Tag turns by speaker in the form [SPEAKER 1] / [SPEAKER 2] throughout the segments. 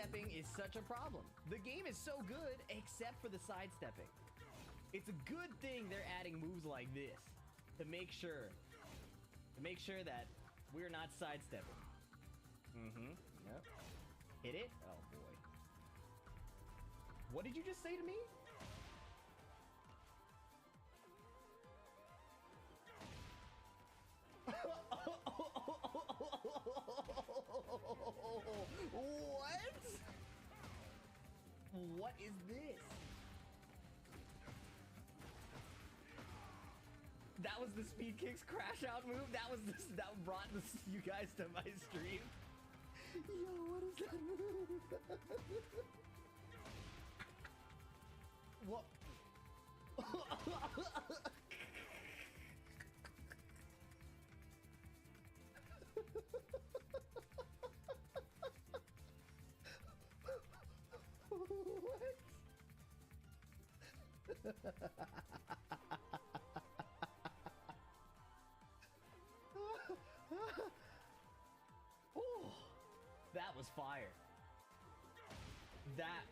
[SPEAKER 1] sidestepping is such a problem. The game is so good, except for the sidestepping. It's a good thing they're adding moves like this to make sure that we're not sidestepping. Yep. Hit it? Oh boy. What did you just say to me? What? What is this? That was the speed kicks crash out move. That brought you guys to my stream. Yo, what is that move? What? Oh, that was fire. That.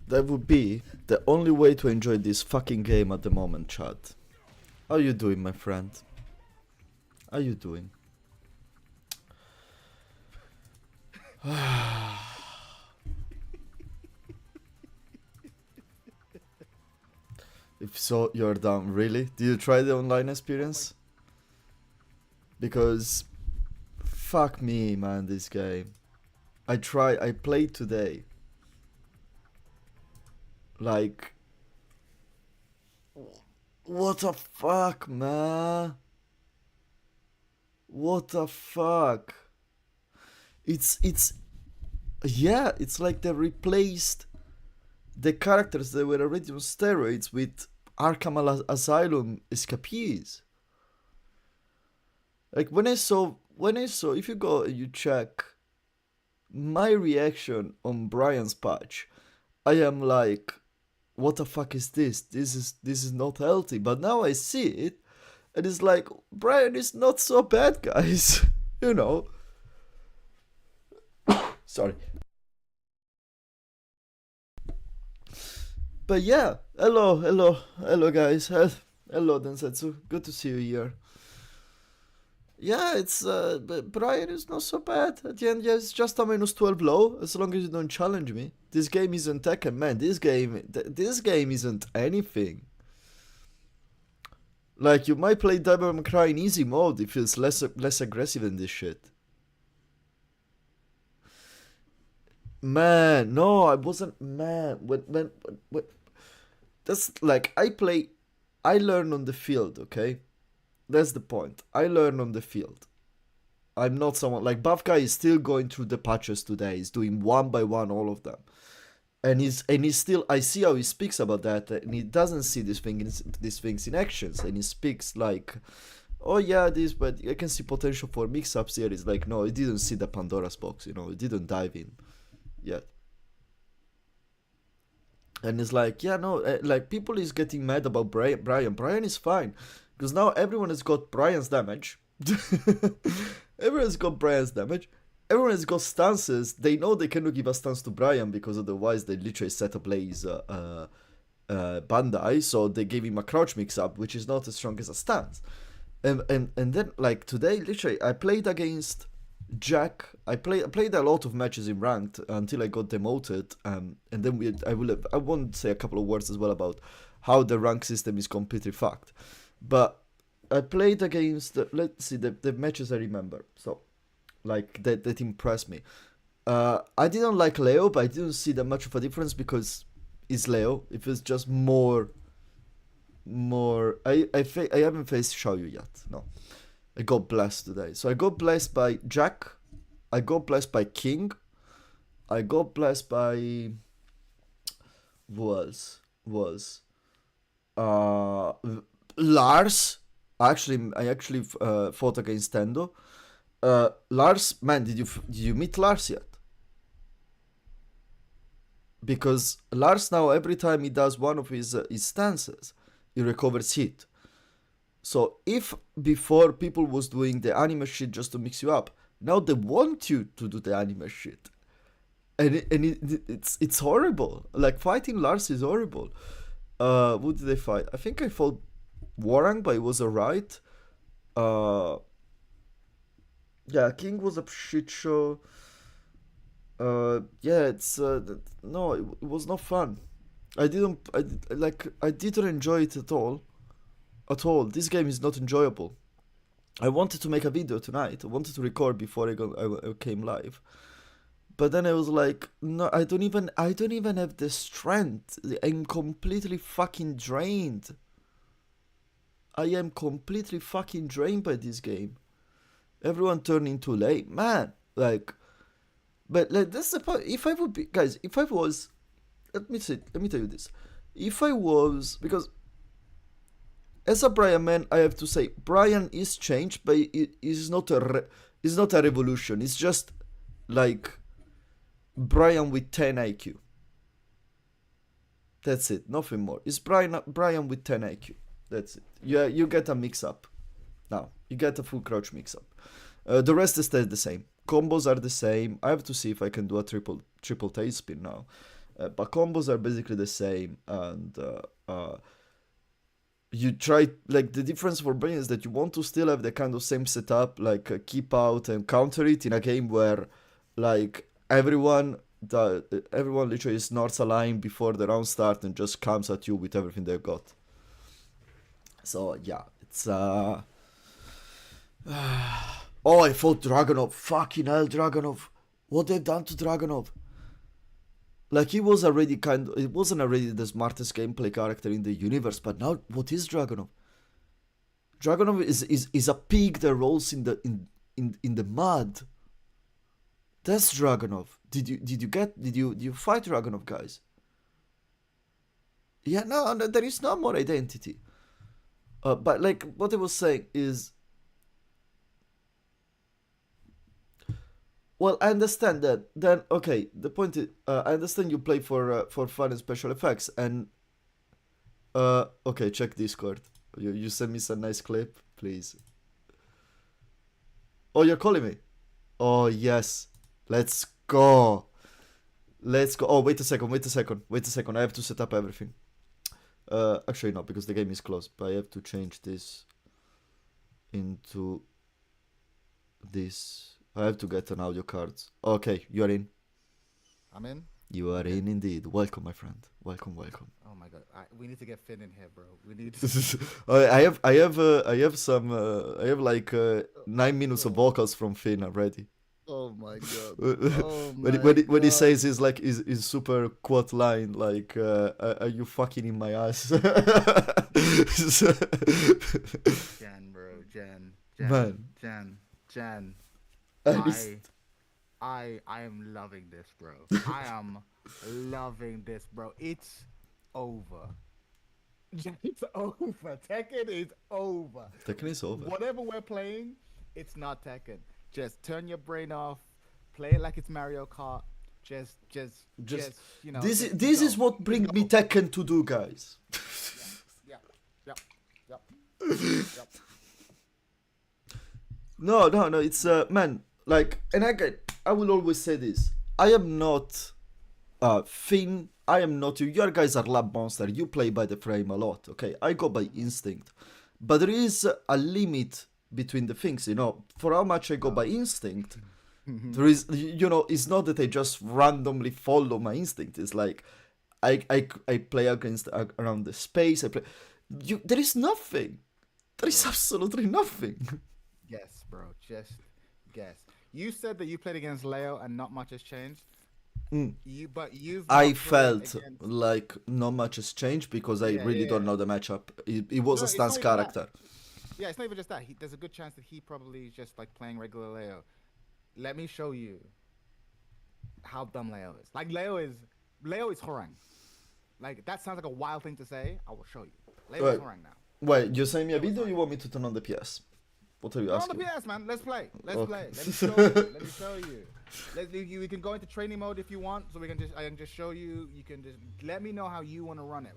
[SPEAKER 2] That would be the only way to enjoy this fucking game at the moment, chat. How you doing, my friend? How you doing? If so, you're down. Really? Did you try the online experience? Because fuck me, man, this game. I played today. Like, what the fuck, man? What the fuck? It's yeah, it's like they replaced the characters that were already on steroids with Arkham Asylum escapees. Like when I saw, if you go and you check my reaction on Brian's patch, I am like, what the fuck is this? This is not healthy. But now I see it, and it's like, Brian is not so bad, guys. You know. Sorry. But yeah, hello guys. Hello Densetsu. Good to see you here. Yeah, it's but Brian is not so bad. At the end, yeah, it's just a -12 low, as long as you don't challenge me. This game isn't Tekken, man. This game isn't anything. Like, you might play Devil May Cry in easy mode if it's less aggressive than this shit. Man, no, I wasn't. Man, when that's like, I learn on the field, okay? That's the point. I learn on the field. I'm not someone like Buff Guy is still going through the patches today. He's doing one by one all of them, and he's still. I see how he speaks about that, and he doesn't see these things in actions, and he speaks like, "Oh yeah, this, but I can see potential for mix-ups here." It's like, no, he didn't see the Pandora's box. You know, he didn't dive in yet. And it's like, yeah, no, like people is getting mad about Brian. Brian is fine. Because now everyone has got Brian's damage. Everyone's got Brian's damage. Everyone has got stances. They know they cannot give a stance to Brian because otherwise they literally set ablaze Bandai. So they gave him a crouch mix-up, which is not as strong as a stance. And then, like, today, literally, I played against Jack. I played a lot of matches in ranked until I got demoted. And then I won't say a couple of words as well about how the rank system is completely fucked. But I played against, let's see, the matches I remember. So, like, that impressed me. I didn't like Leo, but I didn't see that much of a difference because it's Leo. It was just more. I haven't faced Xiaoyu yet. No. I got blessed today. So I got blessed by Jack. I got blessed by King. I got blessed by. Who else? Lars. I actually fought against Tendo. Lars, man, did you meet Lars yet? Because Lars now, every time he does one of his stances, he recovers hit. So if before people was doing the anime shit just to mix you up, now they want you to do the anime shit, and it's horrible. Like fighting Lars is horrible. Who did I fight? I think I fought Warang, but it was alright. Uh, yeah, King was a shit show. Yeah, no, it was not fun. I didn't enjoy it at all. At all. This game is not enjoyable. I wanted to make a video tonight. I wanted to record before I came live. But then I was like, no, I don't even have the strength. I'm completely fucking drained. I am completely fucking drained by this game. Everyone turned into late, man. Like, but like that's the point. If I would be, guys, if I was, let me tell you this. If I was, because as a Brian man, I have to say Brian is changed, but it is not a revolution. It's just like Brian with 10 IQ. That's it, nothing more. It's Brian with 10 IQ. That's it. Yeah, you get a mix up. Now you get a full crouch mix up. The rest is the same. Combos are the same. I have to see if I can do a triple tail spin now. But combos are basically the same, and you try, like, the difference for Brian is that you want to still have the kind of same setup, like keep out and counter it in a game where, like, everyone literally snorts a line before the round start and just comes at you with everything they've got. So yeah, it's oh, I fought Dragonov. Fucking hell, Dragonov. What they've done to Dragonov. Like, it wasn't already the smartest gameplay character in the universe, but now what is Dragonov? Dragonov is a pig that rolls in the mud. That's Dragonov. Did you fight Dragonov, guys? Yeah, no, there is no more identity. But like what I was saying is, well, I understand that. Then okay, the point is, I understand you play for fun and special effects, and okay, check Discord. You send me some nice clip, please. Oh, you're calling me. Oh yes, let's go. Let's go. Oh, wait a second. I have to set up everything. Actually no, because the game is closed. But I have to change this into this. I have to get an audio card. Okay, you are in.
[SPEAKER 3] I'm in.
[SPEAKER 2] You are in indeed. Welcome, my friend. Welcome.
[SPEAKER 3] Oh my god, we need to get Finn in here, bro. We need.
[SPEAKER 2] I have some. I have like 9 minutes of vocals from Finn already.
[SPEAKER 3] Oh my god. Oh
[SPEAKER 2] when he says his super quote line like, "Are you fucking in my ass?"
[SPEAKER 3] Jan, bro, Jan,
[SPEAKER 2] Man.
[SPEAKER 3] Jan. I am loving this, bro. I am loving this, bro. It's over. It's over. Tekken is over.
[SPEAKER 2] Tekken is over.
[SPEAKER 3] Whatever we're playing, it's not Tekken. Just turn your brain off. Play it like it's Mario Kart. Just you know.
[SPEAKER 2] This is what brings me Tekken to do, guys.
[SPEAKER 3] Yep.
[SPEAKER 2] No. It's man. Like, and I will always say this. I am not Finn. I am not you. Your guys are lab monster. You play by the frame a lot. Okay, I go by instinct, but there is a limit between the things. You know, for how much I go by instinct. There is, you know, it's not that I just randomly follow my instinct. It's like I play against around the space. There is nothing. There is absolutely nothing.
[SPEAKER 3] Yes, bro. Just guess. You said that you played against Leo and not much has changed.
[SPEAKER 2] I felt like not much has changed because I really don't know the matchup. It was a stance character.
[SPEAKER 3] Yeah, it's not even just that. There's a good chance that he probably is just like playing regular Leo. Let me show you how dumb Leo is. Like, Leo is Horang. Like, that sounds like a wild thing to say. I will show you. Leo is Horang now.
[SPEAKER 2] Wait, you send me a
[SPEAKER 3] It was
[SPEAKER 2] video? Or
[SPEAKER 3] fun.
[SPEAKER 2] you want me to turn on the PS? What are you
[SPEAKER 3] Turn on the
[SPEAKER 2] asking?
[SPEAKER 3] PS, man. Let's play. Let's
[SPEAKER 2] Okay.
[SPEAKER 3] play. Let me show you. Let me show you. We can go into training mode if you want, so I can just show you. You can just let me know how you want to run it.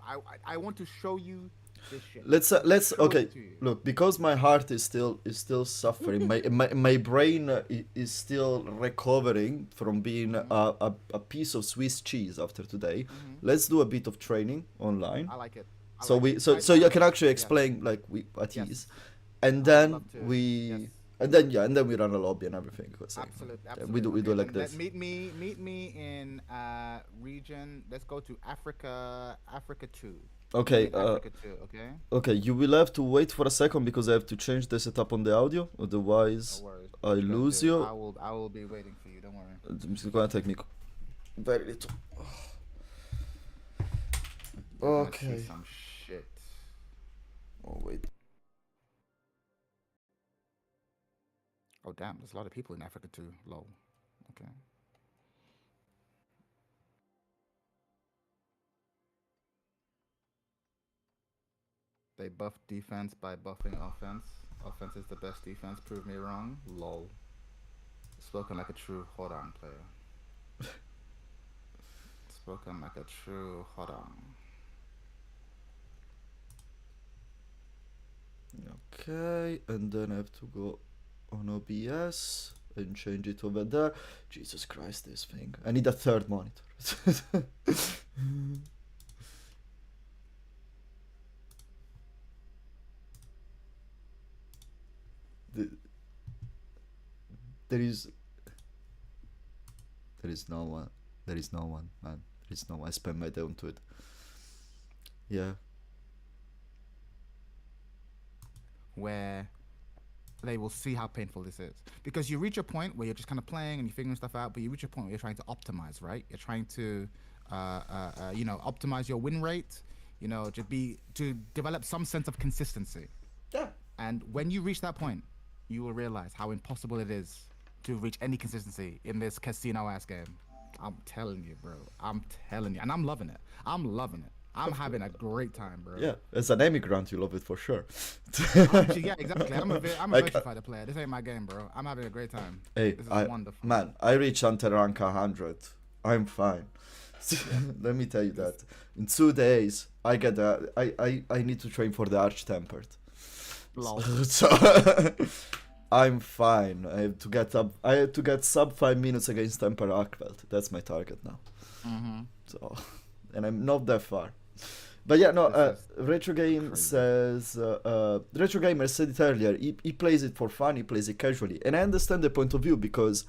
[SPEAKER 3] I want to show you this shit.
[SPEAKER 2] Let's
[SPEAKER 3] Show
[SPEAKER 2] okay.
[SPEAKER 3] it to you.
[SPEAKER 2] Look, because my heart is still suffering. My brain is still recovering from being a piece of Swiss cheese after today. Let's do a bit of training online.
[SPEAKER 3] I like it. I
[SPEAKER 2] So
[SPEAKER 3] like
[SPEAKER 2] we
[SPEAKER 3] it.
[SPEAKER 2] so
[SPEAKER 3] Right
[SPEAKER 2] so you
[SPEAKER 3] now.
[SPEAKER 2] can actually
[SPEAKER 3] Yes.
[SPEAKER 2] explain like we at
[SPEAKER 3] Yes.
[SPEAKER 2] ease, and
[SPEAKER 3] I would
[SPEAKER 2] then
[SPEAKER 3] love to.
[SPEAKER 2] we
[SPEAKER 3] Yes.
[SPEAKER 2] and then we run a lobby and everything. Because,
[SPEAKER 3] Absolutely.
[SPEAKER 2] we do
[SPEAKER 3] Okay,
[SPEAKER 2] like
[SPEAKER 3] then
[SPEAKER 2] this.
[SPEAKER 3] Meet me in region. Let's go to Africa. Africa 2.
[SPEAKER 2] Okay.
[SPEAKER 3] Meet me in Africa 2. Okay.
[SPEAKER 2] Okay. You will have to wait for a second because I have to change the setup on the audio. Otherwise,
[SPEAKER 3] No worries.
[SPEAKER 2] I
[SPEAKER 3] You gotta
[SPEAKER 2] lose
[SPEAKER 3] do it.
[SPEAKER 2] you.
[SPEAKER 3] I will be waiting for you. Don't worry.
[SPEAKER 2] It's gonna take me very little.
[SPEAKER 3] Let's see
[SPEAKER 2] Okay.
[SPEAKER 3] some shit.
[SPEAKER 2] Oh wait.
[SPEAKER 3] Oh damn, there's a lot of people in Africa too. Lol. Okay. They buff defense by buffing offense. Offense is the best defense. Prove me wrong. Lol. Spoken like a true Hodam player. Spoken like a true Hodam.
[SPEAKER 2] Okay, and then I have to go on OBS and change it over there. Jesus Christ, this thing. I need a third monitor. The- there is no one. There is no one, man. There is no one. I spend my day onto it. Yeah.
[SPEAKER 3] Where they will see how painful this is, because you reach a point where you're just kind of playing and you're figuring stuff out, but you reach a point where you're trying to optimize, right? You're trying to optimize your win rate, to develop some sense of consistency.
[SPEAKER 2] Yeah.
[SPEAKER 3] And when you reach that point, you will realize how impossible it is to reach any consistency in this casino ass game. I'm telling you, bro. I'm telling you, and I'm loving it. I'm having a great time, bro.
[SPEAKER 2] Yeah, as an immigrant, you love it for sure.
[SPEAKER 3] Actually, yeah, exactly. I'm a
[SPEAKER 2] Like,
[SPEAKER 3] virtue fighter player. This ain't my game, bro. I'm having a great time.
[SPEAKER 2] Hey,
[SPEAKER 3] This is wonderful.
[SPEAKER 2] man, I reach until rank 100. I'm fine. Let me tell you that. In 2 days, I get I need to train for the Arch Tempered.
[SPEAKER 3] Lol.
[SPEAKER 2] So I'm fine. I have to get up. I have to get sub 5 minutes against Temper Arkwelt. That's my target now.
[SPEAKER 3] Mm-hmm.
[SPEAKER 2] So, and I'm not that far. But yeah, no.
[SPEAKER 3] This is
[SPEAKER 2] Retro Game
[SPEAKER 3] crazy.
[SPEAKER 2] says Retro Gamer said it earlier. He plays it for fun. He plays it casually, and I understand the point of view because,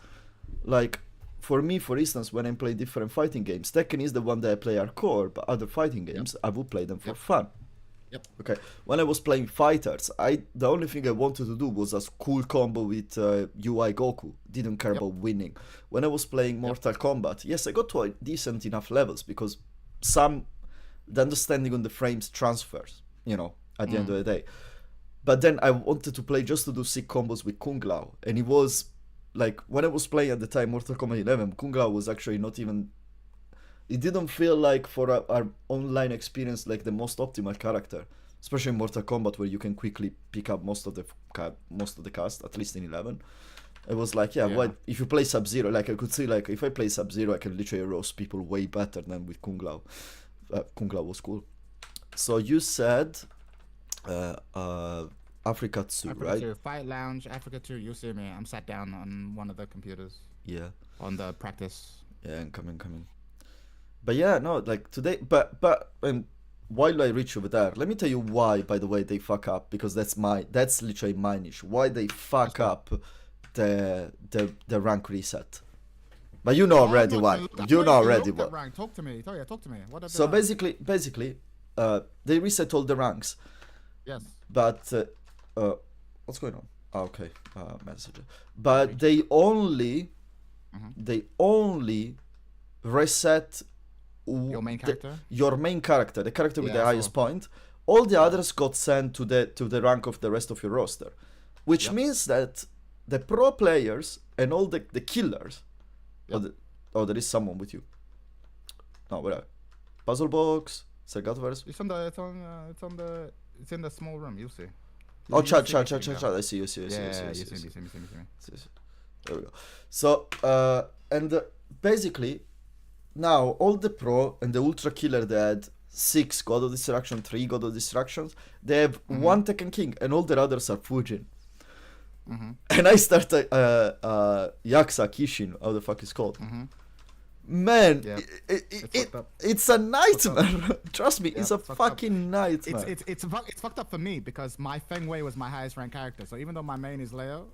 [SPEAKER 2] like, for me, for instance, when I play different fighting games, Tekken is the one that I play hardcore. But other fighting games, I would play them for fun.
[SPEAKER 3] Yep.
[SPEAKER 2] Okay. When I was playing fighters, the only thing I wanted to do was a cool combo with UI Goku. Didn't care about winning. When I was playing Mortal Kombat, yes, I got to a decent enough levels because the understanding on the frames transfers, at the end of the day. But then I wanted to play just to do sick combos with Kung Lao, and it was like when I was playing at the time Mortal Kombat 11, Kung Lao was actually not even. It didn't feel like for our online experience like the most optimal character, especially in Mortal Kombat where you can quickly pick up most of the cast, at least in 11. It was like, what if you play Sub-Zero? Like I could see, like if I play Sub-Zero, I can literally roast people way better than with Kung Lao. Kung Lao was cool. So you said Africa 2, right?
[SPEAKER 3] 2, Fight Lounge, Africa 2. You see me. I'm sat down on one of the computers.
[SPEAKER 2] Yeah.
[SPEAKER 3] On the practice.
[SPEAKER 2] Yeah, and coming. But yeah, no, like today, but while I reach over there, let me tell you why. By the way, they fuck up because that's literally my niche. Why they fuck up the rank reset. But you know already why. You know already why.
[SPEAKER 3] Rank. Talk to me. Talk to me. What
[SPEAKER 2] So basically, they reset all the ranks.
[SPEAKER 3] Yes.
[SPEAKER 2] But what's going on? Oh, okay, messenger. But they only reset
[SPEAKER 3] your main character.
[SPEAKER 2] The character with the highest point. All the others got sent to the rank of the rest of your roster, which means that the pro players and all the killers. There is someone with you. No, where? Puzzle box, Sergatoverse.
[SPEAKER 3] It's on the It's in the small room. You'll see.
[SPEAKER 2] Oh,
[SPEAKER 3] You'll
[SPEAKER 2] chat.
[SPEAKER 3] see it,
[SPEAKER 2] I see you.
[SPEAKER 3] Yeah, you see me.
[SPEAKER 2] There we go. So, and basically, now all the pro and the ultra killer, they had 6 God of Destruction, 3 God of Destructions. They have 1 Tekken King, and all the others are Fujin. And I started Yaksa Kishin, how the fuck it's called. Man,
[SPEAKER 3] Yeah.
[SPEAKER 2] it's a nightmare. Trust me, it's a fucking nightmare.
[SPEAKER 3] It's fucked up for me because my Feng Wei was my highest ranked character. So even though my main is Leo,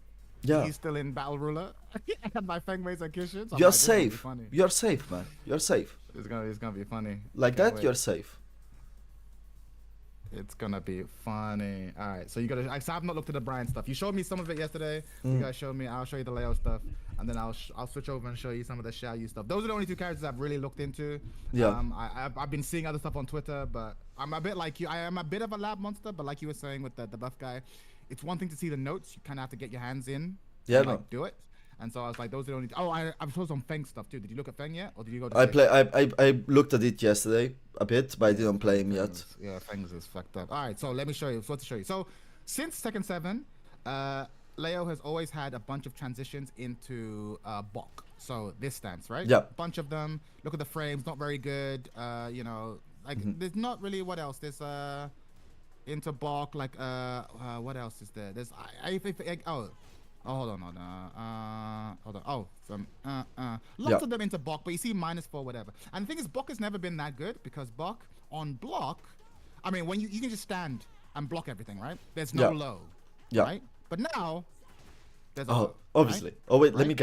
[SPEAKER 2] Yeah.
[SPEAKER 3] he's still in Battle Ruler, and my Feng Wei's are Kishin. So
[SPEAKER 2] You're
[SPEAKER 3] like, this is gonna be
[SPEAKER 2] safe.
[SPEAKER 3] funny.
[SPEAKER 2] You're safe, man. You're safe.
[SPEAKER 3] It's gonna be funny.
[SPEAKER 2] Like
[SPEAKER 3] Can't
[SPEAKER 2] that,
[SPEAKER 3] wait.
[SPEAKER 2] you're safe.
[SPEAKER 3] It's gonna be funny. All right, so you gotta. I have not looked at the Brian stuff. You showed me some of it yesterday. You guys showed me. I'll show you the Leo stuff, and then I'll switch over and show you some of the Xiaoyu stuff. Those are the only 2 characters I've really looked into.
[SPEAKER 2] Yeah.
[SPEAKER 3] I've been seeing other stuff on Twitter, but I'm a bit like you. I am a bit of a lab monster, but like you were saying with the buff guy, it's one thing to see the notes. You kind of have to get your hands in.
[SPEAKER 2] Yeah,
[SPEAKER 3] and,
[SPEAKER 2] no.
[SPEAKER 3] like, do it. And so I was like, those are the only. Oh, I saw some Feng stuff too. Did you look at Feng yet, or did you go? To
[SPEAKER 2] I looked at it yesterday a bit, but I didn't play him yet.
[SPEAKER 3] Yeah, Fangs is fucked up. All right, so let me show you. So to show you. So since Tekken 7, Leo has always had a bunch of transitions into Bok. So this stance, right?
[SPEAKER 2] Yeah.
[SPEAKER 3] A bunch of them. Look at the frames, not very good. You know, like there's not really what else. There's into Bok. Like what else is there? There's hold on. Oh, lots of them into Bok, but you see -4 whatever. And the thing is, Bok has never been that good because Bok on block, I mean, when you can just stand and block everything, right? There's no low, right? But now there's a low,
[SPEAKER 2] obviously.
[SPEAKER 3] right?
[SPEAKER 2] Oh wait, let
[SPEAKER 3] Right?
[SPEAKER 2] me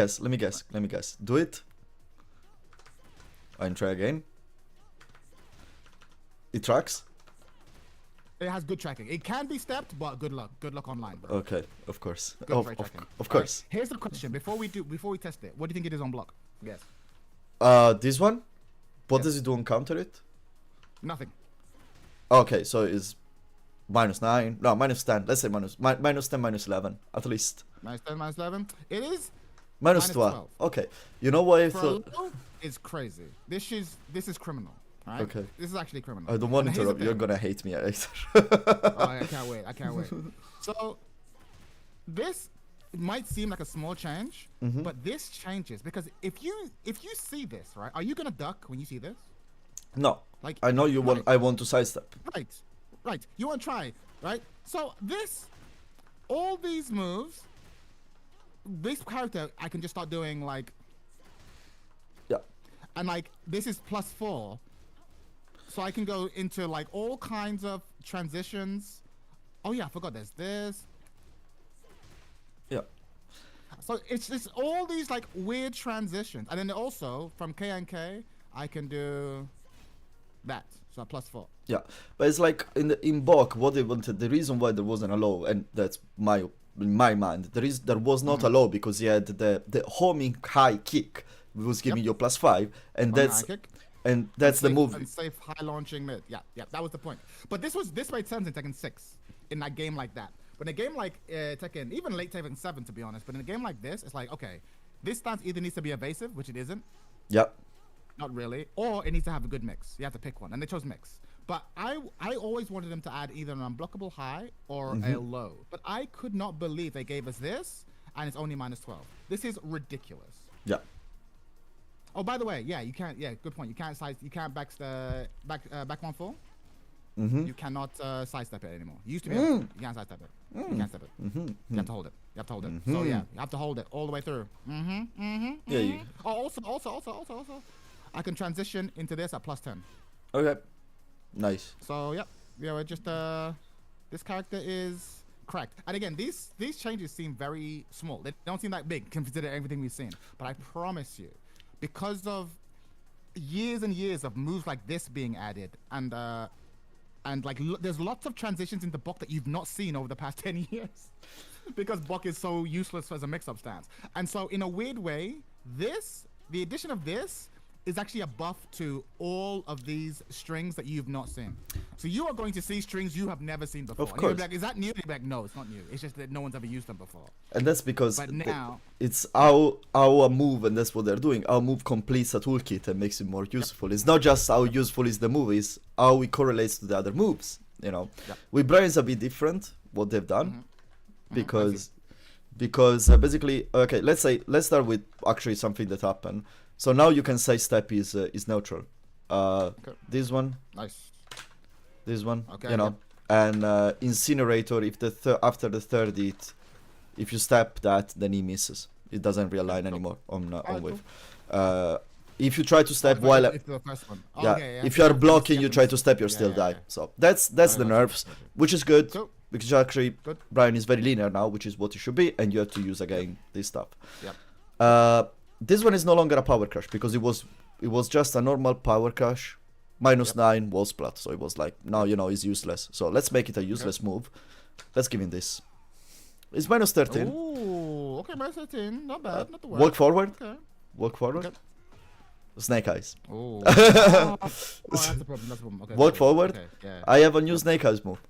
[SPEAKER 2] guess. Do it. And try again. It tracks.
[SPEAKER 3] It has good tracking. It can be stepped, but good luck. Good luck online, bro.
[SPEAKER 2] Okay, of course.
[SPEAKER 3] Good
[SPEAKER 2] Of
[SPEAKER 3] trade tracking.
[SPEAKER 2] course.
[SPEAKER 3] Right, here's the question: before we test it, what do you think it is on block? Yes.
[SPEAKER 2] This one. What
[SPEAKER 3] Yes.
[SPEAKER 2] does it do on counter it?
[SPEAKER 3] Nothing.
[SPEAKER 2] Okay, so it's -9. No, -10. Let's say -10, -11 at least.
[SPEAKER 3] -10, -11. It is
[SPEAKER 2] -12. Okay. You know what I
[SPEAKER 3] for a
[SPEAKER 2] thought?
[SPEAKER 3] low, it's crazy. This is criminal. Right?
[SPEAKER 2] Okay.
[SPEAKER 3] This is actually criminal.
[SPEAKER 2] I don't want to
[SPEAKER 3] And here's the
[SPEAKER 2] interrupt. You're
[SPEAKER 3] thing.
[SPEAKER 2] gonna hate me later.
[SPEAKER 3] Oh, I can't wait. So this might seem like a small change, but this changes because if you see this, right, are you gonna duck when you see this?
[SPEAKER 2] No.
[SPEAKER 3] Like
[SPEAKER 2] I know you want.
[SPEAKER 3] right.
[SPEAKER 2] I want to sidestep.
[SPEAKER 3] Right. You want to try, right? So all these moves, this character, I can just start doing like,
[SPEAKER 2] Yeah.
[SPEAKER 3] and like this is +4, so I can go into like all kinds of transitions. Oh yeah, I forgot. There's this.
[SPEAKER 2] Yeah.
[SPEAKER 3] So it's just all these like weird transitions, and then also from K and K, I can do that. So +4.
[SPEAKER 2] Yeah, but it's like in Bok, what they wanted, the reason why there wasn't a low, and that's in my mind, there was not a low because he had the homing high kick was giving you +5, and that's
[SPEAKER 3] High kick.
[SPEAKER 2] the
[SPEAKER 3] safe,
[SPEAKER 2] move.
[SPEAKER 3] and safe high launching mid. Yeah, that was the point. But this made sense in Tekken 6, in that game like that. But in a game like Tekken, even late Tekken 7 to be honest, but in a game like this, it's like, okay, this stance either needs to be evasive, which it isn't,
[SPEAKER 2] Yeah,
[SPEAKER 3] not really, or it needs to have a good mix. You have to pick one, and they chose mix. But I always wanted them to add either an unblockable high or a low. But I could not believe they gave us this, and it's only -12. This is ridiculous.
[SPEAKER 2] yeah,
[SPEAKER 3] Oh, by the way, yeah, you can't. Yeah, good point. You can't back 1-4. You cannot sidestep it anymore. You used to be able to. You can't sidestep it. You can't step it. You have to hold it. You have to hold it. So yeah, you have to hold it all the way through.
[SPEAKER 2] Yeah, you,
[SPEAKER 3] Oh, also, I can transition into this at +10.
[SPEAKER 2] okay, nice.
[SPEAKER 3] So yeah, we're just this character is cracked. And again, these changes seem very small. They don't seem that big considering everything we've seen. But I promise you, because of years and years of moves like this being added, and like there's lots of transitions into Bok that you've not seen over the past 10 years, because Bok is so useless as a mix-up stance. And so in a weird way, the addition of this is actually a buff to all of these strings that you've not seen. So you are going to see strings you have never seen before.
[SPEAKER 2] Of
[SPEAKER 3] And you'll be
[SPEAKER 2] course.
[SPEAKER 3] like, is that new? You'll be like, no, it's not new. It's just that no one's ever used them before.
[SPEAKER 2] And that's because
[SPEAKER 3] But now-
[SPEAKER 2] it's our move, and that's what they're doing. Our move completes a toolkit and makes it more useful. It's not just how useful is the move, it's how it correlates to the other moves. you know.
[SPEAKER 3] Yep.
[SPEAKER 2] With Brian's a bit different what they've done
[SPEAKER 3] Mm-hmm.
[SPEAKER 2] because basically, okay, let's start with actually something that happened. So now you can say step is neutral. This one,
[SPEAKER 3] Nice.
[SPEAKER 2] this one,
[SPEAKER 3] Okay,
[SPEAKER 2] you know, and incinerator. If the after the third hit, if you step that, then he misses. It doesn't realign anymore on with. If you try to step while
[SPEAKER 3] it's the first one.
[SPEAKER 2] yeah,
[SPEAKER 3] Okay,
[SPEAKER 2] if you are blocking, you try to step, you
[SPEAKER 3] Yeah,
[SPEAKER 2] still
[SPEAKER 3] yeah,
[SPEAKER 2] die.
[SPEAKER 3] yeah.
[SPEAKER 2] So that's the nerfs, which is good.
[SPEAKER 3] Cool.
[SPEAKER 2] Because actually,
[SPEAKER 3] Good.
[SPEAKER 2] Brian is very linear now, which is what it should be, and you have to use again this stuff.
[SPEAKER 3] Yep.
[SPEAKER 2] This one is no longer a power crush because it was just a normal power crush, -9 wall splat. So it was like now you know it's useless. So let's make it a useless move. Let's give him this. It's -13.
[SPEAKER 3] Ooh, okay, -13. Not bad. Not the worst.
[SPEAKER 2] Walk forward.
[SPEAKER 3] Okay.
[SPEAKER 2] Walk forward.
[SPEAKER 3] Okay.
[SPEAKER 2] Snake eyes.
[SPEAKER 3] Oh. That's the problem. That's the problem. Okay.
[SPEAKER 2] Walk
[SPEAKER 3] okay,
[SPEAKER 2] forward.
[SPEAKER 3] Okay. Yeah.
[SPEAKER 2] I have a new snake eyes move.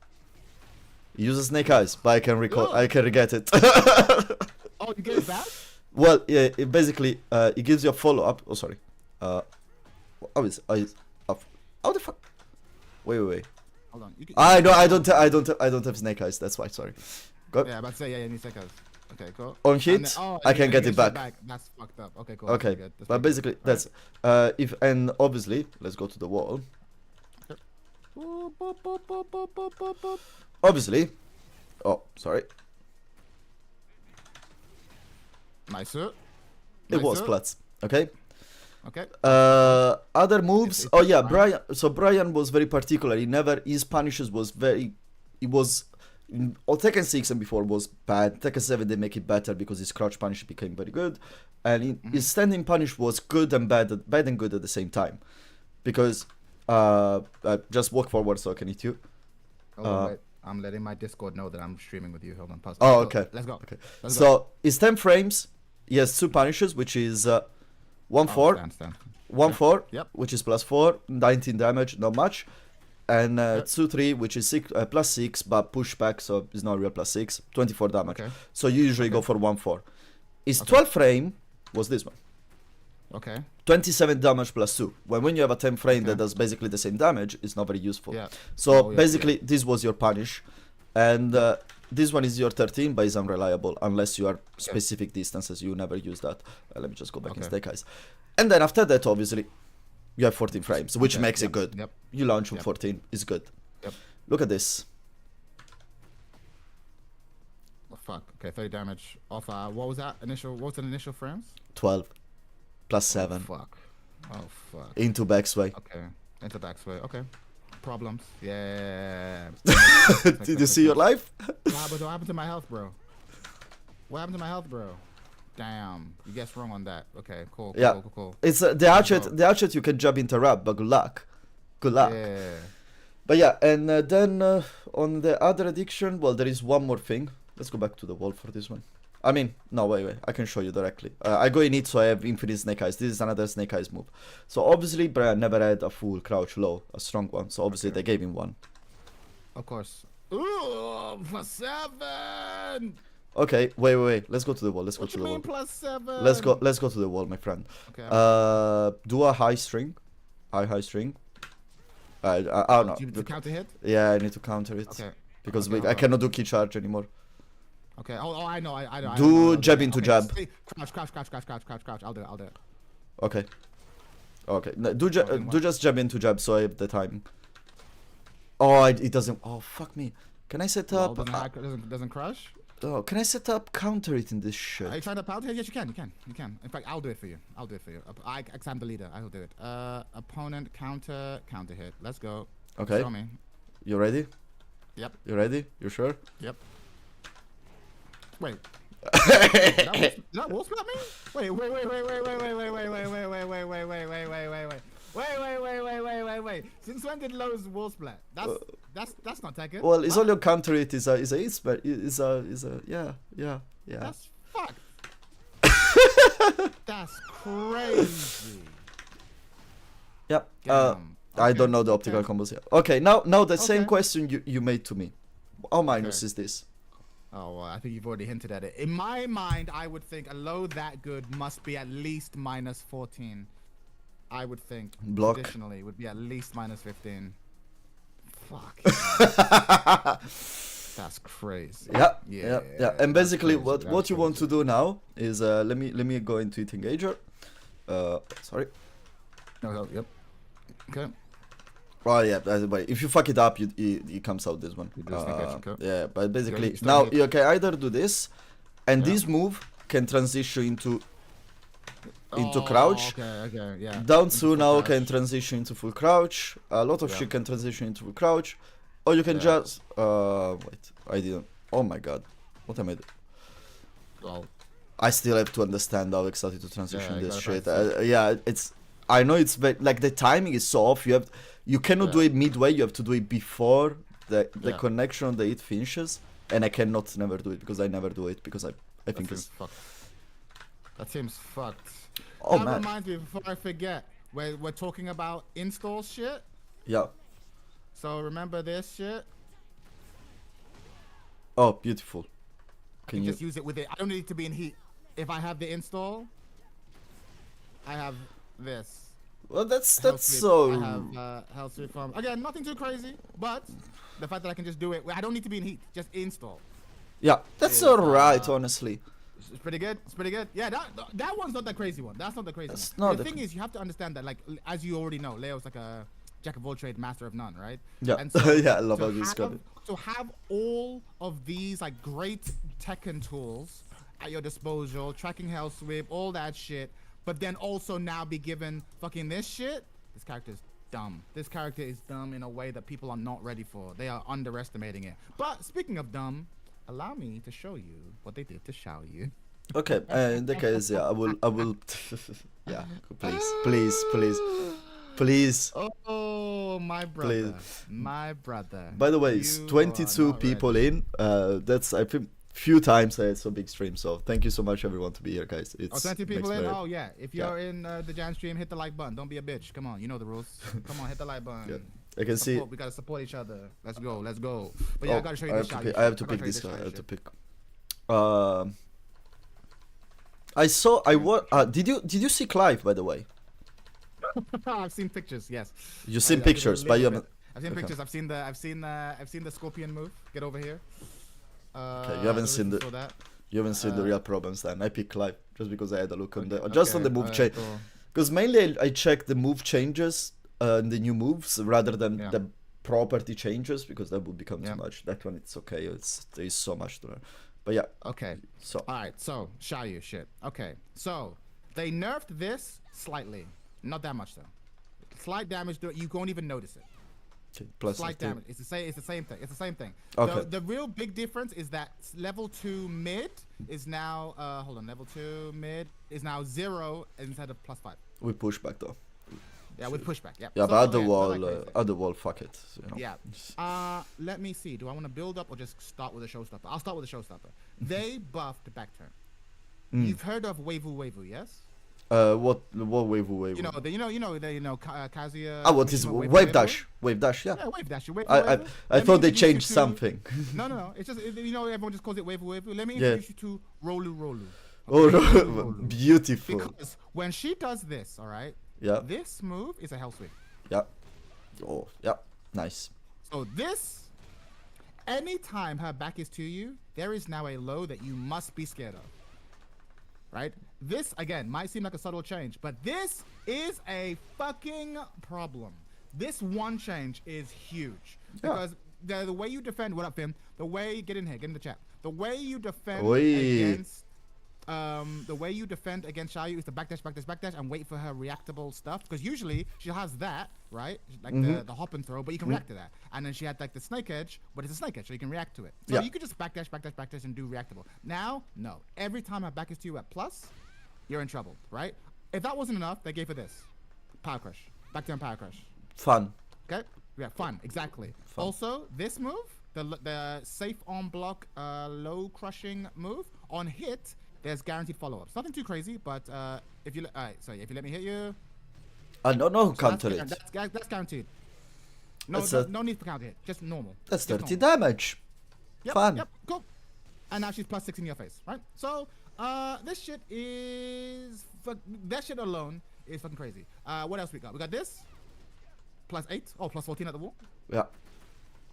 [SPEAKER 2] Use a snake eyes, but I can recall. I can get it.
[SPEAKER 3] Oh, you get it back?
[SPEAKER 2] Well, yeah. It basically, it gives you a follow up. Oh, sorry. How the fuck? Wait.
[SPEAKER 3] Hold on. You can,
[SPEAKER 2] I don't have snake eyes. That's why. Sorry. Go.
[SPEAKER 3] Yeah, but say yeah, you need seconds. Okay, cool.
[SPEAKER 2] On
[SPEAKER 3] And
[SPEAKER 2] hit,
[SPEAKER 3] then- oh,
[SPEAKER 2] I
[SPEAKER 3] and
[SPEAKER 2] can
[SPEAKER 3] then
[SPEAKER 2] get it back.
[SPEAKER 3] That's fucked up. Okay, cool.
[SPEAKER 2] Okay,
[SPEAKER 3] That's good. That's
[SPEAKER 2] but
[SPEAKER 3] pretty
[SPEAKER 2] basically
[SPEAKER 3] good.
[SPEAKER 2] that's if and obviously let's go to the wall.
[SPEAKER 3] Boop, boop, boop, boop, boop, boop, boop, boop.
[SPEAKER 2] Obviously, oh sorry,
[SPEAKER 3] Nicer.
[SPEAKER 2] it was
[SPEAKER 3] Nicer.
[SPEAKER 2] plats. Okay.
[SPEAKER 3] Okay.
[SPEAKER 2] Other moves.
[SPEAKER 3] It's
[SPEAKER 2] Oh yeah,
[SPEAKER 3] fine.
[SPEAKER 2] Brian. So Brian was very particular. He never his punishes was very. It was. Tekken 6 and before was bad. Tekken 7 they make it better because his crouch punish became very good, and his standing punish was good and bad and good at the same time, because just walk forward so I can hit you.
[SPEAKER 3] Oh wait, I'm letting my Discord know that I'm streaming with you. Hold on, pause.
[SPEAKER 2] Oh,
[SPEAKER 3] Let's go.
[SPEAKER 2] okay.
[SPEAKER 3] Let's go.
[SPEAKER 2] Okay.
[SPEAKER 3] Let's
[SPEAKER 2] So it's 10 frames. He has 2 punishes, which is 1-4,
[SPEAKER 3] Stand.
[SPEAKER 2] 1-4,
[SPEAKER 3] Yep.
[SPEAKER 2] which is +4, 19 damage, not much, and 2-3, which is +6, but pushback, so it's not real +6, 24 damage.
[SPEAKER 3] Okay.
[SPEAKER 2] So you usually go for 1-4. His 12 frame was this one.
[SPEAKER 3] Okay.
[SPEAKER 2] 27 damage +2. When you have a 10 frame
[SPEAKER 3] Okay.
[SPEAKER 2] that does basically the same damage, it's not very useful.
[SPEAKER 3] Yeah.
[SPEAKER 2] So
[SPEAKER 3] Oh, yeah,
[SPEAKER 2] basically, this was your punish, and this one is your 13, but it's unreliable unless you are specific distances. You never use that. Let me just go back in Snake Eyes, and then after that, obviously, you have 14 frames, which
[SPEAKER 3] Okay,
[SPEAKER 2] makes it
[SPEAKER 3] yep,
[SPEAKER 2] good.
[SPEAKER 3] yep.
[SPEAKER 2] You launch with
[SPEAKER 3] Yep.
[SPEAKER 2] 14, it's good.
[SPEAKER 3] Yep.
[SPEAKER 2] Look at this.
[SPEAKER 3] Oh, fuck. Okay, 30 damage off. What was that initial? What was the initial frames?
[SPEAKER 2] 12 +7
[SPEAKER 3] Fuck. Oh fuck.
[SPEAKER 2] into backsway.
[SPEAKER 3] Okay. Into backsway. Okay. Problems. Yeah.
[SPEAKER 2] Did you see your life?
[SPEAKER 3] What happened to my health, bro? What happened to my health, bro? Damn. You guessed wrong on that. Okay. Cool.
[SPEAKER 2] Yeah.
[SPEAKER 3] Cool.
[SPEAKER 2] It's the hatchet. The hatchet you can jump into wrap, but good luck. Good luck.
[SPEAKER 3] Yeah.
[SPEAKER 2] But yeah, and then on the other addiction, well, there is one more thing. Let's go back to the wall for this one. I mean, no, wait. I can show you directly. I go in it, so I have infinite Snake Eyes. This is another Snake Eyes move. So obviously, Brian never had a full crouch low, a strong one. So obviously, they gave him one.
[SPEAKER 3] Of course. Ooh, +7.
[SPEAKER 2] Okay, wait. Let's go to the wall. Let's go
[SPEAKER 3] What
[SPEAKER 2] to
[SPEAKER 3] you
[SPEAKER 2] the
[SPEAKER 3] mean
[SPEAKER 2] wall.
[SPEAKER 3] +7?
[SPEAKER 2] Let's go to the wall, my friend.
[SPEAKER 3] Okay.
[SPEAKER 2] Do a high string. High string. I don't know.
[SPEAKER 3] Do you need to counter hit?
[SPEAKER 2] Yeah, I need to counter it.
[SPEAKER 3] Okay.
[SPEAKER 2] Because
[SPEAKER 3] Okay,
[SPEAKER 2] I
[SPEAKER 3] hold on.
[SPEAKER 2] cannot do key charge anymore.
[SPEAKER 3] Okay. Oh, I know. I know.
[SPEAKER 2] Do jab into jab.
[SPEAKER 3] Stay. Crouch. I'll do it.
[SPEAKER 2] Okay. No, do just jab into jab so I have the timing. Oh, it doesn't. Oh, fuck me. Can I set
[SPEAKER 3] Well,
[SPEAKER 2] up?
[SPEAKER 3] doesn't crush.
[SPEAKER 2] Oh, can I set up counter it in this shit?
[SPEAKER 3] Are you trying to pound it? Yes, you can. In fact, I'll do it for you. Cause I'm the leader. I'll do it. Opponent counter hit. Let's go.
[SPEAKER 2] Okay.
[SPEAKER 3] Show me.
[SPEAKER 2] You ready?
[SPEAKER 3] Yep.
[SPEAKER 2] You ready? You sure?
[SPEAKER 3] Yep. Wait. Did that wall splat me? Wait. Wait. Since when did Lowe's wall splat? That's not Tekken.
[SPEAKER 2] Well, it's only on counter it is a yeah.
[SPEAKER 3] That's fucked. That's crazy.
[SPEAKER 2] Yep.
[SPEAKER 3] Damn.
[SPEAKER 2] I
[SPEAKER 3] Okay,
[SPEAKER 2] don't know the optical
[SPEAKER 3] okay.
[SPEAKER 2] combos here. Okay, now the same
[SPEAKER 3] Okay.
[SPEAKER 2] question you made to me. How minus
[SPEAKER 3] Okay.
[SPEAKER 2] is this?
[SPEAKER 3] Oh, well, I think you've already hinted at it. In my mind, I would think a low that good must be at least -14. I would think
[SPEAKER 2] Block.
[SPEAKER 3] traditionally would be at least -15. Fuck. That's crazy.
[SPEAKER 2] Yeah. And basically,
[SPEAKER 3] crazy,
[SPEAKER 2] what
[SPEAKER 3] that's
[SPEAKER 2] you want to
[SPEAKER 3] crazy.
[SPEAKER 2] do now is let me go into it engager. Sorry.
[SPEAKER 3] Oh, yep. Okay.
[SPEAKER 2] Oh yeah, by the way, if you fuck it up, it comes out this one.
[SPEAKER 3] You do snake edge, okay.
[SPEAKER 2] Yeah, but basically
[SPEAKER 3] you still
[SPEAKER 2] now
[SPEAKER 3] need-
[SPEAKER 2] you can either do this, and
[SPEAKER 3] Yeah.
[SPEAKER 2] this move can transition into
[SPEAKER 3] Oh,
[SPEAKER 2] crouch.
[SPEAKER 3] Okay, yeah.
[SPEAKER 2] Down
[SPEAKER 3] Into
[SPEAKER 2] two
[SPEAKER 3] full
[SPEAKER 2] now
[SPEAKER 3] crouch.
[SPEAKER 2] can transition into full crouch. A lot of
[SPEAKER 3] Yeah.
[SPEAKER 2] shit can transition into full crouch, or you can
[SPEAKER 3] Yeah.
[SPEAKER 2] just wait. I didn't. Oh my god, what am I doing?
[SPEAKER 3] Well,
[SPEAKER 2] I still have to understand how exactly to transition
[SPEAKER 3] Yeah, you
[SPEAKER 2] this
[SPEAKER 3] gotta
[SPEAKER 2] shit.
[SPEAKER 3] practice
[SPEAKER 2] Yeah, it's. I know it's like the timing is so off. You cannot do
[SPEAKER 3] Yeah.
[SPEAKER 2] it midway. You have to do it before the
[SPEAKER 3] Yeah.
[SPEAKER 2] connection on the it finishes, and I cannot never do it because I never do it because I
[SPEAKER 3] that
[SPEAKER 2] think
[SPEAKER 3] seems
[SPEAKER 2] it's.
[SPEAKER 3] fucked. That seems fucked.
[SPEAKER 2] Oh
[SPEAKER 3] That
[SPEAKER 2] man,
[SPEAKER 3] reminds me, before I forget, we're talking about install shit.
[SPEAKER 2] yeah.
[SPEAKER 3] So remember this shit.
[SPEAKER 2] Oh, beautiful. Can
[SPEAKER 3] You
[SPEAKER 2] you?
[SPEAKER 3] just use it with it. I don't need it to be in heat. If I have the install, I have this.
[SPEAKER 2] Well, that's
[SPEAKER 3] Health sweep.
[SPEAKER 2] so.
[SPEAKER 3] I have health sweep from again, nothing too crazy, but the fact that I can just do it, I don't need to be in heat. Just install.
[SPEAKER 2] Yeah, that's
[SPEAKER 3] is,
[SPEAKER 2] alright, honestly.
[SPEAKER 3] It's pretty good. It's pretty good. Yeah, that one's not that crazy one. That's not the crazy
[SPEAKER 2] That's
[SPEAKER 3] one.
[SPEAKER 2] not
[SPEAKER 3] The
[SPEAKER 2] the
[SPEAKER 3] thing is, you have to understand that, like, as you already know, Leo's like a jack of all trades, master of none, right?
[SPEAKER 2] Yeah,
[SPEAKER 3] And so
[SPEAKER 2] yeah, I love
[SPEAKER 3] to
[SPEAKER 2] how you describe
[SPEAKER 3] have-
[SPEAKER 2] it.
[SPEAKER 3] To have all of these like great Tekken tools at your disposal, tracking hell sweep, all that shit, but then also now be given fucking this shit. This character is dumb. This character is dumb in a way that people are not ready for. They are underestimating it. But speaking of dumb, allow me to show you what they did to Xiao Yu.
[SPEAKER 2] Okay, in that case, yeah, I will. Yeah, please.
[SPEAKER 3] Oh, my brother.
[SPEAKER 2] Please.
[SPEAKER 3] My brother.
[SPEAKER 2] By the way, it's
[SPEAKER 3] You are
[SPEAKER 2] 22
[SPEAKER 3] not
[SPEAKER 2] people
[SPEAKER 3] ready.
[SPEAKER 2] in. That's I think few times I had so big stream. So thank you so much everyone to be here, guys. It's
[SPEAKER 3] Oh, 20 people
[SPEAKER 2] makes
[SPEAKER 3] in?
[SPEAKER 2] me-
[SPEAKER 3] Oh, yeah. If you're in the Jan stream, hit the like button. Don't be a bitch. Come on, you know the rules. Come on, hit the like button.
[SPEAKER 2] Yeah. I can see.
[SPEAKER 3] We gotta support each other. Let's go. Let's go. But yeah, I gotta show you
[SPEAKER 2] I
[SPEAKER 3] this
[SPEAKER 2] have to
[SPEAKER 3] shot.
[SPEAKER 2] pick, I have to pick this guy. I have to pick. I saw. Did you see Clive, by the way?
[SPEAKER 3] I've seen pictures. Yes.
[SPEAKER 2] You seen
[SPEAKER 3] I did a
[SPEAKER 2] pictures, but you
[SPEAKER 3] little
[SPEAKER 2] haven't.
[SPEAKER 3] bit. I've seen
[SPEAKER 2] okay.
[SPEAKER 3] pictures. I've seen the scorpion move. Get over here.
[SPEAKER 2] Okay, you haven't seen the.
[SPEAKER 3] saw that.
[SPEAKER 2] You haven't seen the real problems then. I picked Clive just because I had a look on the
[SPEAKER 3] Okay,
[SPEAKER 2] just on the
[SPEAKER 3] okay,
[SPEAKER 2] move
[SPEAKER 3] alright,
[SPEAKER 2] change.
[SPEAKER 3] cool.
[SPEAKER 2] Because mainly I check the move changes and the new moves rather than
[SPEAKER 3] Yeah.
[SPEAKER 2] the property changes because that would become
[SPEAKER 3] Yeah.
[SPEAKER 2] too much. That one it's okay. There is so much to learn. But yeah,
[SPEAKER 3] Okay.
[SPEAKER 2] so
[SPEAKER 3] All right. So Xiao Yu shit. Okay. So they nerfed this slightly. Not that much though. Slight damage. You won't even notice it.
[SPEAKER 2] okay, plus
[SPEAKER 3] Slight
[SPEAKER 2] 15.
[SPEAKER 3] damage. It's the same. It's the same thing. It's the same thing.
[SPEAKER 2] Okay.
[SPEAKER 3] The real big difference is that level 2 mid is now. Hold on. Level 2 mid is now 0 instead of +5.
[SPEAKER 2] We push back though.
[SPEAKER 3] Yeah, with pushback. Yeah.
[SPEAKER 2] Yeah,
[SPEAKER 3] So,
[SPEAKER 2] but at the
[SPEAKER 3] okay,
[SPEAKER 2] wall,
[SPEAKER 3] not that crazy.
[SPEAKER 2] at the wall, fuck it. You know.
[SPEAKER 3] Yeah. Let me see. Do I want to build up or just start with a showstopper? I'll start with a showstopper. They buffed back turn.
[SPEAKER 2] Mm.
[SPEAKER 3] You've heard of Waivu, yes?
[SPEAKER 2] What wave?
[SPEAKER 3] You know, Kazuya.
[SPEAKER 2] Ah, what is
[SPEAKER 3] Mishima
[SPEAKER 2] wave dash? Wave dash, yeah.
[SPEAKER 3] Yeah, wave dash.
[SPEAKER 2] I thought they changed something.
[SPEAKER 3] No. It's just everyone just calls it waivu. Let me
[SPEAKER 2] Yeah.
[SPEAKER 3] introduce you to Rolu.
[SPEAKER 2] Oh,
[SPEAKER 3] Rolu.
[SPEAKER 2] beautiful.
[SPEAKER 3] Because when she does this, all right,
[SPEAKER 2] Yeah,
[SPEAKER 3] this move is a hell sweep.
[SPEAKER 2] yeah. Oh, yeah. Nice.
[SPEAKER 3] So this, anytime her back is to you, there is now a low that you must be scared of. Right? This, again, might seem like a subtle change, but this is a fucking problem. This one change is huge.
[SPEAKER 2] Yeah.
[SPEAKER 3] Because the way you defend, what up, Finn? The way, get in here, get in the chat. The way you defend
[SPEAKER 2] Oi.
[SPEAKER 3] against Xiao Yu is to backdash, and wait for her reactable stuff. Because usually she has that, right? Like the hop and throw, but you can react to that. And then she had like the snake edge, but it's a snake edge, so you can react to it. So
[SPEAKER 2] Yeah.
[SPEAKER 3] you could just backdash, and do reactable. Now, no. Every time her back is to you at plus, you're in trouble, right? If that wasn't enough, they gave her this. Power crush. Back down power crush.
[SPEAKER 2] Fun.
[SPEAKER 3] Okay? Yeah, fun, exactly.
[SPEAKER 2] Fun.
[SPEAKER 3] Also, this move, the safe on block low crushing move, on hit, there's guaranteed follow-ups. Nothing too crazy, but if you if you let me hit you,
[SPEAKER 2] No,
[SPEAKER 3] so
[SPEAKER 2] counter it.
[SPEAKER 3] that's guaranteed. No,
[SPEAKER 2] That's
[SPEAKER 3] no need for counter hit, just normal.
[SPEAKER 2] That's
[SPEAKER 3] Just
[SPEAKER 2] 30
[SPEAKER 3] normal.
[SPEAKER 2] damage.
[SPEAKER 3] Yep,
[SPEAKER 2] Fun.
[SPEAKER 3] Yep, cool. And now she's +6 in your face, right? So, this shit is that shit alone is fucking crazy. What else we got? We got this +8. Oh, +14 at the wall.
[SPEAKER 2] Yeah.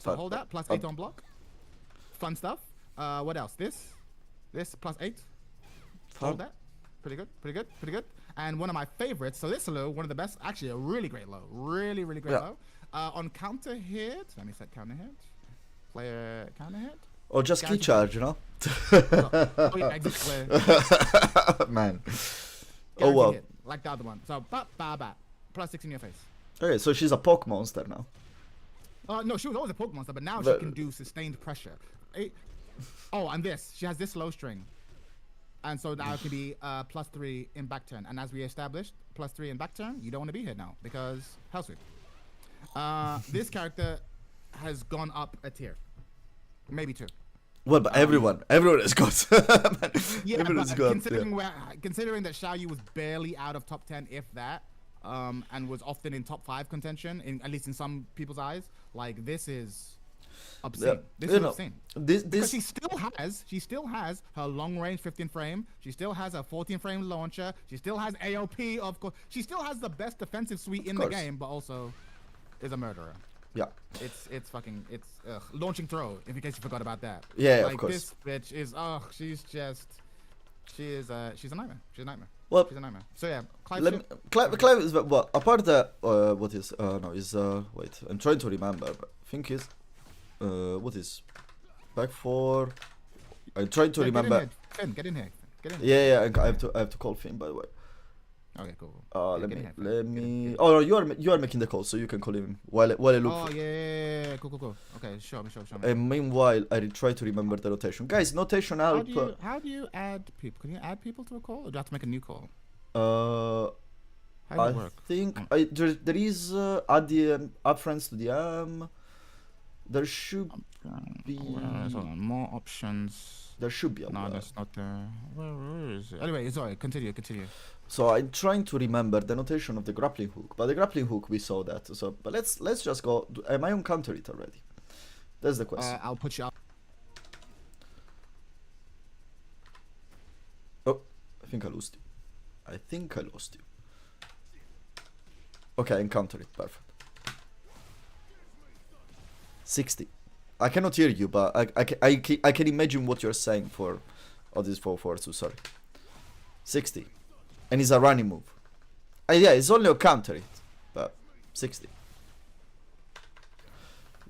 [SPEAKER 3] So hold that. Plus 8 on block. Fun stuff. What else? This plus 8. Hold that. Pretty good. Pretty good. Pretty good. And one of my favorites. So this low, one of the best. Actually, a really great low. Really, really great low. On counter hit. Let me set counter hit. Player counter hit.
[SPEAKER 2] Or just key charge, you know?
[SPEAKER 3] Oh yeah, exit clear.
[SPEAKER 2] Man.
[SPEAKER 3] Guaranteed
[SPEAKER 2] wow.
[SPEAKER 3] hit, like the other one. So plus 6 in your face.
[SPEAKER 2] Okay, so she's a poke monster now.
[SPEAKER 3] No, she was always a poke monster, but now she can do sustained pressure. Oh, and this. She has this low string. And so now it can be plus 3 in back turn. And as we established, plus 3 in back turn, you don't want to be here now because hell sweep. This character has gone up a tier. Maybe 2.
[SPEAKER 2] Well, but everyone is good.
[SPEAKER 3] Yeah,
[SPEAKER 2] everyone is
[SPEAKER 3] but
[SPEAKER 2] good.
[SPEAKER 3] considering that Xiaoyu was barely out of top 10, if that, and was often in top 5 contention, at least in some people's eyes, like this is obscene.
[SPEAKER 2] Yeah,
[SPEAKER 3] This is obscene.
[SPEAKER 2] This
[SPEAKER 3] Because she still has her long range 15 frame. She still has a 14 frame launcher. She still has AOP, of course. She still has the best defensive suite in the game, but also is a murderer.
[SPEAKER 2] Yeah.
[SPEAKER 3] It's launching throw. In case you forgot about that.
[SPEAKER 2] Yeah,
[SPEAKER 3] like,
[SPEAKER 2] of course.
[SPEAKER 3] This bitch is she's a nightmare. She's a nightmare.
[SPEAKER 2] Well,
[SPEAKER 3] she's a nightmare. So yeah,
[SPEAKER 2] Clive is well. Apart that, what is wait. I'm trying to remember. But I think is what is back 4. I'm trying to remember.
[SPEAKER 3] Get in here.
[SPEAKER 2] Yeah. I have to call Finn, by the way.
[SPEAKER 3] Okay, cool.
[SPEAKER 2] Let me. Oh, no, you are making the call, so you can call him while I look.
[SPEAKER 3] Oh yeah. Cool. Okay, show me.
[SPEAKER 2] And meanwhile, I try to remember the notation. Guys, notation help.
[SPEAKER 3] How do you add people? Can you add people to a call, or do you have to make a new call? How does it work?
[SPEAKER 2] Think there is add friends to the there should be
[SPEAKER 3] more options.
[SPEAKER 2] There should be.
[SPEAKER 3] No, that's not there. Where is it? Anyway, sorry. Continue.
[SPEAKER 2] So I'm trying to remember the notation of the grappling hook, but the grappling hook we saw that. So, but let's just go. Am I on counter it already? That's the question.
[SPEAKER 3] I'll put you up.
[SPEAKER 2] Oh, I think I lost you. Okay, I encountered it. Perfect. 60. I cannot hear you, but I can imagine what you're saying for all these 4-4-2. Sorry. 60. And it's a running move. Yeah, it's only a counter it, but 60.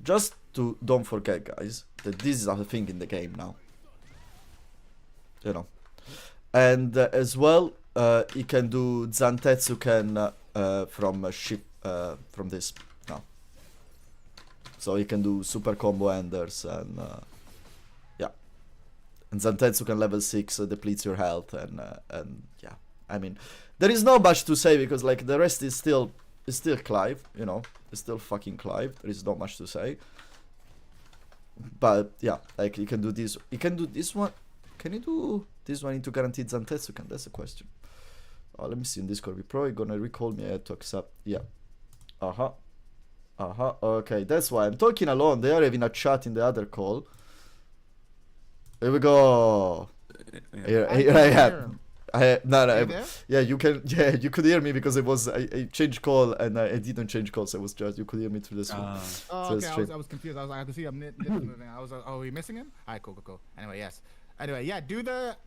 [SPEAKER 2] Just to don't forget, guys, that this is a thing in the game now. You know. And as well, he can do Zantetsu from this now. So he can do super combo enders and yeah. And Zantetsu can level 6 depletes your health and yeah. I mean, there is not much to say because like the rest is still Clive, you know, it's still fucking Clive. There is not much to say. But yeah, like you can do this. You can do this one. Can you do this one into guaranteed Zantetsu? That's the question. Oh, let me see in Discord. We probably gonna recall me. I had to accept. Yeah. Okay, that's why I'm talking alone. They are having a chat in the other call. Here we go. Here I am. Yeah, you could hear me because it was I changed call and I didn't change call, so it was just you could hear me through this one.
[SPEAKER 3] Oh, okay. I was confused. I was like, I could see him moving. I was like, oh, are we missing him? All right, cool. Anyway, yes. Anyway, yeah, do that.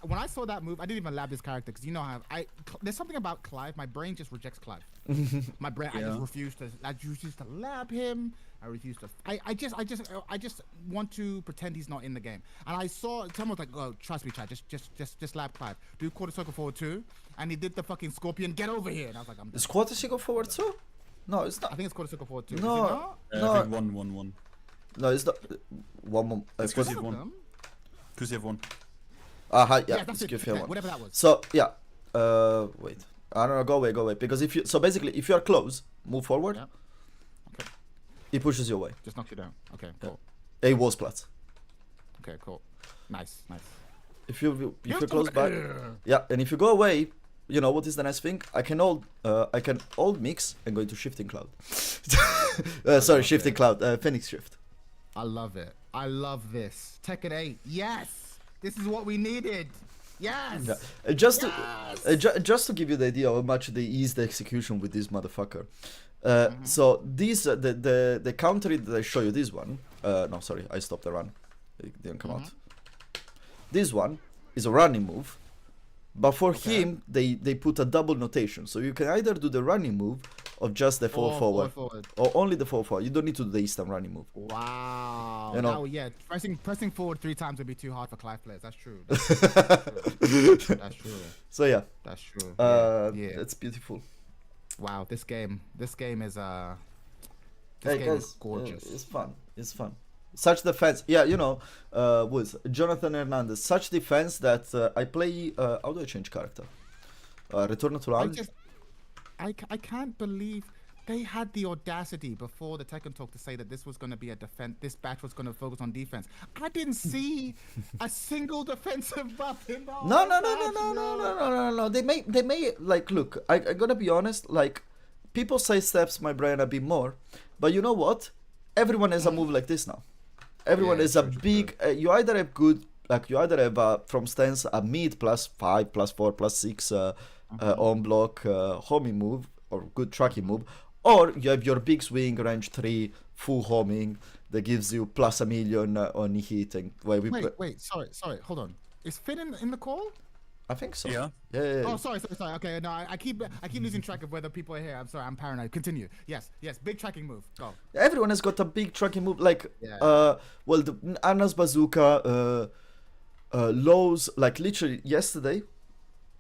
[SPEAKER 3] When I saw that move, I didn't even lab this character because you know how there's something about Clive. My brain just rejects Clive. My brain, I just refuse to lab him. I refuse to. I just want to pretend he's not in the game. And I saw someone was like, "Oh, trust me, Chad. Just lab Clive. Do quarter circle forward 2." And he did the fucking scorpion. Get over here. And I was like, "I'm."
[SPEAKER 2] Is quarter circle forward 2? No, it's not.
[SPEAKER 3] I think it's quarter circle forward 2.
[SPEAKER 2] No,
[SPEAKER 4] I think 1-1-1.
[SPEAKER 2] No, it's not. One.
[SPEAKER 4] It's because you have one. Because you have one.
[SPEAKER 2] Yeah,
[SPEAKER 3] that's it.
[SPEAKER 2] One.
[SPEAKER 3] Whatever that was.
[SPEAKER 2] So yeah, wait. I don't know. Go away. Because if you are close, move forward.
[SPEAKER 3] Yeah. Okay.
[SPEAKER 2] He pushes you away.
[SPEAKER 3] Just knocks you down. Okay, cool.
[SPEAKER 2] A was plats.
[SPEAKER 3] Okay, cool. Nice.
[SPEAKER 2] If you're close by, yeah, and if you go away, you know what is the nice thing? I can hold mix and go into shifting cloud. Shifting cloud. Phoenix shift.
[SPEAKER 3] I love it. I love this. Tekken 8. Yes! This is what we needed. Yes.
[SPEAKER 2] Yeah. Just to give you the idea how much they ease the execution with this motherfucker. So these the counter that I show you, this one. No, sorry, I stopped the run. It didn't come out. This one is a running move, but for him they put a double notation. So you can either do the running move or just the fall forward, or only the fall forward. You don't need to do the instant running move.
[SPEAKER 3] Wow.
[SPEAKER 2] You know?
[SPEAKER 3] Oh yeah, pressing forward 3 times would be too hard for Clive players. That's true. That's true.
[SPEAKER 2] So yeah,
[SPEAKER 3] That's true.
[SPEAKER 2] it's beautiful.
[SPEAKER 3] Wow, this game is
[SPEAKER 2] Hey
[SPEAKER 3] is
[SPEAKER 2] guys,
[SPEAKER 3] gorgeous.
[SPEAKER 2] it's fun. It's fun. Such defense, yeah, you know, with Jonathan Hernandez, such defense that I play. How do I change character? Return to land.
[SPEAKER 3] I can't believe they had the audacity before the Tekken talk to say that this was going to be a defense. This batch was going to focus on defense. I didn't see a single defensive buff in the whole
[SPEAKER 2] No. They may like look. I gotta be honest. Like people sidesteps my brain a bit more, but you know what? Everyone has a move like this now. Everyone is a big. You either have good, like you either have from stance a mid +5, +4, +6 on block homing move or good tracking move, or you have your big swing range 3 full homing that gives you +1,000,000 on hit. And
[SPEAKER 3] wait, sorry, hold on. Is Finn in the call?
[SPEAKER 2] I think so.
[SPEAKER 4] Yeah.
[SPEAKER 2] Yeah.
[SPEAKER 3] Oh, sorry. Okay, no, I keep losing track of whether people are here. I'm sorry, I'm paranoid. Continue. Yes, big tracking move. Go.
[SPEAKER 2] Everyone has got a big tracking move. Like,
[SPEAKER 3] Yeah.
[SPEAKER 2] well, the Anna's bazooka, lows. Like literally yesterday,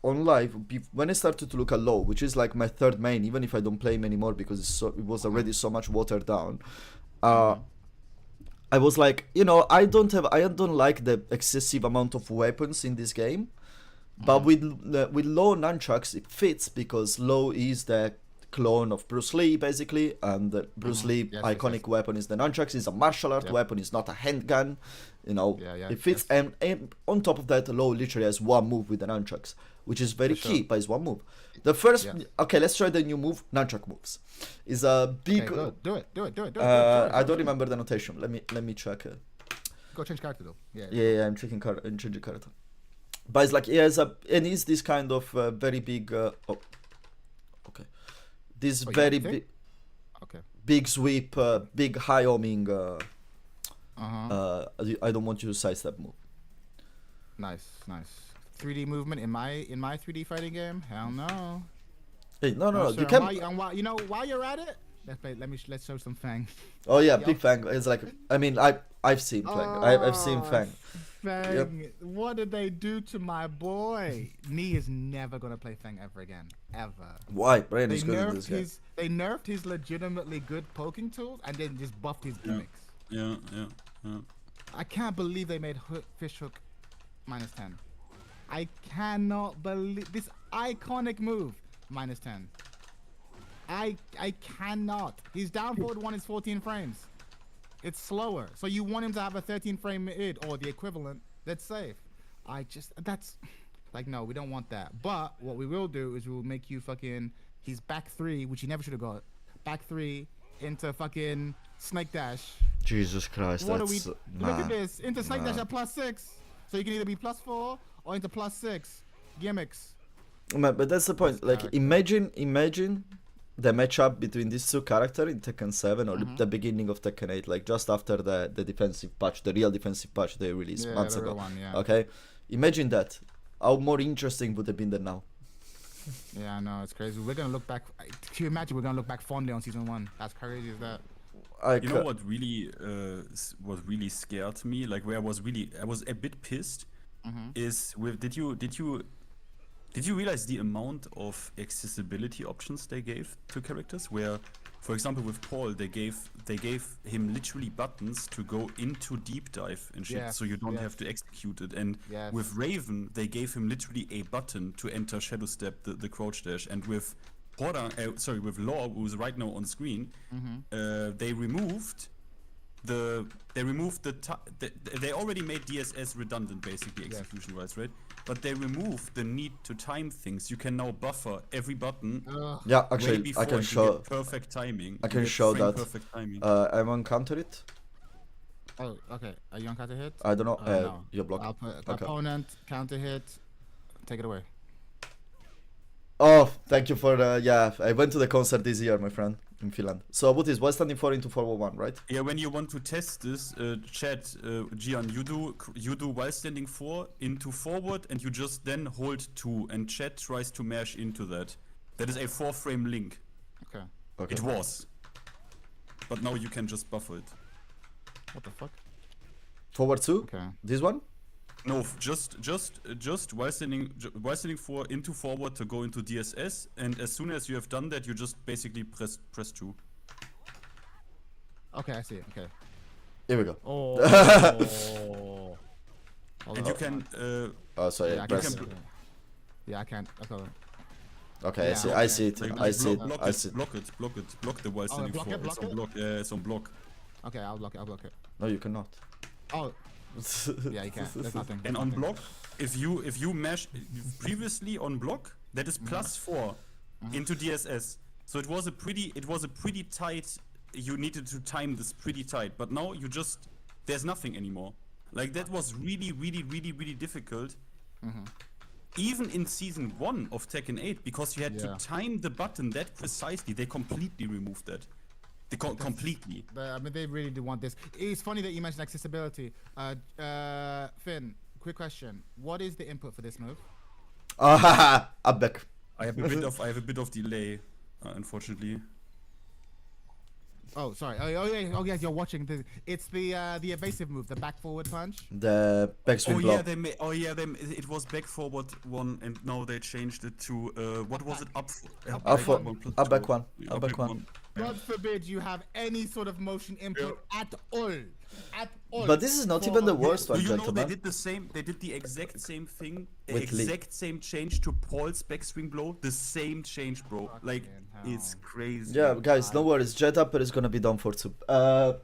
[SPEAKER 2] on live, when I started to look at low, which is like my third main, even if I don't play him anymore because it was already so much watered down. I was like, you know, I don't like the excessive amount of weapons in this game. But with low nunchucks, it fits because low is the clone of Bruce Lee, basically, and Bruce Lee iconic weapon is the nunchucks. It's a martial art weapon. It's not a handgun. You know, it fits. And on top of that, low literally has one move with the nunchucks, which is very key, but it's one move. The first, okay, let's try the new move, nunchuck moves. Is a big.
[SPEAKER 3] Okay, do it.
[SPEAKER 2] I don't remember the notation. Let me check it.
[SPEAKER 3] Go change character though.
[SPEAKER 2] Yeah, I'm changing character. But it's like and it's this kind of very big. This very big.
[SPEAKER 3] Okay.
[SPEAKER 2] Big sweep, big high homing. I don't want you to sidestep move.
[SPEAKER 3] Nice. 3D movement in my 3D fighting game? Hell no.
[SPEAKER 2] Hey, no.
[SPEAKER 3] Sure.
[SPEAKER 2] You can.
[SPEAKER 3] You know, while you're at it, let's show some Fang.
[SPEAKER 2] Oh yeah, big Fang. It's like I mean I've seen Fang. I've seen Fang.
[SPEAKER 3] Fang, what did they do to my boy? Nee is never gonna play Fang ever again, ever.
[SPEAKER 2] Why? Brian is good in this game.
[SPEAKER 3] They nerfed his legitimately good poking tools and then just buffed his gimmicks.
[SPEAKER 4] Yeah.
[SPEAKER 3] I can't believe they made Fishhook -10. I cannot believe this iconic move -10. I cannot. His down forward one is 14 frames. It's slower. So you want him to have a 13 frame mid or the equivalent. That's safe. That's like, no, we don't want that. But what we will do is we will make you fucking, he's back 3, which he never should have got. Back 3 into fucking Snake Dash.
[SPEAKER 2] Jesus Christ,
[SPEAKER 3] Look at this. Into Snake Dash at +6. So you can either be +4 or into +6. Gimmicks.
[SPEAKER 2] Man, but that's the point. Like, imagine the matchup between these two characters in Tekken 7 or the beginning of Tekken 8, like just after the defensive patch, the real defensive patch they released months ago. Okay, imagine that. How more interesting would it have been than now?
[SPEAKER 3] Yeah, I know, it's crazy. We're gonna look back. Can you imagine? We're gonna look back fondly on season 1. As crazy as that.
[SPEAKER 4] You know what really scared me? Like where I was a bit pissed. Is with did you realize the amount of accessibility options they gave to characters? Where, for example, with Paul, they gave him literally buttons to go into deep dive and shit, so you don't have to execute it. And with Raven, they gave him literally a button to enter Shadow Step, the crouch dash. And with with Law, who's right now on screen, they removed they already made DSS redundant, basically execution wise, right? But they removed the need to time things. You can now buffer every button.
[SPEAKER 2] Yeah, actually, I can show
[SPEAKER 4] perfect timing.
[SPEAKER 2] I can show that.
[SPEAKER 4] Perfect timing.
[SPEAKER 2] I'm on counter it.
[SPEAKER 3] Oh, okay. Are you on counter hit?
[SPEAKER 2] I don't know.
[SPEAKER 3] No.
[SPEAKER 2] You're blocking.
[SPEAKER 3] I'll put opponent counter hit. Take it away.
[SPEAKER 2] Oh, thank you for yeah. I went to the concert this year, my friend, in Finland. So what is while standing 4 into forward 1, right?
[SPEAKER 4] Yeah, when you want to test this, chat, Gian, you do while standing 4 into forward, and you just then hold 2, and chat tries to mash into that. That is a 4-frame link.
[SPEAKER 3] Okay.
[SPEAKER 2] Okay.
[SPEAKER 4] It was, but now you can just buffer it.
[SPEAKER 3] What the fuck?
[SPEAKER 2] Forward 2.
[SPEAKER 3] Okay.
[SPEAKER 2] This one.
[SPEAKER 4] No, just while standing 4 into forward to go into DSS, and as soon as you have done that, you just basically press 2.
[SPEAKER 3] Okay, I see it. Okay.
[SPEAKER 2] Here we go.
[SPEAKER 3] Oh.
[SPEAKER 4] And you can
[SPEAKER 2] Oh, sorry.
[SPEAKER 3] Yeah, I
[SPEAKER 2] press.
[SPEAKER 3] can't. Yeah, I can't. Okay.
[SPEAKER 2] Okay,
[SPEAKER 3] Yeah,
[SPEAKER 2] I see.
[SPEAKER 3] okay.
[SPEAKER 2] I see it.
[SPEAKER 4] like,
[SPEAKER 2] I see it.
[SPEAKER 4] block
[SPEAKER 2] I
[SPEAKER 4] it,
[SPEAKER 2] see it.
[SPEAKER 4] block the while standing
[SPEAKER 3] block
[SPEAKER 4] 4.
[SPEAKER 3] it, block
[SPEAKER 4] It's on
[SPEAKER 3] it?
[SPEAKER 4] block. Yeah, it's on block.
[SPEAKER 3] Okay, I'll block it.
[SPEAKER 2] No, you cannot.
[SPEAKER 3] Oh, yeah, you can't. There's nothing.
[SPEAKER 4] And on block, if you mash previously on block, that is +4 into DSS. So it was a pretty tight. You needed to time this pretty tight, but now there's nothing anymore. Like that was really difficult. Even in season 1 of Tekken 8, because you had to time the button that precisely, they completely removed that. Completely.
[SPEAKER 3] I mean, they really do want this. It's funny that you mentioned accessibility. Finn, quick question. What is the input for this move?
[SPEAKER 2] Up back.
[SPEAKER 4] I have a bit of delay, unfortunately.
[SPEAKER 3] Oh, sorry. Oh, yeah. You're watching this. It's the evasive move, the back forward punch.
[SPEAKER 2] The backswing block.
[SPEAKER 4] It was back forward 1, and now they changed it to what was it? Up
[SPEAKER 2] back one. Up back one.
[SPEAKER 3] God forbid you have any sort of motion input at all. At all.
[SPEAKER 2] But this is not even the worst one,
[SPEAKER 4] Do you know
[SPEAKER 2] gentlemen.
[SPEAKER 4] they did the same? They did the exact same thing, the
[SPEAKER 2] With Lee.
[SPEAKER 4] exact same change to Paul's backswing blow. The same change, bro. Like it's crazy.
[SPEAKER 2] Yeah, guys, no worries. Jet Upper is gonna be done for 2.
[SPEAKER 3] I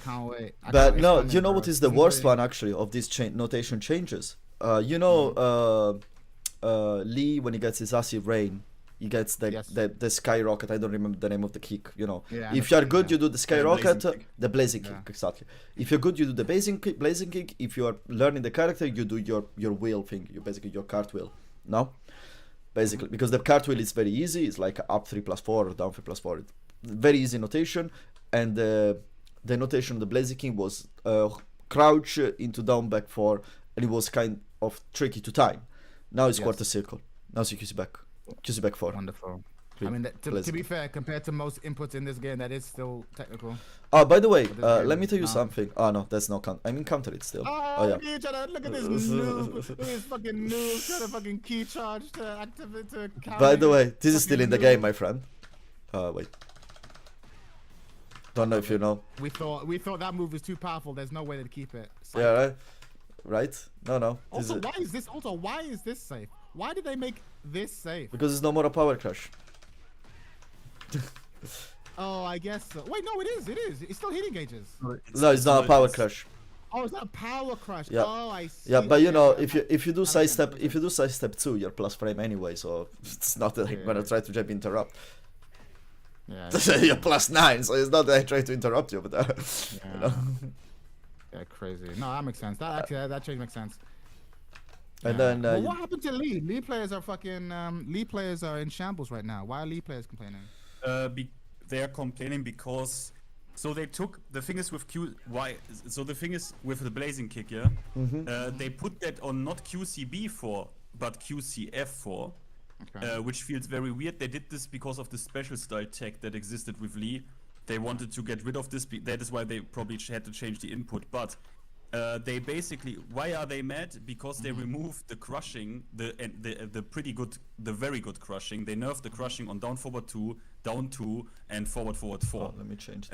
[SPEAKER 3] can't wait.
[SPEAKER 2] But no, you know what is the worst one actually of these notation changes? You know, Lee, when he gets his acid rain, he gets the skyrocket. I don't remember the name of the kick. You know, if you are good, you do the skyrocket, the blazing kick, exactly. If you're good, you do the blazing kick. If you are learning the character, you do your wheel thing. You basically your cartwheel. No, basically because the cartwheel is very easy. It's like up 3+4 or down 3+4. Very easy notation, and the notation of the blazing kick was crouch into down back 4, and it was kind of tricky to time. Now it's quarter circle. Now it's QC back. QC back 4.
[SPEAKER 3] Wonderful. I mean, to be fair, compared to most inputs in this game, that is still technical.
[SPEAKER 2] Oh, by the way, let me tell you something. Oh no, that's not count. I mean, counter it still.
[SPEAKER 3] Oh yeah. Look at this noob. Look at this fucking noob trying to fucking key charge to activate to counter.
[SPEAKER 2] By the way, this is still in the game, my friend. Wait. Don't know if you know.
[SPEAKER 3] We thought that move was too powerful. There's no way to keep it.
[SPEAKER 2] Safe. Yeah, right. Right? No.
[SPEAKER 3] Also, why is this safe? Why did they make this safe?
[SPEAKER 2] Because it's no more a power crash.
[SPEAKER 3] Oh, I guess so. Wait, no, it is. It's still hitting gauges.
[SPEAKER 2] No, it's not a power crash.
[SPEAKER 3] Oh, it's not a power crash.
[SPEAKER 2] Yeah.
[SPEAKER 3] Oh, I see.
[SPEAKER 2] Yeah, but you know, if you do side step 2, you're plus frame anyway, so it's not that I'm gonna try to jump interrupt.
[SPEAKER 3] Yeah.
[SPEAKER 2] You're +9, so it's not that I try to interrupt you, but you know.
[SPEAKER 3] Yeah, crazy. No, that makes sense. That change makes sense.
[SPEAKER 2] And then
[SPEAKER 3] well, what happened to Lee? Lee players are fucking Lee players are in shambles right now. Why are Lee players complaining?
[SPEAKER 4] They are complaining because they took the thing is with the thing is with the blazing kick, yeah. They put that on not QCB4 but QCF4, which feels very weird. They did this because of the special style tech that existed with Lee. They wanted to get rid of this. That is why they probably had to change the input, but. They basically, why are they mad? Because they removed the crushing, the very good crushing. They nerfed the crushing on down forward 2, down 2, and forward 4.
[SPEAKER 2] Oh, let me change.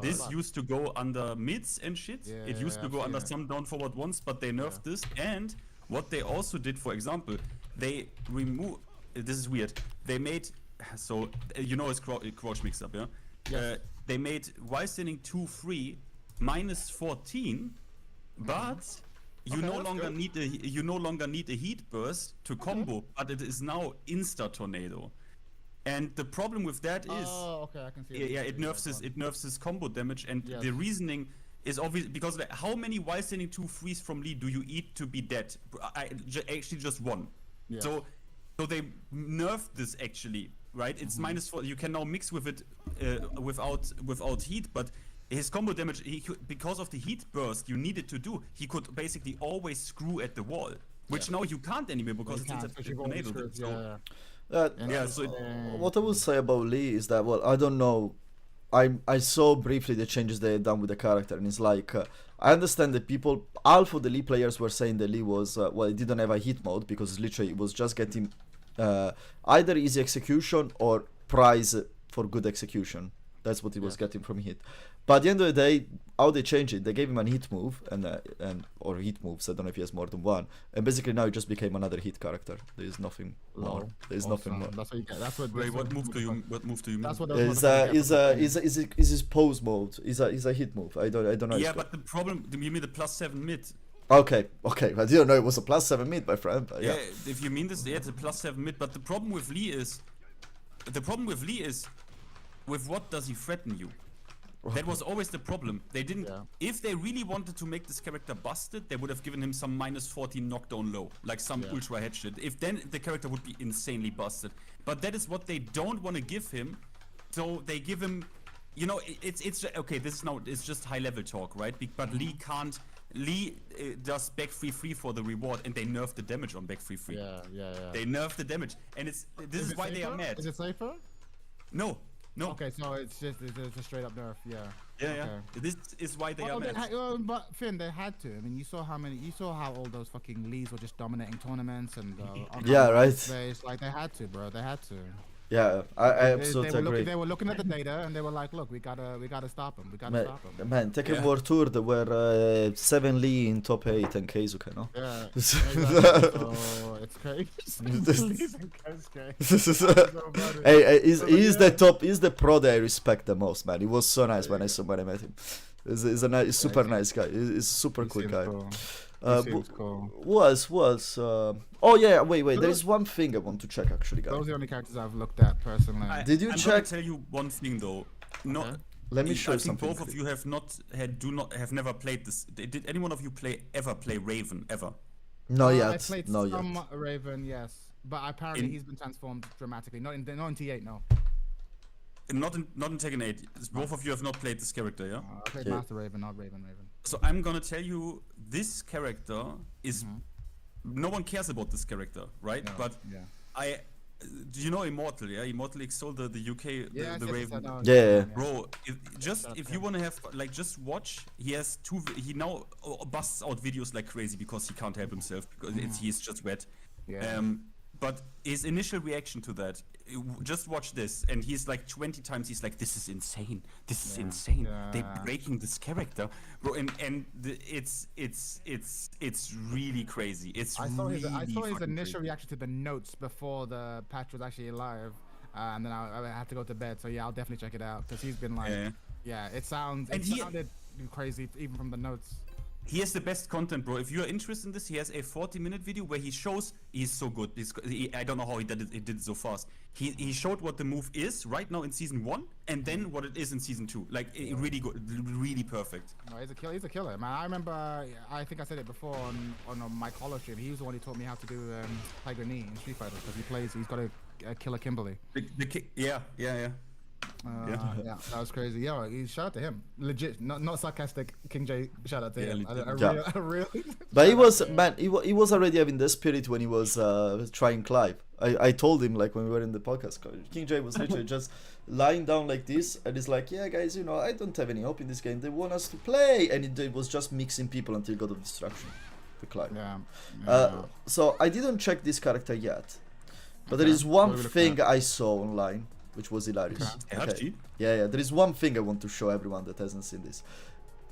[SPEAKER 4] This used to go under mids and shit. It used to go under some down forward 1s, but they nerfed this. And what they also did, for example, they removed. This is weird. They made it's crouch mix up, yeah.
[SPEAKER 3] Yes.
[SPEAKER 4] They made while standing 2-3 -14. But you no longer need a heat burst to combo, but it is now insta tornado. And the problem with that is
[SPEAKER 3] I can see
[SPEAKER 4] it nerfs his combo damage, and the reasoning is obvious because how many while standing 2 freeze from Lee do you eat to be dead? Actually just one.
[SPEAKER 3] Yeah.
[SPEAKER 4] So they nerfed this actually, right? It's -4. You can now mix with it without heat, but his combo damage, because of the heat burst you needed to do, he could basically always screw at the wall, which now you can't anymore because it's enabled.
[SPEAKER 2] What I will say about Lee is that, well, I don't know. I saw briefly the changes they had done with the character, and it's like I understand that half of the Lee players were saying that Lee was well, he didn't have a hit mode because literally it was just getting either easy execution or prize for good execution. That's what he was getting from hit. But at the end of the day, how they changed it, they gave him a hit move and or hit moves. I don't know if he has more than one. And basically now he just became another hit character. There is nothing more. There is nothing more.
[SPEAKER 3] That's what you get. That's what.
[SPEAKER 4] Wait, what move do you mean?
[SPEAKER 3] That's what.
[SPEAKER 2] Is his pose mode? Is a hit move? I don't know.
[SPEAKER 4] Yeah, but the problem, you mean the +7 mid?
[SPEAKER 2] Okay. I didn't know it was a +7 mid, my friend. But yeah.
[SPEAKER 4] If you mean this, it's a +7 mid. But the problem with Lee is, with what does he threaten you? That was always the problem. They didn't. Yeah. If they really wanted to make this character busted, they would have given him some -14 knockdown low, like some ultra head shit. If then the character would be insanely busted. But that is what they don't want to give him. So they give him, you know, it's okay. This is now it's just high level talk, right? But Lee can't. Lee does back 3-3 for the reward, and they nerf the damage on back 3-3.
[SPEAKER 3] Yeah.
[SPEAKER 4] They nerf the damage, and this is why they are mad.
[SPEAKER 3] Is it safer?
[SPEAKER 4] No.
[SPEAKER 3] Okay, so it's a straight up nerf, yeah.
[SPEAKER 4] Yeah. This is why they are mad.
[SPEAKER 3] But Finn, they had to. I mean, you saw how all those fucking Lees were just dominating tournaments and.
[SPEAKER 2] Right.
[SPEAKER 3] Space. Like they had to, bro. They had to.
[SPEAKER 2] Yeah, I absolutely agree.
[SPEAKER 3] They were looking at the data and they were like, "Look, we gotta stop him. We gotta stop him."
[SPEAKER 2] Man, TEKKEN World Tour, there were 7 Lee in top 8 and Keisuke, no?
[SPEAKER 3] Yeah, exactly. So it's crazy.
[SPEAKER 2] Hey, he's the pro that I respect the most, man. He was so nice when I met him. He's a super nice guy. He's a super cool guy.
[SPEAKER 3] Cool.
[SPEAKER 2] Oh yeah, wait. There is one thing I want to check actually, guys.
[SPEAKER 3] Those are the only characters I've looked at personally.
[SPEAKER 2] Did you
[SPEAKER 4] I'm
[SPEAKER 2] check?
[SPEAKER 4] gonna tell you one thing though.
[SPEAKER 2] Let me show you
[SPEAKER 4] I think
[SPEAKER 2] something.
[SPEAKER 4] both of you have never played this. Did anyone of you ever play Raven ever?
[SPEAKER 2] Not yet.
[SPEAKER 3] I played some Raven, yes, but apparently he's been transformed dramatically. Not in T8, no.
[SPEAKER 4] Not in Tekken 8. Both of you have not played this character, yeah?
[SPEAKER 3] I played Master Raven, not Raven.
[SPEAKER 4] So I'm gonna tell you, this character is no one cares about this character, right?
[SPEAKER 3] No,
[SPEAKER 4] but do you know Immortal? Yeah, Immortal Exol, the UK, the Raven.
[SPEAKER 2] Yeah.
[SPEAKER 4] Bro, if you wanna have just watch. He now busts out videos like crazy because he can't help himself because he's just wet.
[SPEAKER 3] Yeah.
[SPEAKER 4] But his initial reaction to that, just watch this, and he's like 20 times. He's like, "This is insane. This is insane.
[SPEAKER 3] Yeah.
[SPEAKER 4] They're breaking this character, bro." It's really crazy.
[SPEAKER 3] I saw his initial reaction to the notes before the patch was actually live, and then I had to go to bed. So yeah, I'll definitely check it out because he's been like, it sounded crazy even from the notes.
[SPEAKER 4] He has the best content, bro. If you're interested in this, he has a 40-minute video where he shows he's so good. I don't know how he did it so fast. He showed what the move is right now in season 1, and then what it is in season 2. Like really good, really perfect.
[SPEAKER 3] No, he's a killer, man. I remember, I think I said it before on my college stream. He was the one who taught me how to do Tiger Knee in Street Fighter because he's got a killer Kimberly.
[SPEAKER 4] Yeah.
[SPEAKER 3] Yeah, that was crazy. Yeah, shout out to him. Legit, not sarcastic. King J, shout out to him. Really.
[SPEAKER 2] But he was already having the spirit when he was trying Clive. I told him like when we were in the podcast. King J was literally just lying down like this, and he's like, "Yeah, guys, I don't have any hope in this game. They want us to play," and it was just mixing people until he got a distraction. The Clive.
[SPEAKER 3] Yeah.
[SPEAKER 2] So I didn't check this character yet, but there is one thing I saw online, which was hilarious. Okay. Yeah. There is one thing I want to show everyone that hasn't seen this.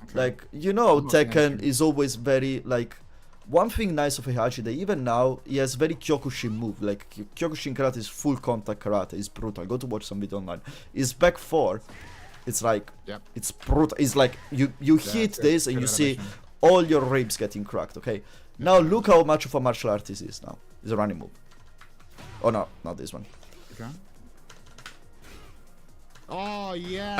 [SPEAKER 2] Okay. Like, Tekken is always very, like, one thing nice of Heihachi, that even now, he has very Kyokushin move. Like, Kyokushin karate is full contact karate. It's brutal. Go to watch some video online. His back 4, it's like, it's brutal. It's like, you hit this and you see all your ribs getting cracked, okay? Now, look how much of a martial artist he is now. It's a running move. Oh, no, not this one.
[SPEAKER 3] Okay. Oh yeah,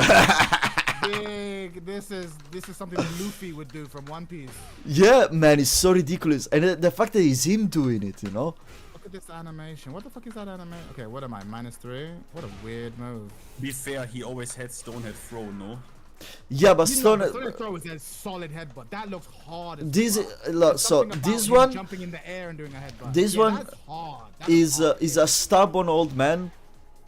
[SPEAKER 3] big. This is something Luffy would do from One Piece.
[SPEAKER 2] Yeah, man, it's so ridiculous. And the fact that it's him doing it, you know?
[SPEAKER 3] Look at this animation. What the fuck is that animation? Okay, what am I? -3? What a weird move.
[SPEAKER 4] Be fair, he always had Stonehead throw, no?
[SPEAKER 2] Yeah, but
[SPEAKER 3] You know,
[SPEAKER 2] Stone.
[SPEAKER 3] Stone throw is a solid headbutt. That looks hard. As
[SPEAKER 2] This
[SPEAKER 3] fuck.
[SPEAKER 2] so
[SPEAKER 3] Something about
[SPEAKER 2] this
[SPEAKER 3] him
[SPEAKER 2] one
[SPEAKER 3] jumping in the air and doing a headbutt.
[SPEAKER 2] this
[SPEAKER 3] Yeah,
[SPEAKER 2] one
[SPEAKER 3] that's hard. That
[SPEAKER 2] is
[SPEAKER 3] looks hard.
[SPEAKER 2] is a stubborn old man.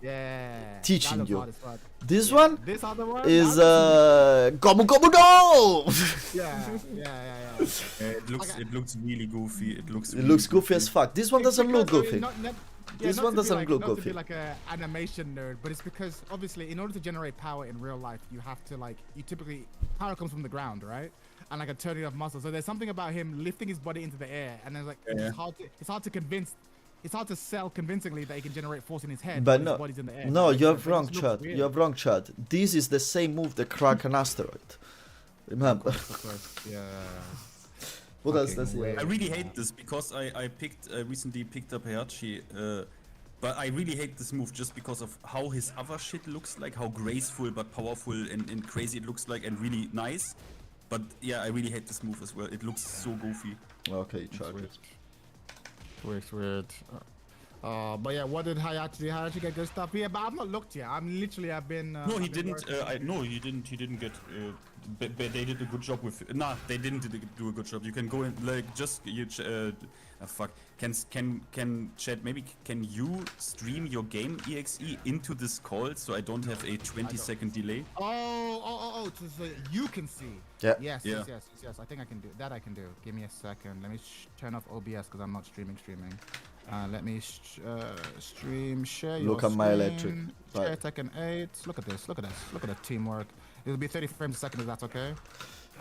[SPEAKER 3] Yeah.
[SPEAKER 2] teaching
[SPEAKER 3] that looks
[SPEAKER 2] you.
[SPEAKER 3] hard as fuck.
[SPEAKER 2] This
[SPEAKER 3] Yeah.
[SPEAKER 2] one
[SPEAKER 3] This other one
[SPEAKER 2] is
[SPEAKER 3] that
[SPEAKER 2] Gomu Gomu Go.
[SPEAKER 3] yeah.
[SPEAKER 4] It looks really goofy. It looks.
[SPEAKER 2] It
[SPEAKER 4] Really
[SPEAKER 2] looks goofy as fuck. This one
[SPEAKER 3] It's
[SPEAKER 2] doesn't look
[SPEAKER 3] because,
[SPEAKER 2] goofy. This
[SPEAKER 3] not
[SPEAKER 2] one
[SPEAKER 3] to be
[SPEAKER 2] doesn't
[SPEAKER 3] like,
[SPEAKER 2] look
[SPEAKER 3] not to
[SPEAKER 2] goofy.
[SPEAKER 3] be like a animation nerd, but it's because obviously in order to generate power in real life, you have to like typically power comes from the ground, right? And like a turning of muscle. So there's something about him lifting his body into the air, and then like
[SPEAKER 4] Yeah.
[SPEAKER 3] it's hard to convince. It's hard to sell convincingly that he can generate force in his head.
[SPEAKER 2] But
[SPEAKER 3] when
[SPEAKER 2] no,
[SPEAKER 3] his body's in the air.
[SPEAKER 2] no,
[SPEAKER 3] It
[SPEAKER 2] you
[SPEAKER 3] just
[SPEAKER 2] have wrong,
[SPEAKER 3] looks
[SPEAKER 2] Chad.
[SPEAKER 3] weird.
[SPEAKER 2] You have wrong, Chad. This is the same move that crack an asteroid. Remember?
[SPEAKER 3] Of course, yeah.
[SPEAKER 2] What else
[SPEAKER 3] Fucking
[SPEAKER 2] does he
[SPEAKER 3] weird.
[SPEAKER 4] I
[SPEAKER 2] have?
[SPEAKER 4] really hate this because I recently picked up Heihachi, but I really hate this move just because of how his other shit looks like, how graceful but powerful and crazy it looks like, and really nice. But yeah, I really hate this move as well. It looks so goofy.
[SPEAKER 2] Okay, charge it.
[SPEAKER 3] Weird. But yeah, what did Hayachi do? Hayachi get good stuff? Yeah, but I've not looked yet. I've been.
[SPEAKER 4] No, he
[SPEAKER 3] I've been
[SPEAKER 4] didn't.
[SPEAKER 3] working.
[SPEAKER 4] No, he didn't. He didn't get. But they did a good job with. Nah, they didn't do a good job. You can go in like just you. Fuck. Can chat? Maybe can you stream your game exe into this call so I don't have a 20-second delay?
[SPEAKER 3] Oh, so you can see.
[SPEAKER 2] Yeah.
[SPEAKER 3] Yes.
[SPEAKER 4] Yeah.
[SPEAKER 3] I think I can do that. I can do. Give me a second. Let me turn off OBS because I'm not streaming. Let me stream. Share your
[SPEAKER 2] Look at my
[SPEAKER 3] screen,
[SPEAKER 2] electric.
[SPEAKER 3] Share
[SPEAKER 2] Right.
[SPEAKER 3] Tekken 8. Look at this. Look at the teamwork. It'll be 30 frames a second if that's okay.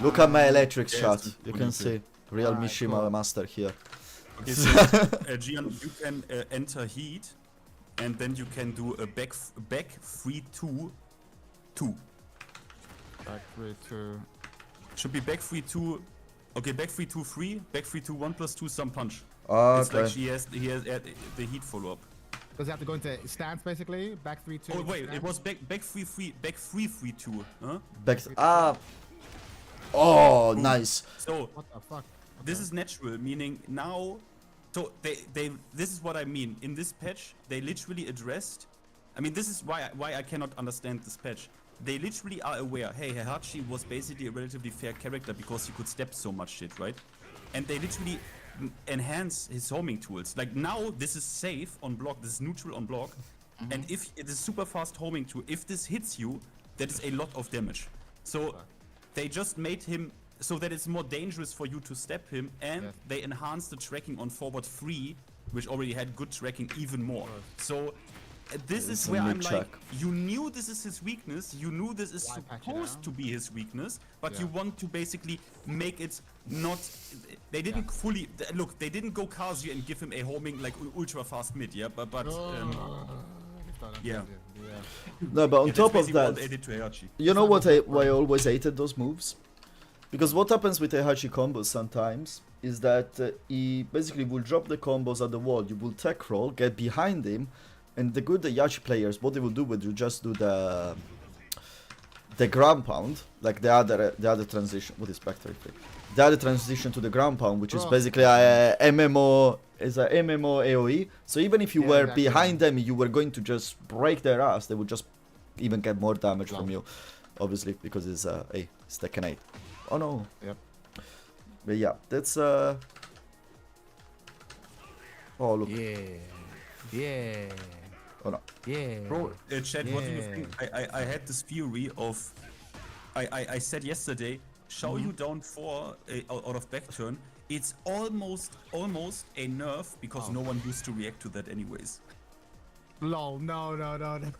[SPEAKER 2] Look at my electric
[SPEAKER 4] yes,
[SPEAKER 2] shot.
[SPEAKER 4] it's
[SPEAKER 2] You
[SPEAKER 4] fully
[SPEAKER 2] can
[SPEAKER 4] okay.
[SPEAKER 2] see. Real
[SPEAKER 3] Alright,
[SPEAKER 2] Mishima
[SPEAKER 3] cool.
[SPEAKER 2] master here.
[SPEAKER 4] Okay, so Gian, you can enter heat, and then you can do a back 3-2-2.
[SPEAKER 3] Back 3, 2.
[SPEAKER 4] Should be back 3-2. Okay, back 3-2-3, back 3-2-1 plus 2 some punch. It's like
[SPEAKER 2] Okay.
[SPEAKER 4] he has the heat follow up.
[SPEAKER 3] Does he have to go into stance basically? Back 3, 2.
[SPEAKER 4] Oh wait, it
[SPEAKER 3] stance?
[SPEAKER 4] was back 3-3-2, huh?
[SPEAKER 2] Back. Oh,
[SPEAKER 4] Boom.
[SPEAKER 2] nice.
[SPEAKER 4] So
[SPEAKER 3] What the fuck?
[SPEAKER 4] this is natural, meaning now. So they this is what I mean. In this patch, they literally addressed. I mean, this is why I cannot understand this patch. They literally are aware. Hey, Heihachi was basically a relatively fair character because he could step so much shit, right? And they literally enhance his homing tools. Like now, this is safe on block. This is neutral on block. And if it is super fast homing tool, if this hits you, that is a lot of damage. So they just made him so that it's more dangerous for you to step him, and
[SPEAKER 3] Yes.
[SPEAKER 4] they enhanced the tracking on forward 3, which already had good tracking even more. So this
[SPEAKER 2] It's
[SPEAKER 4] is
[SPEAKER 2] a
[SPEAKER 4] where I'm
[SPEAKER 2] mid-track.
[SPEAKER 4] like, you knew this is his weakness, you knew this is
[SPEAKER 3] Why patch it
[SPEAKER 4] supposed
[SPEAKER 3] out?
[SPEAKER 4] to be his weakness, but
[SPEAKER 3] Yeah.
[SPEAKER 4] you want to basically make it not. They didn't fully look. They didn't go Kazu and give him a homing like ultra fast mid, yeah. But yeah.
[SPEAKER 2] No, but on
[SPEAKER 4] that's
[SPEAKER 2] top of
[SPEAKER 4] basically what
[SPEAKER 2] that,
[SPEAKER 4] they did to Heihachi.
[SPEAKER 2] you know why I always hated those moves? Because what happens with Heihachi combos sometimes is that he basically will drop the combos at the wall. You will tech roll, get behind him, and the good Heihachi players, what they will do with you just do the ground pound, like the other transition. What is factory flick? The other transition to the ground pound, which is
[SPEAKER 3] Oh.
[SPEAKER 2] basically a MMO, is a MMO AOE. So even if you
[SPEAKER 3] Yeah,
[SPEAKER 2] were
[SPEAKER 3] exactly.
[SPEAKER 2] behind them, you were going to just break their ass. They would just even get more damage from you, obviously, because it's it's Tekken 8. Oh no.
[SPEAKER 3] Yep.
[SPEAKER 2] But yeah, that's Oh look.
[SPEAKER 3] Yeah.
[SPEAKER 2] Oh no.
[SPEAKER 3] Yeah.
[SPEAKER 4] Bro, Chad, what do you
[SPEAKER 3] Yeah.
[SPEAKER 4] think? I had this theory of. I said yesterday, Shao you down 4 out of back turn. It's almost a nerf because no one used to react to that anyways.
[SPEAKER 3] Lol. No. As a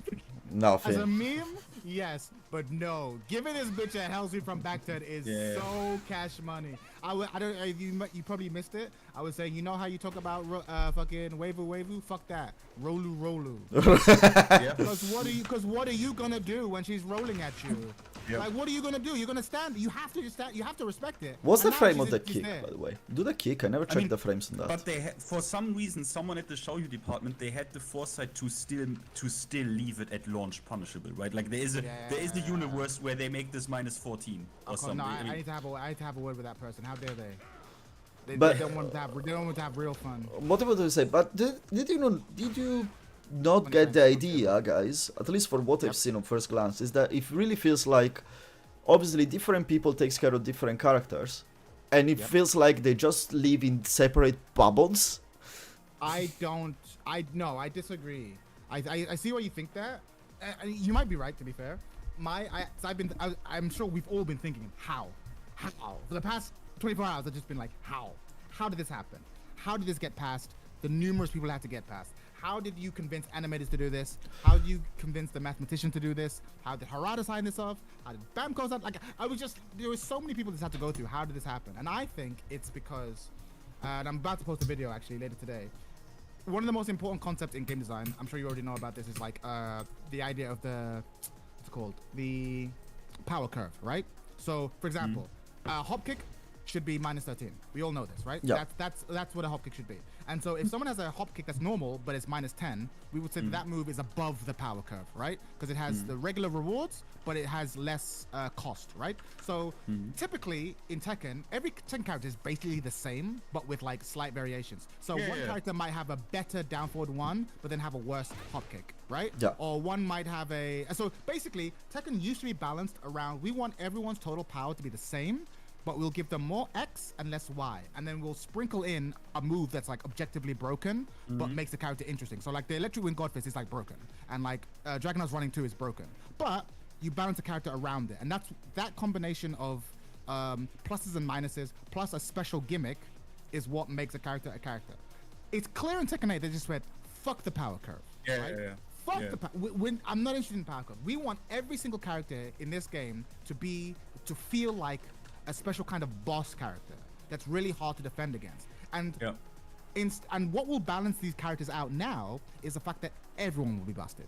[SPEAKER 2] Nothing.
[SPEAKER 3] meme, yes, but no. Giving this bitch a hell sweep from back turn is
[SPEAKER 4] Yeah.
[SPEAKER 3] so cash money. I don't. You probably missed it. I was saying, you know how you talk about fucking wavu? Fuck that. Rolu.
[SPEAKER 4] Yeah.
[SPEAKER 3] Because what are you gonna do when she's rolling at you?
[SPEAKER 4] Yeah.
[SPEAKER 3] Like, what are you gonna do? You're gonna stand. You have to stand. You have to respect it.
[SPEAKER 2] What's the
[SPEAKER 3] And now
[SPEAKER 2] frame
[SPEAKER 3] she's-
[SPEAKER 2] of the
[SPEAKER 3] she's
[SPEAKER 2] kick,
[SPEAKER 3] there.
[SPEAKER 2] by the way? Do the kick? I never checked
[SPEAKER 4] mean,
[SPEAKER 2] the frames on that.
[SPEAKER 4] But they for some reason, someone at the Shoyu department, they had the foresight to still leave it at launch punishable, right? Like there is a universe where they make this minus 14 or
[SPEAKER 3] Okay,
[SPEAKER 4] something.
[SPEAKER 3] no,
[SPEAKER 4] I mean,
[SPEAKER 3] I need to have a word with that person. How dare they? They
[SPEAKER 2] But-
[SPEAKER 3] don't want to have. They don't want to have real fun.
[SPEAKER 2] What about to say? But did you not get the idea, guys? At least for what I've seen on first glance, is that it really feels like, obviously, different people takes care of different characters, and it feels like they just live in separate bubbles.
[SPEAKER 3] I disagree. I see why you think that. You might be right, to be fair. I'm sure we've all been thinking, how for the past 24 hours. I've just been like, how did this happen? How did this get past the numerous people had to get past? How did you convince animators to do this? How did you convince the mathematician to do this? How did Harada sign this off? How did Bamco sign? Like, there was so many people this had to go through. How did this happen? And I think it's because, and I'm about to post a video actually later today. One of the most important concepts in game design, I'm sure you already know about this, is like the idea of the power curve, right? So, for example, hop kick should be minus 13. We all know this, right?
[SPEAKER 2] Yeah.
[SPEAKER 3] That's what a hop kick should be. And so if someone has a hop kick that's normal, but it's minus 10, we would say that move is above the power curve, right? Because it has the regular rewards, but it has less cost, right? So typically in Tekken, every Tekken character is basically the same, but with like slight variations. So one character might have a better down forward one, but then have a worse hop kick, right?
[SPEAKER 2] Yeah.
[SPEAKER 3] Or one might have so basically Tekken used to be balanced around, we want everyone's total power to be the same, but we'll give them more X and less Y. And then we'll sprinkle in a move that's like objectively broken, but makes the character interesting. So like the Electric Wind Godfist is like broken. And like Dragon's Running 2 is broken. But you balance the character around it. And that's that combination of pluses and minuses, plus a special gimmick, is what makes a character a character. It's clear in Tekken 8 they just went, fuck the power curve. Right? Fuck the power. I'm not interested in power curve. We want every single character in this game to feel like a special kind of boss character that's really hard to defend against. And and what will balance these characters out now is the fact that everyone will be busted.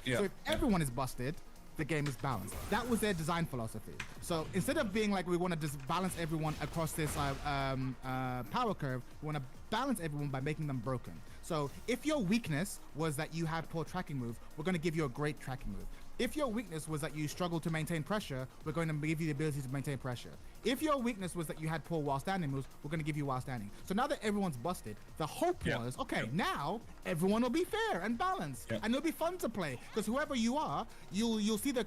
[SPEAKER 3] So if everyone is busted, the game is balanced. That was their design philosophy. So instead of being like we want to just balance everyone across this power curve, we want to balance everyone by making them broken. So if your weakness was that you have poor tracking moves, we're going to give you a great tracking move. If your weakness was that you struggle to maintain pressure, we're going to give you the ability to maintain pressure. If your weakness was that you had poor while standing moves, we're going to give you while standing. So now that everyone's busted, the hope was, okay, now everyone will be fair and balanced, and it'll be fun to play. Because whoever you are, you'll see the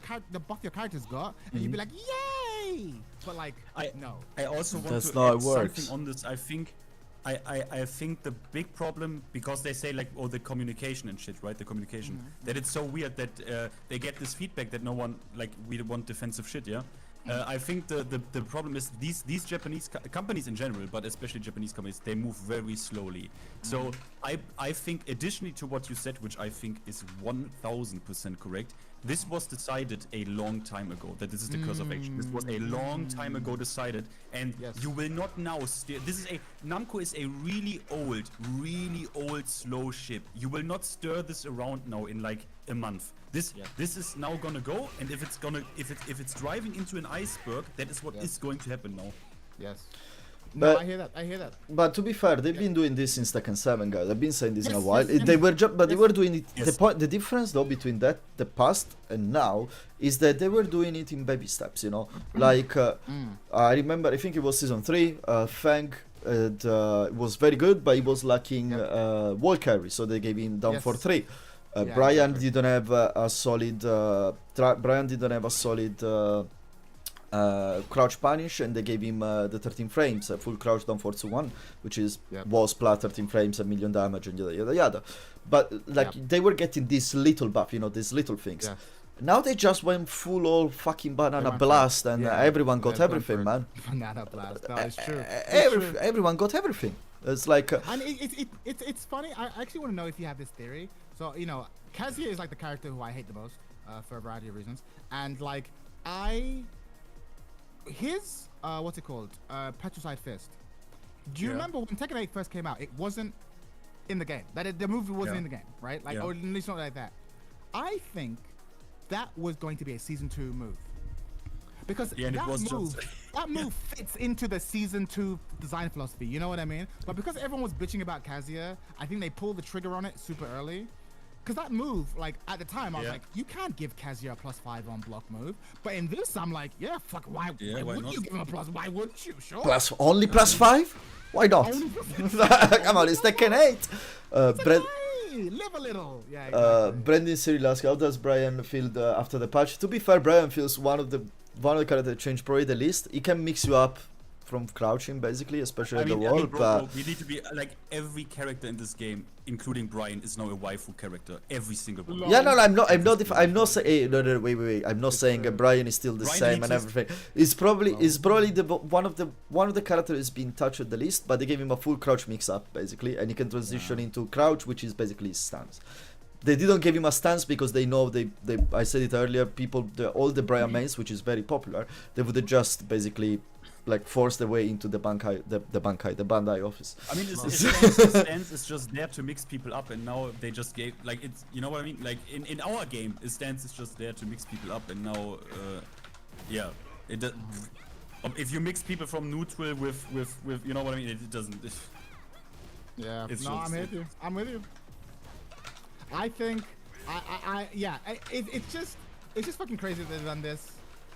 [SPEAKER 3] buff your character's got, and you'll be like, yay! But like, no.
[SPEAKER 4] I also want
[SPEAKER 2] That's
[SPEAKER 4] to
[SPEAKER 2] not
[SPEAKER 4] add
[SPEAKER 2] how it works.
[SPEAKER 4] something on this. I think the big problem, because they say like, oh, the communication and shit, right? The communication, that it's so weird that they get this feedback that no one, like, we want defensive shit, yeah? I think the problem is these Japanese companies in general, but especially Japanese companies, they move very slowly. So I think additionally to what you said, which I think is 1000% correct, this was decided a long time ago, that this is the curse of action. This was a long time ago decided, and you will not now steer. Namco is a really old, slow ship. You will not stir this around now in like a month. This is now gonna go, and if it's driving into an iceberg, that is what is going to happen now.
[SPEAKER 3] Yes.
[SPEAKER 2] But-
[SPEAKER 3] No, I hear that.
[SPEAKER 2] But to be fair, they've been doing this since Tekken 7, guys. I've been saying this in a
[SPEAKER 3] Yes,
[SPEAKER 2] while.
[SPEAKER 3] yes,
[SPEAKER 2] They were they were doing it.
[SPEAKER 4] Yes.
[SPEAKER 2] The difference though between the past and now is that they were doing it in baby steps. You know, like I remember, I think it was season 3. Fang was very good, but he was lacking wall carry, so they gave him down for 3. Brian didn't have a solid. Brian didn't have a solid. Crouch punish, and they gave him the 13 frames, full crouch down for 2-1, which is was plus 13 frames, a million damage, and yada yada yada. But like they were getting this little buff, you know, these little things. Now they just went full all fucking banana blast, and everyone got everything, man.
[SPEAKER 3] Banana blast. That is true.
[SPEAKER 2] Everyone got everything. It's like
[SPEAKER 3] And it's funny. I actually want to know if you have this theory. So you know, Kazuya is like the character who I hate the most for a variety of reasons, and like his what's it called? Petrified Fist. Do you remember when Tekken 8 first came out? It wasn't in the game. The movie wasn't in the game, right? Like, or at least not like that. I think that was going to be a season 2 move. because
[SPEAKER 4] Yeah, and it
[SPEAKER 3] that
[SPEAKER 4] was
[SPEAKER 3] move,
[SPEAKER 4] just-
[SPEAKER 3] that move fits into the season 2 design philosophy. You know what I mean? But because everyone was bitching about Kazuya, I think they pulled the trigger on it super early. Because that move, like at the time, I was
[SPEAKER 4] Yeah.
[SPEAKER 3] like, you can't give Kazuya a +5 on block move. But in this, I'm like, yeah, fuck, why
[SPEAKER 4] why
[SPEAKER 3] wouldn't
[SPEAKER 4] not?
[SPEAKER 3] you give him a plus? Why wouldn't you? Sure.
[SPEAKER 2] Only +5? Why not?
[SPEAKER 3] Only
[SPEAKER 2] Come on, it's Tekken 8. Brent,
[SPEAKER 3] Hey, live a little. Yeah, exactly.
[SPEAKER 2] Brendan Cyril asks, how does Brian feel after the patch? To be fair, Brian feels one of the characters that changed probably the least. He can mix you up from crouching, basically, especially at the wall.
[SPEAKER 4] Bro, we need to be like every character in this game, including Brian, is now a waifu character. Every single one.
[SPEAKER 2] Yeah, no, I'm not saying. Hey, no, wait. I'm not saying Brian is still the
[SPEAKER 4] Brian
[SPEAKER 2] same and
[SPEAKER 4] exists.
[SPEAKER 2] everything. It's probably one of the characters is being touched the least, but they gave him a full crouch mix up basically, and he can transition into crouch, which is basically his stance. They didn't give him a stance because they know they I said it earlier. All the Brian mains, which is very popular, they would have just basically like force their way into the Bandai office.
[SPEAKER 4] I mean, his stance is just there to mix people up, and now they just gave like it's, you know what I mean? Like in our game, his stance is just there to mix people up, and now, yeah, if you mix people from neutral with you know what I mean, it doesn't.
[SPEAKER 3] Yeah,
[SPEAKER 4] It's
[SPEAKER 3] no,
[SPEAKER 4] just-
[SPEAKER 3] I'm with you. I think, it's just fucking crazy that they've done this.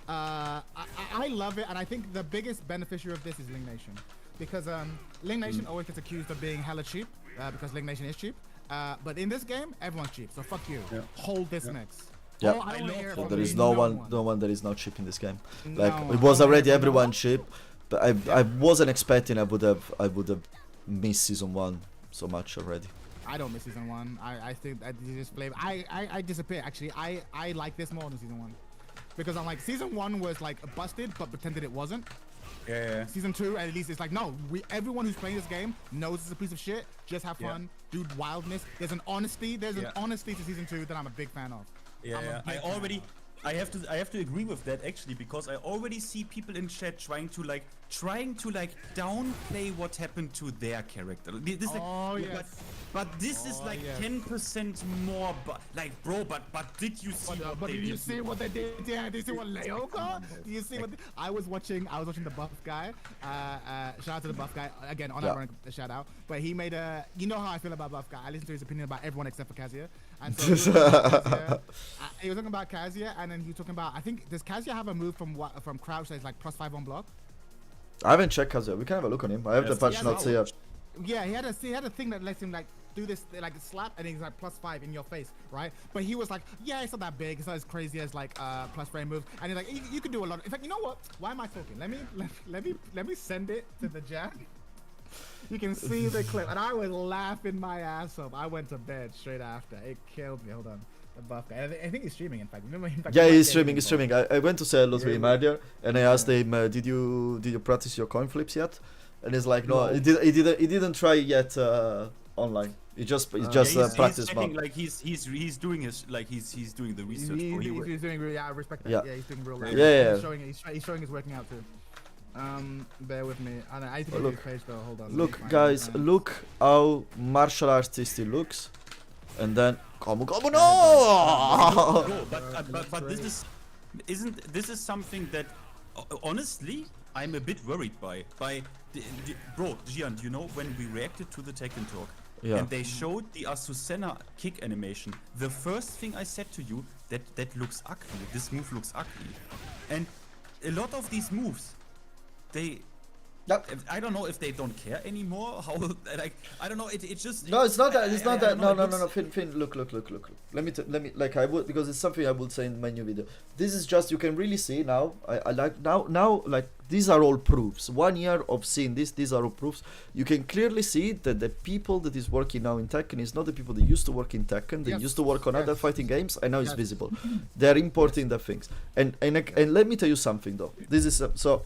[SPEAKER 3] I love it, and I think the biggest beneficiary of this is Ling Nation, because Ling Nation always gets accused of being hella cheap, because Ling Nation is cheap. But in this game, everyone's cheap, so fuck you.
[SPEAKER 4] Yeah.
[SPEAKER 3] Hold this mix.
[SPEAKER 2] Yeah.
[SPEAKER 3] I don't wanna hear it
[SPEAKER 2] So
[SPEAKER 3] from
[SPEAKER 2] there is
[SPEAKER 3] you,
[SPEAKER 2] no one that is not cheap in this game. Like
[SPEAKER 3] No,
[SPEAKER 2] it was
[SPEAKER 3] I don't
[SPEAKER 2] already
[SPEAKER 3] wanna hear
[SPEAKER 2] everyone
[SPEAKER 3] from
[SPEAKER 2] cheap, but I wasn't expecting I would have missed season 1 so much already.
[SPEAKER 3] I don't miss season 1. I think that just flavor. I disappear. Actually, I like this more than season 1, because I'm like, season 1 was like busted but pretended it wasn't.
[SPEAKER 4] Yeah.
[SPEAKER 3] Season 2, at least, it's like, no, everyone who's playing this game knows it's a piece of shit. Just have fun, do wildness. There's an honesty to season 2 that I'm a big fan of.
[SPEAKER 4] Yeah. I have to agree with that actually, because I already see people in chat trying to downplay what happened to their character. This
[SPEAKER 3] Oh,
[SPEAKER 4] like,
[SPEAKER 3] yes.
[SPEAKER 4] but this is like
[SPEAKER 3] yes.
[SPEAKER 4] 10% more. But did you see?
[SPEAKER 3] But did you see what they did? Yeah, did you see what Leo got? Did you see what I was watching the buff guy. Shout out to the buff guy again. On
[SPEAKER 2] Yeah.
[SPEAKER 3] a shout out. But he made a. You know how I feel about buff guy. I listen to his opinion about everyone except for Kazuya. And so he was talking about Kazuya, and then he was talking about. I think, does Kazuya have a move from crouch that's like +5 on block?
[SPEAKER 2] I haven't checked Kazuya. We can have a look on him. I have the patch
[SPEAKER 3] yeah,
[SPEAKER 2] notes
[SPEAKER 3] no.
[SPEAKER 2] here.
[SPEAKER 3] Yeah, he had a thing that lets him like do this like slap, and he's like +5 in your face, right? But he was like, yeah, it's not that big. It's not as crazy as like plus frame move. And he's like, you can do a lot. In fact, you know what? Why am I talking? Let me send it to the chat. You can see the clip, and I was laughing my ass off. I went to bed straight after. It killed me. Hold on. The buff guy. I think he's streaming. In fact, remember? In fact,
[SPEAKER 2] Yeah,
[SPEAKER 3] he
[SPEAKER 2] he's
[SPEAKER 3] might get
[SPEAKER 2] streaming.
[SPEAKER 3] involved.
[SPEAKER 2] I went to say hello to him earlier, and I asked him, "Did you practice your coin flips yet?" And he's like, "No, he didn't try yet online. He just practiced
[SPEAKER 4] I
[SPEAKER 2] more."
[SPEAKER 4] think like he's doing his he's doing the research.
[SPEAKER 3] He's doing. Yeah, I respect that.
[SPEAKER 2] Yeah.
[SPEAKER 3] Yeah, he's doing real life.
[SPEAKER 2] Yeah.
[SPEAKER 3] He's showing his working out too. Bear with me. I need to go to
[SPEAKER 2] Look.
[SPEAKER 3] his page though. Hold on.
[SPEAKER 2] Look, guys, look how martial artistic looks, and then come no!
[SPEAKER 4] No, but this is something that honestly I'm a bit worried by. Bro, Gian, you know when we reacted to the Tekken talk
[SPEAKER 2] Yeah.
[SPEAKER 4] and they showed the Azucena kick animation, the first thing I said to you that looks ugly. This move looks ugly, and a lot of these moves, I don't know if they don't care anymore. How like I don't know. It just
[SPEAKER 2] No, it's not that. It's not that. No.
[SPEAKER 4] Finn.
[SPEAKER 2] Finn, look. Let me like I would, because it's something I would say in my new video. This is just, you can really see now. I like now like these are all proofs. 1 year of seeing this. These are all proofs. You can clearly see that the people that is working now in Tekken is not the people that used to work in Tekken. They
[SPEAKER 3] Yes.
[SPEAKER 2] used to work on other
[SPEAKER 3] Yes.
[SPEAKER 2] fighting games, and now it's
[SPEAKER 3] Yes.
[SPEAKER 2] visible. They're importing the things. And let me tell you something though. This is so.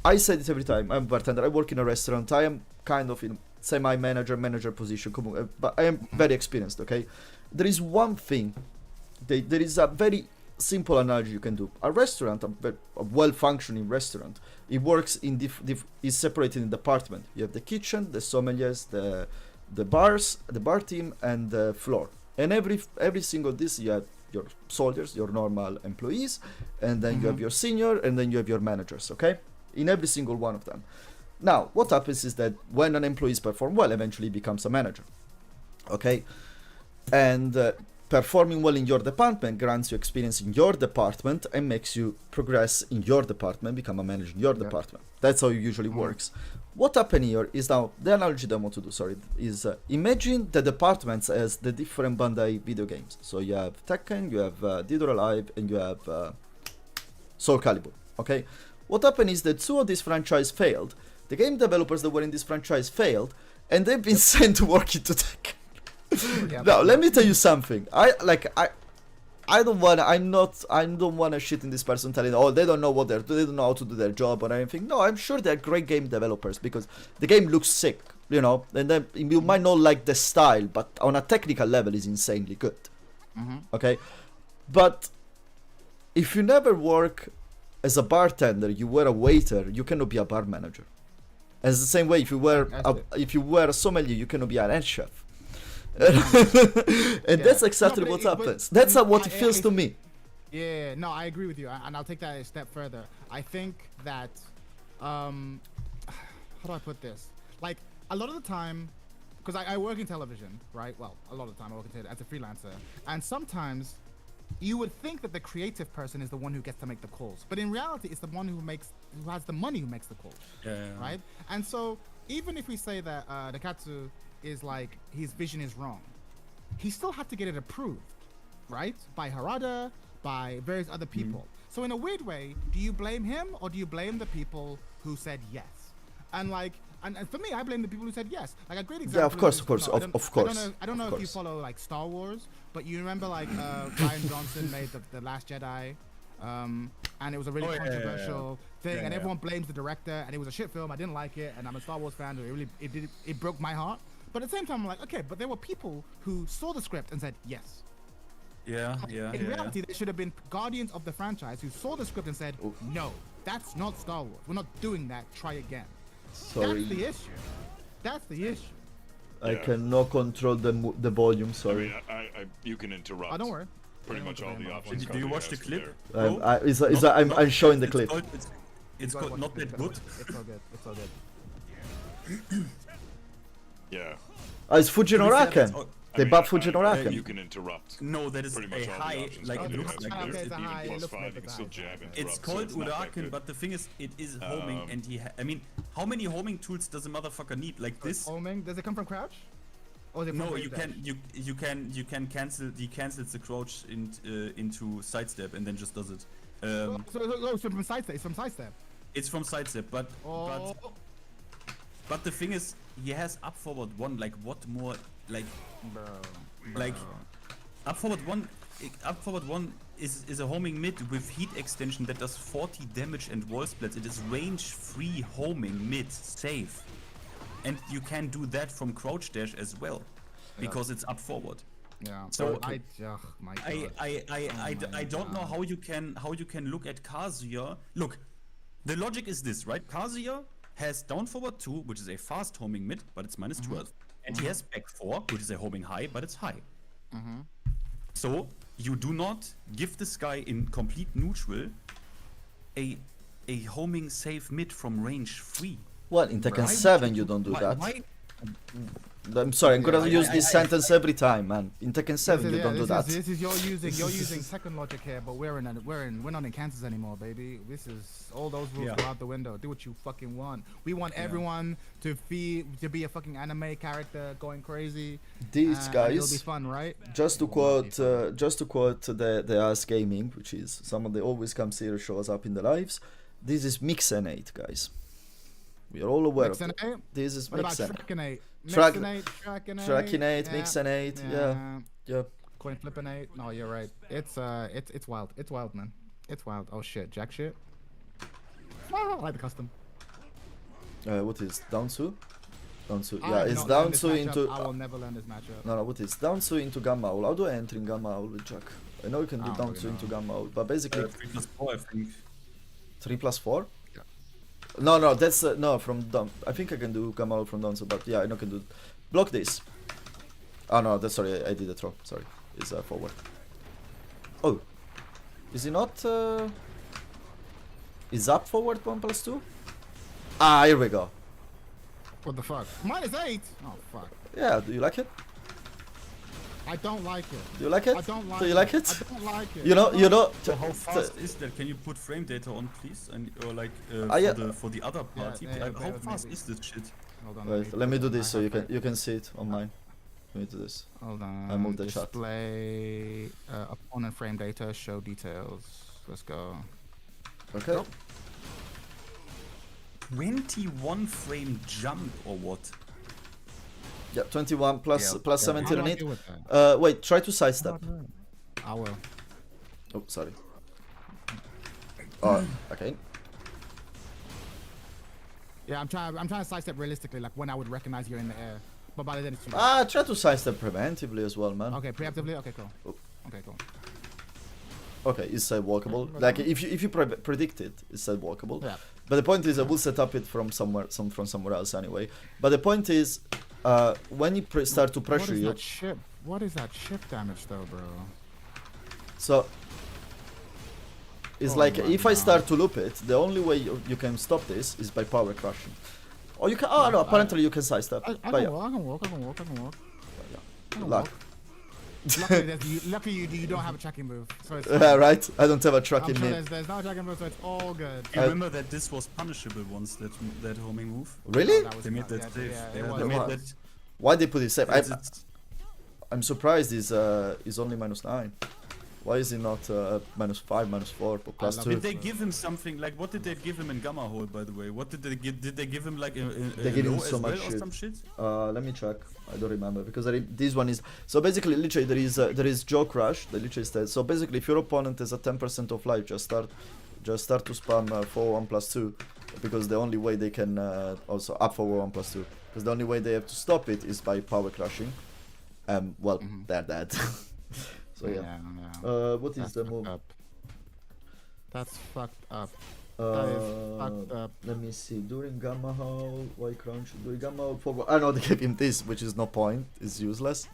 [SPEAKER 2] I said it every time. I'm a bartender. I work in a restaurant. I am kind of in semi-manager position, but I am very experienced. Okay, there is one thing. There is a very simple analogy you can do. A restaurant, a well-functioning restaurant, it works in is separated in department. You have the kitchen, the sommeliers, the bars, the bar team, and the floor. And every single this you have your soldiers, your normal employees, and then you have your senior, and then you have your managers, okay? In every single one of them. Now, what happens is that when an employee performs well, eventually becomes a manager, okay? And performing well in your department grants you experience in your department and makes you progress in your department, become a manager in your department. That's how it usually works. What happened here is now, the analogy that I want to do, is imagine the departments as the different Bandai video games. So you have Tekken, you have Dead or Alive, and you have Soul Calibur, okay? What happened is that 2 of these franchises failed. The game developers that were in this franchise failed, and they've been sent to work into Tekken. Now, let me tell you something. I don't wanna shit in this person telling, oh, they don't know what they don't know how to do their job or anything. No, I'm sure they're great game developers because the game looks sick, you know, and then you might not like the style, but on a technical level is insanely good. Okay? But if you never work as a bartender, you were a waiter, you cannot be a bar manager. As the same way, if you were a sommelier, you cannot be an head chef. And that's exactly what happens. That's what it feels to me.
[SPEAKER 3] Yeah, no, I agree with you, and I'll take that a step further. I think that, how do I put this? Like, a lot of the time, because I work in television, right? Well, a lot of the time I work in television as a freelancer, and sometimes you would think that the creative person is the one who gets to make the calls, but in reality, it's the one who has the money who makes the calls, right? And so, even if we say that Nakatsu is like, his vision is wrong, he still had to get it approved, right? By Harada, by various other people. So in a weird way, do you blame him or do you blame the people who said yes? And like, and for me, I blame the people who said yes. Like a great example.
[SPEAKER 2] Yeah, of course.
[SPEAKER 3] I don't know if you follow like Star Wars, but you remember like Ryan Johnson made the Last Jedi, and it was a really controversial thing, and everyone blames the director, and it was a shit film. I didn't like it, and I'm a Star Wars fan, so it broke my heart. But at the same time, I'm like, okay, but there were people who saw the script and said yes. In reality, there should have been guardians of the franchise who saw the script and said, no, that's not Star Wars. We're not doing that. Try again.
[SPEAKER 2] Sorry.
[SPEAKER 3] That's the issue. That's the issue.
[SPEAKER 2] I cannot control the volume. Sorry.
[SPEAKER 5] I mean, you can interrupt.
[SPEAKER 3] Oh, don't worry.
[SPEAKER 5] Pretty much all the options.
[SPEAKER 4] Do you watch the clip?
[SPEAKER 2] I'm showing the clip.
[SPEAKER 4] It's called Not That Good.
[SPEAKER 3] It's all good. It's all good.
[SPEAKER 5] Yeah.
[SPEAKER 2] It's Fujinoraken. They buff Fujinoraken.
[SPEAKER 5] You can interrupt.
[SPEAKER 4] No, that is
[SPEAKER 5] Pretty much
[SPEAKER 4] a
[SPEAKER 5] all the
[SPEAKER 4] high,
[SPEAKER 5] options.
[SPEAKER 4] like it
[SPEAKER 5] Okay,
[SPEAKER 4] looks
[SPEAKER 5] that's
[SPEAKER 4] like
[SPEAKER 5] good.
[SPEAKER 4] this.
[SPEAKER 3] it's a high,
[SPEAKER 5] Even
[SPEAKER 3] it looks
[SPEAKER 5] +5,
[SPEAKER 3] like
[SPEAKER 5] you can still jab and
[SPEAKER 4] It's
[SPEAKER 5] interrupt,
[SPEAKER 4] called
[SPEAKER 5] so it's not that
[SPEAKER 4] Uraken,
[SPEAKER 5] good.
[SPEAKER 4] but the thing is, it is homing, and I mean, how many homing tools does a motherfucker need? Like this?
[SPEAKER 3] Homing? Does it come from crouch? Or is it from
[SPEAKER 4] No,
[SPEAKER 3] wave
[SPEAKER 4] you
[SPEAKER 3] dash?
[SPEAKER 4] can cancel. He cancels the crouch into sidestep and then just does it.
[SPEAKER 3] So it's from sidestep. It's from sidestep.
[SPEAKER 4] It's from sidestep, but the thing is, he has up forward one. Like what more? Like like up forward one is a homing mid with heat extension that does 40 damage and wall splits. It is range free homing mid safe, and you can do that from crouch dash as well, because it's up forward.
[SPEAKER 3] Yeah.
[SPEAKER 4] So
[SPEAKER 3] my God.
[SPEAKER 4] I don't know how you can look at Kazuya. Look, the logic is this, right? Kazuya has down forward 2, which is a fast homing mid, but it's minus 12. And he has back 4, which is a homing high, but it's high. So you do not give this guy in complete neutral a homing safe mid from range 3.
[SPEAKER 2] Well, in Tekken 7 you don't do that. I'm sorry, I'm gonna use this sentence every time, man. In Tekken 7 you don't do that.
[SPEAKER 3] This is you're using second logic here, but we're not in Kansas anymore, baby. This is all those rules go out the window. Do what you fucking want. We want everyone to be a fucking anime character going crazy.
[SPEAKER 2] These guys,
[SPEAKER 3] it'll be fun, right?
[SPEAKER 2] Just to quote the Ask Gaming, which is someone that always comes here, shows up in the lives. This is Mixenate, guys. We are all aware of it. This is Mixenate. Trackinate, Mixenate, yeah.
[SPEAKER 3] Coin flippinate. No, you're right. It's wild. It's wild, man. It's wild. Oh shit, jack shit. I like the custom.
[SPEAKER 2] What is down 2? Down 2.
[SPEAKER 3] I
[SPEAKER 2] Yeah,
[SPEAKER 3] have
[SPEAKER 2] it's
[SPEAKER 3] not
[SPEAKER 2] down
[SPEAKER 3] learned this
[SPEAKER 2] 2
[SPEAKER 3] matchup.
[SPEAKER 2] into.
[SPEAKER 3] I will never learn this matchup.
[SPEAKER 2] No, what is down 2 into Gamma Owl? How do I enter in Gamma Owl with Jack? I know you can do down 2 into Gamma Owl, but basically
[SPEAKER 4] 3+4, I think.
[SPEAKER 2] 3+4. No, that's no from down. I think I can do Gamma Owl from down, so but yeah, I know I can do. Block this. Oh no, that's sorry, I did a throw. Sorry, it's forward. Oh, is he not? Is up forward 1+2? Ah, here we go.
[SPEAKER 3] What the fuck? -8. Oh fuck.
[SPEAKER 2] Yeah, do you like it?
[SPEAKER 3] I don't like it.
[SPEAKER 2] Do you like it?
[SPEAKER 3] I don't like
[SPEAKER 2] Do you
[SPEAKER 3] it.
[SPEAKER 2] like it?
[SPEAKER 3] I don't like it.
[SPEAKER 2] You know,
[SPEAKER 4] So how fast is that? Can you put frame data on, please? And or like
[SPEAKER 2] yeah.
[SPEAKER 4] for the other party?
[SPEAKER 3] yeah,
[SPEAKER 4] Like,
[SPEAKER 3] bear
[SPEAKER 4] how
[SPEAKER 3] with me,
[SPEAKER 4] fast
[SPEAKER 3] please.
[SPEAKER 4] is this shit?
[SPEAKER 3] Hold on,
[SPEAKER 2] Wait, let me do this
[SPEAKER 3] I
[SPEAKER 2] so
[SPEAKER 3] have to-
[SPEAKER 2] you can see it on mine. Let me do this.
[SPEAKER 3] Hold on.
[SPEAKER 2] I moved the chat.
[SPEAKER 3] Display opponent frame data. Show details. Let's go.
[SPEAKER 2] Okay.
[SPEAKER 3] Nope.
[SPEAKER 4] 21 frame jump or what?
[SPEAKER 2] Yeah, 21 plus
[SPEAKER 4] Yeah,
[SPEAKER 2] plus
[SPEAKER 4] yeah.
[SPEAKER 2] 17
[SPEAKER 3] How
[SPEAKER 2] on
[SPEAKER 3] do I
[SPEAKER 2] it.
[SPEAKER 3] deal with that?
[SPEAKER 2] Wait, try to sidestep.
[SPEAKER 3] I will.
[SPEAKER 2] Oh, sorry. Okay.
[SPEAKER 3] Yeah, I'm trying to sidestep realistically, like when I would recognize you're in the air. But by then it's too late.
[SPEAKER 2] Try to sidestep preventively as well, man.
[SPEAKER 3] Okay, preemptively. Okay, cool.
[SPEAKER 2] Oh.
[SPEAKER 3] Okay, cool.
[SPEAKER 2] Okay, it's walkable. Like if you predict it, it's walkable.
[SPEAKER 3] Yeah.
[SPEAKER 2] But the point is, I will set up it from somewhere else anyway. But the point is, when you start to pressure you,
[SPEAKER 3] What is that ship damage though, bro?
[SPEAKER 2] so it's
[SPEAKER 3] Oh
[SPEAKER 2] like
[SPEAKER 3] my
[SPEAKER 2] if I
[SPEAKER 3] God.
[SPEAKER 2] start to loop it, the only way you can stop this is by power crushing. Or you can. Oh no,
[SPEAKER 3] I-
[SPEAKER 2] apparently you can sidestep.
[SPEAKER 3] I
[SPEAKER 2] But
[SPEAKER 3] can
[SPEAKER 2] yeah,
[SPEAKER 3] walk. I can walk. I can walk. I can walk. I can
[SPEAKER 2] luck.
[SPEAKER 3] walk. Luckily, you don't have a tracking move, so it's
[SPEAKER 2] Yeah,
[SPEAKER 3] fine.
[SPEAKER 2] right. I don't have a
[SPEAKER 3] I'm
[SPEAKER 2] tracking
[SPEAKER 3] sure
[SPEAKER 2] name.
[SPEAKER 3] there's no tracking move, so it's all good.
[SPEAKER 4] You
[SPEAKER 2] I-
[SPEAKER 4] remember that this was punishable once, that homing move?
[SPEAKER 2] Really?
[SPEAKER 3] That was
[SPEAKER 4] They made
[SPEAKER 3] not-
[SPEAKER 4] that
[SPEAKER 3] yeah,
[SPEAKER 4] safe.
[SPEAKER 3] yeah, it
[SPEAKER 4] Yeah,
[SPEAKER 3] was
[SPEAKER 4] they made
[SPEAKER 2] not.
[SPEAKER 4] that.
[SPEAKER 2] Why they put it safe?
[SPEAKER 4] it's-
[SPEAKER 2] I'm surprised is only -9. Why is it not -5, -4, or +2?
[SPEAKER 4] Did they give him something like what did they give him in Gamma Hole, by the way? What did they give? Did they give him like a
[SPEAKER 2] They give him
[SPEAKER 4] low
[SPEAKER 2] so
[SPEAKER 4] as
[SPEAKER 2] much
[SPEAKER 4] well or
[SPEAKER 2] shit.
[SPEAKER 4] some shit?
[SPEAKER 2] Let me check. I don't remember because this one is so basically literally there is Joe Crush. They literally says so basically if your opponent is at 10% of life, just start to spam 4-1+2 because the only way they can also up for 1+2 because the only way they have to stop it is by power crushing. Well, they're dead. So yeah. What is
[SPEAKER 3] That's
[SPEAKER 2] the
[SPEAKER 3] fucked
[SPEAKER 2] move?
[SPEAKER 3] up. That's fucked up. That is fucked up.
[SPEAKER 2] Let me see. During Gamma Howl, why crunch? During Gamma Howl, forward. I know they gave him this, which is no point. It's useless.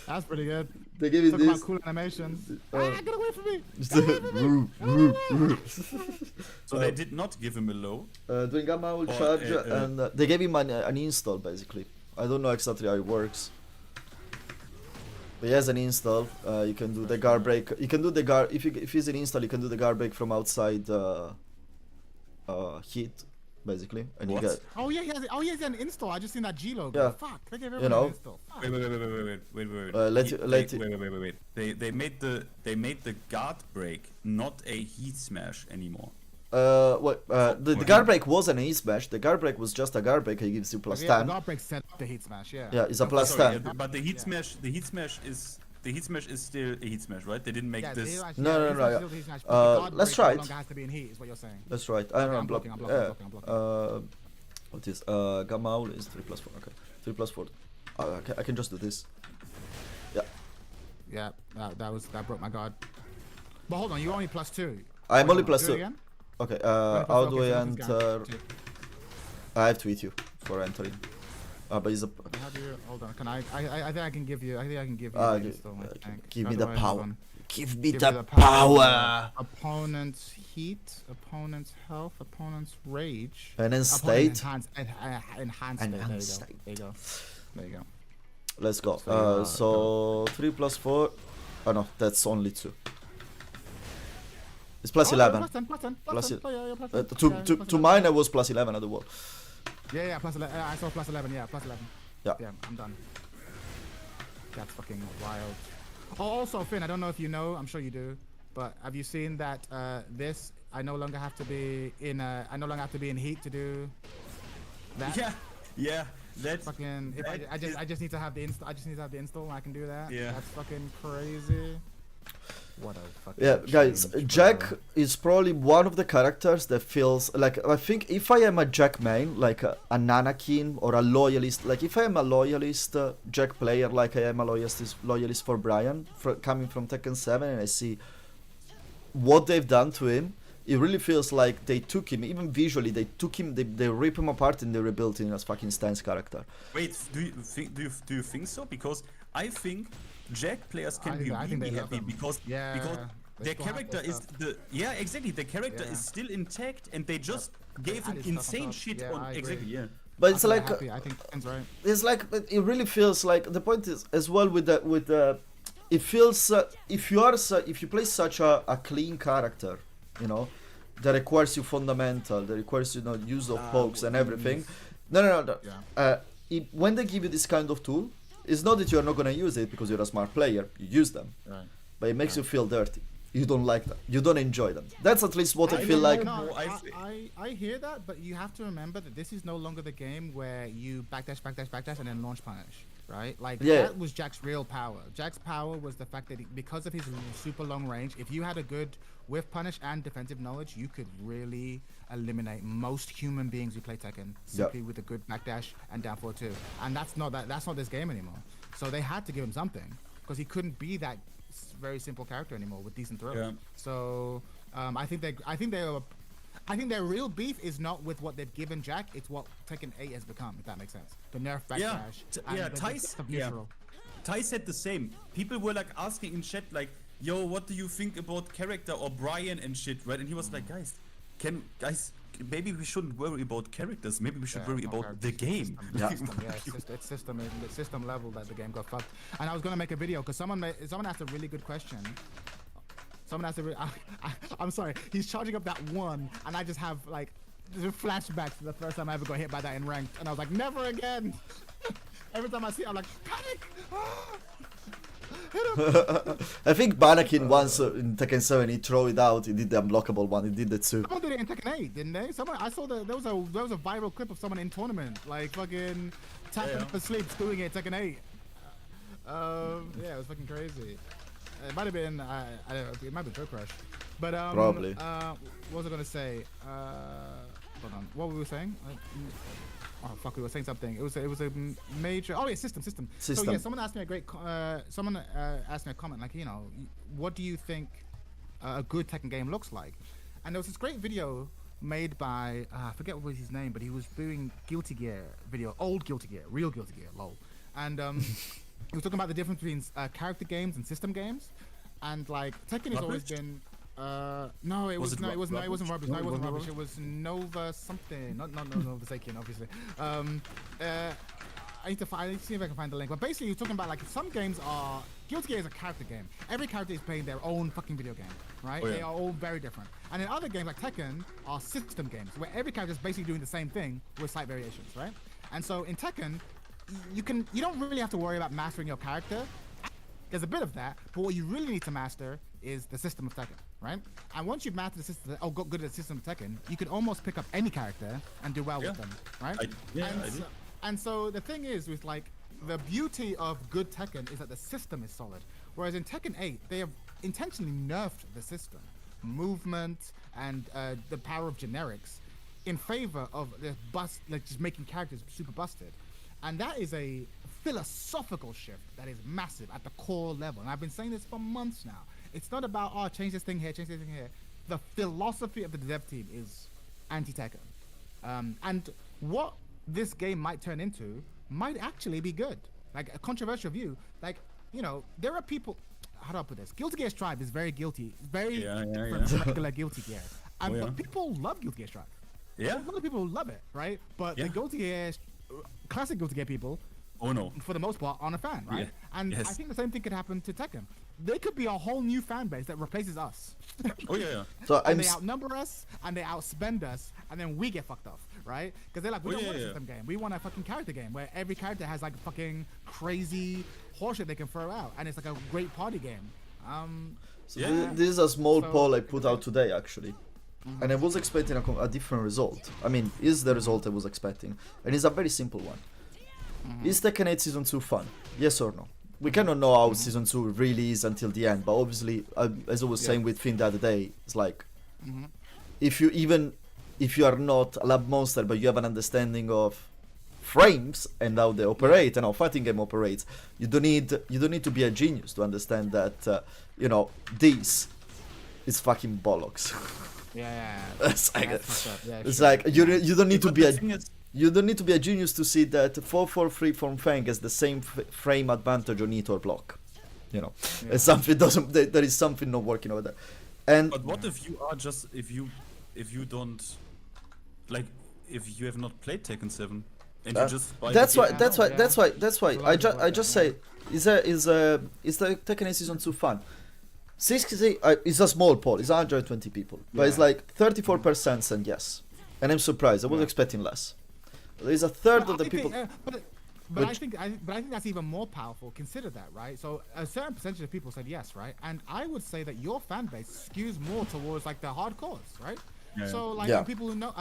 [SPEAKER 3] That's pretty good.
[SPEAKER 2] They gave him
[SPEAKER 3] Talk about
[SPEAKER 2] this.
[SPEAKER 3] cool animations.
[SPEAKER 2] Uh,
[SPEAKER 3] Get away from me!
[SPEAKER 4] So they did not give him a low.
[SPEAKER 2] During Gamma Howl
[SPEAKER 4] Or,
[SPEAKER 2] charge, and they gave him an install basically. I don't know exactly how it works. But he has an install. You can do the guard break. You can do the guard if he's an install. You can do the guard break from outside heat, basically, and
[SPEAKER 4] What?
[SPEAKER 2] you get.
[SPEAKER 3] Oh yeah, he has an install. I just seen that G logo.
[SPEAKER 2] Yeah.
[SPEAKER 3] Fuck, they gave
[SPEAKER 2] You
[SPEAKER 3] everyone
[SPEAKER 2] know.
[SPEAKER 3] an install. Fuck.
[SPEAKER 4] Wait.
[SPEAKER 2] Let
[SPEAKER 4] He-
[SPEAKER 2] you- let
[SPEAKER 4] they-
[SPEAKER 2] you-
[SPEAKER 4] wait. They made the guard break not a heat smash anymore.
[SPEAKER 2] The guard break wasn't a heat smash. The guard break was just a guard break. He gives you plus
[SPEAKER 3] Yeah, the
[SPEAKER 2] 10.
[SPEAKER 3] guard break set up the heat smash. Yeah.
[SPEAKER 2] Yeah, it's a plus
[SPEAKER 4] Sorry,
[SPEAKER 2] 10.
[SPEAKER 4] yeah, but the heat smash is still a heat smash, right? They didn't make
[SPEAKER 3] Yeah, the
[SPEAKER 4] this.
[SPEAKER 3] heat smash-
[SPEAKER 2] No,
[SPEAKER 3] yeah,
[SPEAKER 2] no,
[SPEAKER 3] the
[SPEAKER 2] no,
[SPEAKER 3] heat
[SPEAKER 2] yeah.
[SPEAKER 3] smash is still the heat smash, but the guard
[SPEAKER 2] Let's
[SPEAKER 3] break
[SPEAKER 2] try
[SPEAKER 3] no
[SPEAKER 2] it.
[SPEAKER 3] longer has to be in heat, is what you're saying.
[SPEAKER 2] That's right. I don't know.
[SPEAKER 3] I'm blocking, I'm
[SPEAKER 2] What is Gamma Owl is 3+4. Okay, 3+4. Okay, I can just do this.
[SPEAKER 3] Yeah, that broke my guard. But hold on, you're only +2.
[SPEAKER 2] I'm only
[SPEAKER 3] Hold on, do it
[SPEAKER 2] +2.
[SPEAKER 3] again?
[SPEAKER 2] Okay.
[SPEAKER 3] Only
[SPEAKER 2] How
[SPEAKER 3] +2,
[SPEAKER 2] do
[SPEAKER 3] okay,
[SPEAKER 2] I
[SPEAKER 3] so nothing's
[SPEAKER 2] enter?
[SPEAKER 3] guaranteed.
[SPEAKER 2] I have to eat you for entering. But he's a.
[SPEAKER 3] How do you? Hold on. Can I think I can give you. I think I can give you.
[SPEAKER 2] Ah,
[SPEAKER 3] the
[SPEAKER 2] gi-
[SPEAKER 3] install, I think.
[SPEAKER 2] give
[SPEAKER 3] How
[SPEAKER 2] me
[SPEAKER 3] do
[SPEAKER 2] the
[SPEAKER 3] I-
[SPEAKER 2] power.
[SPEAKER 3] hold on.
[SPEAKER 2] Give me
[SPEAKER 3] Give
[SPEAKER 2] the
[SPEAKER 3] me the
[SPEAKER 2] power.
[SPEAKER 3] Opponent's heat, opponent's health, opponent's rage.
[SPEAKER 2] And then
[SPEAKER 3] Opponent
[SPEAKER 2] state.
[SPEAKER 3] enhanced
[SPEAKER 2] Enhanced
[SPEAKER 3] state.
[SPEAKER 2] state.
[SPEAKER 3] There you go. There you go.
[SPEAKER 2] Let's go.
[SPEAKER 3] So,
[SPEAKER 2] So 3+4. Oh no, that's only 2. It's +11.
[SPEAKER 3] Plus 10, plus 10,
[SPEAKER 2] Plus
[SPEAKER 3] plus 10.
[SPEAKER 2] it-
[SPEAKER 3] Oh, yeah, plus
[SPEAKER 2] Uh,
[SPEAKER 3] 10.
[SPEAKER 2] to
[SPEAKER 3] Yeah,
[SPEAKER 2] to
[SPEAKER 3] plus
[SPEAKER 2] to
[SPEAKER 3] 11.
[SPEAKER 2] mine, I was +11 at the wall.
[SPEAKER 3] Yeah, plus 11. I saw plus 11. Yeah, plus 11.
[SPEAKER 2] Yeah.
[SPEAKER 3] Yeah, I'm done. That's fucking wild. Oh, also, Finn, I don't know if you know. I'm sure you do. But have you seen that this? I no longer have to be in. I no longer have to be in heat to do that.
[SPEAKER 4] Yeah. That's
[SPEAKER 3] Fucking. If
[SPEAKER 4] that
[SPEAKER 3] I just need to have the install. I just need to have the install, and I can do that.
[SPEAKER 4] Yeah.
[SPEAKER 3] That's fucking crazy. What a fucking.
[SPEAKER 2] Yeah, guys,
[SPEAKER 3] change,
[SPEAKER 2] Jack
[SPEAKER 3] bro.
[SPEAKER 2] is probably one of the characters that feels like I think if I am a Jack main, like an Anakin or a loyalist, like if I am a loyalist Jack player, like I am a loyalist for Brian, coming from Tekken 7, and I see what they've done to him, it really feels like they took him, even visually, they took him, they rip him apart and they rebuilt him as fucking stance character.
[SPEAKER 4] Wait, do you think so? Because I think Jack players can be
[SPEAKER 3] I think
[SPEAKER 4] really
[SPEAKER 3] they love
[SPEAKER 4] happy
[SPEAKER 3] him.
[SPEAKER 4] because
[SPEAKER 3] Yeah, they
[SPEAKER 4] their
[SPEAKER 3] still have
[SPEAKER 4] character
[SPEAKER 3] their
[SPEAKER 4] is
[SPEAKER 3] stuff.
[SPEAKER 4] exactly, the character
[SPEAKER 3] Yeah.
[SPEAKER 4] is still intact and they just gave him
[SPEAKER 3] added stuff on
[SPEAKER 4] insane
[SPEAKER 3] top.
[SPEAKER 4] shit
[SPEAKER 3] Yeah, I
[SPEAKER 4] on
[SPEAKER 3] agree.
[SPEAKER 4] exactly, yeah.
[SPEAKER 2] But
[SPEAKER 3] I
[SPEAKER 2] it's
[SPEAKER 3] think they're
[SPEAKER 2] like
[SPEAKER 3] happy. I think Tekken's right.
[SPEAKER 2] it's like it really feels like the point is as well with the it feels if you play such a clean character, you know, that requires you fundamental, that requires use of pokes and everything. No.
[SPEAKER 3] Yeah.
[SPEAKER 2] When they give you this kind of tool, it's not that you are not gonna use it because you're a smart player. You use them,
[SPEAKER 3] Right.
[SPEAKER 2] but it makes you feel dirty. You don't like them. You don't enjoy them. That's at least what I feel
[SPEAKER 4] don't
[SPEAKER 2] like.
[SPEAKER 4] know.
[SPEAKER 3] No,
[SPEAKER 4] I-
[SPEAKER 3] I hear that, but you have to remember that this is no longer the game where you backdash, and then launch punish, right? Like,
[SPEAKER 2] Yeah.
[SPEAKER 3] that was Jack's real power. Jack's power was the fact that because of his super long range, if you had a good whiff punish and defensive knowledge, you could really eliminate most human beings who play Tekken simply with a good backdash and down forward too. And that's not this game anymore. So they had to give him something because he couldn't be that very simple character anymore with decent throws.
[SPEAKER 4] Yeah.
[SPEAKER 3] So I think their real beef is not with what they've given Jack; it's what Tekken 8 has become. If that makes sense, the nerf backdash. and the
[SPEAKER 4] Tice,
[SPEAKER 3] of neutral.
[SPEAKER 4] Ty said the same. People were like asking in chat like, "Yo, what do you think about character or Brian and shit?" Right? And he was like, "Guys, maybe we shouldn't worry about characters. Maybe we should
[SPEAKER 3] Yeah,
[SPEAKER 4] worry
[SPEAKER 3] it's not
[SPEAKER 4] about the
[SPEAKER 3] characters,
[SPEAKER 4] game."
[SPEAKER 3] it's system, it's system level that the game got fucked. And I was gonna make a video because someone asked a really good question. Someone asked I'm sorry, he's charging up that one, and I just have like flashbacks to the first time I ever got hit by that in ranked, and I was like, never again. Every time I see it, I'm like, panic. Hit him.
[SPEAKER 2] I think Banakin once in Tekken 7 he threw it out. He did the unblockable one. He did that too.
[SPEAKER 3] Someone did it in Tekken 8, didn't they? I saw there was a viral clip of someone in tournament, like fucking tapping up asleep, doing it Tekken 8. Yeah, it was fucking crazy. It might have been, I don't know, it might be Joe Crush, but
[SPEAKER 2] Probably.
[SPEAKER 3] What was I gonna say? Hold on, what were we saying? Oh fuck, we were saying something. It was a major. Oh yeah, system. So yeah, someone asked me a asked me a comment like, you know, what do you think a good Tekken game looks like? And there was this great video made by I forget what was his name, but he was doing Guilty Gear video, old Guilty Gear, real Guilty Gear, lol. And he was talking about the difference between character games and system games, and like Tekken has always been. No, it wasn't Rubbish. No, it wasn't Rubbish. It was Nova something. Not Nova Sakian, obviously. I need to see if I can find the link. But basically, you're talking about like some games are Guilty Gear is a character game. Every character is playing their own fucking video game, right?
[SPEAKER 4] Oh, yeah.
[SPEAKER 3] They are all very different. And in other games like Tekken are system games where every character is basically doing the same thing with slight variations, right? And so in Tekken, you don't really have to worry about mastering your character. There's a bit of that, but what you really need to master is the system of Tekken, right? And once you've mastered the system, got good at the system of Tekken, you can almost pick up any character and do well with them, right?
[SPEAKER 4] I did.
[SPEAKER 3] And so the thing is with like the beauty of good Tekken is that the system is solid. Whereas in Tekken 8, they have intentionally nerfed the system, movement, and the power of generics in favor of the just making characters super busted. And that is a philosophical shift that is massive at the core level. And I've been saying this for months now. It's not about, change this thing here, change this thing here. The philosophy of the dev team is anti-Tekken. And what this game might turn into might actually be good. Like a controversial view. Like, you know, there are people, how do I put this? Guilty Gear Strive is very guilty. Very different from regular Guilty Gear. And but people love Guilty Gear Strive.
[SPEAKER 4] Yeah.
[SPEAKER 3] A lot of people love it, right? But the Guilty Gear, classic Guilty Gear people, for the most part, aren't a fan, right?
[SPEAKER 4] Yeah.
[SPEAKER 3] And I think the same thing could happen to Tekken. There could be a whole new fan base that replaces us.
[SPEAKER 4] Oh yeah.
[SPEAKER 2] So
[SPEAKER 3] and they outnumber us, and they outspend us, and then we get fucked off, right? Because they're like, we don't want a system game. We want a fucking character game where every character has like a fucking crazy horseshit they can throw out, and it's like a great party game.
[SPEAKER 2] This is a small poll I put out today, actually. And I was expecting a different result. I mean, is the result I was expecting. And it's a very simple one. Is Tekken 8 Season 2 fun? Yes or no? We cannot know how Season 2 really is until the end, but obviously, as I was saying with Finn the other day, it's like, if you are not a lab monster, but you have an understanding of frames and how they operate and how fighting game operates, you don't need to be a genius to understand that, this is fucking bollocks.
[SPEAKER 3] Yeah.
[SPEAKER 2] It's like,
[SPEAKER 3] That's fucked up. Yeah,
[SPEAKER 2] it's
[SPEAKER 3] sure.
[SPEAKER 2] like you don't need to
[SPEAKER 4] But
[SPEAKER 2] be
[SPEAKER 4] the
[SPEAKER 2] a
[SPEAKER 4] thing is,
[SPEAKER 2] you don't need to be a genius to see that 443 from Fang has the same frame advantage on hit or block. You know,
[SPEAKER 3] Yeah.
[SPEAKER 2] it's something doesn't there is something not working over there, and
[SPEAKER 4] but what if you are just if you don't like if you have not played Tekken 7 and you just buy
[SPEAKER 2] that's
[SPEAKER 4] the
[SPEAKER 2] why
[SPEAKER 4] game
[SPEAKER 2] that's
[SPEAKER 4] now?
[SPEAKER 2] why that's why that's why
[SPEAKER 3] A lot of
[SPEAKER 2] I
[SPEAKER 3] people
[SPEAKER 2] just
[SPEAKER 3] like
[SPEAKER 2] say is the Tekken 8 season 2 fun. 60 is a small poll. It's 120 people, but it's
[SPEAKER 3] Yeah.
[SPEAKER 2] like 34% said yes, and I'm surprised. I was
[SPEAKER 3] Yeah.
[SPEAKER 2] expecting less. There's a third
[SPEAKER 3] But
[SPEAKER 2] of the
[SPEAKER 3] I think,
[SPEAKER 2] people.
[SPEAKER 3] but I
[SPEAKER 2] Which-
[SPEAKER 3] think that's even more powerful. Consider that, right? So a certain percentage of people said yes, right? And I would say that your fan base skews more towards like the hardcores, right?
[SPEAKER 4] Yeah.
[SPEAKER 3] So like
[SPEAKER 2] Yeah.
[SPEAKER 3] the people who know,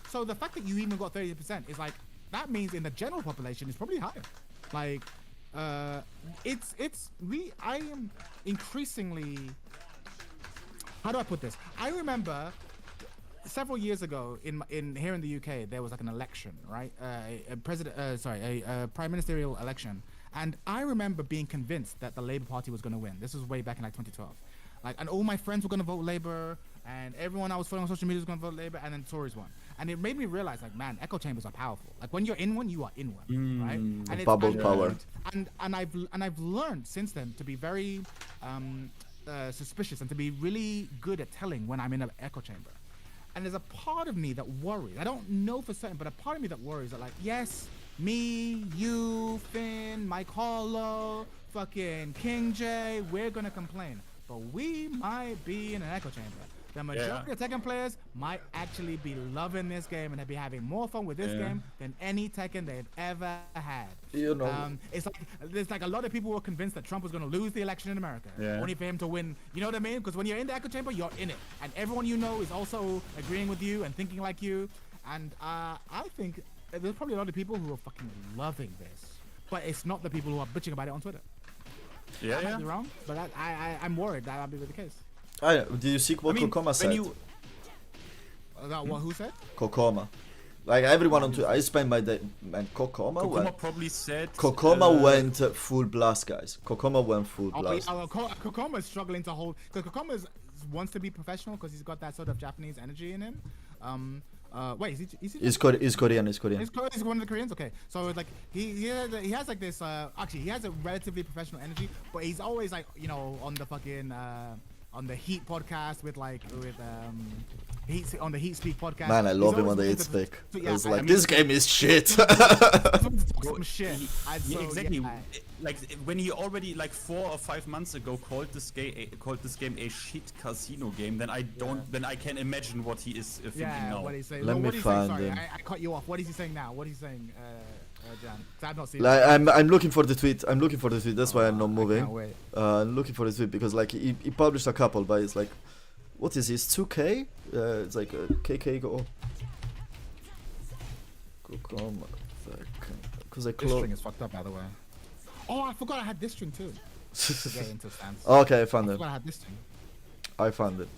[SPEAKER 3] so the fact that you even got 30% is like that means in the general population it's probably higher. Like, I am increasingly. How do I put this? I remember several years ago in here in the UK there was like an election, right? A prime ministerial election, and I remember being convinced that the Labour Party was going to win. This was way back in like 2012, like, and all my friends were going to vote Labour, and everyone I was following on social media was going to vote Labour, and then Tories won, and it made me realize, like, man, echo chambers are powerful. Like when you're in one, you are in one, right? And it's-
[SPEAKER 2] Bubble
[SPEAKER 3] and-
[SPEAKER 2] power.
[SPEAKER 3] And I've learned since then to be very suspicious and to be really good at telling when I'm in an echo chamber. And there's a part of me that worries. I don't know for certain, but a part of me that worries that, like, yes, me, you, Finn, Mike Hollow, fucking King J, we're gonna complain, but we might be in an echo chamber. The majority of Tekken players might actually be loving this game and they'll be having more fun with this game than any Tekken they've ever had.
[SPEAKER 2] You know.
[SPEAKER 3] It's like there's like a lot of people were convinced that Trump was going to lose the election in America, only for him to win. You know what I mean? Because when you're in the echo chamber, you're in it, and everyone you know is also agreeing with you and thinking like you. And I think there's probably a lot of people who are fucking loving this, but it's not the people who are bitching about it on Twitter. I might be wrong, but I'm worried that that'll be the case.
[SPEAKER 2] Did you see what Kokoma said?
[SPEAKER 3] Who said?
[SPEAKER 2] Kokoma. Like everyone on Twitter, I spent my day. Man, Kokoma
[SPEAKER 4] Kokoma probably said
[SPEAKER 2] Kokoma went full blast, guys. Kokoma went full blast.
[SPEAKER 3] Kokoma's struggling to hold, because Kokoma wants to be professional because he's got that sort of Japanese energy in him. Wait, is he
[SPEAKER 2] He's Korean. He's Korean.
[SPEAKER 3] He's one of the Koreans. Okay, so like he has like this. Actually, he has a relatively professional energy, but he's always like, you know, on the fucking on the Heat podcast with Heat on the Heat Speak podcast.
[SPEAKER 2] Man, I
[SPEAKER 3] He's
[SPEAKER 2] love him
[SPEAKER 3] always
[SPEAKER 2] on the
[SPEAKER 3] willing
[SPEAKER 2] Hit
[SPEAKER 3] to-
[SPEAKER 2] Stick.
[SPEAKER 3] yeah,
[SPEAKER 2] I was
[SPEAKER 3] I
[SPEAKER 2] like,
[SPEAKER 3] mean-
[SPEAKER 2] this game is shit.
[SPEAKER 3] some shit.
[SPEAKER 4] Yeah, exactly. Like when he already like 4 or 5 months ago called this game a shit casino game, then I can imagine what he is thinking now.
[SPEAKER 3] What he's saying.
[SPEAKER 2] Let
[SPEAKER 3] No,
[SPEAKER 2] me
[SPEAKER 3] what he's saying,
[SPEAKER 2] find
[SPEAKER 3] sorry,
[SPEAKER 2] him.
[SPEAKER 3] I cut you off. What is he saying now? What is he saying, Jan? 'Cause I've not seen
[SPEAKER 2] Like,
[SPEAKER 3] it.
[SPEAKER 2] I'm looking for the tweet. That's why I'm not
[SPEAKER 3] I
[SPEAKER 2] moving.
[SPEAKER 3] can't wait.
[SPEAKER 2] I'm looking for the tweet because like he published a couple, but it's like, what is this? 2K? It's like KK go. Kokoma. Because I
[SPEAKER 3] This string
[SPEAKER 2] close.
[SPEAKER 3] is fucked up, by the way. Oh, I forgot I had this string too. To get into stance.
[SPEAKER 2] Okay, I
[SPEAKER 3] I
[SPEAKER 2] found it.
[SPEAKER 3] forgot I had this string.
[SPEAKER 2] I found it.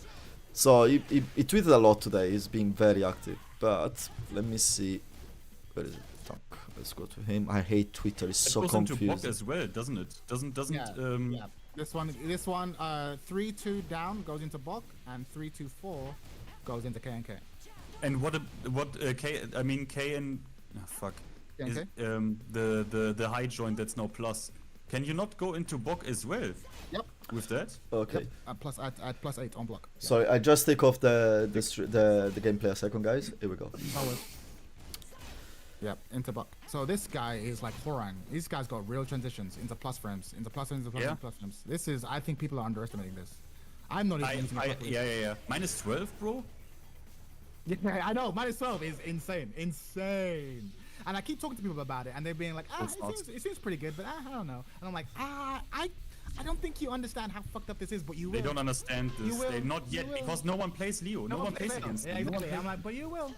[SPEAKER 2] So he tweeted a lot today. He's being very active. But let me see. Where is it? Talk. Let's go to him. I hate Twitter. It's
[SPEAKER 4] It
[SPEAKER 2] so
[SPEAKER 4] goes into block
[SPEAKER 2] confusing.
[SPEAKER 4] as well, doesn't it? Doesn't
[SPEAKER 3] Yeah. This one, 3-2 down goes into Bok, and 3-2-4 goes into K&K.
[SPEAKER 4] And what K? I mean K and fuck. Is,
[SPEAKER 3] Okay.
[SPEAKER 4] the high joint that's now plus. Can you not go into Bok as well?
[SPEAKER 3] Yep.
[SPEAKER 4] With that?
[SPEAKER 2] Okay.
[SPEAKER 3] At +8 on block. Yeah.
[SPEAKER 2] Sorry, I just take off the gameplay a second, guys. Here we go.
[SPEAKER 3] Yep, into Buck. So this guy is like Horan. This guy's got real transitions into plus frames, into plus frames, into plus,
[SPEAKER 4] Yeah.
[SPEAKER 3] into plus frames. This is, I think people are underestimating this. I'm not even using it properly.
[SPEAKER 4] Yeah. Minus 12, bro.
[SPEAKER 3] Yeah, I know. -12 is insane, insane. And I keep talking to people about it, and they're being like,
[SPEAKER 4] It's not.
[SPEAKER 3] it seems pretty good, but I don't know. And I'm like, I don't think you understand how fucked up this is, but you will.
[SPEAKER 4] They don't understand
[SPEAKER 3] You
[SPEAKER 4] this.
[SPEAKER 3] will.
[SPEAKER 4] They not yet
[SPEAKER 3] You will.
[SPEAKER 4] because no one plays Leo. No one plays
[SPEAKER 3] Leo.
[SPEAKER 4] against
[SPEAKER 3] Yeah,
[SPEAKER 4] him. No one
[SPEAKER 3] exactly.
[SPEAKER 4] plays-
[SPEAKER 3] I'm like, but you will.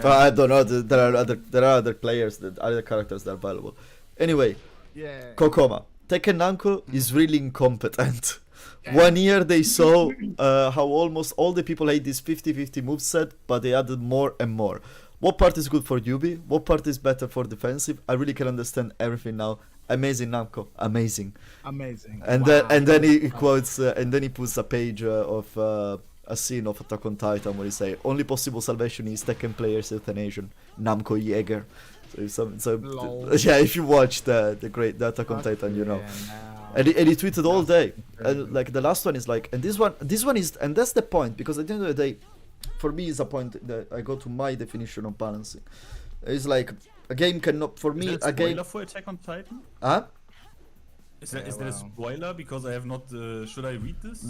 [SPEAKER 2] But I don't know. There are other players, other characters that are valuable. Anyway,
[SPEAKER 3] Yeah.
[SPEAKER 2] Kokoma. Tekken Namco is really incompetent.
[SPEAKER 3] Yeah.
[SPEAKER 2] One year they saw how almost all the people hate this 50-50 moveset, but they added more and more. What part is good for Yubi? What part is better for defensive? I really can understand everything now. Amazing Namco, amazing.
[SPEAKER 3] Amazing.
[SPEAKER 2] And
[SPEAKER 3] Wow.
[SPEAKER 2] then he quotes and then he puts a page of a scene of Attack on Titan where he say only possible salvation is Tekken players euthanasia, Namco Jäger. So
[SPEAKER 3] Lol.
[SPEAKER 2] yeah, if you watch the Attack on Titan, you know.
[SPEAKER 3] Yeah, no.
[SPEAKER 2] And he tweeted all day, and like the last one is like, and this one is, and that's the point, because at the end of the day, for me, is a point that I go to my definition of balancing. It's like a game cannot, for me,
[SPEAKER 4] Is that
[SPEAKER 2] a game.
[SPEAKER 4] spoiler for Attack on Titan?
[SPEAKER 2] Huh?
[SPEAKER 4] Is that a
[SPEAKER 3] wow.
[SPEAKER 4] spoiler? Because I have not. Should I read this?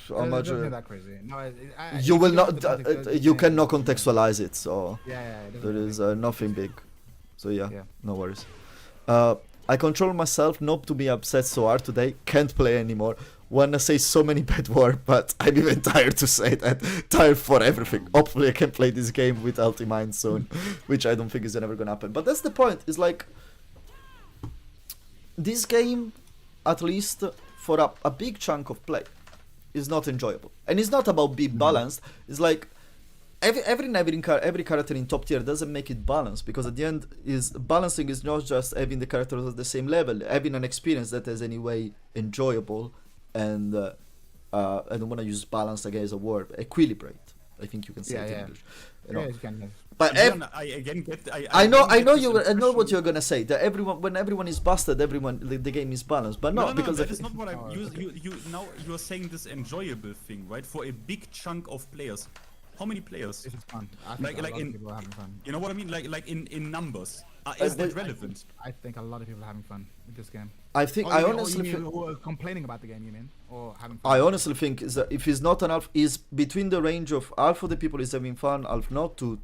[SPEAKER 2] How much?
[SPEAKER 3] It doesn't that crazy. No,
[SPEAKER 2] You will not. You
[SPEAKER 3] can
[SPEAKER 2] cannot contextualize it, so
[SPEAKER 3] Yeah, it doesn't
[SPEAKER 2] there
[SPEAKER 3] really
[SPEAKER 2] is
[SPEAKER 3] make
[SPEAKER 2] nothing big. So yeah,
[SPEAKER 3] Yeah.
[SPEAKER 2] no worries. I control myself not to be upset so hard today. Can't play anymore. Wanna say so many bad words, but I'm even tired to say that. Tired for everything. Hopefully I can play this game with Healthy Mind soon, which I don't think is never gonna happen. But that's the point. It's like this game, at least for a big chunk of play, is not enjoyable. And it's not about being balanced. It's like every character in top tier doesn't make it balanced, because at the end is balancing is not just having the characters at the same level, having an experience that is anyway enjoyable, and I don't want to use balance again as a word, equilibrate. I think you can say it in English. You know?
[SPEAKER 3] Yeah, you can.
[SPEAKER 2] But
[SPEAKER 4] I again get.
[SPEAKER 2] I know
[SPEAKER 4] this
[SPEAKER 2] you. I know what
[SPEAKER 4] impression-
[SPEAKER 2] you're gonna say. That when everyone is busted, the game is balanced. But no, because
[SPEAKER 4] that
[SPEAKER 2] if-
[SPEAKER 4] is not what I. You now you're saying this enjoyable thing, right? For a big chunk of players, how many players?
[SPEAKER 3] This is fun. I think
[SPEAKER 4] Like-
[SPEAKER 3] a
[SPEAKER 4] like
[SPEAKER 3] lot
[SPEAKER 4] in-
[SPEAKER 3] of people are having fun.
[SPEAKER 4] You know what I mean? Like in numbers. Is that relevant?
[SPEAKER 3] I think a lot of people are having fun with this game.
[SPEAKER 2] I think
[SPEAKER 3] Oh,
[SPEAKER 2] I
[SPEAKER 3] you mean-
[SPEAKER 2] honestly
[SPEAKER 3] you
[SPEAKER 2] think.
[SPEAKER 3] mean who are complaining about the game, you mean, or having fun?
[SPEAKER 2] I honestly think is that if he's not an half, is between the range of half of the people is having fun, half not, to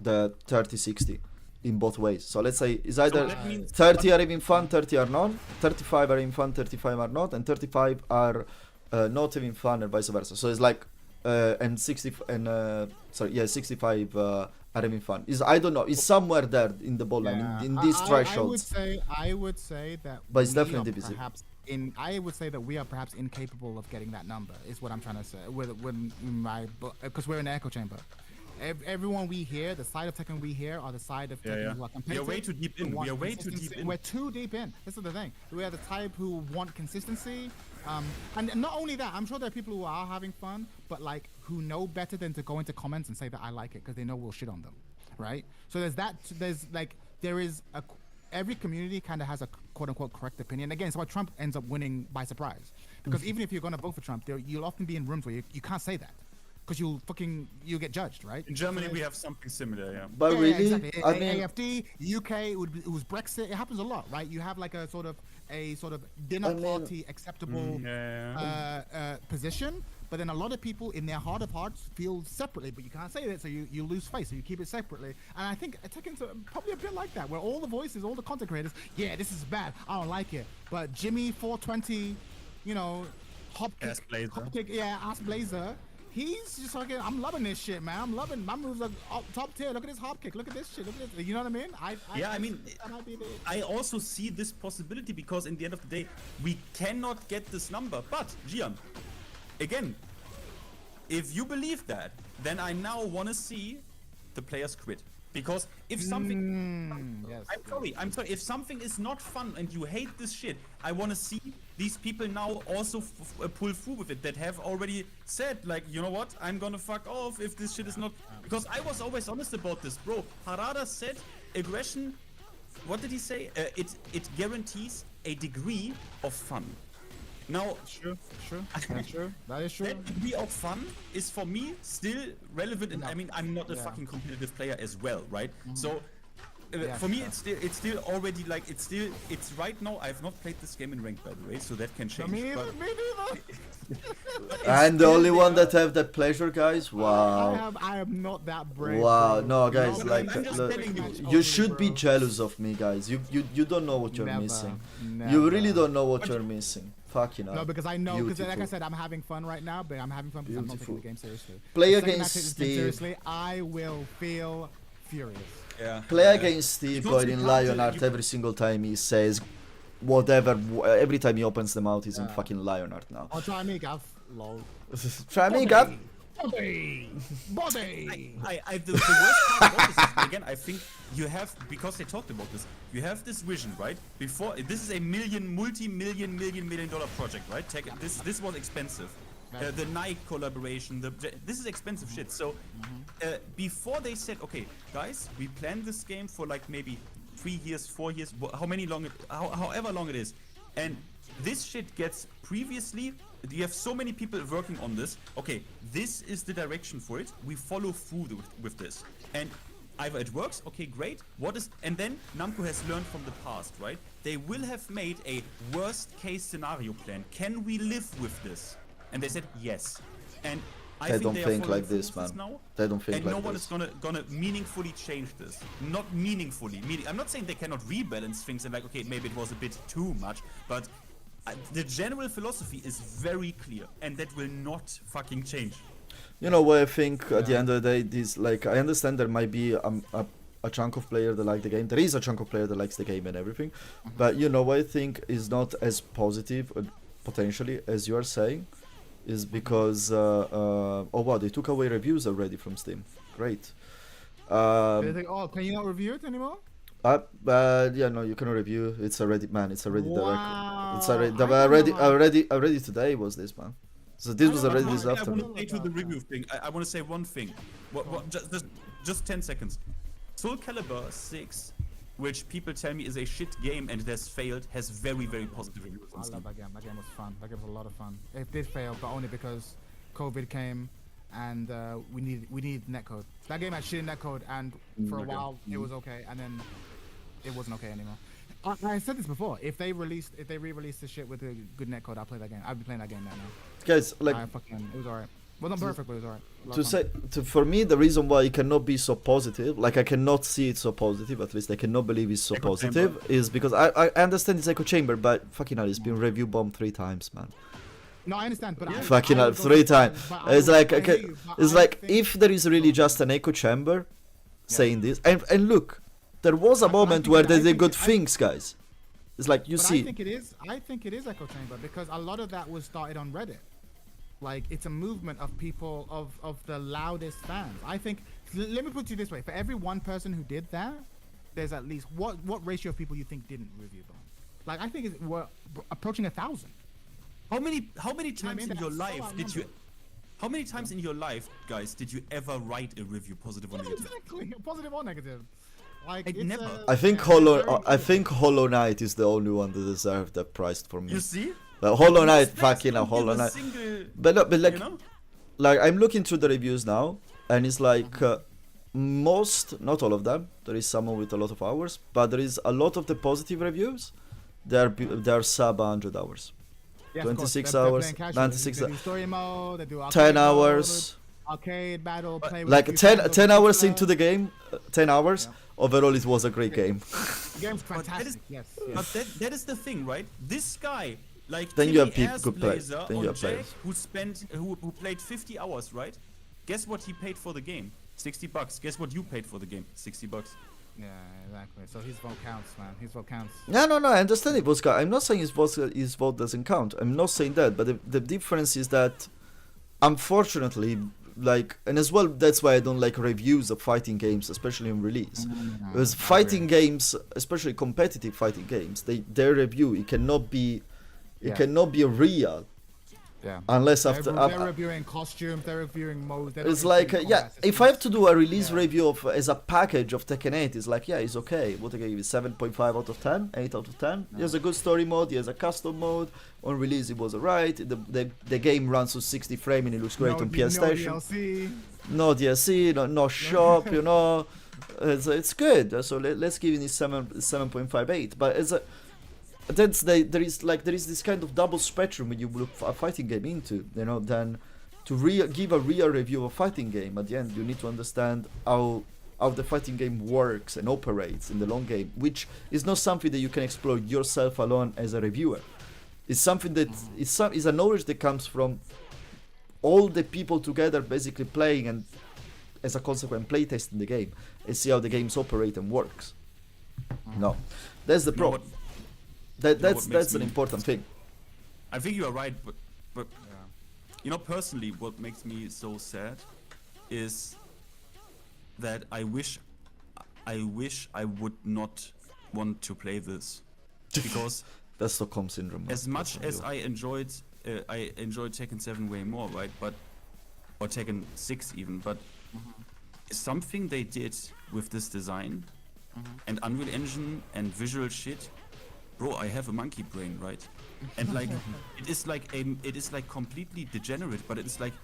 [SPEAKER 2] the 30-60 in both ways. So let's say it's either
[SPEAKER 4] that means-
[SPEAKER 2] 30 are having fun, 30 are not, 35 are having fun, 35 are not, and 35 are not having fun, and vice versa. So it's like and 60 and 65 are having fun. Is I don't know. It's somewhere there in the ball line, in these thresholds.
[SPEAKER 3] I would say that.
[SPEAKER 2] But it's
[SPEAKER 3] we are
[SPEAKER 2] definitely divisive.
[SPEAKER 3] perhaps I would say that we are perhaps incapable of getting that number. Is what I'm trying to say. Because we're in the echo chamber. Everyone we hear, the side of Tekken we hear, are the side of Tekken
[SPEAKER 4] yeah.
[SPEAKER 3] who are
[SPEAKER 4] We are
[SPEAKER 3] competitive.
[SPEAKER 4] way too deep
[SPEAKER 3] who
[SPEAKER 4] in.
[SPEAKER 3] want
[SPEAKER 4] We are way too
[SPEAKER 3] consistency.
[SPEAKER 4] deep in.
[SPEAKER 3] We're too deep in. This is the thing. We are the type who want consistency. And not only that, I'm sure there are people who are having fun, but like who know better than to go into comments and say that I like it because they know we'll shit on them, right? So every community kind of has a quote unquote correct opinion. Again, it's why Trump ends up winning by surprise. Because even if you're going to vote for Trump, you'll often be in rooms where you can't say that because you'll get judged, right?
[SPEAKER 4] In Germany, we have something similar, yeah.
[SPEAKER 2] But
[SPEAKER 3] Yeah,
[SPEAKER 2] really,
[SPEAKER 3] exactly.
[SPEAKER 2] I mean,
[SPEAKER 3] AFD, UK, it was Brexit. It happens a lot, right? You have like a sort of dinner
[SPEAKER 2] I mean-
[SPEAKER 3] party acceptable position, but then a lot of people in their heart of hearts feel separately, but you can't say that, so you lose face, so you keep it separately. And I think Tekken's probably a bit like that, where all the voices, all the content creators, yeah, this is bad, I don't like it, but Jimmy 420,
[SPEAKER 4] Ass Blazer.
[SPEAKER 3] Ass Blazer. He's just like, I'm loving this shit, man. I'm loving my moves are top tier. Look at this hop kick. Look at this shit. Look at this. You know what I mean? That might be the-
[SPEAKER 4] I also see this possibility because in the end of the day, we cannot get this number. But, Gian, again, if you believe that, then I now want to see the players quit. Because if something...
[SPEAKER 3] yes.
[SPEAKER 4] I'm sorry. If something is not fun and you hate this shit, I want to see these people now also pull through with it that have already said, like, you know what, I'm gonna fuck off if this shit is not... Because I was always honest about this, bro. Harada said aggression... What did he say? It guarantees a degree of fun. Now,
[SPEAKER 3] That's true. That is true.
[SPEAKER 4] that degree of fun is for me still relevant, and I mean I'm not a fucking competitive player as well, right? So for me it's still already like it's right now. I've not played this game in ranked, by the way, so that can change.
[SPEAKER 3] Me neither.
[SPEAKER 2] I'm the only one that have that pleasure, guys. Wow.
[SPEAKER 3] I am not that brave.
[SPEAKER 2] Wow,
[SPEAKER 3] bro.
[SPEAKER 2] no, guys,
[SPEAKER 4] but
[SPEAKER 2] like,
[SPEAKER 4] I'm just
[SPEAKER 2] look,
[SPEAKER 4] telling
[SPEAKER 2] you
[SPEAKER 3] you,
[SPEAKER 2] should be
[SPEAKER 3] bro.
[SPEAKER 2] jealous of me, guys. You don't know what you're
[SPEAKER 3] Never,
[SPEAKER 2] missing.
[SPEAKER 3] never.
[SPEAKER 2] You really don't know what you're missing. Fucking hell.
[SPEAKER 3] No, because I know, because like I
[SPEAKER 2] Beautiful.
[SPEAKER 3] said, I'm having fun right now, but I'm having fun because I'm not taking
[SPEAKER 2] Beautiful.
[SPEAKER 3] the game seriously.
[SPEAKER 2] Play
[SPEAKER 3] The second I
[SPEAKER 2] against
[SPEAKER 3] take this game
[SPEAKER 2] Steve.
[SPEAKER 3] seriously, I will feel furious.
[SPEAKER 4] Yeah.
[SPEAKER 2] Play against Steve
[SPEAKER 4] You don't
[SPEAKER 2] going in
[SPEAKER 4] see
[SPEAKER 2] Lionheart
[SPEAKER 4] counter-
[SPEAKER 2] every single time he says whatever. Every time he opens the mouth, he's in fucking Lionheart now.
[SPEAKER 3] I'll try me, Gav. Lol.
[SPEAKER 2] Try me, Gav.
[SPEAKER 3] Body! Body!
[SPEAKER 4] The worst part about this is, again, I think you have, because they talked about this, you have this vision, right? Before, this is a multi-million dollar project, right? This was expensive. the Nike collaboration. This is expensive shit. So before they said, okay, guys, we planned this game for like maybe 3 years, 4 years, however long it is, and this shit gets previously. You have so many people working on this. Okay, this is the direction for it. We follow through with this, and either it works. Okay, great. And then Namco has learned from the past, right? They will have made a worst case scenario plan. Can we live with this? And they said yes. And I
[SPEAKER 2] They don't
[SPEAKER 4] they are
[SPEAKER 2] think
[SPEAKER 4] following
[SPEAKER 2] like
[SPEAKER 4] through
[SPEAKER 2] this,
[SPEAKER 4] with
[SPEAKER 2] man.
[SPEAKER 4] now.
[SPEAKER 2] They don't think
[SPEAKER 4] And
[SPEAKER 2] like
[SPEAKER 4] no one
[SPEAKER 2] this.
[SPEAKER 4] is gonna meaningfully change this. Not meaningfully. I'm not saying they cannot rebalance things and like, okay, maybe it was a bit too much, but the general philosophy is very clear, and that will not fucking change.
[SPEAKER 2] You know what I think at the end of the day, this, like, I understand there might be a chunk of player that like the game. There is a chunk of player that likes the game and everything, but you know what I think is not as positive potentially as you are saying, is because oh wow, they took away reviews already from Steam. Great.
[SPEAKER 3] They think, oh, can you not review it anymore?
[SPEAKER 2] Yeah, no, you cannot review. It's already, man. It's already direct. It's already,
[SPEAKER 3] I don't know
[SPEAKER 2] already today was this, man. So this was already this
[SPEAKER 4] I
[SPEAKER 2] afternoon.
[SPEAKER 4] want to say to the review thing. I want to say one thing. Just 10 seconds. Soul Calibur 6, which people tell me is a shit game and it has failed, has very, very positive reviews on
[SPEAKER 3] I
[SPEAKER 4] Steam.
[SPEAKER 3] love that game. That game was fun. That game was a lot of fun. It did fail, but only because COVID came and we needed netcode. That game had shit in netcode, and for a while it was okay, and then it wasn't okay anymore. I said this before. If they re-released this shit with a good netcode, I'll play that game. I'll be playing that game right now.
[SPEAKER 2] Guys, like,
[SPEAKER 3] It was alright. Wasn't perfect, but it was alright.
[SPEAKER 2] to say, for me, the reason why it cannot be so positive, like I cannot see it so positive, at least I cannot believe it's so
[SPEAKER 4] Echo
[SPEAKER 2] positive,
[SPEAKER 4] chamber.
[SPEAKER 2] is because I understand it's echo chamber, but fucking hell, it's been review bombed 3 times, man.
[SPEAKER 3] No, I understand, but
[SPEAKER 2] Fucking
[SPEAKER 3] I
[SPEAKER 2] hell,
[SPEAKER 3] would go
[SPEAKER 2] 3
[SPEAKER 3] with that,
[SPEAKER 2] times.
[SPEAKER 3] but I
[SPEAKER 2] It's
[SPEAKER 3] would
[SPEAKER 2] like,
[SPEAKER 3] say,
[SPEAKER 2] okay,
[SPEAKER 3] but
[SPEAKER 2] it's
[SPEAKER 3] I
[SPEAKER 2] like
[SPEAKER 3] think-
[SPEAKER 2] if there is really just an echo chamber saying this, and look, there was a moment
[SPEAKER 3] think
[SPEAKER 2] where
[SPEAKER 3] it-
[SPEAKER 2] they
[SPEAKER 3] I
[SPEAKER 2] did
[SPEAKER 3] think
[SPEAKER 2] good
[SPEAKER 3] it- I-
[SPEAKER 2] things, guys. It's like you
[SPEAKER 3] But
[SPEAKER 2] see.
[SPEAKER 3] I think it is echo chamber because a lot of that was started on Reddit. Like, it's a movement of people of the loudest fans. I think. Let me put it this way: for every one person who did that, there's at least what ratio of people you think didn't review them? Like, I think we're approaching 1,000.
[SPEAKER 4] How many
[SPEAKER 3] I mean?
[SPEAKER 4] times in
[SPEAKER 3] That's
[SPEAKER 4] your
[SPEAKER 3] so
[SPEAKER 4] life did you?
[SPEAKER 3] outnumbered.
[SPEAKER 4] How many times in your life, guys, did you ever write a review, positive or
[SPEAKER 3] Yeah,
[SPEAKER 4] negative?
[SPEAKER 3] exactly, positive or negative. Like,
[SPEAKER 4] I'd
[SPEAKER 3] it's
[SPEAKER 4] never.
[SPEAKER 2] I think Hollow Knight is the only one that deserved that price for me.
[SPEAKER 4] You see?
[SPEAKER 2] Like, Hollow Knight,
[SPEAKER 4] Most
[SPEAKER 2] fucking hell,
[SPEAKER 4] guys don't
[SPEAKER 2] Hollow
[SPEAKER 4] give a
[SPEAKER 2] Knight.
[SPEAKER 4] single-
[SPEAKER 2] But no, but like,
[SPEAKER 4] you know?
[SPEAKER 2] like I'm looking through the reviews now, and it's like most, not all of them. There is someone with a lot of hours, but there is a lot of the positive reviews. They are sub 100 hours.
[SPEAKER 3] Yes, of course,
[SPEAKER 2] 26
[SPEAKER 3] they're
[SPEAKER 2] hours,
[SPEAKER 3] playing casual.
[SPEAKER 2] 96
[SPEAKER 3] They do story mode, they do
[SPEAKER 2] 10
[SPEAKER 3] arcade
[SPEAKER 2] hours.
[SPEAKER 3] mode, arcade battle, play with
[SPEAKER 2] Like
[SPEAKER 3] a few
[SPEAKER 2] 10,
[SPEAKER 3] friends
[SPEAKER 2] 10
[SPEAKER 3] over
[SPEAKER 2] hours
[SPEAKER 3] pizza.
[SPEAKER 2] into the game, 10 hours. Overall, it was a great game.
[SPEAKER 3] The game's
[SPEAKER 4] But that
[SPEAKER 3] fantastic.
[SPEAKER 4] is-
[SPEAKER 3] Yes.
[SPEAKER 4] But that is the thing, right? This guy, like
[SPEAKER 2] Then you have
[SPEAKER 4] Timmy
[SPEAKER 2] good players.
[SPEAKER 4] Ass
[SPEAKER 2] Then you
[SPEAKER 4] on
[SPEAKER 2] have
[SPEAKER 4] Jack,
[SPEAKER 2] players.
[SPEAKER 4] who played 50 hours, right? Guess what he paid for the game? $60. Guess what you paid for the game? $60.
[SPEAKER 3] Yeah, exactly. So his vote counts, man. His vote counts.
[SPEAKER 2] No, I understand it was. I'm not saying his vote doesn't count. I'm not saying that. But the difference is that, unfortunately, like, and as well, that's why I don't like reviews of fighting games, especially in release. Because fighting games, especially competitive fighting games, their review it cannot be real
[SPEAKER 3] Yeah.
[SPEAKER 2] unless
[SPEAKER 3] They're,
[SPEAKER 2] after.
[SPEAKER 3] they're reviewing costumes, they're reviewing modes. They're not
[SPEAKER 2] It's like
[SPEAKER 3] reviewing
[SPEAKER 2] yeah,
[SPEAKER 3] combat
[SPEAKER 2] if I have to
[SPEAKER 3] systems.
[SPEAKER 2] do a release
[SPEAKER 3] Yeah.
[SPEAKER 2] review of as a package of Tekken 8, it's like yeah, it's okay. What I gave it 7.5 out of 10, 8 out of 10. There's a good story mode. There's a custom mode. On release, it was alright. The game runs to 60 frame and it looks great on PlayStation.
[SPEAKER 3] No DLC.
[SPEAKER 2] No DLC, no shop, you know. It's good. So let's give it 7.58. But as a there is this kind of double spectrum when you look a fighting game into, you know. Then to give a real review of a fighting game, at the end you need to understand how the fighting game works and operates in the long game, which is not something that you can explore yourself alone as a reviewer. It's something that is a knowledge that comes from all the people together basically playing and as a consequence playtesting the game and see how the games operate and works. No, that's the
[SPEAKER 4] You know
[SPEAKER 2] problem.
[SPEAKER 4] what-
[SPEAKER 2] That's
[SPEAKER 4] what makes
[SPEAKER 2] that's an
[SPEAKER 4] me-
[SPEAKER 2] important thing.
[SPEAKER 4] I think you are right, but you know, personally, what makes me so sad is that I wish I would not want to play this because
[SPEAKER 2] That's Stockholm syndrome.
[SPEAKER 4] as much as I enjoyed I enjoy Tekken 7 way more, right? But or Tekken 6 even, but something they did with this design and Unreal Engine and visual shit, bro. I have a monkey brain, right? And like it is like completely degenerate, but it's like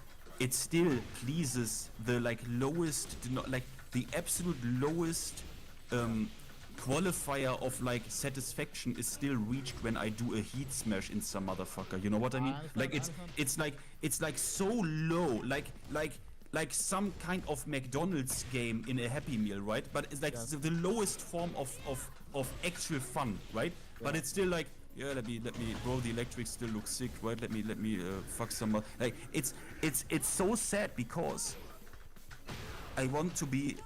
[SPEAKER 4] it still pleases the like lowest, like the absolute lowest qualifier of like satisfaction is still reached when I do a heat smash in some motherfucker. You know what I mean? Like it's like so low, like some kind of McDonald's game in a Happy Meal, right? But it's like the lowest form of actual fun, right? But it's still like, yeah, let me, bro. The electric still looks sick, right? Let me fuck some. Like it's so sad because I want to be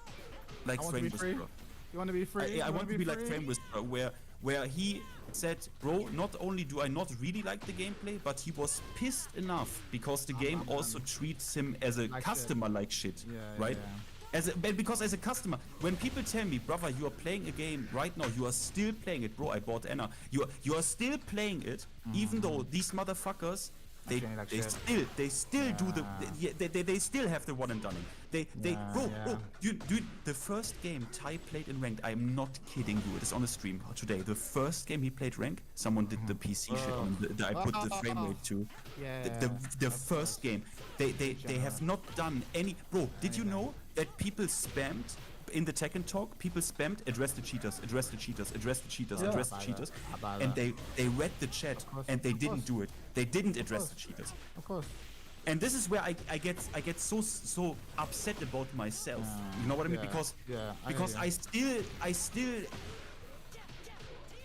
[SPEAKER 4] like Frame Whisperer.
[SPEAKER 3] You want to be free?
[SPEAKER 4] I want to be like Frame Whisperer, where he said, bro, not only do I not really like the gameplay, but he was pissed enough because the game also treats him as a
[SPEAKER 3] like
[SPEAKER 4] customer like shit, right?
[SPEAKER 3] Yeah.
[SPEAKER 4] Because as a customer, when people tell me, brother, you are playing a game right now, you are still playing it, bro. I bought Anna. You are still playing it, even though these motherfuckers. They still do they still have the one and done. Bro, dude, the first game Ty played in ranked, I'm not kidding you, it is on the stream today. The first game he played ranked, someone did the PC shit on I put the frame rate to. The first game. They have not done any. Bro, did you know that people spammed in the Tekken talk, people spammed address the cheaters, address the cheaters, address the cheaters, address the cheaters, and they read the chat and they didn't do it. They didn't address the cheaters.
[SPEAKER 3] Of course.
[SPEAKER 4] And this is where I get so upset about myself. You know what I mean? Because I still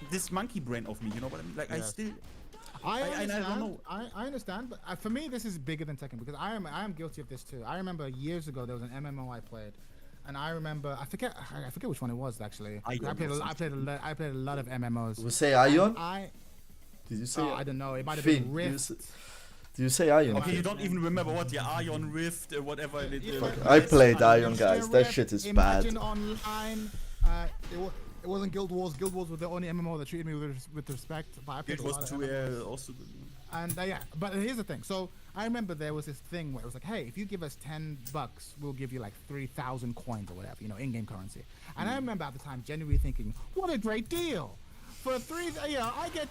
[SPEAKER 4] this monkey brain of me. You know what I mean? Like I still.
[SPEAKER 3] I understand.
[SPEAKER 4] I don't know.
[SPEAKER 3] I understand, but for me, this is bigger than Tekken because I am guilty of this too. I remember years ago there was an MMO I played. And I remember, I forget which one it was actually. I played a lot of MMOs.
[SPEAKER 2] We say Ion?
[SPEAKER 3] Did
[SPEAKER 2] you say?
[SPEAKER 3] Oh, I don't know. It might have been Rift.
[SPEAKER 2] Do you say Ion?
[SPEAKER 4] Okay, you don't even remember what the Ion Rift, whatever it is.
[SPEAKER 2] I played Ion, guys. That shit is bad.
[SPEAKER 3] Imagine Online. It wasn't Guild Wars. Guild Wars was the only MMO that treated me with respect. But I played
[SPEAKER 4] it was too also good.
[SPEAKER 3] And but here's the thing. So I remember there was this thing where it was like, hey, if you give us $10, we'll give you like 3,000 coins or whatever, in-game currency. And I remember at the time genuinely thinking, what a great deal! For I get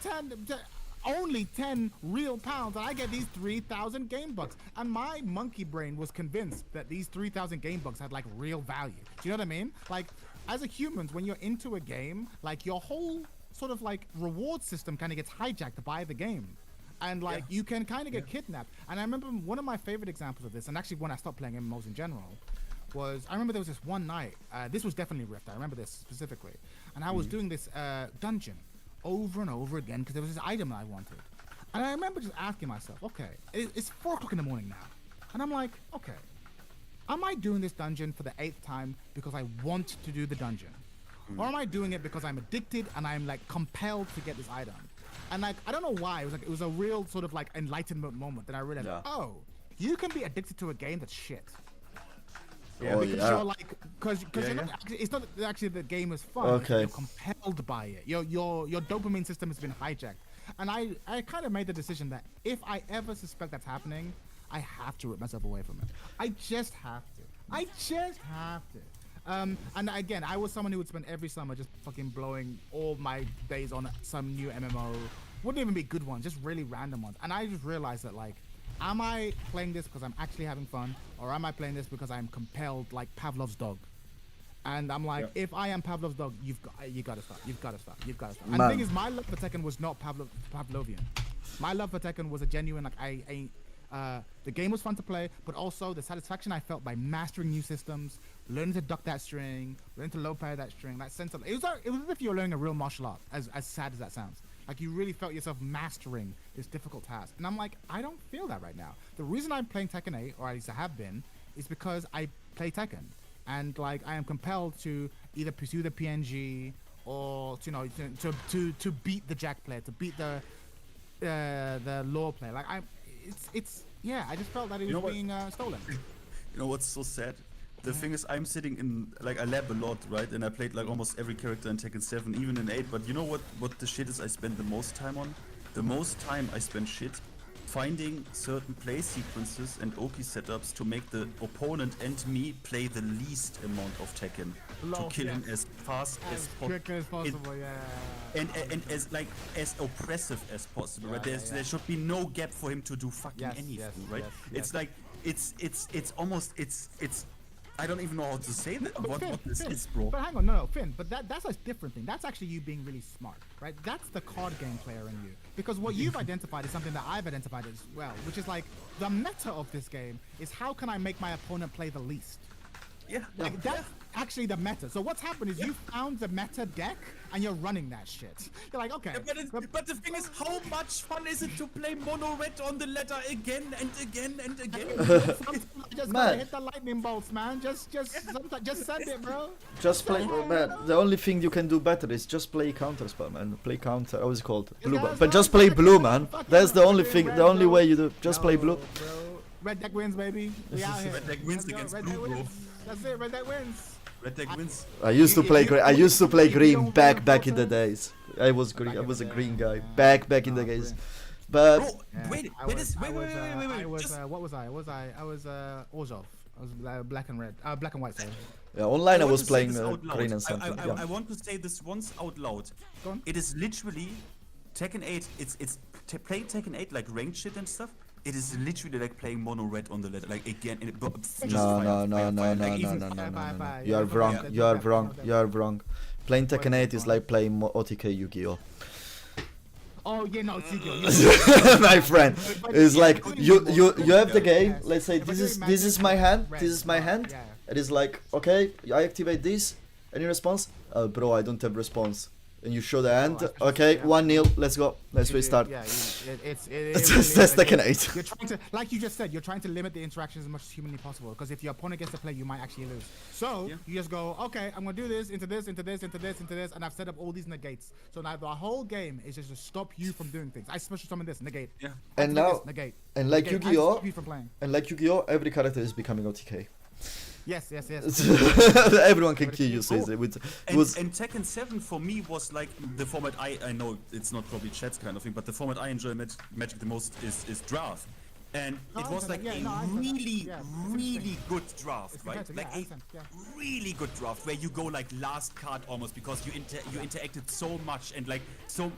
[SPEAKER 3] only 10 real pounds, and I get these 3,000 game bucks. And my monkey brain was convinced that these 3,000 game bucks had like real value. Do you know what I mean? Like, as a human, when you're into a game, like your whole sort of like reward system kind of gets hijacked by the game. And like you can kind of get kidnapped. And I remember one of my favorite examples of this, and actually when I stopped playing MMOs in general, was I remember there was this one night. This was definitely Rift. I remember this specifically. And I was doing this dungeon over and over again because there was this item that I wanted. And I remember just asking myself, okay, it's 4 o'clock in the morning now, and I'm like, okay, am I doing this dungeon for the 8th time because I want to do the dungeon, or am I doing it because I'm addicted and I'm like compelled to get this item? And like, I don't know why, it was a real sort of like enlightenment moment that I realized, oh, you can be addicted to a game that's shit. Because you're like, because you're not, it's not actually the game is fun.
[SPEAKER 2] Okay.
[SPEAKER 3] You're compelled by it. Your dopamine system has been hijacked. And I kind of made the decision that if I ever suspect that's happening, I have to rip myself away from it. I just have to. And again, I was someone who would spend every summer just fucking blowing all my days on some new MMO. Wouldn't even be good ones, just really random ones. And I just realized that, like, am I playing this because I'm actually having fun, or am I playing this because I'm compelled, like Pavlov's dog? And I'm like, if I am Pavlov's dog, you got to stop. You've got to stop. And the thing is, my love for Tekken was not Pavlovian. My love for Tekken was a genuine, like, the game was fun to play, but also the satisfaction I felt by mastering new systems, learning to duck that string, learning to low parry that string, that sense of, it was as if you were learning a real martial art, as sad as that sounds. Like, you really felt yourself mastering this difficult task. And I'm like, I don't feel that right now. The reason I'm playing Tekken 8, or at least I have been, is because I play Tekken. And, like, I am compelled to either pursue the PNG or, to beat the Jack player, to beat the lore player. Like, I just felt that it was being stolen.
[SPEAKER 4] You know what's so sad? The thing is, I'm sitting in, like, I lab a lot, right? And I played, like, almost every character in Tekken 7, even in 8. But you know what the shit is I spend the most time on? The most time I spend shit finding certain play sequences and Oki setups to make the opponent and me play the least amount of Tekken to kill him as fast as
[SPEAKER 3] quick as possible, yeah.
[SPEAKER 4] and as oppressive as possible, right? There should be no gap for him to do fucking anything, right? It's like it's almost I don't even know how to say that. What this is, bro.
[SPEAKER 3] But hang on, no, Finn. But that's a different thing. That's actually you being really smart, right? That's the card game player in you. Because what you've identified is something that I've identified as well, which is like the meta of this game is how can I make my opponent play the least?
[SPEAKER 4] Yeah.
[SPEAKER 3] Like that's actually the meta. So what's happened is you found the meta deck and you're running that shit. You're like, okay.
[SPEAKER 4] But the thing is, how much fun is it to play mono red on the ladder again and again and again?
[SPEAKER 3] Just
[SPEAKER 2] Man.
[SPEAKER 3] gotta hit the lightning bolts, man. Just send it, bro.
[SPEAKER 2] Just play, man. The only thing you can do better is just play counter spell, man. Play counter. How is it called? Blue.
[SPEAKER 3] Yeah,
[SPEAKER 2] But just play blue, man. That's the only thing. The only way you do. Just play blue.
[SPEAKER 3] Bro. Red deck wins, baby. We out here.
[SPEAKER 4] Red deck wins
[SPEAKER 3] Let's go.
[SPEAKER 4] against
[SPEAKER 3] Red
[SPEAKER 4] blue,
[SPEAKER 3] deck
[SPEAKER 4] bro.
[SPEAKER 3] wins. That's it. Red deck wins.
[SPEAKER 4] Red deck wins.
[SPEAKER 2] I used to play green. I used to play green
[SPEAKER 3] don't
[SPEAKER 2] back
[SPEAKER 3] play
[SPEAKER 2] in the
[SPEAKER 3] Fortnite?
[SPEAKER 2] days. I was green.
[SPEAKER 3] Back
[SPEAKER 2] I
[SPEAKER 3] in
[SPEAKER 2] was a
[SPEAKER 3] the
[SPEAKER 2] green
[SPEAKER 3] day,
[SPEAKER 2] guy.
[SPEAKER 3] yeah.
[SPEAKER 2] Back in the
[SPEAKER 3] Oh,
[SPEAKER 2] days.
[SPEAKER 3] green.
[SPEAKER 2] But
[SPEAKER 4] Bro, wait,
[SPEAKER 3] I was
[SPEAKER 4] just
[SPEAKER 3] what was I? I was Orzhov. I was black and red. Black and white, sorry.
[SPEAKER 2] yeah, online I
[SPEAKER 4] want
[SPEAKER 2] was
[SPEAKER 4] to say
[SPEAKER 2] playing
[SPEAKER 4] this out loud.
[SPEAKER 2] green and something.
[SPEAKER 4] I
[SPEAKER 2] Yeah.
[SPEAKER 4] want to say this once out loud.
[SPEAKER 3] Go on.
[SPEAKER 4] It is literally Tekken 8. It's playing Tekken 8 like ranked shit and stuff. It is literally like playing mono red on the ladder, like again. And just
[SPEAKER 2] No,
[SPEAKER 4] fire,
[SPEAKER 2] no, no,
[SPEAKER 4] fire,
[SPEAKER 2] no,
[SPEAKER 4] fire,
[SPEAKER 2] no,
[SPEAKER 4] like
[SPEAKER 2] no,
[SPEAKER 4] even-
[SPEAKER 2] no, no, no,
[SPEAKER 3] Bye,
[SPEAKER 2] no,
[SPEAKER 3] bye.
[SPEAKER 2] no. You are
[SPEAKER 3] Yeah,
[SPEAKER 2] wrong.
[SPEAKER 3] yeah,
[SPEAKER 2] You are
[SPEAKER 3] yeah,
[SPEAKER 2] wrong.
[SPEAKER 3] yeah.
[SPEAKER 2] You are wrong. Playing Tekken 8 is
[SPEAKER 3] on.
[SPEAKER 2] like playing OTK Yu-Gi-Oh.
[SPEAKER 3] Oh yeah, no, it's Yu-Gi-Oh.
[SPEAKER 2] My friend, it's like you have the game.
[SPEAKER 3] Yes.
[SPEAKER 2] Let's say
[SPEAKER 3] If we're doing
[SPEAKER 2] this is
[SPEAKER 3] magic,
[SPEAKER 2] my hand.
[SPEAKER 3] red,
[SPEAKER 2] This is my
[SPEAKER 3] black,
[SPEAKER 2] hand.
[SPEAKER 3] yeah.
[SPEAKER 2] It is like okay, I activate this. Any response? Bro, I don't have response. And you show the hand.
[SPEAKER 3] especially-
[SPEAKER 2] Okay,
[SPEAKER 3] yeah.
[SPEAKER 2] 1-0. Let's go. Let's restart.
[SPEAKER 3] Yeah,
[SPEAKER 2] It's
[SPEAKER 3] really
[SPEAKER 2] just that's
[SPEAKER 3] is.
[SPEAKER 2] Tekken 8.
[SPEAKER 3] You're trying to, like you just said, you're trying to limit the interactions as much as humanly possible. Because if your opponent gets to play, you might actually lose. So
[SPEAKER 4] Yeah.
[SPEAKER 3] you just go, okay, I'm gonna do this into this, into this, into this, into this, and I've set up all these negates. So now the whole game is just to stop you from doing things. I special summon this, negate.
[SPEAKER 4] Yeah.
[SPEAKER 2] And
[SPEAKER 3] Activate
[SPEAKER 2] now
[SPEAKER 3] this, negate.
[SPEAKER 2] and like
[SPEAKER 3] Negate. I
[SPEAKER 2] Yu-Gi-Oh,
[SPEAKER 3] stop you from playing.
[SPEAKER 2] and like Yu-Gi-Oh, every character is becoming OTK.
[SPEAKER 3] Yes.
[SPEAKER 2] Everyone can kill you, so easy. It was
[SPEAKER 4] And Tekken 7 for me was like the format I know it's not probably chat's kind of thing, but the format I enjoy Magic the most is draft. And
[SPEAKER 3] No,
[SPEAKER 4] it
[SPEAKER 3] I
[SPEAKER 4] was
[SPEAKER 3] understand
[SPEAKER 4] like
[SPEAKER 3] that.
[SPEAKER 4] a
[SPEAKER 3] Yeah, no, I understand that.
[SPEAKER 4] really,
[SPEAKER 3] Yeah, it's
[SPEAKER 4] really
[SPEAKER 3] interesting.
[SPEAKER 4] good draft,
[SPEAKER 3] It's
[SPEAKER 4] right?
[SPEAKER 3] competitive,
[SPEAKER 4] Like
[SPEAKER 3] yeah, I
[SPEAKER 4] a
[SPEAKER 3] understand, yeah.
[SPEAKER 4] really good draft where you go like last card almost because you interacted so much and like so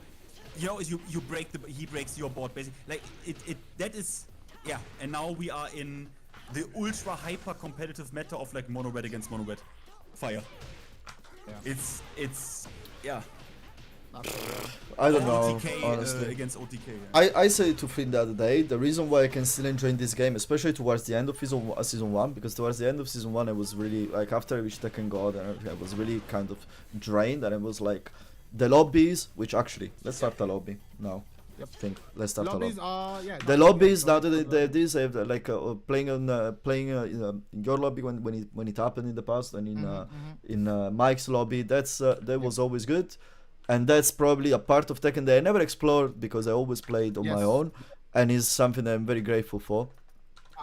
[SPEAKER 4] you know you break he breaks your board basically like it that is yeah. And now we are in the ultra hyper competitive meta of like mono red against mono red fire.
[SPEAKER 3] Yeah.
[SPEAKER 4] It's yeah.
[SPEAKER 2] I don't know
[SPEAKER 4] OTK
[SPEAKER 2] honestly.
[SPEAKER 4] against OTK. Yeah.
[SPEAKER 2] I said to Finn the other day, the reason why I can still enjoy this game, especially towards the end of season 1, because towards the end of season 1 I was really, like after I reached Tekken God, I was really kind of drained, and I was like, the lobbies, which actually, let's start the lobby now.
[SPEAKER 3] Yep.
[SPEAKER 2] Let's start
[SPEAKER 3] Lobbies
[SPEAKER 2] the lobby.
[SPEAKER 3] are, yeah.
[SPEAKER 2] The lobbies, now that they have this, they have like playing in your lobby when it happened in the past, and in Mike's lobby, that was always good. And that's probably a part of Tekken that I never explored because I always played on my
[SPEAKER 3] Yes.
[SPEAKER 2] own, and is something that I'm very grateful for.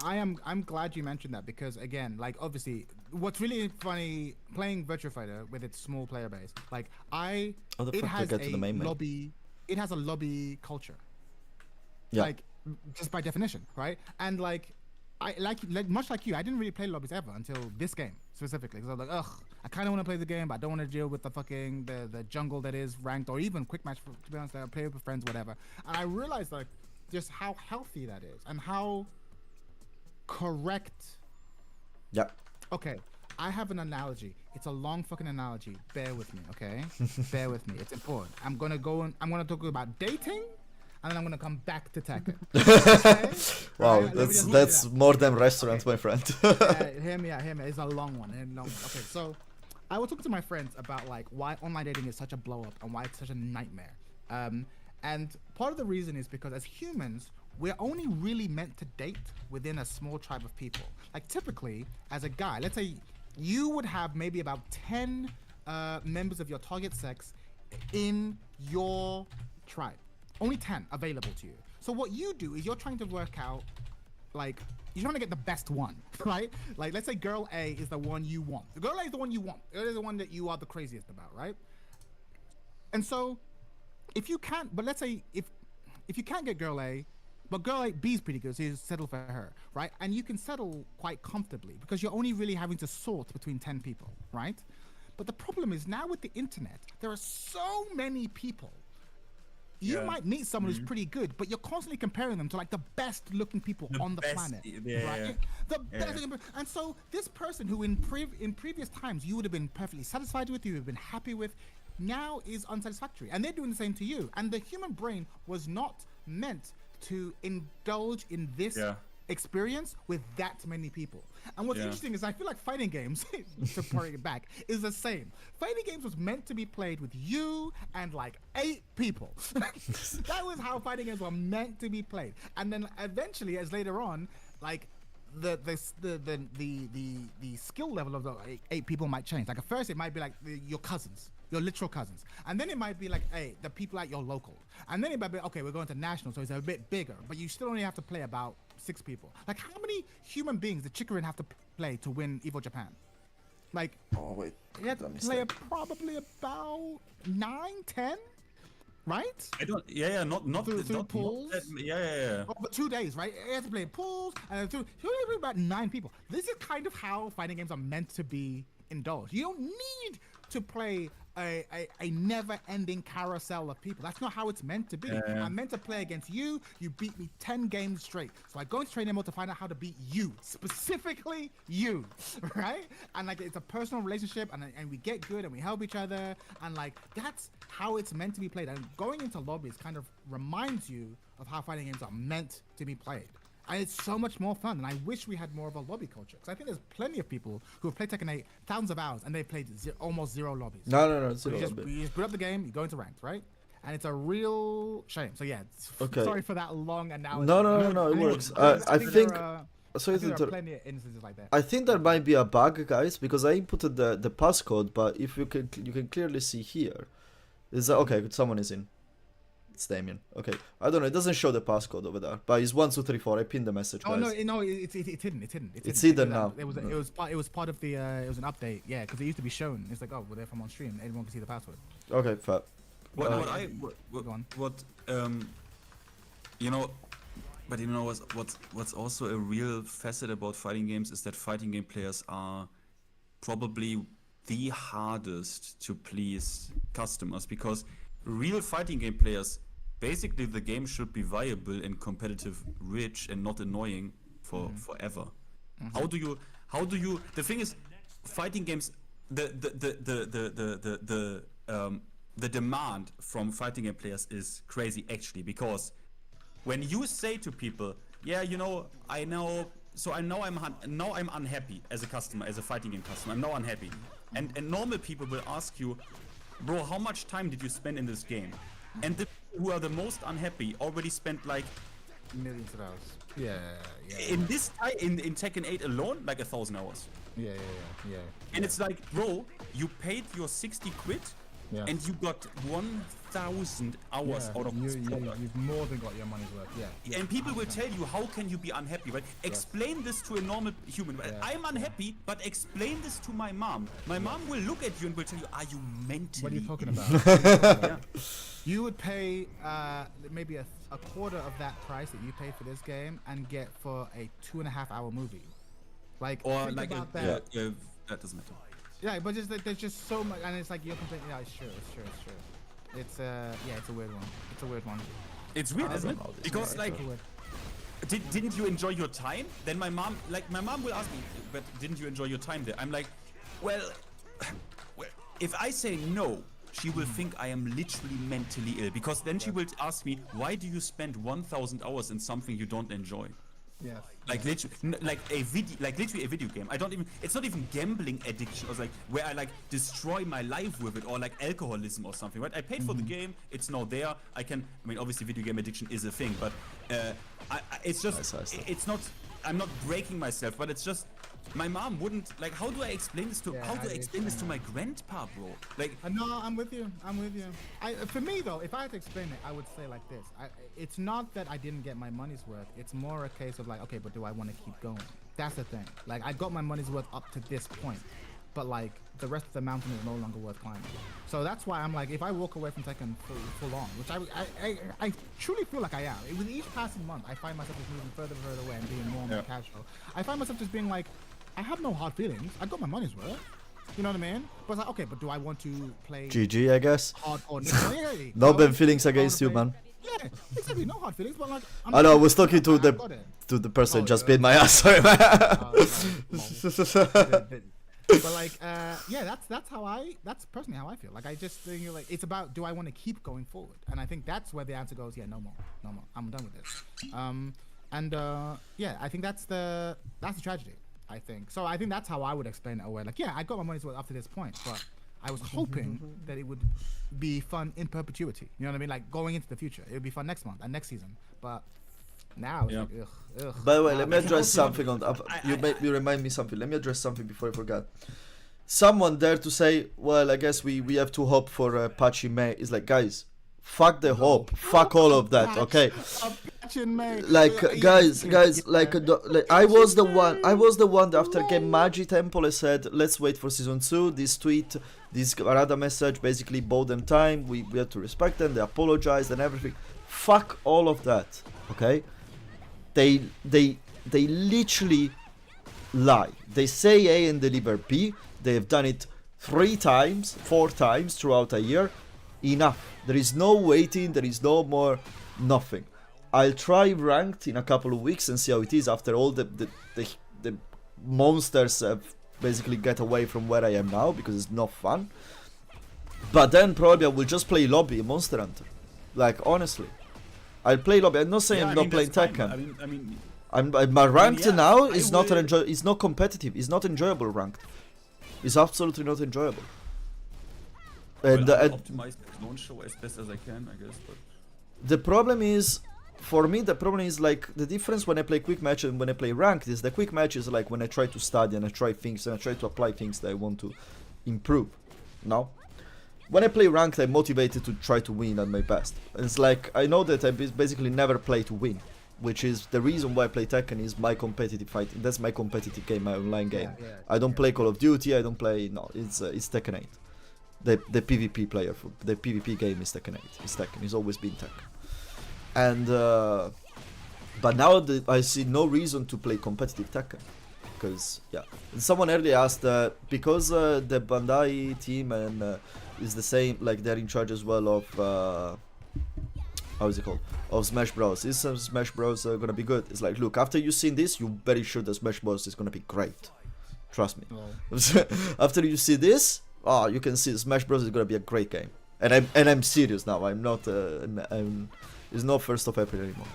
[SPEAKER 3] I'm glad you mentioned that because again, like obviously, what's really funny playing Virtua Fighter with its small player base, like
[SPEAKER 2] How the
[SPEAKER 3] it
[SPEAKER 2] fuck do I
[SPEAKER 3] has
[SPEAKER 2] get to the
[SPEAKER 3] a
[SPEAKER 2] main menu?
[SPEAKER 3] lobby. It has a lobby culture.
[SPEAKER 2] Yeah.
[SPEAKER 3] Like just by definition, right? And like I like much like you, I didn't really play lobbies ever until this game specifically because I was like, ugh, I kind of want to play the game, but I don't want to deal with the fucking the jungle that is ranked or even quick match. To be honest, I play with friends, whatever. And I realized like just how healthy that is and how correct.
[SPEAKER 2] Yeah.
[SPEAKER 3] Okay, I have an analogy. It's a long fucking analogy. Bear with me, okay? Bear with me. It's important. I'm gonna talk about dating, and then I'm gonna come back to Tekken. Okay?
[SPEAKER 2] Wow,
[SPEAKER 3] Alright, let me just
[SPEAKER 2] that's
[SPEAKER 3] do that.
[SPEAKER 2] more than restaurant, my friend.
[SPEAKER 3] Hear me out. It's a long one. Okay, so I was talking to my friends about like why online dating is such a blow up and why it's such a nightmare. And part of the reason is because as humans, we're only really meant to date within a small tribe of people. Like typically, as a guy, let's say you would have maybe about 10 members of your target sex in your tribe. Only 10 available to you. So what you do is you're trying to work out, like, you're trying to get the best one, right? Like, let's say girl A is the one you want. The girl A is the one you want. It is the one that you are the craziest about, right? And so, if you can't, but let's say if you can't get girl A, But girl like B's pretty good, so you settle for her, right? And you can settle quite comfortably because you're only really having to sort between 10 people, right? But the problem is now with the internet, there are so many people. You might meet someone who's pretty good, but you're constantly comparing them to like the best looking people on the planet, right? The best looking, and so this person who in previous times you would have been perfectly satisfied with, you would have been happy with, now is unsatisfactory, and they're doing the same to you. And the human brain was not meant to indulge in this experience with that many people. And what's interesting is I feel like fighting games, to bring it back, is the same. Fighting games was meant to be played with you and like 8 people. That was how fighting games were meant to be played. And then eventually, as later on, like the skill level of the 8 people might change. Like at first it might be like your cousins, your literal cousins, and then it might be like, hey, the people at your local, and then it might be, okay, we're going to national, so it's a bit bigger, but you still only have to play about 6 people. Like how many human beings did Chikurin have to play to win Evo Japan? Like,
[SPEAKER 2] Oh wait,
[SPEAKER 3] he had to play probably about 9, 10, right?
[SPEAKER 4] I don't. Not
[SPEAKER 3] Through
[SPEAKER 4] not
[SPEAKER 3] pools?
[SPEAKER 4] Yeah.
[SPEAKER 3] Over 2 days, right? He had to play pools, and through about 9 people. This is kind of how fighting games are meant to be indulged. You don't need to play a never-ending carousel of people. That's not how it's meant to be. I'm meant to play against you. You beat me 10 games straight. So I go into training mode to find out how to beat you, specifically you, right? And like it's a personal relationship, and we get good and we help each other, and like that's how it's meant to be played. And going into lobbies kind of reminds you of how fighting games are meant to be played. And it's so much more fun, and I wish we had more of a lobby culture. Because I think there's plenty of people who have played Tekken 8 thousands of hours, and they've played almost 0 lobbies.
[SPEAKER 2] No,
[SPEAKER 3] So
[SPEAKER 2] zero.
[SPEAKER 3] you just boot up the game, you go into ranked, right? And it's a real shame. So yeah,
[SPEAKER 2] Okay.
[SPEAKER 3] sorry for that long analogy.
[SPEAKER 2] No, it works. I think
[SPEAKER 3] there are plenty of instances like that.
[SPEAKER 2] I think there might be a bug, guys, because I inputted the passcode, but if you can clearly see here, is that okay? Someone is in. It's Damien. Okay, I don't know. It doesn't show the passcode over there, but it's 1234. I pinned the message, guys.
[SPEAKER 3] Oh no, it didn't.
[SPEAKER 2] It's hidden now.
[SPEAKER 3] It was part of the. It was an update. Yeah, because it used to be shown. It's like, oh, well, if I'm on stream, everyone can see the password.
[SPEAKER 2] Okay, fair.
[SPEAKER 4] You know, but you know what's also a real facet about fighting games is that fighting game players are probably the hardest to please customers, because real fighting game players, basically the game should be viable and competitive, rich and not annoying for forever. How do you the thing is, fighting games, the demand from fighting game players is crazy actually, because when you say to people, yeah, you know, I'm unhappy as a customer, as a fighting game customer, I'm now unhappy, and normal people will ask you, bro, how much time did you spend in this game? And the people who are the most unhappy already spent like
[SPEAKER 3] millions of hours. Yeah.
[SPEAKER 4] In Tekken 8 alone, like 1,000 hours.
[SPEAKER 3] Yeah.
[SPEAKER 4] And it's like, bro, you paid your 60 quid, and you got 1,000 hours out of this product.
[SPEAKER 3] You've more than got your money's worth. Yeah.
[SPEAKER 4] And people will tell you, how can you be unhappy, right? Explain this to a normal human. Right? I'm unhappy, but explain this to my mom. My mom will look at you and will tell you, are you mentally?
[SPEAKER 3] What are you talking about? You would pay maybe a quarter of that price that you pay for this game and get for a 2.5-hour movie. Like,
[SPEAKER 4] or
[SPEAKER 3] think
[SPEAKER 4] like
[SPEAKER 3] about that.
[SPEAKER 4] that doesn't matter.
[SPEAKER 3] Yeah, but just there's just so much, and it's like you're complaining. Yeah, it's true. It's it's a weird one.
[SPEAKER 4] It's weird, isn't it? Because like, didn't you enjoy your time? Then my mom will ask me, but didn't you enjoy your time there? I'm like, well, if I say no, she will think I am literally mentally ill, because then she will ask me, why do you spend 1,000 hours in something you don't enjoy?
[SPEAKER 3] Yes.
[SPEAKER 4] Like literally, literally a video game. It's not even gambling addiction, or like where I like destroy my life with it, or like alcoholism or something, right? I paid for the game, it's now there. Obviously video game addiction is a thing, but it's just, it's not, I'm not breaking myself, but it's just, my mom wouldn't, like, how do I explain this to my grandpa, bro? Like,
[SPEAKER 3] no, I'm with you. For me though, if I had to explain it, I would say like this. It's not that I didn't get my money's worth. It's more a case of like, okay, but do I want to keep going? That's the thing. Like, I got my money's worth up to this point. but like the rest of the mountain is no longer worth climbing. So that's why I'm like, if I walk away from Tekken full on, which I truly feel like I am. With each passing month, I find myself just moving further and further away and being more and more casual. I find myself just being like, I have no hard feelings. I got my money's worth. You know what I mean? But it's like, okay, but do I want to play
[SPEAKER 2] GG, I guess.
[SPEAKER 3] hardcore?
[SPEAKER 2] No bad feelings against you, man.
[SPEAKER 3] Yeah, exactly. No hard feelings, but like.
[SPEAKER 2] I know. I was talking to the person just beat my ass. Sorry, man.
[SPEAKER 3] But like, yeah, that's personally how I feel. Like, I just think like it's about, do I want to keep going forward? And I think that's where the answer goes. Yeah, no more. I'm done with this. Yeah, I think that's the tragedy. I think so. I think that's how I would explain it away. Like, yeah, I got my money's worth up to this point, but I was hoping that it would be fun in perpetuity. You know what I mean? Like going into the future, it would be fun next month and next season. But now, it's like, ugh.
[SPEAKER 2] By the way, let me address something on. You remind me something. Let me address something before I forget. Someone there to say, well, I guess we have to hope for Patchy May. Is like, guys, fuck the hope, fuck all of that, okay? Like, guys, like I was the one that after game Magi Temple I said, let's wait for season 2. This tweet, this Arada message basically bought them time. We had to respect them. They apologized and everything. Fuck all of that, okay? They literally lie. They say A and deliver B. They have done it 3 times, 4 times throughout a year. Enough. There is no waiting. There is no more nothing. I'll try ranked in a couple of weeks and see how it is after all the monsters have basically get away from where I am now, because it's not fun. But then probably I will just play lobby Monster Hunter. Like, honestly, I'll play lobby. I'm not saying I'm not playing Tekken.
[SPEAKER 4] I mean,
[SPEAKER 2] my ranked now is not it's not competitive. It's not enjoyable ranked. It's absolutely not enjoyable. And
[SPEAKER 4] optimize the clone show as best as I can, I guess. But
[SPEAKER 2] the problem is, for me, the problem is like the difference when I play quick match and when I play ranked is the quick match is like when I try to study and I try things and I try to apply things that I want to improve. No? When I play ranked, I'm motivated to try to win at my best. And it's like, I know that I basically never play to win, which is the reason why I play Tekken. Is my competitive fighting. That's my competitive game, my online game. I don't play Call of Duty, I don't play, no, it's Tekken 8. The PvP player, the PvP game is Tekken 8. It's Tekken, it's always been Tekken. And, but now I see no reason to play competitive Tekken. Because, yeah. And someone earlier asked, because the Bandai team and is the same, like they're in charge as well of, how is it called? Of Smash Bros. Is Smash Bros gonna be good? It's like, look, after you've seen this, you're very sure that Smash Bros is gonna be great. Trust me. After you see this, you can see Smash Bros is gonna be a great game. And I'm serious now. I'm not. It's not 1st of April anymore.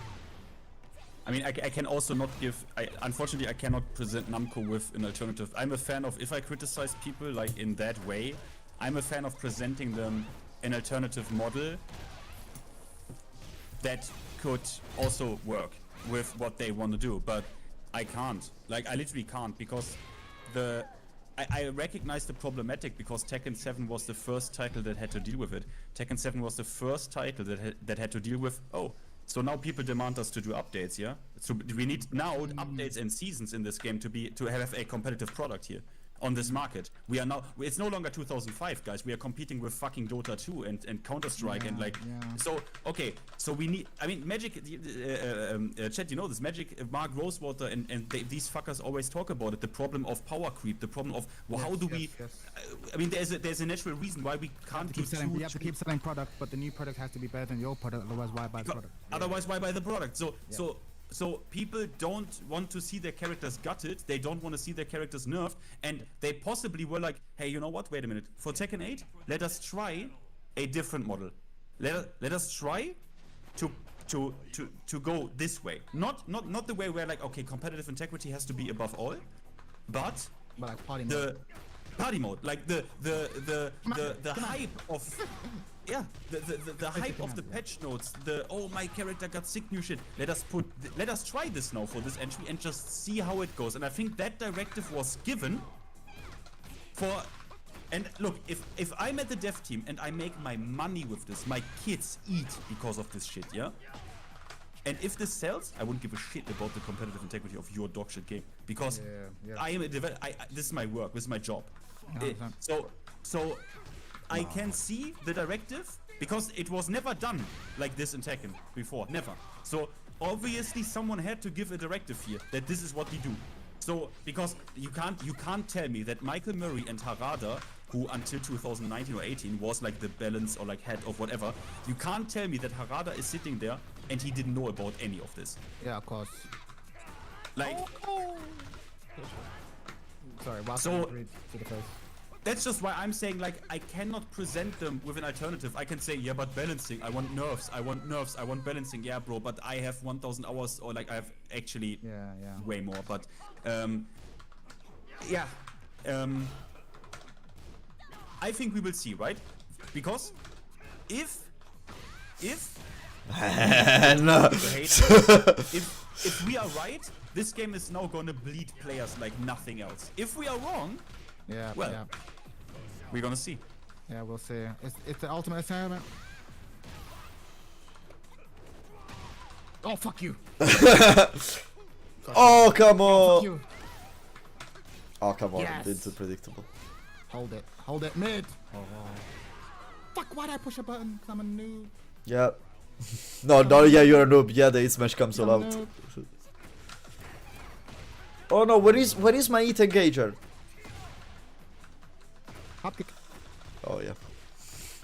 [SPEAKER 4] I mean, I can also not give. Unfortunately, I cannot present Namco with an alternative. I'm a fan of, if I criticize people like in that way, I'm a fan of presenting them an alternative model that could also work with what they want to do. But I can't. Like, I literally can't, because I recognize the problematic, because Tekken 7 was the first title that had to deal with it. Tekken 7 was the first title that had to deal with, so now people demand us to do updates, yeah? So we need now updates and seasons in this game to have a competitive product here on this market. We are now, it's no longer 2005, guys. We are competing with fucking Dota 2 and Counter-Strike and like, so, okay, so we need, I mean, Magic, chat, you know this, Magic, Mark Rosewater and these fuckers always talk about it, the problem of power creep, the problem of, well, how do we, I mean, there's a natural reason why we can't do
[SPEAKER 3] we have to keep selling product, but the new product has to be better than your product, otherwise why buy the product?
[SPEAKER 4] Otherwise, why buy the product? So people don't want to see their characters gutted, they don't want to see their characters nerfed, and they possibly were like, hey, you know what, wait a minute, for Tekken 8, let us try a different model. Let us try to go this way. Not the way where like, okay, competitive integrity has to be above all, but
[SPEAKER 3] like party mode.
[SPEAKER 4] The party mode, like the hype of the hype of the patch notes, my character got sick new shit. Let us try this now for this entry and just see how it goes. And I think that directive was given for, and look, if I'm at the dev team and I make my money with this, my kids eat because of this shit, yeah? And if this sells, I wouldn't give a shit about the competitive integrity of your dog shit game because I am a developer. This is my work. This is my job. So I can see the directive because it was never done like this in Tekken before. Never. So obviously someone had to give a directive here that this is what we do. So because you can't tell me that Michael Murray and Harada, who until 2019 or 18 was like the balance or like head of whatever, you can't tell me that Harada is sitting there and he didn't know about any of this.
[SPEAKER 3] Yeah, of course.
[SPEAKER 4] Like,
[SPEAKER 3] Sorry,
[SPEAKER 4] So-
[SPEAKER 3] to the face.
[SPEAKER 4] that's just why I'm saying like I cannot present them with an alternative. I can say, yeah, but balancing, I want nerfs, I want balancing, yeah, bro, but I have 1,000 hours or like I have actually way more, but I think we will see, right? Because if
[SPEAKER 2] No.
[SPEAKER 4] if we are right, this game is now gonna bleed players like nothing else. If we are wrong, well, we're gonna see.
[SPEAKER 3] Yeah, we'll see. It's the ultimate experiment. Oh, fuck you.
[SPEAKER 2] Oh, come on.
[SPEAKER 3] Fuck you.
[SPEAKER 2] Oh, come on.
[SPEAKER 3] Yes.
[SPEAKER 2] It's predictable.
[SPEAKER 3] Hold it. Hold it mid. Oh, fuck, why'd I push a button? 'Cause I'm a noob.
[SPEAKER 2] Yeah. No, yeah, you're a noob. Yeah, the smash comes so
[SPEAKER 3] I'm a
[SPEAKER 2] loud.
[SPEAKER 3] noob.
[SPEAKER 2] Oh no, where is my hit engager?
[SPEAKER 3] Hop kick.
[SPEAKER 2] Oh yeah.
[SPEAKER 3] You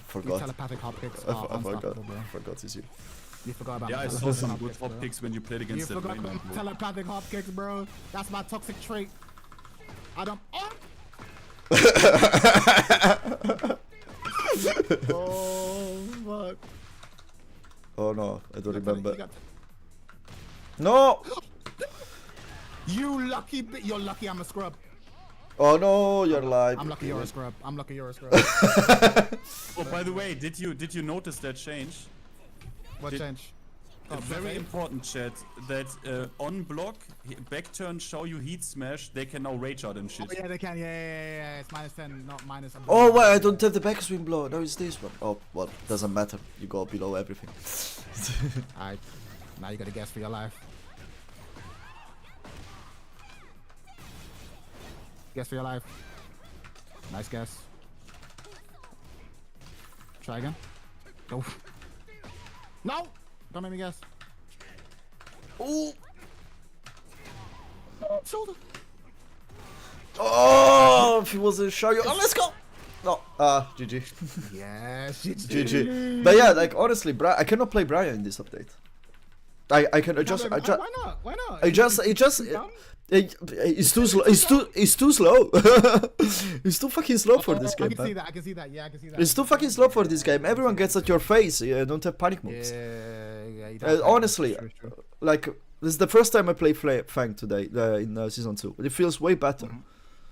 [SPEAKER 2] Forgot.
[SPEAKER 3] telepathic hop kicks
[SPEAKER 2] I
[SPEAKER 3] are
[SPEAKER 2] forgot.
[SPEAKER 3] unstoppable, bro.
[SPEAKER 2] Forgot it's you.
[SPEAKER 3] You forgot about
[SPEAKER 4] Yeah, I
[SPEAKER 3] my
[SPEAKER 4] saw
[SPEAKER 3] telepathic
[SPEAKER 4] some
[SPEAKER 3] hop
[SPEAKER 4] good
[SPEAKER 3] kicks,
[SPEAKER 4] hop
[SPEAKER 3] bro.
[SPEAKER 4] picks when you played
[SPEAKER 3] You
[SPEAKER 4] against that
[SPEAKER 3] forgot
[SPEAKER 4] Raymond,
[SPEAKER 3] about
[SPEAKER 4] bro.
[SPEAKER 3] telepathic hop kicks, bro. That's my toxic trait. I don't. Oh! Oh, fuck.
[SPEAKER 2] Oh no, I don't
[SPEAKER 3] You
[SPEAKER 2] remember.
[SPEAKER 3] got-
[SPEAKER 2] No!
[SPEAKER 3] You lucky bit. You're lucky I'm a scrub.
[SPEAKER 2] Oh no, you're live.
[SPEAKER 3] I'm lucky you're a scrub. I'm lucky you're a scrub.
[SPEAKER 4] Oh, by the way, did you notice that change?
[SPEAKER 3] What
[SPEAKER 4] Did-
[SPEAKER 3] change?
[SPEAKER 4] A very important, chat, that on block, back turn, show you heat smash, they can now rage out and shit.
[SPEAKER 3] Oh, yeah, they can. Yeah. It's -10, not minus.
[SPEAKER 2] Oh wait, I don't have the backswing blow. No, it's this one. Oh, well, doesn't matter. You go below everything.
[SPEAKER 3] Alright. Now you gotta guess for your life. Guess for your life. Nice guess. Try again. Go. No! Don't make me guess.
[SPEAKER 2] Ooh.
[SPEAKER 3] Shoulder.
[SPEAKER 2] Oh, if it wasn't show you. Oh, let's go. No, GG.
[SPEAKER 3] Yes, it's
[SPEAKER 2] GG. But yeah, like honestly, I cannot play Brian in this update. I can adjust.
[SPEAKER 3] Why not? Why not?
[SPEAKER 2] It's too slow. It's too slow. It's too fucking slow for this game,
[SPEAKER 3] I can see
[SPEAKER 2] man.
[SPEAKER 3] that. I can see that. Yeah, I can see that.
[SPEAKER 2] It's too fucking slow for this game. Everyone gets at your face. You don't have panic moves.
[SPEAKER 3] Yeah. You
[SPEAKER 2] Honestly, like this is the first time I play Fang today in season 2. It feels way better.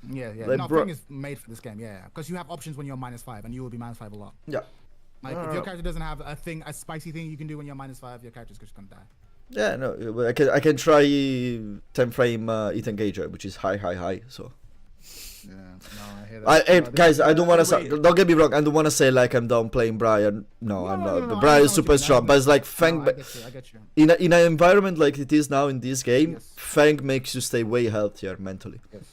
[SPEAKER 3] Yeah.
[SPEAKER 2] Like,
[SPEAKER 3] No,
[SPEAKER 2] bro-
[SPEAKER 3] thing is made for this game. Yeah, because you have options when you're -5, and you will be -5 a lot.
[SPEAKER 2] Yeah.
[SPEAKER 3] Like if your character doesn't have a spicy thing you can do when you're -5, your character's just gonna die.
[SPEAKER 2] Yeah, no, but I can try 10 frame hit engager, which is high. So,
[SPEAKER 3] Yeah, no, I hear that.
[SPEAKER 2] hey, guys, I don't want to say. Don't get me wrong. I don't want to say like I'm down playing Brian. No, I'm not.
[SPEAKER 3] No,
[SPEAKER 2] Brian
[SPEAKER 3] I
[SPEAKER 2] is
[SPEAKER 3] know what
[SPEAKER 2] super
[SPEAKER 3] you mean,
[SPEAKER 2] strong, but it's like Fang.
[SPEAKER 3] I get you.
[SPEAKER 2] In an environment like it is now in this game,
[SPEAKER 3] Yes.
[SPEAKER 2] Fang makes you stay way healthier mentally.
[SPEAKER 3] Yes.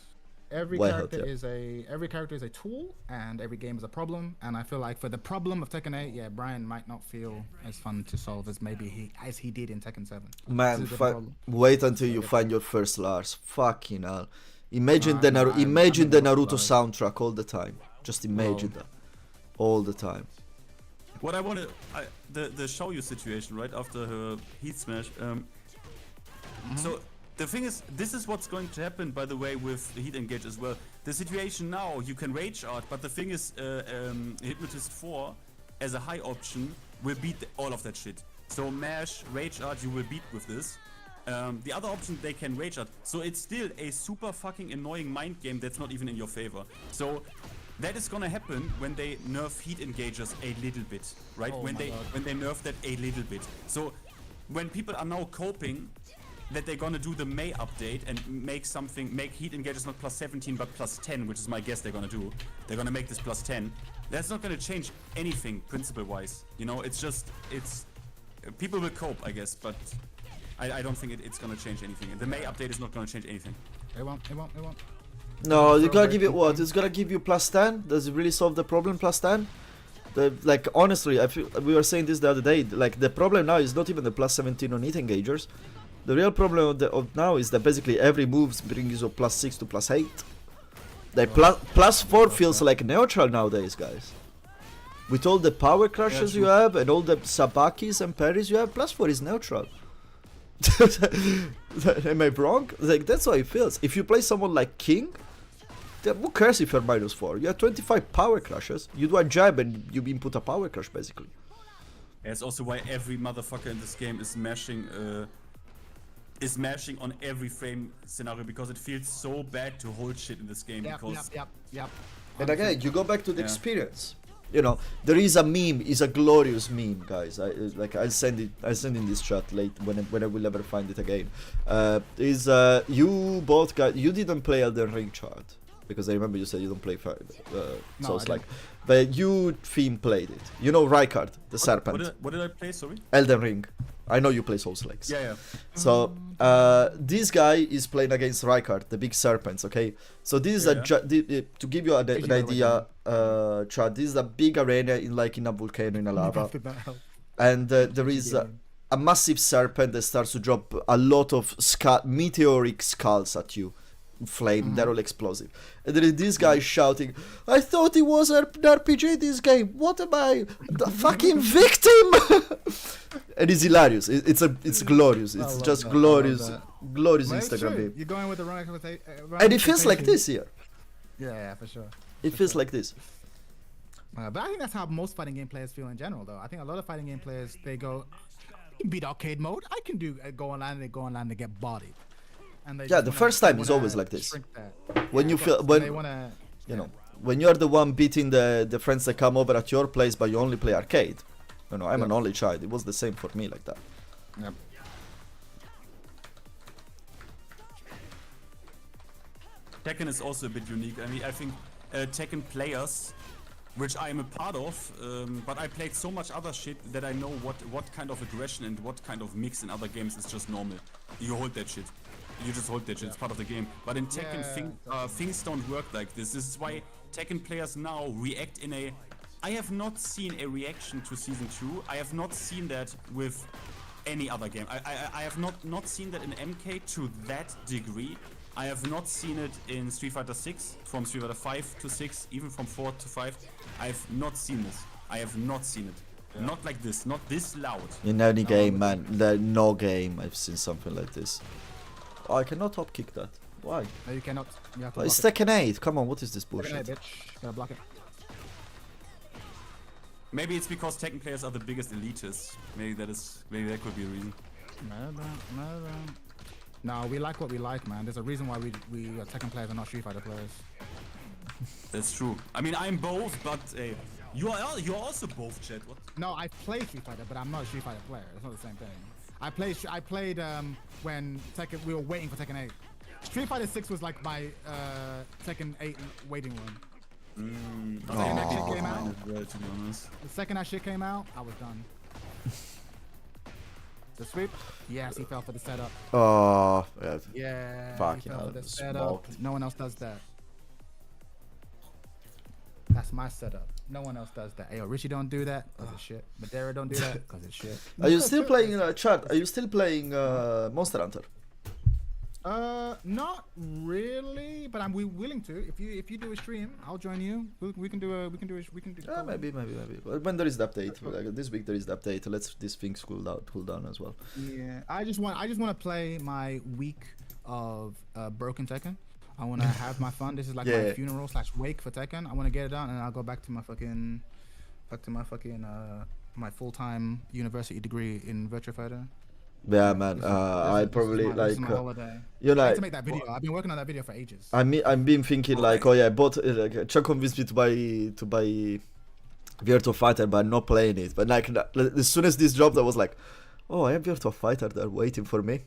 [SPEAKER 3] Every
[SPEAKER 2] Way
[SPEAKER 3] character
[SPEAKER 2] healthier.
[SPEAKER 3] is a tool, and every game is a problem. And I feel like for the problem of Tekken 8, yeah, Brian might not feel as fun to solve as maybe he did in Tekken 7.
[SPEAKER 2] Man,
[SPEAKER 3] This is a problem.
[SPEAKER 2] wait until you find your first Lars. Fucking hell. Imagine
[SPEAKER 3] I'm
[SPEAKER 2] the
[SPEAKER 3] never
[SPEAKER 2] Naruto
[SPEAKER 3] Lars.
[SPEAKER 2] soundtrack all the time. Just imagine that. All the time.
[SPEAKER 4] What I wanted, the Xiaoyu situation, right after her heat smash. So the thing is, this is what's going to happen, by the way, with heat engage as well. The situation now, you can rage art, but the thing is, Hypnotist 4 as a high option will beat all of that shit. So mash, rage art, you will beat with this. The other option, they can rage art. So it's still a super fucking annoying mind game that's not even in your favor. So that is gonna happen when they nerf heat engagers a little bit, right?
[SPEAKER 3] Oh
[SPEAKER 4] when
[SPEAKER 3] my God.
[SPEAKER 4] they nerf that a little bit. So when people are now coping that they're gonna do the May update and make heat engagers not +17 but +10, which is my guess they're gonna do. They're gonna make this +10. That's not gonna change anything principle-wise. You know, it's people will cope, I guess, but I don't think it's gonna change anything. The May update is not gonna change anything.
[SPEAKER 3] It won't.
[SPEAKER 2] No, it's gonna give you what? It's gonna give you +10. Does it really solve the problem? +10. Like honestly, I feel we were saying this the other day. Like the problem now is not even the +17 on hit engagers. The real problem of now is that basically every move brings you +6 to +8. Like +4 feels like neutral nowadays, guys. With all the power crushes you have and all the sabakis and parries you have, +4 is neutral. Am I wrong? Like that's how it feels. If you play someone like King, then who cares if you're -4? You have 25 power crushes. You do a jab and you input a power crush basically.
[SPEAKER 4] That's also why every motherfucker in this game is mashing on every frame scenario, because it feels so bad to hold shit in this game.
[SPEAKER 3] Yep.
[SPEAKER 2] And again, you go back to the experience. You know, there is a meme, is a glorious meme, guys. I'll send in this chat late when I will ever find it again. You both guys, you didn't play Elden Ring, chart, because I remember you said you don't play Souls like, but you Theme played it. You know Rykard, the serpent.
[SPEAKER 4] What did I play? Sorry.
[SPEAKER 2] Elden Ring. I know you play Souls likes.
[SPEAKER 4] Yeah.
[SPEAKER 2] So this guy is playing against Rykard, the big serpents. Okay, so this is to give you an idea. Chad, this is a big arena in a volcano in a lava, and there is a massive serpent that starts to drop a lot of meteoric skulls at you. Flame, they're all explosive, and there is this guy shouting, "I thought it was an RPG, this game. What am I, the fucking victim?" And it's hilarious. It's glorious. It's just glorious Instagram meme.
[SPEAKER 3] You're going with the wrong
[SPEAKER 2] and it feels like this here.
[SPEAKER 3] Yeah, for sure.
[SPEAKER 2] It feels like this.
[SPEAKER 3] But I think that's how most fighting game players feel in general, though. I think a lot of fighting game players, they go, I can beat arcade mode. I can do go online and get bodied. And
[SPEAKER 2] the first time is always like this. When you feel when you're the one beating the friends that come over at your place, but you only play arcade. You know, I'm an only child. It was the same for me like that.
[SPEAKER 3] Yep.
[SPEAKER 4] Tekken is also a bit unique. I mean, I think Tekken players, which I am a part of, but I played so much other shit that I know what kind of aggression and what kind of mix in other games is just normal. You hold that shit. You just hold that shit. It's part of the game. But in Tekken, things don't work like this. This is why Tekken players now react in a... I have not seen a reaction to Season 2. I have not seen that with any other game. I have not seen that in MK to that degree. I have not seen it in Street Fighter 6, from Street Fighter 5 to 6, even from 4 to 5. I have not seen this. I have not seen it. Yeah. Not like this, not this loud.
[SPEAKER 2] In any game, man. No game I've seen something like this. Oh, I cannot top kick that. Why?
[SPEAKER 3] No, you cannot. You have to
[SPEAKER 2] it's Tekken 8. Come on, what is this bullshit?
[SPEAKER 3] Tekken 8, bitch. Gotta block it.
[SPEAKER 4] Maybe it's because Tekken players are the biggest elitists. Maybe that could be a reason.
[SPEAKER 3] No, we like what we like, man. There's a reason why we Tekken players are not Street Fighter players.
[SPEAKER 4] That's true. I mean, I'm both, but you're also both, Chet. What?
[SPEAKER 3] No, I play Street Fighter, but I'm not a Street Fighter player. It's not the same thing. I played when Tekken, we were waiting for Tekken 8. Street Fighter 6 was like my Tekken 8 waiting room. The second that shit came out, the second that shit came out, I was done. The sweep? Yes, he fell for the setup.
[SPEAKER 2] Oh,
[SPEAKER 3] yeah.
[SPEAKER 2] Fucking
[SPEAKER 3] hell.
[SPEAKER 2] hell.
[SPEAKER 3] No one else does that. That's my setup. No one else does that. Hey, yo, Richie don't do that because it's shit. Madeira don't do that because it's shit.
[SPEAKER 2] Are you still playing chat? Are you still playing Monster Hunter?
[SPEAKER 3] Not really, but I'm willing to. If you do a stream, I'll join you. We can do.
[SPEAKER 2] Maybe. When there is the update, like this week there is the update. Let's these things cool down as well.
[SPEAKER 3] Yeah, I just want to play my week of Broken Tekken. I want to have my fun. This is like my funeral / wake for Tekken. I want to get it done, and I'll go back to my my full-time university degree in Virtua Fighter.
[SPEAKER 2] Yeah, man. I probably like.
[SPEAKER 3] You know, I need to make that video. I've been working on that video for ages.
[SPEAKER 2] I've been thinking like, oh yeah, but Chuck convinced me to buy Virtua Fighter, but I'm not playing it. But like, as soon as this dropped, I was like, oh, I have Virtua Fighter there waiting for me.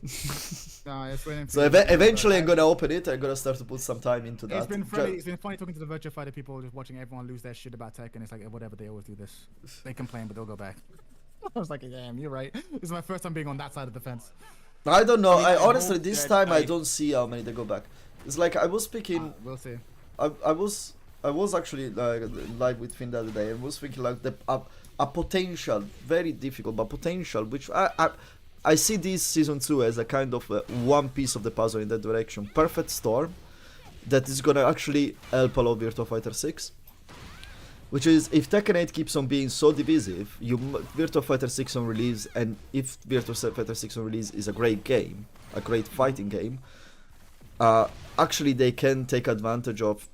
[SPEAKER 3] No, it's waiting for
[SPEAKER 2] so eventually I'm gonna open it. I'm gonna start to put some time into that.
[SPEAKER 3] It's been funny talking to the Virtua Fighter people, just watching everyone lose their shit about Tekken. It's like whatever, they always do this. They complain, but they'll go back. I was like, damn, you're right. This is my first time being on that side of the fence.
[SPEAKER 2] I don't know.
[SPEAKER 4] I mean,
[SPEAKER 2] I
[SPEAKER 4] I
[SPEAKER 2] honestly
[SPEAKER 4] hope
[SPEAKER 2] this
[SPEAKER 4] that
[SPEAKER 2] time I
[SPEAKER 4] I-
[SPEAKER 2] don't see how many they go back. It's like I was speaking.
[SPEAKER 3] We'll see.
[SPEAKER 2] I was actually live with Finn the other day and was thinking like a potential, very difficult, but potential, which I see this season 2 as a kind of one piece of the puzzle in that direction. Perfect storm that is gonna actually help a lot Virtua Fighter 6. Which is, if Tekken 8 keeps on being so divisive, Virtua Fighter 6 on release, and if Virtua Fighter 6 on release is a great game, a great fighting game, actually they can take advantage of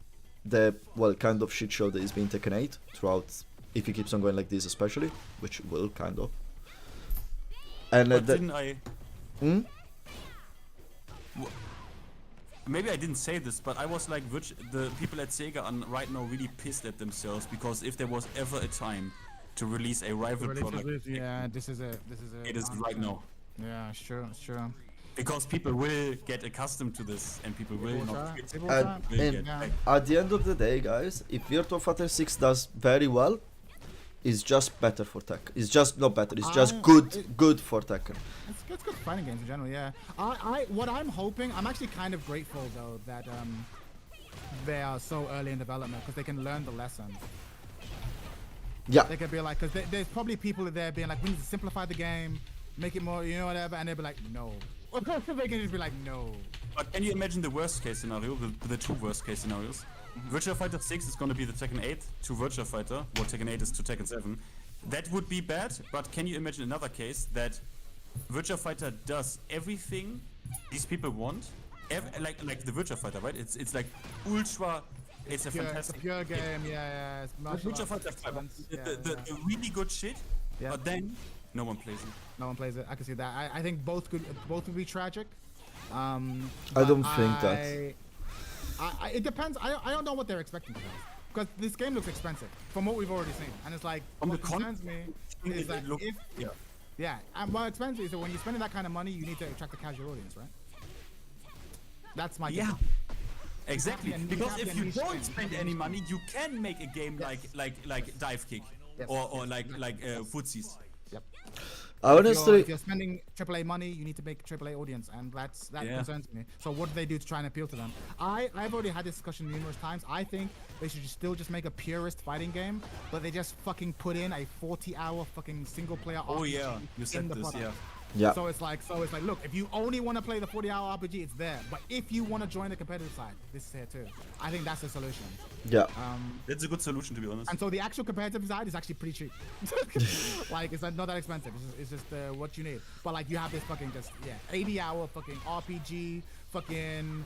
[SPEAKER 2] the, well, kind of shit show that is being Tekken 8 throughout, if it keeps on going like this especially, which it will, kind of. And
[SPEAKER 4] But didn't I?
[SPEAKER 2] Hmm?
[SPEAKER 4] Maybe I didn't say this, but I was like, the people at Sega are right now really pissed at themselves because if there was ever a time to release a rival product,
[SPEAKER 3] Yeah, this is it.
[SPEAKER 4] it is right now.
[SPEAKER 3] Yeah, sure, sure.
[SPEAKER 4] Because people will get accustomed to this, and people will not.
[SPEAKER 3] People
[SPEAKER 2] And,
[SPEAKER 3] try.
[SPEAKER 4] will
[SPEAKER 2] and
[SPEAKER 4] get
[SPEAKER 3] Yeah.
[SPEAKER 4] like,
[SPEAKER 2] at the end of the day, guys, if Virtua Fighter 6 does very well, it's just better for Tekken. It's just not better. It's just good for Tekken.
[SPEAKER 3] It's good fighting games in general, yeah. What I'm hoping, I'm actually kind of grateful though that they are so early in development because they can learn the lesson.
[SPEAKER 2] Yeah.
[SPEAKER 3] They could be like, because there's probably people there being like, we need to simplify the game, make it more, you know, whatever, and they'll be like, no. Of course, they can just be like, no.
[SPEAKER 4] but can you imagine the worst case scenario, the two worst case scenarios? Virtua Fighter 6 is going to be the Tekken 8 to Virtua Fighter, what Tekken 8 is to Tekken 7. That would be bad, but can you imagine another case that Virtua Fighter does everything these people want? Like the Virtua Fighter, right? It's like ultra. It's a
[SPEAKER 3] Pure,
[SPEAKER 4] fantastic
[SPEAKER 3] it's a pure game, yeah. It's martial
[SPEAKER 4] Virtua
[SPEAKER 3] arts,
[SPEAKER 4] Fighter 5,
[SPEAKER 3] yeah,
[SPEAKER 4] the really good shit,
[SPEAKER 3] Yeah.
[SPEAKER 4] but then no one plays it.
[SPEAKER 3] No one plays it. I can see that. I think both would be tragic.
[SPEAKER 2] I
[SPEAKER 3] But
[SPEAKER 2] don't think that.
[SPEAKER 3] it depends. I don't know what they're expecting to because this game looks expensive from what we've already seen, and it's like
[SPEAKER 4] From
[SPEAKER 3] what
[SPEAKER 4] the con-
[SPEAKER 3] concerns me is that and what expensive is that when you're spending that kind of money, you need to attract a casual audience, right? That's my
[SPEAKER 4] Yeah.
[SPEAKER 3] guess.
[SPEAKER 4] Exactly,
[SPEAKER 3] You have
[SPEAKER 4] because
[SPEAKER 3] to
[SPEAKER 4] if you
[SPEAKER 3] niche
[SPEAKER 4] don't
[SPEAKER 3] game.
[SPEAKER 4] spend any money, you can make a game like Dive Kick
[SPEAKER 3] Yes.
[SPEAKER 4] or like Footsies.
[SPEAKER 3] Yep.
[SPEAKER 2] Honestly,
[SPEAKER 3] If you're spending AAA money, you need to make AAA audience, and that
[SPEAKER 4] Yeah.
[SPEAKER 3] concerns me. So what do they do to try and appeal to them? I've already had this discussion numerous times. I think they should still just make a purist fighting game, but they just fucking put in a 40-hour fucking single-player
[SPEAKER 4] Oh
[SPEAKER 3] RPG
[SPEAKER 4] yeah, you
[SPEAKER 3] in
[SPEAKER 4] said
[SPEAKER 3] the
[SPEAKER 4] this,
[SPEAKER 3] product.
[SPEAKER 4] yeah.
[SPEAKER 2] yeah.
[SPEAKER 3] So it's like, look, if you only want to play the 40-hour RPG, it's there. But if you want to join the competitive side, this is here too. I think that's the solution.
[SPEAKER 2] Yeah.
[SPEAKER 4] That's a good solution, to be honest.
[SPEAKER 3] And so the actual competitive side is actually pretty cheap. Like it's not that expensive. It's just what you need. But like you have this fucking 80-hour fucking RPG, fucking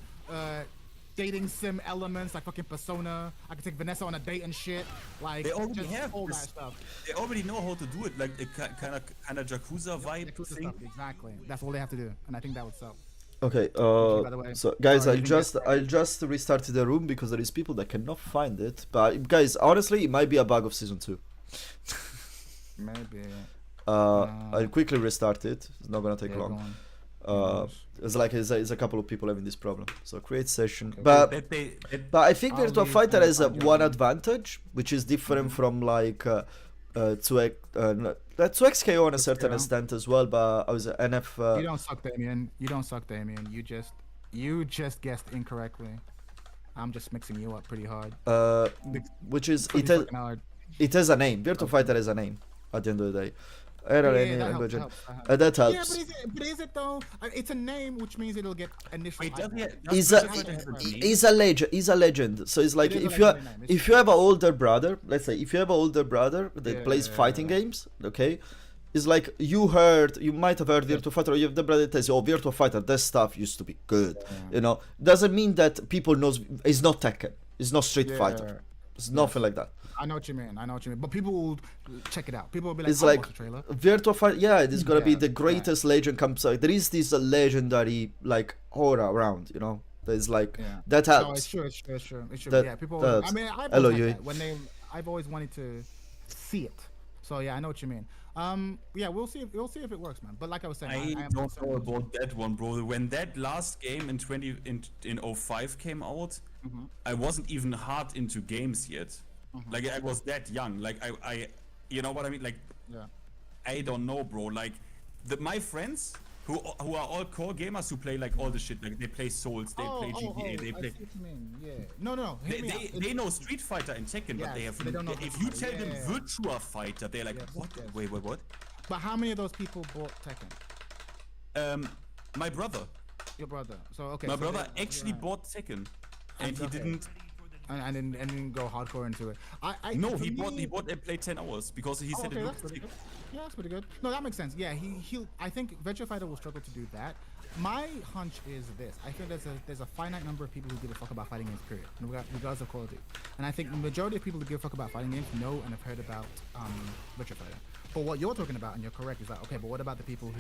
[SPEAKER 3] dating sim elements like fucking Persona. I can take Vanessa on a date and shit. Like
[SPEAKER 4] They already
[SPEAKER 3] just
[SPEAKER 4] have
[SPEAKER 3] all
[SPEAKER 4] this.
[SPEAKER 3] that stuff.
[SPEAKER 4] They already know how to do it, like a kind of Yakuza vibe
[SPEAKER 3] Yakuza
[SPEAKER 4] thing.
[SPEAKER 3] stuff, exactly. That's all they have to do, and I think that would sell.
[SPEAKER 2] Okay.
[SPEAKER 3] by the way.
[SPEAKER 2] So guys,
[SPEAKER 3] Sorry,
[SPEAKER 2] I
[SPEAKER 3] you didn't get-
[SPEAKER 2] just restarted the room because there is people that cannot find it. But guys, honestly, it might be a bug of season 2.
[SPEAKER 3] Maybe.
[SPEAKER 2] I'll quickly restart it. It's not gonna take
[SPEAKER 3] Yeah, go
[SPEAKER 2] long.
[SPEAKER 3] on.
[SPEAKER 2] It's like it's a couple of people having this problem. So create session.
[SPEAKER 3] Okay.
[SPEAKER 2] But
[SPEAKER 4] That
[SPEAKER 2] I think
[SPEAKER 3] I'll
[SPEAKER 2] Virtua
[SPEAKER 3] leave
[SPEAKER 2] Fighter
[SPEAKER 3] and
[SPEAKER 2] has
[SPEAKER 3] find your
[SPEAKER 2] one
[SPEAKER 3] own.
[SPEAKER 2] advantage, which is different from like 2XKO on a certain
[SPEAKER 3] 2XKO.
[SPEAKER 2] extent as well. But I was NF.
[SPEAKER 3] You don't suck, Damien. You don't suck, Damien. You just guessed incorrectly. I'm just mixing you up pretty hard.
[SPEAKER 2] which is
[SPEAKER 3] Pretty fucking hard.
[SPEAKER 2] it has a name. Virtua Fighter has a name at the end of the day.
[SPEAKER 3] Yeah, that helps,
[SPEAKER 2] That
[SPEAKER 3] Yeah,
[SPEAKER 2] helps.
[SPEAKER 3] but is it though? It's a name, which means it'll get initial.
[SPEAKER 4] Wait, does
[SPEAKER 3] hype.
[SPEAKER 4] he?
[SPEAKER 2] He's
[SPEAKER 4] does
[SPEAKER 2] a
[SPEAKER 4] he have a name?
[SPEAKER 2] he's a legend. He's a legend. So it's like
[SPEAKER 3] It is a
[SPEAKER 2] if you
[SPEAKER 3] legendary name,
[SPEAKER 2] if you have an older brother, let's say if you have an older brother that
[SPEAKER 3] Yeah,
[SPEAKER 2] plays
[SPEAKER 3] yeah,
[SPEAKER 2] fighting
[SPEAKER 3] yeah.
[SPEAKER 2] games, okay, it's like you might have heard Virtua Fighter. Or you have the brother that says, "Oh, Virtua Fighter, that stuff used to be good." You know, doesn't mean that people knows it's not Tekken, it's not Street
[SPEAKER 3] Yeah.
[SPEAKER 2] Fighter, it's nothing like that.
[SPEAKER 3] I know what you mean. But people will check it out. People will be like,
[SPEAKER 2] It's
[SPEAKER 3] "I'll
[SPEAKER 2] like
[SPEAKER 3] watch the trailer."
[SPEAKER 2] Virtua Fighter. Yeah, it is gonna be
[SPEAKER 3] Yeah,
[SPEAKER 2] the greatest legend comes out. There is this legendary like aura around, you know. There's like
[SPEAKER 3] Yeah.
[SPEAKER 2] that
[SPEAKER 3] No,
[SPEAKER 2] helps.
[SPEAKER 3] it's true. It's true. It's true. It should
[SPEAKER 2] That-
[SPEAKER 3] be. Yeah, people.
[SPEAKER 2] that
[SPEAKER 3] I
[SPEAKER 2] helps.
[SPEAKER 3] mean, I've
[SPEAKER 2] Hello,
[SPEAKER 3] always
[SPEAKER 2] Yui.
[SPEAKER 3] had that. I've always wanted to see it. So yeah, I know what you mean. Yeah, we'll see. We'll see if it works, man. But like I was saying,
[SPEAKER 4] I
[SPEAKER 3] am
[SPEAKER 4] don't
[SPEAKER 3] concerned.
[SPEAKER 4] know about that one, bro. When that last game in 05 came out, I wasn't even hard into games yet. Like I was that young. Like I you know what I mean? Like
[SPEAKER 3] Yeah.
[SPEAKER 4] I don't know, bro. Like my friends who are all core gamers who play like all the shit. Like they play Souls, they play GTA, they
[SPEAKER 3] I
[SPEAKER 4] play.
[SPEAKER 3] see what you mean. Yeah. No. Hear me out.
[SPEAKER 4] They know Street Fighter and Tekken, but they
[SPEAKER 3] Yes,
[SPEAKER 4] have.
[SPEAKER 3] they don't know
[SPEAKER 4] If you
[SPEAKER 3] Virtua
[SPEAKER 4] tell
[SPEAKER 3] Fighter.
[SPEAKER 4] them
[SPEAKER 3] Yeah.
[SPEAKER 4] Virtua Fighter, they're like,
[SPEAKER 3] Yes,
[SPEAKER 4] what?
[SPEAKER 3] yes.
[SPEAKER 4] Wait, what?
[SPEAKER 3] But how many of those people bought Tekken?
[SPEAKER 4] My brother.
[SPEAKER 3] Your brother. So okay.
[SPEAKER 4] My
[SPEAKER 3] so
[SPEAKER 4] brother
[SPEAKER 3] they-
[SPEAKER 4] actually
[SPEAKER 3] right.
[SPEAKER 4] bought Tekken, and he
[SPEAKER 3] Okay.
[SPEAKER 4] didn't.
[SPEAKER 3] and didn't go hardcore into it.
[SPEAKER 4] No,
[SPEAKER 3] for
[SPEAKER 4] he
[SPEAKER 3] me-
[SPEAKER 4] bought and played 10 hours because he said
[SPEAKER 3] okay,
[SPEAKER 4] it
[SPEAKER 3] that's
[SPEAKER 4] looked
[SPEAKER 3] pretty
[SPEAKER 4] sick.
[SPEAKER 3] good. Yeah, that's pretty good. No, that makes sense. Yeah, he I think Virtua Fighter will struggle to do that. My hunch is this: I think there's a finite number of people who give a fuck about fighting games, period, regardless of quality. And I think the majority of people who give a fuck about fighting games know and have heard about Virtua Fighter. But what you're talking about, and you're correct, is like, okay, but what about the people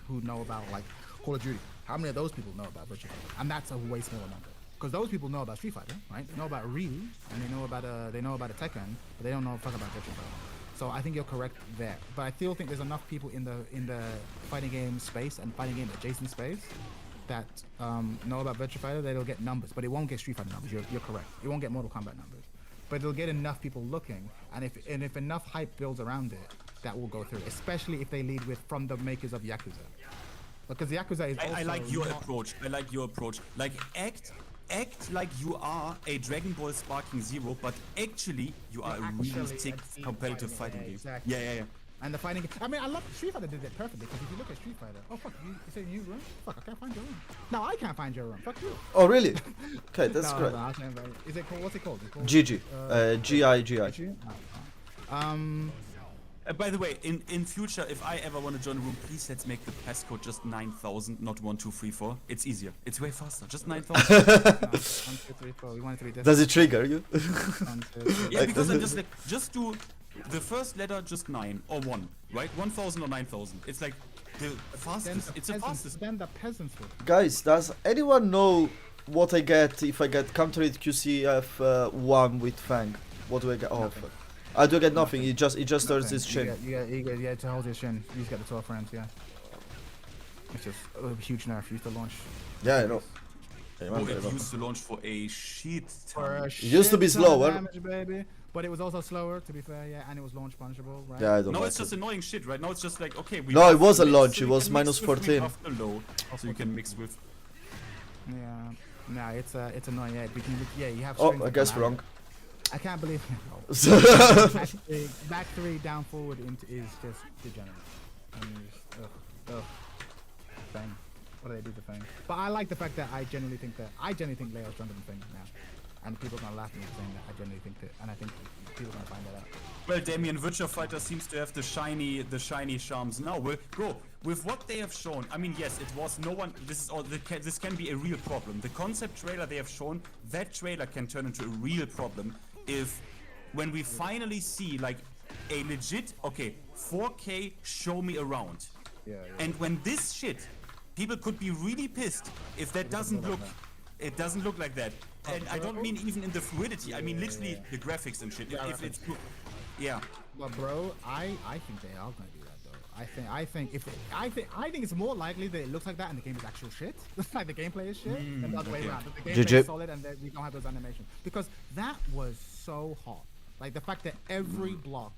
[SPEAKER 3] who know about like Call of Duty? How many of those people know about Virtua Fighter? And that's a way smaller number. Because those people know about Street Fighter, right? They know about Ryu, and they know about a Tekken, but they don't know fuck about Virtua Fighter. So I think you're correct there. But I still think there's enough people in the fighting game space and fighting game adjacent space that know about Virtua Fighter that it'll get numbers, but it won't get Street Fighter numbers. You're correct. It won't get Mortal Kombat numbers, but it'll get enough people looking, and if enough hype builds around it, that will go through. Especially if they lead with from the makers of Yakuza, because Yakuza is.
[SPEAKER 4] I like your
[SPEAKER 3] not-
[SPEAKER 4] approach. I like your approach. Like act like you are a Dragon Ball Sparking Zero, but actually you are a really
[SPEAKER 3] Actually,
[SPEAKER 4] sick
[SPEAKER 3] a deep
[SPEAKER 4] competitive fighting
[SPEAKER 3] yeah,
[SPEAKER 4] game.
[SPEAKER 3] exactly.
[SPEAKER 4] Yeah.
[SPEAKER 3] And the fighting. I mean, I love Street Fighter did it perfectly because if you look at Street Fighter, oh fuck, you say new room? Fuck, I can't find your room. No, I can't find your room. Fuck you.
[SPEAKER 2] Oh, really? Okay, that's
[SPEAKER 3] No,
[SPEAKER 2] great.
[SPEAKER 3] no, I can't find it. Is it called? What's it called? It's called
[SPEAKER 2] GG. GI.
[SPEAKER 3] GG? Oh.
[SPEAKER 4] By the way, in future, if I ever want to join a room, please let's make the passcode just 9000, not 1234. It's easier. It's way faster. Just 9000.
[SPEAKER 3] 1, 2, 3, 4. We want it to be different.
[SPEAKER 2] Does it trigger you?
[SPEAKER 3] 1, 2, 3.
[SPEAKER 4] Yeah, because I'm just like, just do the first letter just 9 or 1, right? 1000 or 9000. It's like the fastest. It's the fastest.
[SPEAKER 3] Then the peasants will.
[SPEAKER 2] Guys, does anyone know what I get if I get countered QCF 1 with Fang? What do I get? Oh, fuck. I do get nothing. It just turns his chin.
[SPEAKER 3] You get to hold his chin. You just get the 12 frames, yeah. It's just a huge nerf. Used to launch.
[SPEAKER 2] Yeah, I know. I
[SPEAKER 4] Oh,
[SPEAKER 2] remember, I
[SPEAKER 4] it
[SPEAKER 2] remember.
[SPEAKER 4] used to launch for a shit
[SPEAKER 3] For
[SPEAKER 4] ton.
[SPEAKER 3] a
[SPEAKER 2] It used to be
[SPEAKER 3] shit ton of
[SPEAKER 2] slower.
[SPEAKER 3] damage, baby. But it was also slower, to be fair, yeah, and it was launch punchable, right?
[SPEAKER 2] Yeah, I don't
[SPEAKER 4] No,
[SPEAKER 2] like
[SPEAKER 4] it's just
[SPEAKER 2] it.
[SPEAKER 4] annoying shit, right? Now it's just like, okay, we
[SPEAKER 2] No,
[SPEAKER 4] have
[SPEAKER 2] it was
[SPEAKER 4] to
[SPEAKER 2] a
[SPEAKER 4] mix,
[SPEAKER 2] launch,
[SPEAKER 4] so
[SPEAKER 2] it
[SPEAKER 4] you
[SPEAKER 2] was
[SPEAKER 4] can
[SPEAKER 2] minus
[SPEAKER 4] mix with,
[SPEAKER 2] 14.
[SPEAKER 4] we have the low, so you can mix with.
[SPEAKER 3] Yeah. Nah, it's annoying. Yeah, you have.
[SPEAKER 2] Oh,
[SPEAKER 3] strings
[SPEAKER 2] I
[SPEAKER 3] that
[SPEAKER 2] guess
[SPEAKER 3] come
[SPEAKER 2] wrong.
[SPEAKER 3] out. I can't believe. Back three down forward into is just degenerate. I mean, ugh. Thing. What do they do to Fang? But I like the fact that I genuinely think Leo's stronger than Fang now, and people are gonna laugh at me for saying that. I genuinely think that, and I think people are gonna find that out.
[SPEAKER 4] Well, Damien, Virtua Fighter seems to have the shiny charms now. Bro, with what they have shown, I mean, yes, it was no one. This is all. This can be a real problem. The concept trailer they have shown, that trailer can turn into a real problem if, when we finally see like a legit 4K show me around.
[SPEAKER 3] Yeah.
[SPEAKER 4] And when this shit, people could be really pissed if that doesn't look. It doesn't look like that. And I don't mean even in the fluidity. I mean literally the graphics and shit. If it's yeah.
[SPEAKER 3] But bro, I think they are gonna do that though. I think it's more likely that it looks like that and the game is actual shit. Like the gameplay is shit, than the other way around. That the gameplay is solid and that we don't have those animations. Because that was so hot. Like the fact that every block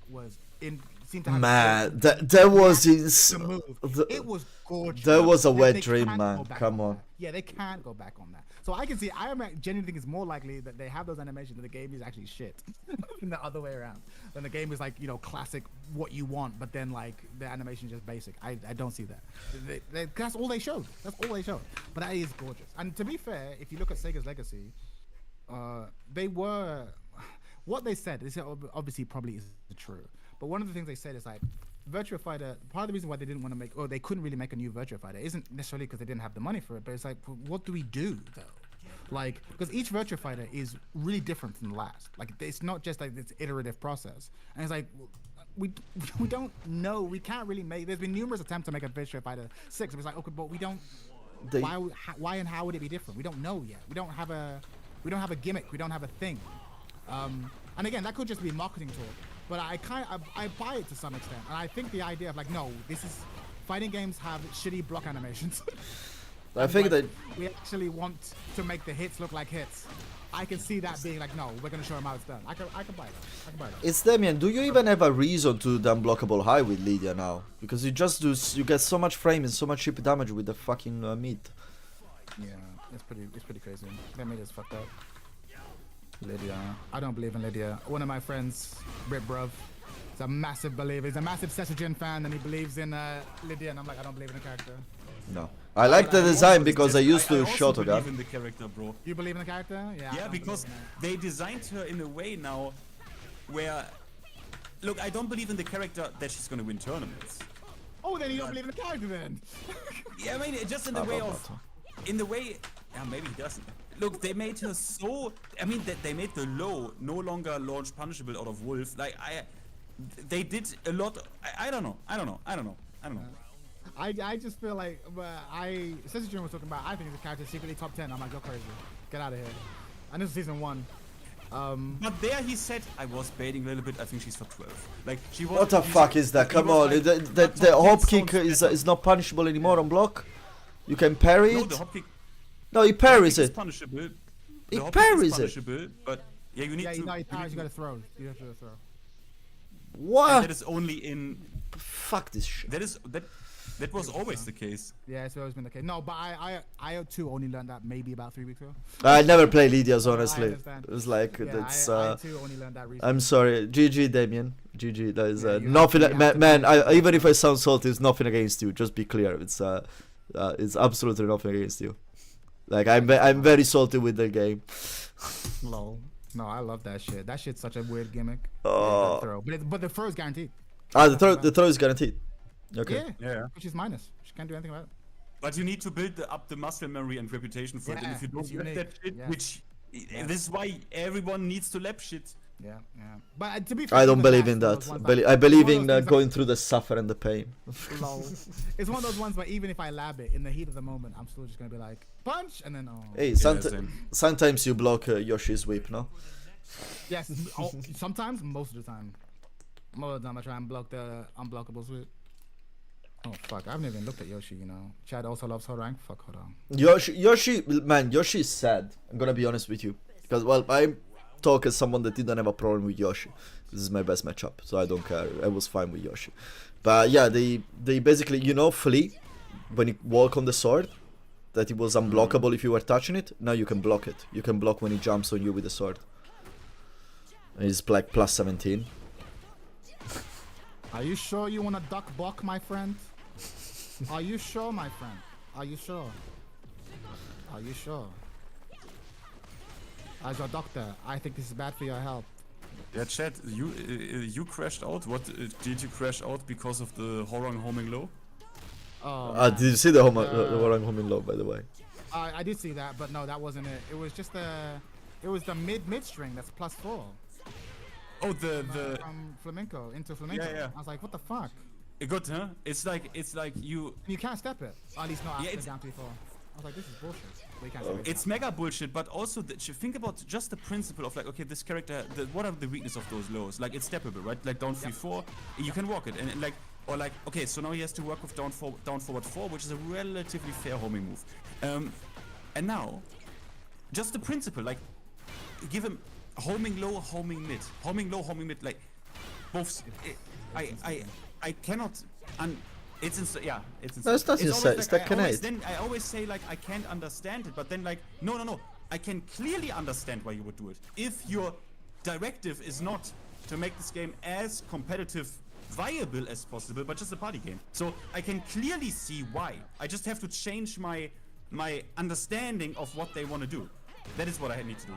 [SPEAKER 3] seemed to have
[SPEAKER 2] Man, that was
[SPEAKER 3] move. It was gorgeous.
[SPEAKER 2] That was a
[SPEAKER 3] They
[SPEAKER 2] wet
[SPEAKER 3] can't
[SPEAKER 2] dream,
[SPEAKER 3] go
[SPEAKER 2] man.
[SPEAKER 3] back
[SPEAKER 2] Come on.
[SPEAKER 3] that. Yeah, they can't go back on that. So I can see. I genuinely think it's more likely that they have those animations that the game is actually shit than the other way around. Then the game is like classic, what you want, but then like the animation is just basic. I don't see that. That's all they showed. That's all they showed. But that is gorgeous. And to be fair, if you look at Sega's legacy, they were what they said. This obviously probably is true. But one of the things they said is like Virtua Fighter, part of the reason why they didn't want to make, or they couldn't really make a new Virtua Fighter, isn't necessarily because they didn't have the money for it, but it's like, what do we do though? Like, because each Virtua Fighter is really different from the last. Like, it's not just like this iterative process. And it's like, we don't know. We can't really make. There's been numerous attempts to make a Virtua Fighter 6. But it's like, okay, but we don't. Why and how would it be different? We don't know yet. We don't have a gimmick. We don't have a thing. And again, that could just be marketing talk. But I buy it to some extent, and I think the idea of like, no, this is fighting games have shitty block animations.
[SPEAKER 2] I think that
[SPEAKER 3] we actually want to make the hits look like hits. I can see that being like, no, we're gonna show him how it's done. I can buy that. I can buy that.
[SPEAKER 2] it's Damien. Do you even have a reason to do the unblockable high with Lydia now? Because you just do, you get so much frame and so much chip damage with the fucking mid.
[SPEAKER 3] Yeah, it's pretty crazy. That made us fucked up. Lydia, I don't believe in Lydia. One of my friends, Rip Bruv, is a massive believer. He's a massive Sessajin fan, and he believes in Lydia. And I'm like, I don't believe in the character.
[SPEAKER 2] No, I like the design because I used to
[SPEAKER 4] also
[SPEAKER 2] Shotogun.
[SPEAKER 4] believe in the character, bro.
[SPEAKER 3] You believe in the character? Yeah. I
[SPEAKER 4] Yeah,
[SPEAKER 3] don't
[SPEAKER 4] because
[SPEAKER 3] believe in
[SPEAKER 4] they designed her in a way now where, look, I don't believe in the character that she's gonna win tournaments.
[SPEAKER 3] that. Oh, then you don't believe in the character then?
[SPEAKER 4] Yeah, I mean, just in the way of, yeah, maybe he doesn't. Look, they made her so, I mean, they made the low no longer launch punishable out of Wolf. Like, they did a lot, I don't know.
[SPEAKER 3] I just feel like Sessajin was talking about. I think it's a character secretly top 10. I'm like, you're crazy. Get out of here. And this is season 1.
[SPEAKER 4] But there he said, I was baiting a little bit, I think she's top 12. Like, she was.
[SPEAKER 2] What the fuck is that?
[SPEAKER 4] he
[SPEAKER 2] Come
[SPEAKER 4] was
[SPEAKER 2] on,
[SPEAKER 4] like,
[SPEAKER 2] the
[SPEAKER 4] top
[SPEAKER 2] hop
[SPEAKER 4] 10
[SPEAKER 2] kick
[SPEAKER 4] sounds
[SPEAKER 2] is not punishable anymore on block. You can parry
[SPEAKER 4] No,
[SPEAKER 2] it.
[SPEAKER 4] the hop kick.
[SPEAKER 2] No, he parries
[SPEAKER 4] is
[SPEAKER 2] it.
[SPEAKER 4] punishable.
[SPEAKER 2] He
[SPEAKER 4] The hop kick is
[SPEAKER 2] parries it.
[SPEAKER 4] punishable, but yeah, you need
[SPEAKER 3] Yeah,
[SPEAKER 4] to.
[SPEAKER 3] you know,
[SPEAKER 4] you
[SPEAKER 3] you
[SPEAKER 4] need
[SPEAKER 3] got to
[SPEAKER 4] to-
[SPEAKER 3] throw. You have to throw.
[SPEAKER 4] and
[SPEAKER 2] What?
[SPEAKER 4] that is only in.
[SPEAKER 2] Fuck this shit.
[SPEAKER 4] That was always the case.
[SPEAKER 3] Yeah, it's always been the case. No, but I too only learned that maybe about 3 weeks ago.
[SPEAKER 2] I never play Lydia's, honestly.
[SPEAKER 3] understand.
[SPEAKER 2] It's like,
[SPEAKER 3] Yeah,
[SPEAKER 2] that's,
[SPEAKER 3] I too only learned that recently.
[SPEAKER 2] I'm sorry. GG, Damien. GG. That is
[SPEAKER 3] Yeah, you
[SPEAKER 2] nothing.
[SPEAKER 3] have to
[SPEAKER 2] Man,
[SPEAKER 3] play it.
[SPEAKER 2] even if I sound salty, it's nothing against you. Just be clear. It's absolutely nothing against you. Like, I'm very salty with the game.
[SPEAKER 3] Lol. No, I love that shit. That shit's such a weird gimmick.
[SPEAKER 2] Oh.
[SPEAKER 3] That throw. But the throw is guaranteed.
[SPEAKER 2] The throw is guaranteed. Okay.
[SPEAKER 3] Yeah.
[SPEAKER 4] Yeah.
[SPEAKER 3] Which is minus. She can't do anything about it.
[SPEAKER 4] But you need to build up the muscle memory and reputation for it. And
[SPEAKER 3] Yeah,
[SPEAKER 4] if you don't
[SPEAKER 3] it's
[SPEAKER 4] get
[SPEAKER 3] unique.
[SPEAKER 4] that shit,
[SPEAKER 3] Yeah.
[SPEAKER 4] which this is why everyone needs to lap shit.
[SPEAKER 3] Yeah. But to be fair,
[SPEAKER 2] I don't
[SPEAKER 3] even
[SPEAKER 2] believe
[SPEAKER 3] that's
[SPEAKER 2] in
[SPEAKER 3] one of
[SPEAKER 2] that.
[SPEAKER 3] those ones that-
[SPEAKER 2] I believe
[SPEAKER 3] it's one
[SPEAKER 2] in
[SPEAKER 3] of those things
[SPEAKER 2] going through the suffer and the pain.
[SPEAKER 3] Lol. It's one of those ones where even if I lab it in the heat of the moment, I'm still just gonna be like punch and then
[SPEAKER 2] Hey,
[SPEAKER 4] same.
[SPEAKER 2] sometimes you block Yoshi's whip, no?
[SPEAKER 3] yes. Sometimes, most of the time, I try and block the unblockables with. Oh fuck! I haven't even looked at Yoshi. You know, Chad also loves her rank. Fuck, hold on.
[SPEAKER 2] Yoshi is sad. I'm gonna be honest with you, because well, I talk as someone that didn't have a problem with Yoshi. This is my best matchup, so I don't care. I was fine with Yoshi. But yeah, they basically, you know, Flea, when you walk on the sword, that it was unblockable if you were touching it. Now you can block it. You can block when he jumps on you with the sword. And it's like plus 17.
[SPEAKER 3] Are you sure you wanna duck block, my friend? Are you sure, my friend? Are you sure? Are you sure? As your doctor, I think this is bad for your health.
[SPEAKER 4] Yeah, Chad, you crashed out. What did you crash out because of the Horang homing low?
[SPEAKER 3] Oh,
[SPEAKER 2] Did you see the Horang homing low, by the way?
[SPEAKER 3] I did see that, but no, that wasn't it. It was just it was the mid string that's +4.
[SPEAKER 4] Oh, the
[SPEAKER 3] from flamenco into flamenco.
[SPEAKER 4] Yeah.
[SPEAKER 3] I was like, what the fuck?
[SPEAKER 4] good, huh? It's like you.
[SPEAKER 3] You can't step it. Or at least not
[SPEAKER 4] Yeah,
[SPEAKER 3] after
[SPEAKER 4] it's-
[SPEAKER 3] down 3-4. I was like, this is bullshit. But you can't step it.
[SPEAKER 4] It's mega bullshit, but also think about just the principle of like, okay, this character, what are the weaknesses of those lows? Like, it's steppable, right? Like down 3-4, you can walk it, and like, or like, okay, so now he has to work with down forward 4, which is a relatively fair homing move. And now, just the principle, like, give him homing low, homing mid, homing low, homing mid, like, both. I cannot. It's insane. Yeah, it's insane.
[SPEAKER 2] That's not
[SPEAKER 4] It's
[SPEAKER 2] insane,
[SPEAKER 4] always
[SPEAKER 2] it's
[SPEAKER 4] like,
[SPEAKER 2] TEKKEN 8.
[SPEAKER 4] I always say like I can't understand it, but then like no. I can clearly understand why you would do it. If your directive is not to make this game as competitive, viable as possible, but just a party game. So I can clearly see why. I just have to change my understanding of what they want to do. That is what I need to do.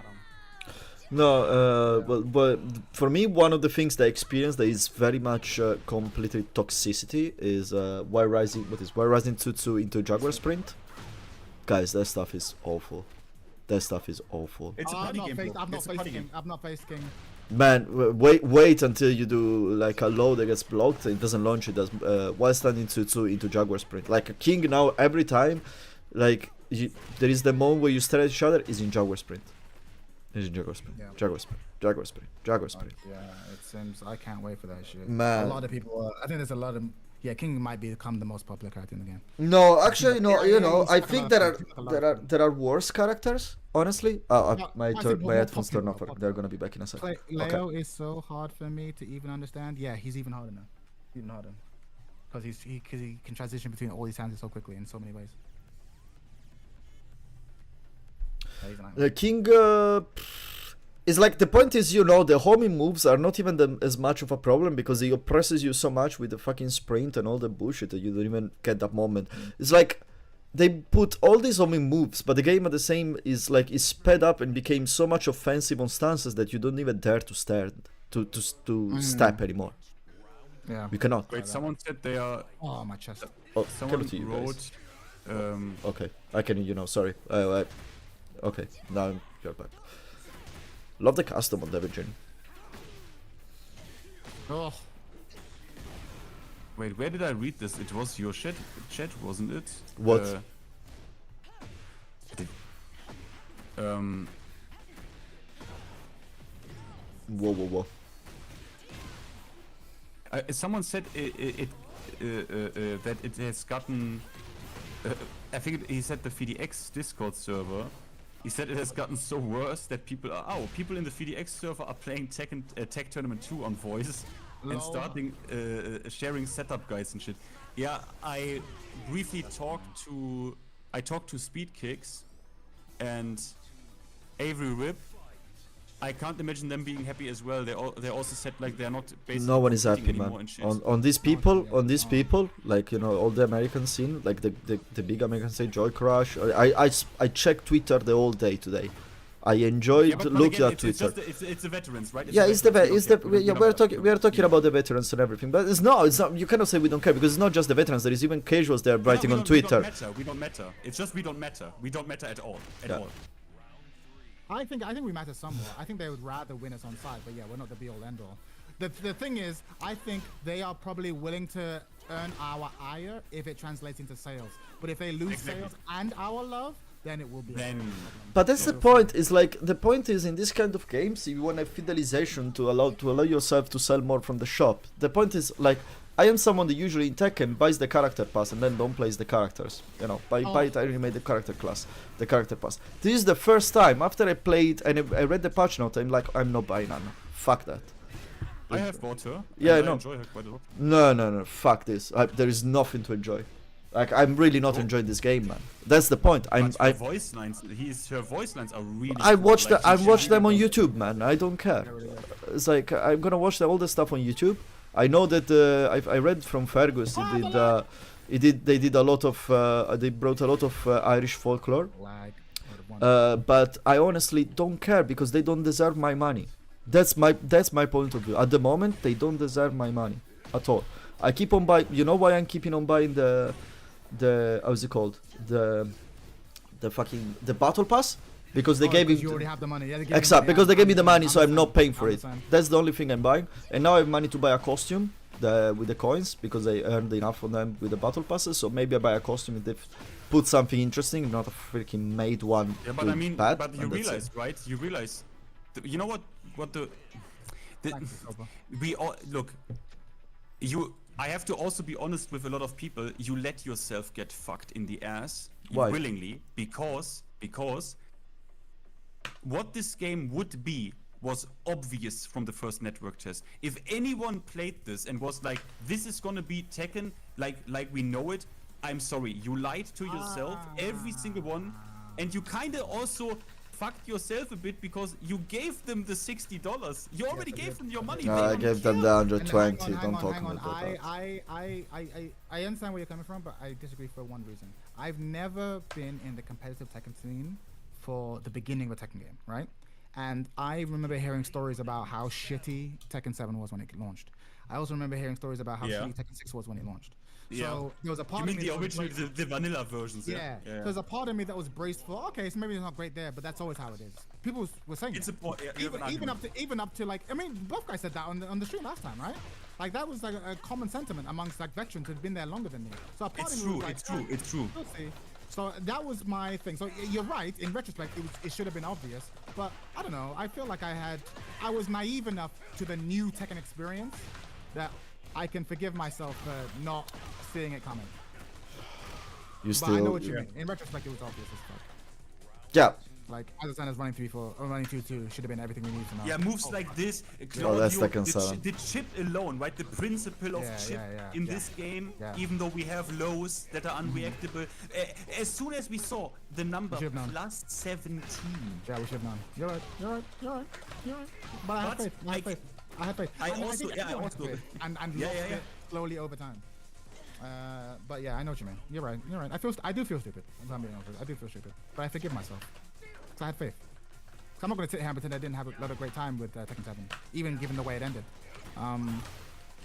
[SPEAKER 2] No, but for me, one of the things that I experienced that is very much completely toxicity is Wire Rising 2-2 into Jaguar Sprint. Guys, that stuff is awful. That stuff is awful.
[SPEAKER 4] It's a
[SPEAKER 3] I've
[SPEAKER 4] party
[SPEAKER 3] not
[SPEAKER 4] game.
[SPEAKER 3] faced,
[SPEAKER 4] bro.
[SPEAKER 3] I've not
[SPEAKER 4] It's a
[SPEAKER 3] faced
[SPEAKER 4] party
[SPEAKER 3] King.
[SPEAKER 4] game.
[SPEAKER 3] I've not faced King.
[SPEAKER 2] Man, wait until you do like a low that gets blocked. It doesn't launch. It does. While standing 2-2 into Jaguar Sprint. Like a King now, every time, like there is the moment where you stare at each other is in Jaguar Sprint. Is in Jaguar Sprint.
[SPEAKER 3] Yeah.
[SPEAKER 2] Jaguar Sprint. Jaguar Sprint. Jaguar Sprint.
[SPEAKER 3] Yeah, it seems. I can't wait for that shit.
[SPEAKER 2] Man.
[SPEAKER 3] A lot of people. I think there's a lot of yeah, King might become the most popular character in the game.
[SPEAKER 2] No, actually, no.
[SPEAKER 3] Yeah,
[SPEAKER 2] You know,
[SPEAKER 3] he's
[SPEAKER 2] I
[SPEAKER 3] like
[SPEAKER 2] think
[SPEAKER 3] a-
[SPEAKER 2] there
[SPEAKER 3] he's like a lot of
[SPEAKER 2] are worse characters. Honestly,
[SPEAKER 3] No,
[SPEAKER 2] my
[SPEAKER 3] I think
[SPEAKER 2] my
[SPEAKER 3] more
[SPEAKER 2] headphones
[SPEAKER 3] popular,
[SPEAKER 2] turned off.
[SPEAKER 3] popular.
[SPEAKER 2] They're gonna be back in a second.
[SPEAKER 3] Leo is so hard for me to even understand. Yeah, he's even harder now. Even harder. Because he can transition between all these hands so quickly in so many ways. Yeah, he's a nightmare.
[SPEAKER 2] The King is like, the point is, you know, the homing moves are not even as much of a problem because he oppresses you so much with the fucking sprint and all the bullshit that you don't even get that moment. It's like they put all these homing moves, but the game at the same is like is sped up and became so much offensive on stances that you don't even dare to step anymore.
[SPEAKER 3] Yeah.
[SPEAKER 2] You cannot.
[SPEAKER 4] Wait, someone said they are.
[SPEAKER 3] Oh, my chest.
[SPEAKER 2] Oh,
[SPEAKER 4] Someone
[SPEAKER 2] credit to you guys.
[SPEAKER 4] wrote.
[SPEAKER 2] Okay, I can, you know, sorry. Okay, now you're back. Love the custom on the Virgin.
[SPEAKER 3] Oh,
[SPEAKER 4] Wait, where did I read this? It was your chat, wasn't it?
[SPEAKER 2] What?
[SPEAKER 4] Um,
[SPEAKER 2] Whoa.
[SPEAKER 4] someone said that it has gotten. I think he said the FDX Discord server. He said it has gotten so worse that people in the FDX server are playing Tech Tournament 2 on voice and
[SPEAKER 3] Lol.
[SPEAKER 4] starting sharing setup guides and shit. Yeah, I briefly talked to Speed Kicks and Avery Rip. I can't imagine them being happy as well. They also said like they're not basically
[SPEAKER 2] No one is happy,
[SPEAKER 4] competing
[SPEAKER 2] man.
[SPEAKER 4] anymore and shit.
[SPEAKER 2] On these people, like, you know, all the American scene, like the big American scene, Joy Crush. I check Twitter the whole day today. I enjoyed
[SPEAKER 4] but
[SPEAKER 2] looking
[SPEAKER 4] again,
[SPEAKER 2] at Twitter.
[SPEAKER 4] It's the veterans, right?
[SPEAKER 2] Yeah, it's the
[SPEAKER 4] veterans,
[SPEAKER 2] yeah, we are talking about the veterans and everything, but it's not. You cannot say we don't care because it's not just the veterans. There is even casuals there writing on Twitter.
[SPEAKER 4] We don't matter. It's just we don't matter. We don't matter at all.
[SPEAKER 2] Yeah.
[SPEAKER 3] I think we matter somewhat. I think they would rather win us on side, but yeah, we're not the be-all end-all. The thing is, I think they are probably willing to earn our ire if it translates into sales. But if they lose sales and our love, then it will be a problem.
[SPEAKER 2] But that's the point. Is like the point is in this kind of games, you want a fidelization to allow yourself to sell more from the shop. The point is like, I am someone that usually in Tekken buys the character pass and then don't plays the characters. You know, buy it, I only made the character pass. This is the first time after I played and I read the patch note. I'm like, I'm not buying Anna. Fuck that.
[SPEAKER 4] I have bought her.
[SPEAKER 2] Yeah, I
[SPEAKER 4] and
[SPEAKER 2] know.
[SPEAKER 4] enjoy her quite a lot.
[SPEAKER 2] No. Fuck this. There is nothing to enjoy. Like, I'm really not enjoying this game, man. That's the point.
[SPEAKER 4] Her voice lines. Her voice lines are really.
[SPEAKER 2] I
[SPEAKER 4] cool.
[SPEAKER 2] watch
[SPEAKER 4] Like,
[SPEAKER 2] I watch them on YouTube, man. I don't care. It's like I'm gonna watch all the stuff on YouTube. I know that I read from Fergus. They did a lot of. They brought a lot of Irish folklore. But I honestly don't care because they don't deserve my money. That's my point of view. At the moment, they don't deserve my money at all. I keep on buying. You know why I'm keeping on buying the how's it called, the battle pass, because they gave me.
[SPEAKER 3] You already have the money. Yeah,
[SPEAKER 2] Exactly, because they gave me the money, so I'm not paying for it.
[SPEAKER 3] Understand.
[SPEAKER 2] That's the only thing I'm buying. And now I have money to buy a costume with the coins because I earned enough on them with the battle passes. So maybe I buy a costume if they put something interesting, not a freaking made one.
[SPEAKER 4] Yeah, but
[SPEAKER 2] with
[SPEAKER 4] I mean,
[SPEAKER 2] bad,
[SPEAKER 4] but you
[SPEAKER 2] and that's
[SPEAKER 4] realize,
[SPEAKER 2] it.
[SPEAKER 4] right? You realize, you know what the we all look. I have to also be honest with a lot of people. You let yourself get fucked in the ass
[SPEAKER 2] Why?
[SPEAKER 4] willingly because what this game would be was obvious from the first network test. If anyone played this and was like, "This is gonna be Tekken like we know it," I'm sorry, you lied to yourself, every single one, and you kind of also fucked yourself a bit because you gave them the $60. You already gave them your money.
[SPEAKER 2] No,
[SPEAKER 4] They
[SPEAKER 2] I
[SPEAKER 4] don't
[SPEAKER 2] gave them
[SPEAKER 4] care.
[SPEAKER 2] the
[SPEAKER 3] And
[SPEAKER 2] 120.
[SPEAKER 3] hang
[SPEAKER 2] Don't
[SPEAKER 3] on,
[SPEAKER 2] talk
[SPEAKER 3] hang on.
[SPEAKER 2] about that.
[SPEAKER 3] I understand where you're coming from, but I disagree for one reason. I've never been in the competitive Tekken scene for the beginning of a Tekken game, right? And I remember hearing stories about how shitty Tekken 7 was when it launched. I also remember hearing stories about how
[SPEAKER 4] Yeah.
[SPEAKER 3] shitty Tekken 6 was when it launched.
[SPEAKER 4] Yeah.
[SPEAKER 3] So there was a part
[SPEAKER 4] You
[SPEAKER 3] of
[SPEAKER 4] mean
[SPEAKER 3] me
[SPEAKER 4] the
[SPEAKER 3] that was
[SPEAKER 4] original,
[SPEAKER 3] braced-
[SPEAKER 4] the vanilla versions?
[SPEAKER 3] Yeah. So there's a part of me that was braced for, okay, so maybe it's not great there, but that's always how it is. People were saying
[SPEAKER 4] It's
[SPEAKER 3] that.
[SPEAKER 4] a point. Yeah, you have an
[SPEAKER 3] even
[SPEAKER 4] argument.
[SPEAKER 3] up to like, I mean, both guys said that on the stream last time, right? Like that was like a common sentiment amongst like veterans who'd been there longer than me. So a part
[SPEAKER 4] It's
[SPEAKER 3] of me
[SPEAKER 4] true.
[SPEAKER 3] was like,
[SPEAKER 4] It's true. It's true.
[SPEAKER 3] we'll see. So that was my thing. So you're right. In retrospect, it should have been obvious. But I don't know. I feel like I was naive enough to the new Tekken experience that I can forgive myself for not seeing it coming.
[SPEAKER 2] You
[SPEAKER 3] But I know
[SPEAKER 2] still,
[SPEAKER 3] what you mean. In retrospect, it was obvious as fuck.
[SPEAKER 2] yeah.
[SPEAKER 3] Like, Azasanna's running 3-4, or running 2-2 should have been everything we need to know.
[SPEAKER 4] Yeah, moves like this.
[SPEAKER 2] that's Tekken
[SPEAKER 4] the,
[SPEAKER 2] 7.
[SPEAKER 4] the chip alone, right? The principle of chip in this game, even though we have lows that are unreactable. As soon as we saw the number
[SPEAKER 3] should've known.
[SPEAKER 4] plus 17,
[SPEAKER 3] Yeah, we should have known. You're right. But I have faith. I have faith.
[SPEAKER 4] I
[SPEAKER 3] mean,
[SPEAKER 4] also-
[SPEAKER 3] think
[SPEAKER 4] yeah, I
[SPEAKER 3] everyone
[SPEAKER 4] also-
[SPEAKER 3] had faith and
[SPEAKER 4] Yeah,
[SPEAKER 3] lost
[SPEAKER 4] yeah.
[SPEAKER 3] it slowly over time. But yeah, I know what you mean. You're right. I do feel stupid. If I'm being honest with you. I do feel stupid. But I forgive myself. Because I had faith. So I'm not going to sit here and pretend I didn't have a lot of great time with Tekken 7, even given the way it ended.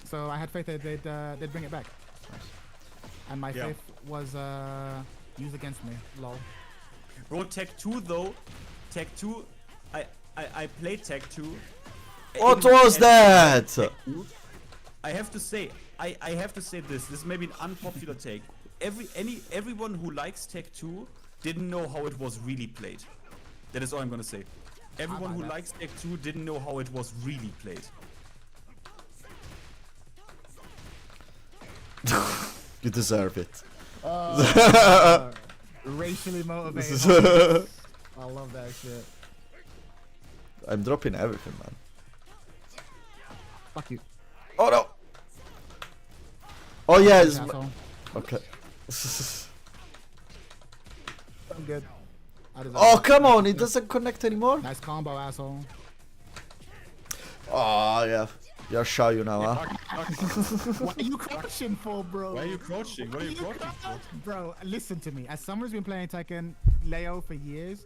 [SPEAKER 3] So I had faith that they'd bring it back. And my faith was used against me. Lol.
[SPEAKER 4] Bro, Tech 2 though, Tech 2, I played Tech 2.
[SPEAKER 2] What was that?
[SPEAKER 4] I have to say, I have to say this. This may be an unpopular take. Everyone who likes Tech 2 didn't know how it was really played. That is all I'm gonna say. Everyone who likes Tech 2 didn't know how it was really played.
[SPEAKER 2] You deserve it.
[SPEAKER 3] Racially motivated. I love that shit.
[SPEAKER 2] I'm dropping everything, man.
[SPEAKER 3] Fuck you.
[SPEAKER 2] Oh no! Oh yeah, it's
[SPEAKER 3] Asshole.
[SPEAKER 2] okay.
[SPEAKER 3] I'm good. I deserve
[SPEAKER 2] Oh
[SPEAKER 3] it.
[SPEAKER 2] come on, it doesn't connect anymore.
[SPEAKER 3] Nice combo, asshole.
[SPEAKER 2] Oh yeah, you're shy you now, huh?
[SPEAKER 3] What are you crouching for, bro?
[SPEAKER 5] Why are you crouching? What are you crouching for?
[SPEAKER 3] Bro, listen to me. As someone who's been playing Tekken Leo for years,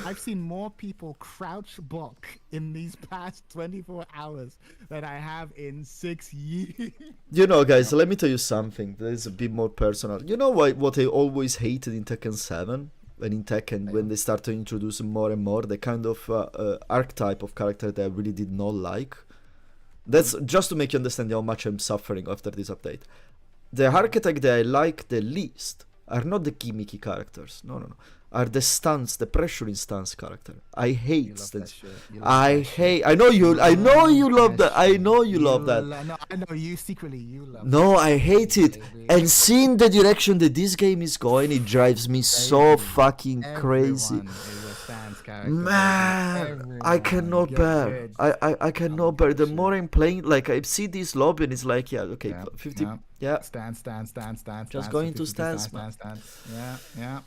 [SPEAKER 3] I've seen more people crouch block in these past 24 hours than I have in 6 years.
[SPEAKER 2] You know, guys, let me tell you something that is a bit more personal. You know what I always hated in Tekken 7? And in Tekken, when they start to introduce more and more the kind of archetype of character that I really did not like. That's just to make you understand how much I'm suffering after this update. The archetype that I like the least are not the gimmicky characters. No. Are the stance, the pressuring stance character. I hate stance. I hate. I know you love that. I know you love that.
[SPEAKER 3] No, I know you secretly. You love.
[SPEAKER 2] No, I hate it.
[SPEAKER 3] Baby.
[SPEAKER 2] And seeing the direction that this game is going, it drives me so fucking crazy.
[SPEAKER 3] Everyone is a stance character.
[SPEAKER 2] Man, I cannot bear. I cannot bear. The more I'm playing, like I see this lobby and it's like, yeah, okay, 50. Yeah.
[SPEAKER 3] Stance.
[SPEAKER 2] Just going to stance, man.
[SPEAKER 3] Stance. Yeah.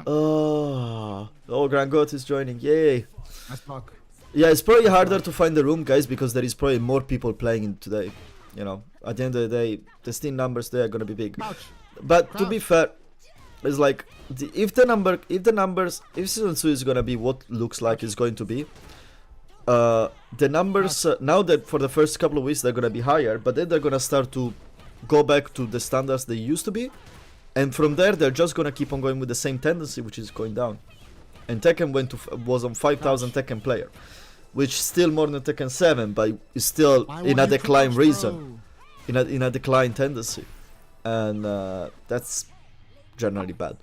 [SPEAKER 2] Oh, Grand Goat is joining. Yay.
[SPEAKER 3] Nice block.
[SPEAKER 2] Yeah, it's probably harder to find the room, guys, because there is probably more people playing it today. You know, at the end of the day, the Steam numbers there are gonna be big.
[SPEAKER 3] Crouch.
[SPEAKER 2] But to be fair, it's like if season 2 is gonna be what looks like it's going to be, the numbers now that for the first couple of weeks they're gonna be higher, but then they're gonna start to go back to the standards they used to be, and from there they're just gonna keep on going with the same tendency, which is going down. And Tekken was on 5,000 Tekken player, which still more than Tekken 7, but is still in a decline reason, in a decline tendency, and that's generally bad.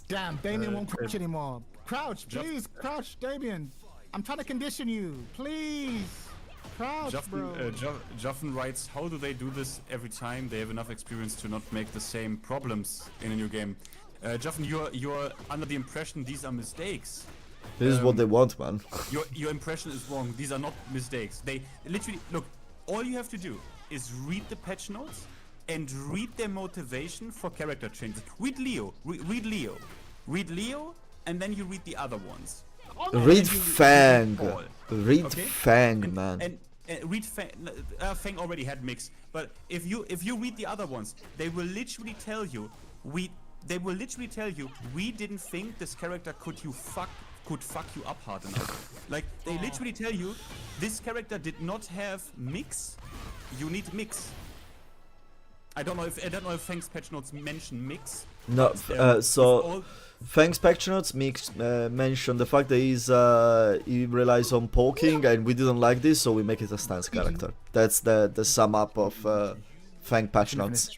[SPEAKER 3] Damn, Damien won't crouch anymore. Crouch, please, crouch, Damien. I'm trying to condition you, please. Crouch, bro.
[SPEAKER 4] Juffin writes, how do they do this every time they have enough experience to not make the same problems in a new game? Juffin, you're under the impression these are mistakes.
[SPEAKER 2] This is what they want, man.
[SPEAKER 4] Your impression is wrong. These are not mistakes. They literally look. All you have to do is read the patch notes and read their motivation for character changes. Read Leo. Read Leo. Read Leo, and then you read the other ones.
[SPEAKER 2] Read Fang. Read
[SPEAKER 4] Okay?
[SPEAKER 2] Fang, man.
[SPEAKER 4] And read Fang. Fang already had mix, but if you read the other ones, they will literally tell you we didn't think this character could fuck you up hard enough. Like they literally tell you this character did not have mix. You need mix. I don't know if Fang's patch notes mention mix.
[SPEAKER 2] No, so Fang's patch notes mention the fact that he relies on poking, and we didn't like this, so we make it a stance character. That's the sum up of Fang patch notes.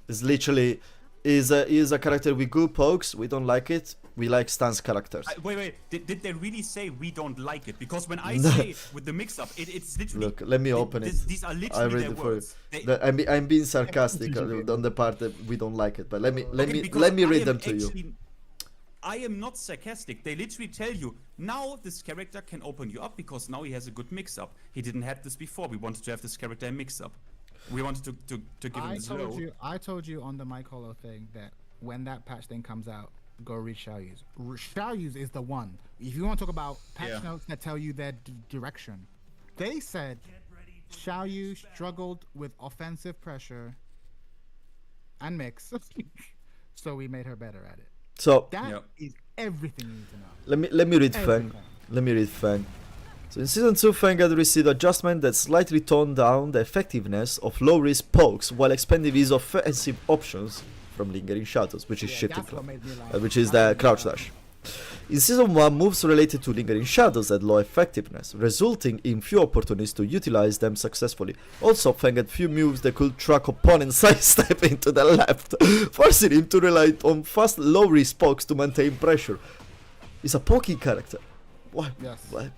[SPEAKER 2] It's literally is a character with good pokes. We don't like it. We like stance characters.
[SPEAKER 4] Wait. Did they really say we don't like it? Because when I say with the mix-up, it's literally.
[SPEAKER 2] Look, let me open it.
[SPEAKER 4] These are
[SPEAKER 2] I
[SPEAKER 4] literally
[SPEAKER 2] read
[SPEAKER 4] their
[SPEAKER 2] it for you.
[SPEAKER 4] words. They-
[SPEAKER 2] I'm being sarcastic on the part that we don't like it, but let
[SPEAKER 4] Okay,
[SPEAKER 2] me
[SPEAKER 4] because I
[SPEAKER 2] read
[SPEAKER 4] am
[SPEAKER 2] them to you.
[SPEAKER 4] actually- I am not sarcastic. They literally tell you now this character can open you up because now he has a good mix-up. He didn't have this before. We wanted to have this character in mix-up. We wanted to give him
[SPEAKER 3] I
[SPEAKER 4] slow.
[SPEAKER 3] told you on the Mike Holo thing that when that patch thing comes out, go read Xiaoyu's. Xiaoyu's is the one. If you want to talk about patch notes that tell you their direction, they said Xiaoyu struggled with offensive pressure and mix, so we made her better at it.
[SPEAKER 2] So
[SPEAKER 3] That is everything you need to know.
[SPEAKER 2] let me read Fang.
[SPEAKER 3] Everything.
[SPEAKER 2] Let me read Fang. So in season 2, Fang had received adjustment that slightly toned down the effectiveness of low-risk pokes while expanding his offensive options from Lingering Shadows, which is shifting
[SPEAKER 3] That's what
[SPEAKER 2] cloud,
[SPEAKER 3] made me like.
[SPEAKER 2] which is the crouch dash. In season 1, moves related to Lingering Shadows had low effectiveness, resulting in few opportunities to utilize them successfully. Also, Fang had few moves that could track opponents sidestepping to the left, forcing him to rely on fast low-risk pokes to maintain pressure. He's a pokey character. Why?
[SPEAKER 3] Yes.
[SPEAKER 2] Why?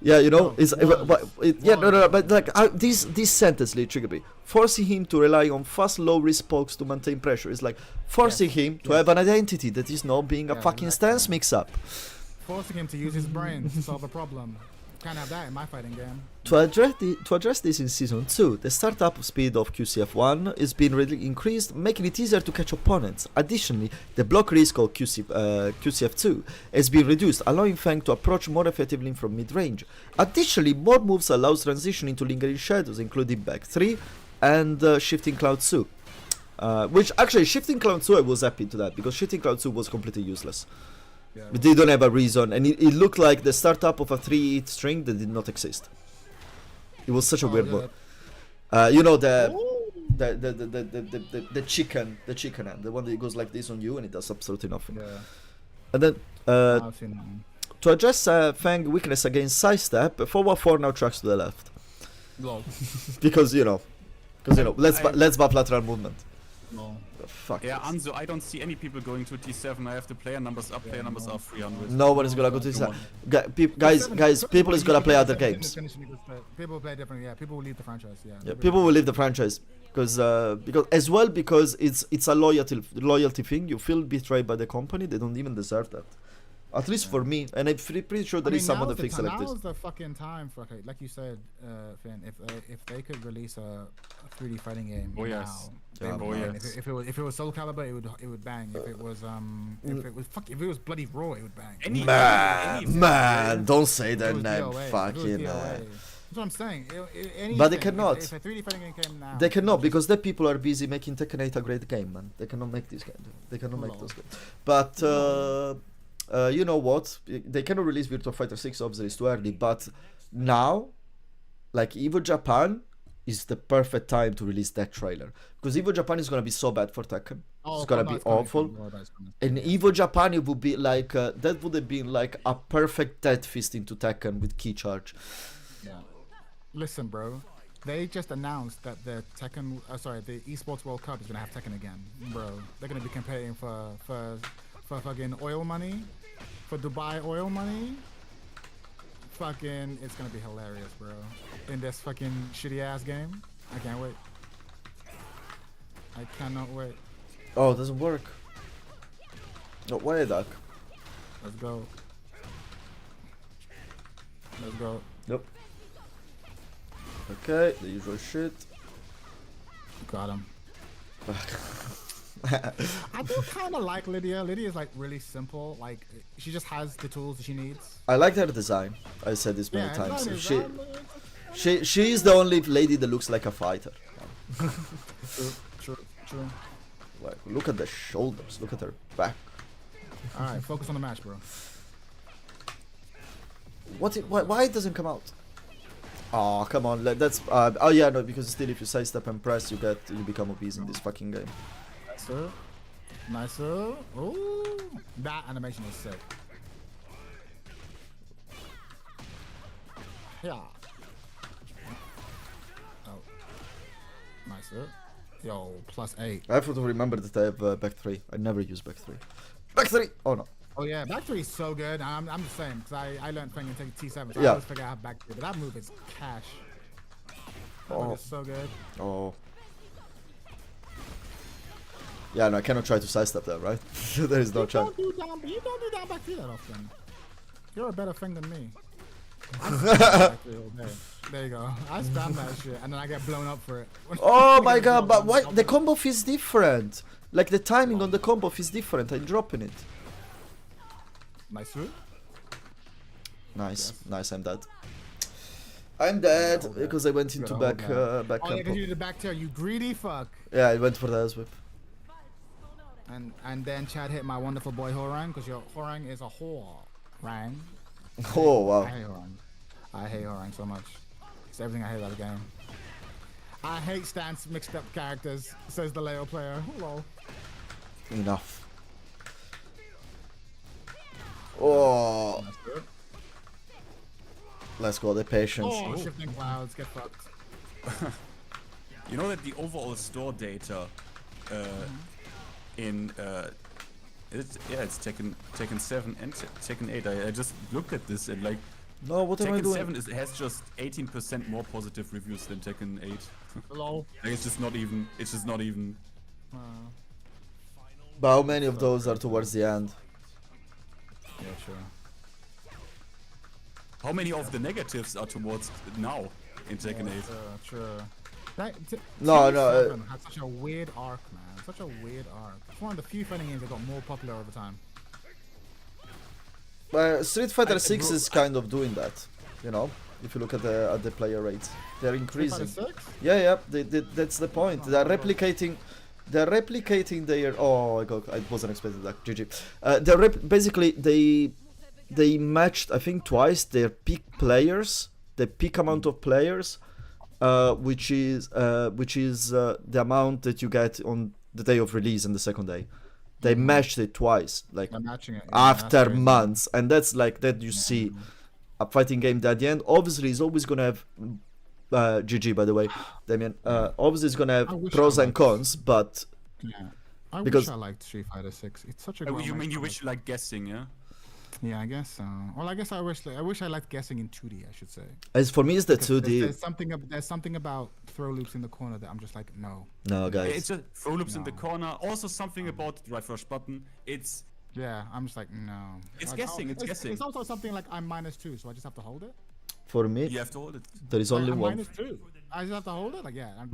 [SPEAKER 2] Yeah, you know,
[SPEAKER 3] No,
[SPEAKER 2] it's
[SPEAKER 3] was.
[SPEAKER 2] but like this sentence literally triggered me. Forcing him to rely on fast, low-risk pokes to maintain pressure is like forcing him to have an identity that is not being a fucking
[SPEAKER 3] exactly.
[SPEAKER 2] stance mix-up.
[SPEAKER 3] Forcing him to use his brain to solve a problem. Can't have that in my fighting game.
[SPEAKER 2] To address this in season 2, the startup speed of QCF1 is being really increased, making it easier to catch opponents. Additionally, the block risk of QCF2 has been reduced, allowing Fang to approach more effectively from mid-range. Additionally, more moves allows transition into Lingering Shadows, including back 3 and Shifting Cloud 2. Which actually, Shifting Cloud 2, I was happy to that, because Shifting Cloud 2 was completely useless.
[SPEAKER 3] Yeah.
[SPEAKER 2] But they don't have a reason, and it looked like the startup of a 3-hit string that did not exist. It was such a weird move. You know the chicken hand, the one that goes like this on you and it does absolutely nothing.
[SPEAKER 3] Yeah.
[SPEAKER 2] And then
[SPEAKER 3] I've seen that one.
[SPEAKER 2] to address Fang weakness against sidestep, forward 4 now tracks to the left
[SPEAKER 3] Lol.
[SPEAKER 2] because let's buff lateral movement.
[SPEAKER 3] Lol.
[SPEAKER 2] Fuck.
[SPEAKER 4] Yeah,
[SPEAKER 2] this.
[SPEAKER 4] Anzo, I don't see any people going to T7. I have the player numbers up, player numbers are 300.
[SPEAKER 2] No one is gonna go to this.
[SPEAKER 4] Come on.
[SPEAKER 2] Guys, people is gonna play other games.
[SPEAKER 3] People play different. Yeah, people will leave the franchise.
[SPEAKER 2] Yeah, people will leave the franchise because it's a loyalty thing. You feel betrayed by the company. They don't even deserve that. At least for me, and I'm pretty sure there is someone that thinks like this.
[SPEAKER 3] Now's the fucking time for, okay, like you said, Finn. If they could release a 3D fighting game
[SPEAKER 4] Oh,
[SPEAKER 3] now,
[SPEAKER 4] yes.
[SPEAKER 3] they would
[SPEAKER 4] Oh,
[SPEAKER 3] bang.
[SPEAKER 4] yes.
[SPEAKER 3] If it was Soul Calibur, it would bang. If it was if it was bloody Raw, it would bang.
[SPEAKER 2] Man, don't say
[SPEAKER 3] If it
[SPEAKER 2] that
[SPEAKER 3] was
[SPEAKER 2] name.
[SPEAKER 3] DOA,
[SPEAKER 2] Fucking.
[SPEAKER 3] That's what I'm saying.
[SPEAKER 2] But they cannot.
[SPEAKER 3] If a 3D fighting game came now,
[SPEAKER 2] They cannot because the people are busy making Tekken 8 a great game, man. They cannot make this game. They cannot make
[SPEAKER 3] Lol.
[SPEAKER 2] those games. But you know what? They cannot release Virtua Fighter 6. Obviously, it's too early. But now, like Evo Japan is the perfect time to release that trailer because Evo Japan is gonna be so bad for Tekken. It's gonna be awful. And Evo Japan, it would be like that would have been like a perfect death fist into Tekken with key charge.
[SPEAKER 3] Yeah. Listen, bro. They just announced that the Tekken, the Esports World Cup is gonna have Tekken again, bro. They're gonna be competing for fucking oil money, for Dubai oil money. Fucking, it's gonna be hilarious, bro. In this fucking shitty ass game, I can't wait. I cannot wait.
[SPEAKER 2] Oh, it doesn't work. No, why duck?
[SPEAKER 3] Let's go. Let's go.
[SPEAKER 2] Yep. Okay, the usual shit.
[SPEAKER 3] Got him. I do kind of like Lydia. Lydia is like really simple. Like she just has the tools that she needs.
[SPEAKER 2] I like her design. I said this many times.
[SPEAKER 3] design
[SPEAKER 2] She is the only lady that looks like a fighter.
[SPEAKER 3] True.
[SPEAKER 2] Like, look at the shoulders. Look at her back.
[SPEAKER 3] All right, focus on the match, bro.
[SPEAKER 2] Why it doesn't come out? Oh, come on. That's oh yeah, no, because still if you sidestep and press, you become obese in this fucking game.
[SPEAKER 3] Nicer. Ooh, that animation is sick. Yeah. Oh. Nicer. Yo, +8.
[SPEAKER 2] I have to remember that I have back 3. I never use back 3. Back 3! Oh no.
[SPEAKER 3] Oh yeah, back three is so good. I'm the same because I learned Feng in T7, so I
[SPEAKER 2] Yeah.
[SPEAKER 3] always figure out back three. But that move is cash. That move is so good.
[SPEAKER 2] Oh. Yeah, no, I cannot try to sidestep that, right? There is no chance.
[SPEAKER 3] You don't do down back three that often. You're a better Feng than me. There you go. I spam that shit and then I get blown up for it.
[SPEAKER 2] Oh my god, but why? The combo is different. Like the timing on the combo is different. I'm dropping it.
[SPEAKER 3] Nice root.
[SPEAKER 2] Nice, nice. I'm dead. I'm dead
[SPEAKER 3] hold that.
[SPEAKER 2] because I went into
[SPEAKER 3] gotta
[SPEAKER 2] back
[SPEAKER 3] hold
[SPEAKER 2] back
[SPEAKER 3] Oh yeah,
[SPEAKER 2] tempo.
[SPEAKER 3] because you did the back tail, you greedy fuck.
[SPEAKER 2] Yeah, I went for the S whip.
[SPEAKER 3] And then Chad hit my wonderful boy Horang because your Horang is a whore. Rang.
[SPEAKER 2] Oh
[SPEAKER 3] I
[SPEAKER 2] wow.
[SPEAKER 3] hate Horang. I hate Horang so much. It's everything I hate about the game. I hate stance mixed up characters, says the Leo player. Hello.
[SPEAKER 2] Enough. Oh,
[SPEAKER 3] That's good.
[SPEAKER 2] let's go. The patience.
[SPEAKER 3] Oh, shifting clouds, get fucked.
[SPEAKER 4] You know that the overall store data in it's Tekken 7 and Tekken 8. I just looked at this and like
[SPEAKER 2] No, what am I
[SPEAKER 4] Tekken
[SPEAKER 2] doing?
[SPEAKER 4] 7 has just 18% more positive reviews than Tekken 8.
[SPEAKER 3] Hello.
[SPEAKER 4] Like, it's just not even.
[SPEAKER 2] But how many of those are towards the end?
[SPEAKER 3] Yeah, sure.
[SPEAKER 4] How many of the negatives are towards now in Tekken 8?
[SPEAKER 3] Sure. That,
[SPEAKER 2] No, no,
[SPEAKER 3] T7 had such a weird arc, man. Such a weird arc. It's one of the few fighting games that got more popular over time.
[SPEAKER 2] Street Fighter 6 is kind of doing that, you know. If you look at the player rates, they're increasing.
[SPEAKER 3] Street Fighter 6?
[SPEAKER 2] Yeah, yeah, that's the point. They're replicating. They're replicating their. Oh, I wasn't expecting that. GG. Basically they matched, I think, twice their peak players, the peak amount of players, which is the amount that you get on the day of release and the second day. They matched it twice, like
[SPEAKER 3] They're matching it. Yeah, that's
[SPEAKER 2] after
[SPEAKER 3] crazy.
[SPEAKER 2] months, and that's like that. You see a fighting game that at the end obviously is always gonna have. GG, by the way, Damien. Obviously, it's gonna
[SPEAKER 3] I
[SPEAKER 2] have
[SPEAKER 3] wish
[SPEAKER 2] pros
[SPEAKER 3] I
[SPEAKER 2] and
[SPEAKER 3] liked
[SPEAKER 2] cons, but
[SPEAKER 3] Yeah. I
[SPEAKER 2] Because-
[SPEAKER 3] wish I liked Street Fighter 6. It's such a
[SPEAKER 4] Oh,
[SPEAKER 3] good
[SPEAKER 4] you mean you wish you like guessing, yeah?
[SPEAKER 3] Yeah, I guess so. Well, I guess I wish I liked guessing in 2D, I should say.
[SPEAKER 2] as for me, it's the
[SPEAKER 3] Because
[SPEAKER 2] 2D.
[SPEAKER 3] There's something about throw loops in the corner that I'm just like, no.
[SPEAKER 2] No, guys.
[SPEAKER 4] It's just throw loops in the
[SPEAKER 3] No.
[SPEAKER 4] corner. Also something about the right rush button. It's
[SPEAKER 3] Yeah, I'm just like, no.
[SPEAKER 4] It's
[SPEAKER 3] Like,
[SPEAKER 4] guessing, it's guessing.
[SPEAKER 3] It's also something like I'm -2, so I just have to hold it.
[SPEAKER 2] For me,
[SPEAKER 4] you have to hold it.
[SPEAKER 2] there is
[SPEAKER 3] Like,
[SPEAKER 2] only
[SPEAKER 3] I'm
[SPEAKER 2] one.
[SPEAKER 3] -2. I just have to hold it. Like, yeah, and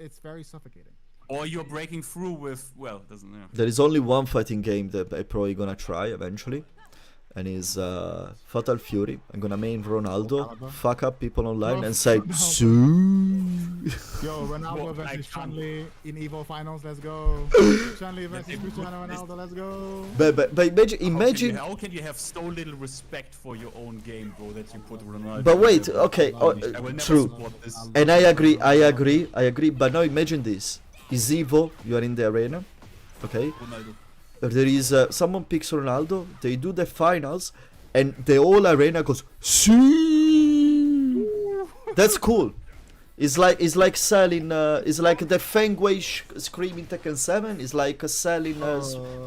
[SPEAKER 3] it's very suffocating.
[SPEAKER 4] Or you're breaking through with doesn't yeah.
[SPEAKER 2] There is only one fighting game that I'm probably gonna try eventually, and is Fatal Fury. I'm gonna main Ronaldo,
[SPEAKER 3] Ronaldo.
[SPEAKER 2] fuck up people online,
[SPEAKER 3] Oh,
[SPEAKER 2] and say
[SPEAKER 3] Ronaldo.
[SPEAKER 2] Sue.
[SPEAKER 3] Yo, Ronaldo
[SPEAKER 4] Well, I
[SPEAKER 3] versus
[SPEAKER 4] can't-
[SPEAKER 3] Chun-Li in Evo Finals. Let's go. Chun-Li versus Cristiano Ronaldo. Let's go.
[SPEAKER 2] But imagine.
[SPEAKER 4] How can you have so little respect for your own game, bro, that you put Ronaldo?
[SPEAKER 2] But wait,
[SPEAKER 4] in the-
[SPEAKER 2] okay,
[SPEAKER 4] I will never
[SPEAKER 2] true.
[SPEAKER 4] support this.
[SPEAKER 2] And I agree. But now imagine this: is Evo? You are in the arena, okay?
[SPEAKER 4] Ronaldo.
[SPEAKER 2] There is someone picks Ronaldo. They do the finals, and the whole arena goes Sue. That's cool. It's like selling. It's like the Fengway screaming Tekken 7. It's like selling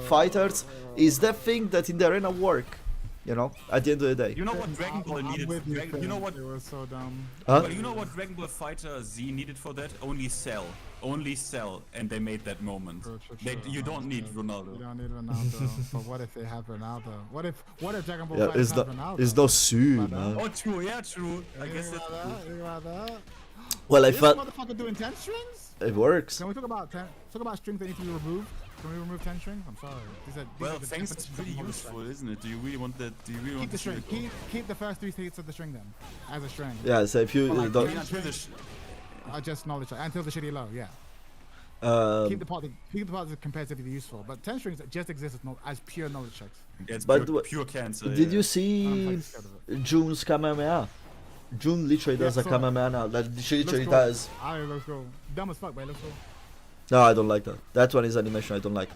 [SPEAKER 2] fighters. Is that thing that in the arena work? You know, at the end of the day.
[SPEAKER 4] You know what Dragon Ball
[SPEAKER 3] I'm
[SPEAKER 4] needed?
[SPEAKER 3] with you,
[SPEAKER 4] You know
[SPEAKER 3] Finn.
[SPEAKER 4] what?
[SPEAKER 3] It was so dumb.
[SPEAKER 2] Huh?
[SPEAKER 4] But you know what Dragon Ball Fighter Z needed for that? Only sell, and they made that moment.
[SPEAKER 3] True, true,
[SPEAKER 4] They,
[SPEAKER 3] true.
[SPEAKER 4] you don't need
[SPEAKER 3] You
[SPEAKER 4] Ronaldo.
[SPEAKER 3] don't need Ronaldo. But what if they have Ronaldo? What if Dragon Ball
[SPEAKER 2] Yeah,
[SPEAKER 3] Fighters
[SPEAKER 2] it's
[SPEAKER 3] has
[SPEAKER 2] not.
[SPEAKER 3] Ronaldo?
[SPEAKER 2] It's not Sue,
[SPEAKER 3] But,
[SPEAKER 2] man.
[SPEAKER 4] Oh, true. Yeah, true. I
[SPEAKER 3] You
[SPEAKER 4] guess
[SPEAKER 3] think
[SPEAKER 4] that's
[SPEAKER 3] about
[SPEAKER 4] true.
[SPEAKER 3] that? You think about that?
[SPEAKER 2] Well, I
[SPEAKER 3] This
[SPEAKER 2] felt
[SPEAKER 3] motherfucker doing 10 strings?
[SPEAKER 2] it works.
[SPEAKER 3] Can we talk about strings that need to be removed? Can we remove 10 strings? I'm sorry.
[SPEAKER 4] Well,
[SPEAKER 3] the
[SPEAKER 4] thanks. It's
[SPEAKER 3] definitions of
[SPEAKER 4] pretty
[SPEAKER 3] bonus
[SPEAKER 4] useful,
[SPEAKER 3] strings.
[SPEAKER 4] isn't it? Do you really want that? Do you really
[SPEAKER 3] Keep
[SPEAKER 4] want
[SPEAKER 3] the
[SPEAKER 4] to see
[SPEAKER 3] string.
[SPEAKER 4] it?
[SPEAKER 3] Keep the first 3 hits of the string then, as a string.
[SPEAKER 2] Yeah. So if you
[SPEAKER 3] Well, like,
[SPEAKER 2] don't,
[SPEAKER 4] I mean, until the
[SPEAKER 3] Just knowledge check until the shitty low. Yeah. Keep the part that's comparatively useful. But 10 strings that just exist as pure knowledge checks.
[SPEAKER 4] yeah, it's
[SPEAKER 2] But
[SPEAKER 4] pure cancer.
[SPEAKER 2] did
[SPEAKER 4] yeah.
[SPEAKER 2] you
[SPEAKER 3] I'm
[SPEAKER 2] see
[SPEAKER 3] fucking scared of it.
[SPEAKER 2] June's Kamehameha? June literally does
[SPEAKER 3] Yeah,
[SPEAKER 2] a
[SPEAKER 3] I saw it.
[SPEAKER 2] Kamehameha now. That she literally
[SPEAKER 3] cool.
[SPEAKER 2] does.
[SPEAKER 3] Let's go. Dumb as fuck, but it looks cool.
[SPEAKER 2] No, I don't like that. That one is animation. I don't like.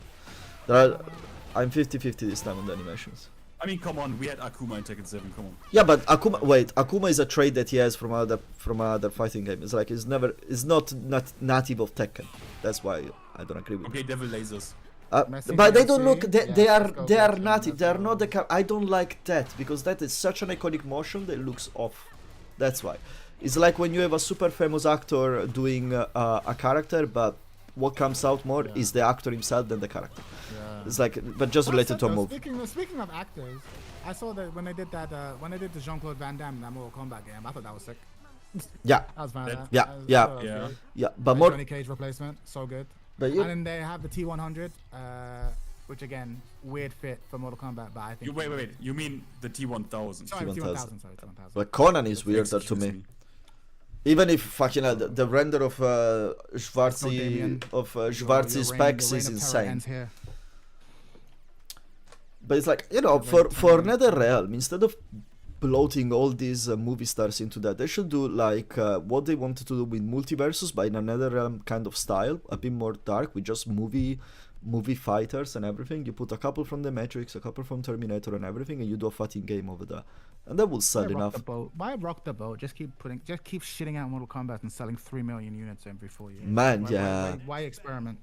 [SPEAKER 2] I'm 50-50 this time on the animations.
[SPEAKER 4] I mean, come on. We had Akuma in Tekken 7. Come on.
[SPEAKER 2] Yeah, but Akuma. Wait, Akuma is a trait that he has from other fighting game. It's like it's not native of Tekken. That's why I don't agree with.
[SPEAKER 4] Okay, Devil Lasers.
[SPEAKER 3] Messi,
[SPEAKER 2] But they don't
[SPEAKER 3] Messi.
[SPEAKER 2] look. They,
[SPEAKER 3] Yes,
[SPEAKER 2] they are
[SPEAKER 3] let's go,
[SPEAKER 2] they are
[SPEAKER 3] Christian,
[SPEAKER 2] native.
[SPEAKER 3] let's
[SPEAKER 2] They are
[SPEAKER 3] go.
[SPEAKER 2] not the. I don't like that because that is such an iconic motion that looks off. That's why. It's like when you have a super famous actor doing a character, but what comes out more is the actor himself than the character.
[SPEAKER 3] Yeah.
[SPEAKER 2] It's like, but just related to a move.
[SPEAKER 3] Speaking of actors, I saw that when they did that when they did the Jean-Claude Van Damme in that Mortal Kombat game. I thought that was sick.
[SPEAKER 2] Yeah,
[SPEAKER 3] I was fine with that.
[SPEAKER 2] Yeah,
[SPEAKER 3] I was-
[SPEAKER 2] yeah.
[SPEAKER 3] I thought that was
[SPEAKER 4] Yeah.
[SPEAKER 3] good.
[SPEAKER 2] yeah. But more.
[SPEAKER 3] Johnny Cage replacement, so good.
[SPEAKER 2] But
[SPEAKER 3] And
[SPEAKER 2] you,
[SPEAKER 3] then they have the T100, which again, weird fit for Mortal Kombat, but I think.
[SPEAKER 4] Wait. You mean the T1000?
[SPEAKER 3] Sorry,
[SPEAKER 2] T1000.
[SPEAKER 3] T1000. Sorry, T1000.
[SPEAKER 2] but Conan is weirder to me. Even if fucking the render of Schwarzy
[SPEAKER 3] Damien.
[SPEAKER 2] Schwarzy's
[SPEAKER 3] Your
[SPEAKER 2] specs
[SPEAKER 3] reign
[SPEAKER 2] is
[SPEAKER 3] of terror
[SPEAKER 2] insane.
[SPEAKER 3] ends here.
[SPEAKER 2] But it's like, you know, for NetherRealm, instead of bloating all these movie stars into that, they should do like what they wanted to do with Multiversus, but in a NetherRealm kind of style, a bit more dark, with just movie fighters and everything. You put a couple from The Matrix, a couple from Terminator and everything, and you do a fighting game over there. And that will sell enough.
[SPEAKER 3] Why rock the boat? Just keep shitting out Mortal Kombat and selling 3 million units every 4 years.
[SPEAKER 2] Man,
[SPEAKER 3] Why-
[SPEAKER 2] yeah.
[SPEAKER 3] Why experiment?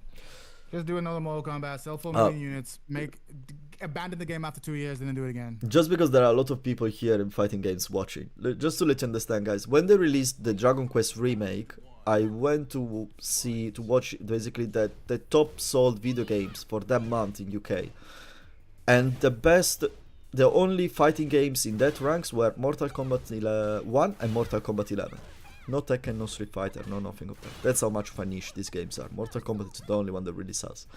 [SPEAKER 3] Just do another Mortal Kombat, sell 4 million units, abandon the game after 2 years, and then do it again.
[SPEAKER 2] Just because there are a lot of people here in fighting games watching. Just to let you understand, guys, when they released the Dragon Quest remake, I went to watch basically the top sold video games for that month in UK. And the only fighting games in that ranks were Mortal Kombat 1 and Mortal Kombat 11. No Tekken, no Street Fighter, no nothing of that. That's how much of a niche these games are. Mortal Kombat is the only one that really sells.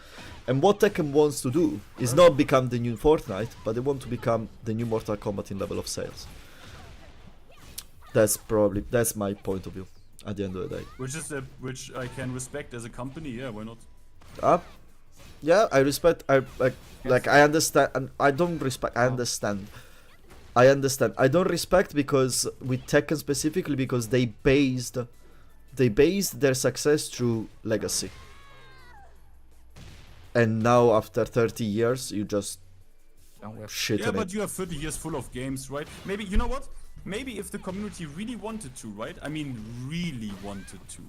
[SPEAKER 2] And what Tekken wants to do is not become the new Fortnite, but they want to become the new Mortal Kombat in level of sales. That's my point of view at the end of the day.
[SPEAKER 4] Which I can respect as a company. Yeah, why not?
[SPEAKER 2] Yeah, I respect. I understand, and I don't respect. I understand. I don't respect because with Tekken specifically because they based their success through legacy. And now after 30 years, you just
[SPEAKER 3] Don't whiff.
[SPEAKER 2] shit
[SPEAKER 4] Yeah,
[SPEAKER 2] on
[SPEAKER 4] but
[SPEAKER 2] it.
[SPEAKER 4] you have 30 years full of games, right? Maybe, you know what? Maybe if the community really wanted to, right? I mean, really wanted to.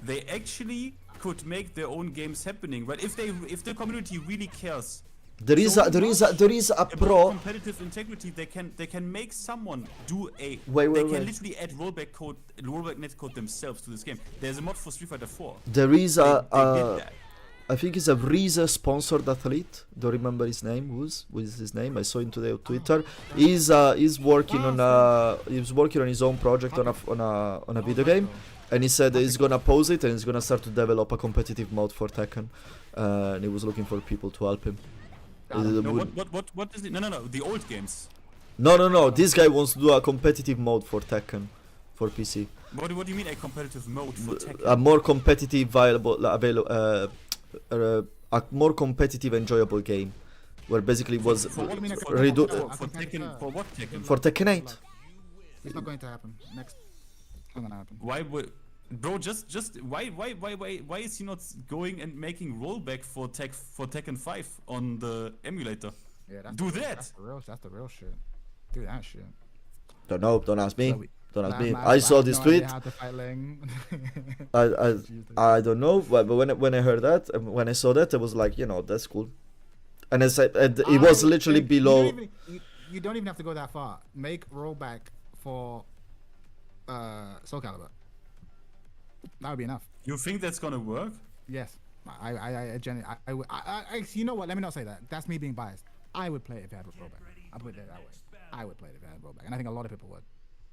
[SPEAKER 4] They actually could make their own games happening, right? If the community really cares
[SPEAKER 2] There is a
[SPEAKER 4] about
[SPEAKER 2] pro.
[SPEAKER 4] competitive integrity, they can make someone do a
[SPEAKER 2] Wait,
[SPEAKER 4] they
[SPEAKER 2] wait.
[SPEAKER 4] can literally add rollback net code themselves to this game. There's a mod for Street Fighter 4.
[SPEAKER 2] There is
[SPEAKER 4] They did that.
[SPEAKER 2] I think it's a Riza sponsored athlete. Don't remember his name. What is his name? I saw him today on Twitter. He's working on his own project on a video game, and he said he's gonna pose it and he's gonna start to develop a competitive mode for Tekken. And he was looking for people to help him.
[SPEAKER 4] No, what is it? No, the old games.
[SPEAKER 2] No. This guy wants to do a competitive mode for Tekken, for PC.
[SPEAKER 4] What do you mean a competitive mode for Tekken?
[SPEAKER 2] A more competitive, a more competitive, enjoyable game, where basically was
[SPEAKER 4] For what,
[SPEAKER 3] mean a
[SPEAKER 4] for,
[SPEAKER 2] redo
[SPEAKER 4] for Tekken, for what Tekken?
[SPEAKER 2] for Tekken 8.
[SPEAKER 3] It's not going to happen. Next. It's not gonna happen.
[SPEAKER 4] Why would, bro? Just why is he not going and making rollback for Tekken 5 on the emulator?
[SPEAKER 3] Yeah, that's
[SPEAKER 4] Do
[SPEAKER 3] the,
[SPEAKER 4] that.
[SPEAKER 3] That's the real shit. Do that shit.
[SPEAKER 2] Don't know. Don't ask me.
[SPEAKER 3] So
[SPEAKER 2] Don't ask me.
[SPEAKER 3] Man,
[SPEAKER 2] I saw
[SPEAKER 3] have
[SPEAKER 2] this
[SPEAKER 3] no
[SPEAKER 2] tweet.
[SPEAKER 3] idea how to fight Ling.
[SPEAKER 2] I don't know, but when I heard that, when I saw that, I was like, that's cool. And as it was literally below.
[SPEAKER 3] You don't even have to go that far. Make rollback for Soul Calibur. That would be enough.
[SPEAKER 4] You think that's gonna work?
[SPEAKER 3] Yes. I genuinely, you know what? Let me not say that. That's me being biased. I would play it if it had rollback. I'll put it that way. I would play it if it had rollback, and I think a lot of people would.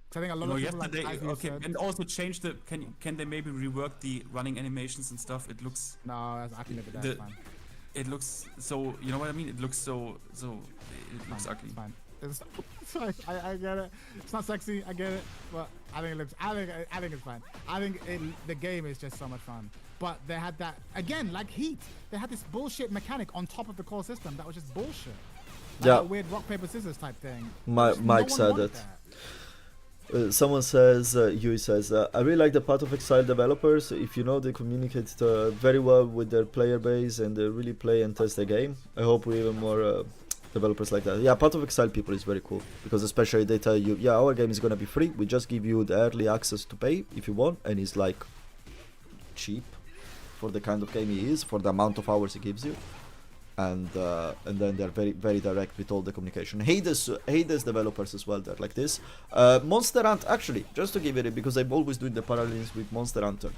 [SPEAKER 3] Because I think a lot of people
[SPEAKER 4] yesterday.
[SPEAKER 3] like Ivy
[SPEAKER 4] Okay,
[SPEAKER 3] said,
[SPEAKER 4] and also change the. Can they maybe rework the running animations and stuff? It looks.
[SPEAKER 3] no, I can live with that.
[SPEAKER 4] The-
[SPEAKER 3] It's fine.
[SPEAKER 4] It looks so. You know what I mean? It looks so. It looks ugly.
[SPEAKER 3] It's fine. It's fine. I get it. It's not sexy. I get it. But I think it looks. I think it's fine. I think the game is just so much fun. But they had that again, like Heat. They had this bullshit mechanic on top of the core system that was just bullshit. Like
[SPEAKER 2] Yeah.
[SPEAKER 3] a weird rock paper scissors type thing.
[SPEAKER 2] Mike
[SPEAKER 3] one
[SPEAKER 2] said
[SPEAKER 3] wanted
[SPEAKER 2] it.
[SPEAKER 3] that.
[SPEAKER 2] Someone says, Yui says, I really like the Path of Exile developers. If you know, they communicate very well with their player base and they really play and test the game. I hope we even more developers like that. Yeah, Path of Exile people is very cool because especially they tell you, yeah, our game is gonna be free. We just give you the early access to pay if you want, and it's like cheap for the kind of game it is, for the amount of hours it gives you. and then they're very very direct with all the communication. Hades developers as well, they're like this. Monster Hunter, actually, just to give it, because I'm always doing the parallels with Monster Hunter.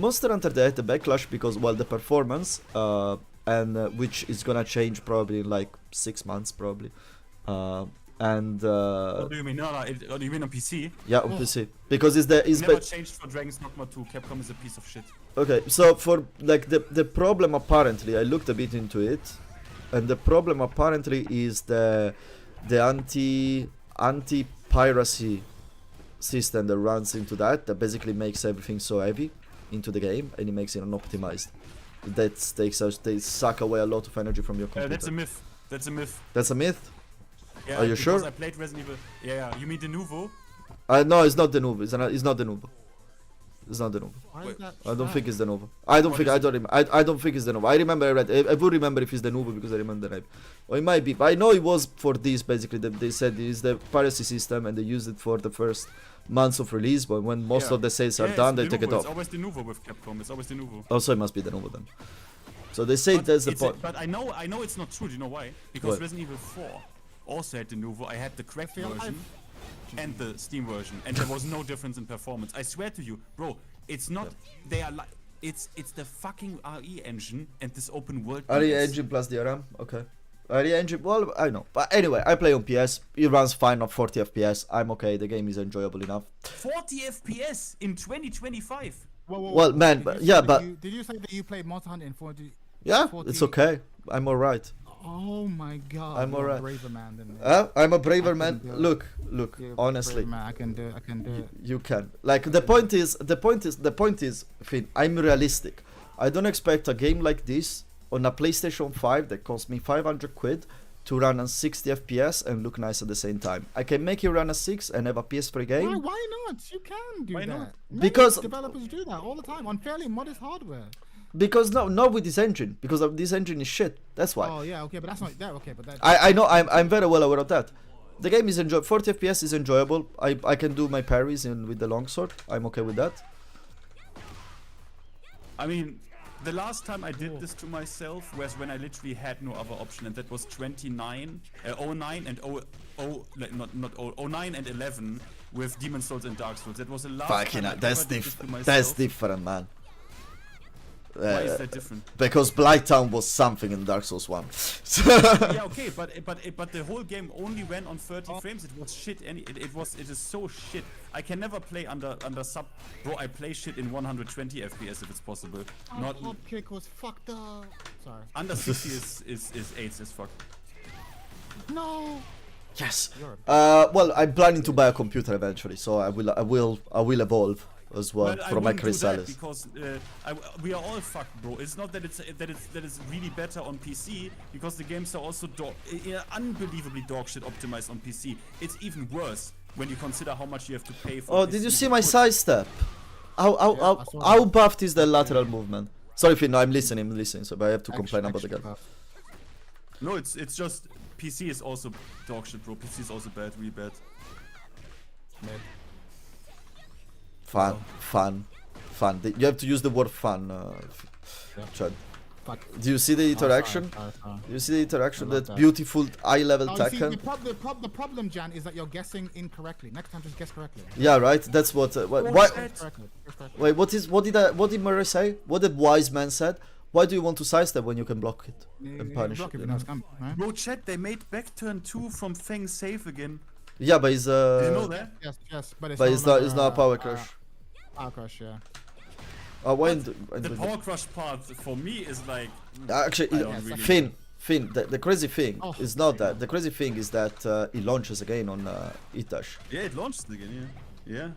[SPEAKER 2] Monster Hunter, they had the backlash because, well, the performance, and which is gonna change probably in like 6 months probably.
[SPEAKER 4] What do you mean? No, what do you mean on PC?
[SPEAKER 2] Yeah, on PC, because it's
[SPEAKER 4] Never changed for Dragon's Dogma 2. Capcom is a piece of shit.
[SPEAKER 2] okay. So for like the problem, apparently I looked a bit into it, and the problem apparently is the anti piracy system that runs into that basically makes everything so heavy into the game, and it makes it unoptimized. They suck away a lot of energy from your computer.
[SPEAKER 4] That's a myth. That's a myth.
[SPEAKER 2] That's a myth.
[SPEAKER 4] Yeah,
[SPEAKER 2] Are you sure?
[SPEAKER 4] I played Resident Evil. Yeah, you mean the Nouveau?
[SPEAKER 2] No, it's not the Nouveau. It's not the Nouveau. It's not the Nouveau. I don't think it's the Nouveau. I don't think it's the Nouveau. I remember I read. I would remember if it's the Nouveau because I remember the name. Or it might be. But I know it was for this basically. They said it's the piracy system and they used it for the first months of release. But when most of the sales are done, they take it off.
[SPEAKER 4] It's always the Nouveau with Capcom. It's always the Nouveau.
[SPEAKER 2] Also, it must be the Nouveau then. So they say that's the point.
[SPEAKER 4] But I know it's not true. Do you know why? Because
[SPEAKER 2] What?
[SPEAKER 4] Resident Evil 4 also had the Nouveau. I had the cracked version and the Steam version, and there was no difference in performance. I swear to you, bro. It's not. They are like. It's the fucking RE engine and this open world.
[SPEAKER 2] RE engine plus DRM. Okay. RE engine. Well, I know. But anyway, I play on PS. It runs fine at 40 FPS. I'm okay. The game is enjoyable enough.
[SPEAKER 4] 40 FPS in 2025.
[SPEAKER 2] Well, man, but yeah, but
[SPEAKER 3] Did you say that you played Monster Hunter in 40?
[SPEAKER 2] yeah,
[SPEAKER 3] 40?
[SPEAKER 2] it's okay. I'm alright.
[SPEAKER 3] Oh my god.
[SPEAKER 2] I'm
[SPEAKER 3] you're
[SPEAKER 2] alright.
[SPEAKER 3] a braver man than me.
[SPEAKER 2] I'm a braver man.
[SPEAKER 3] do it.
[SPEAKER 2] Look,
[SPEAKER 3] You're a
[SPEAKER 2] honestly,
[SPEAKER 3] braver man. I can do it.
[SPEAKER 2] you can. Like the point is, Finn, I'm realistic. I don't expect a game like this on a PlayStation 5 that cost me 500 quid to run on 60 FPS and look nice at the same time. I can make it run a 6 and have a PS3 game.
[SPEAKER 3] Why not? You can do
[SPEAKER 4] Why
[SPEAKER 3] that.
[SPEAKER 4] not?
[SPEAKER 3] Many
[SPEAKER 2] Because-
[SPEAKER 3] developers do that all the time on fairly modest hardware.
[SPEAKER 2] Because not with this engine. Because of this engine is shit. That's why.
[SPEAKER 3] Oh yeah, okay, but that's not that. Okay, but that.
[SPEAKER 2] I know. I'm very well aware of that. The game is 40 FPS is enjoyable. I can do my parries with the longsword. I'm okay with that.
[SPEAKER 4] I mean, the last time I did this to myself was when I literally had no other option, and that was 09 and 09 and 11 with Demon Souls and Dark Souls. That was the last
[SPEAKER 2] Fucking
[SPEAKER 4] time
[SPEAKER 2] hell,
[SPEAKER 4] I
[SPEAKER 2] that's
[SPEAKER 4] ever did this to
[SPEAKER 2] different.
[SPEAKER 4] myself.
[SPEAKER 2] That's different, man.
[SPEAKER 4] Why is that different?
[SPEAKER 2] Because Blighttown was something in Dark Souls 1.
[SPEAKER 4] Yeah, okay, but the whole game only ran on 30 frames. It was shit. It is so shit. I can never play under sub. Bro, I play shit in 120 FPS if it's possible. Not
[SPEAKER 3] Hop kick was fucked up. Sorry.
[SPEAKER 4] under 60 is AIDS as fuck.
[SPEAKER 3] No.
[SPEAKER 2] Yes. Well, I'm planning to buy a computer eventually, so I will evolve as well
[SPEAKER 4] I
[SPEAKER 2] from my
[SPEAKER 4] wouldn't do that
[SPEAKER 2] chrysalis.
[SPEAKER 4] because we are all fucked, bro. It's not that it's really better on PC because the games are also unbelievably dog shit optimized on PC. It's even worse when you consider how much you have to pay for.
[SPEAKER 2] Oh,
[SPEAKER 4] this
[SPEAKER 2] did you
[SPEAKER 4] new
[SPEAKER 2] see my
[SPEAKER 4] input.
[SPEAKER 2] sidestep?
[SPEAKER 3] I saw
[SPEAKER 2] How
[SPEAKER 3] that.
[SPEAKER 2] buffed is the lateral movement? Sorry, Finn, no, I'm listening, so but I have to complain about the game.
[SPEAKER 4] No, it's just PC is also dog shit, bro. PC is also bad, really bad.
[SPEAKER 2] Fun. You have to use the word fun. Chad.
[SPEAKER 3] Fuck.
[SPEAKER 2] Do you see the interaction?
[SPEAKER 3] Sorry.
[SPEAKER 2] Do you see the interaction?
[SPEAKER 3] I love
[SPEAKER 2] That
[SPEAKER 3] that.
[SPEAKER 2] beautiful eye-level
[SPEAKER 3] Oh, you see,
[SPEAKER 2] Tekken.
[SPEAKER 3] the problem, Jan, is that you're guessing incorrectly. Next time, just guess correctly.
[SPEAKER 2] Yeah, right. That's what. Why?
[SPEAKER 3] Guess correctly.
[SPEAKER 2] Wait, what did Murray say? What did wise man said? Why do you want to sidestep when you can block it and punish
[SPEAKER 3] Block
[SPEAKER 2] it?
[SPEAKER 3] if you know it's coming, right?
[SPEAKER 4] Bro, chat, they made back turn 2 from Feng safe again.
[SPEAKER 2] Yeah, but it's
[SPEAKER 4] Did you know that?
[SPEAKER 3] Yes, but it's
[SPEAKER 2] but it's
[SPEAKER 3] no
[SPEAKER 2] not a power crush.
[SPEAKER 3] Power crush, yeah.
[SPEAKER 2] Why?
[SPEAKER 4] The power crush part for me is like
[SPEAKER 2] Actually,
[SPEAKER 4] I don't really-
[SPEAKER 2] Finn. The crazy thing
[SPEAKER 3] Oh,
[SPEAKER 2] is not that. The crazy thing is that it launches again on Itash.
[SPEAKER 4] yeah, it launched again. Yeah.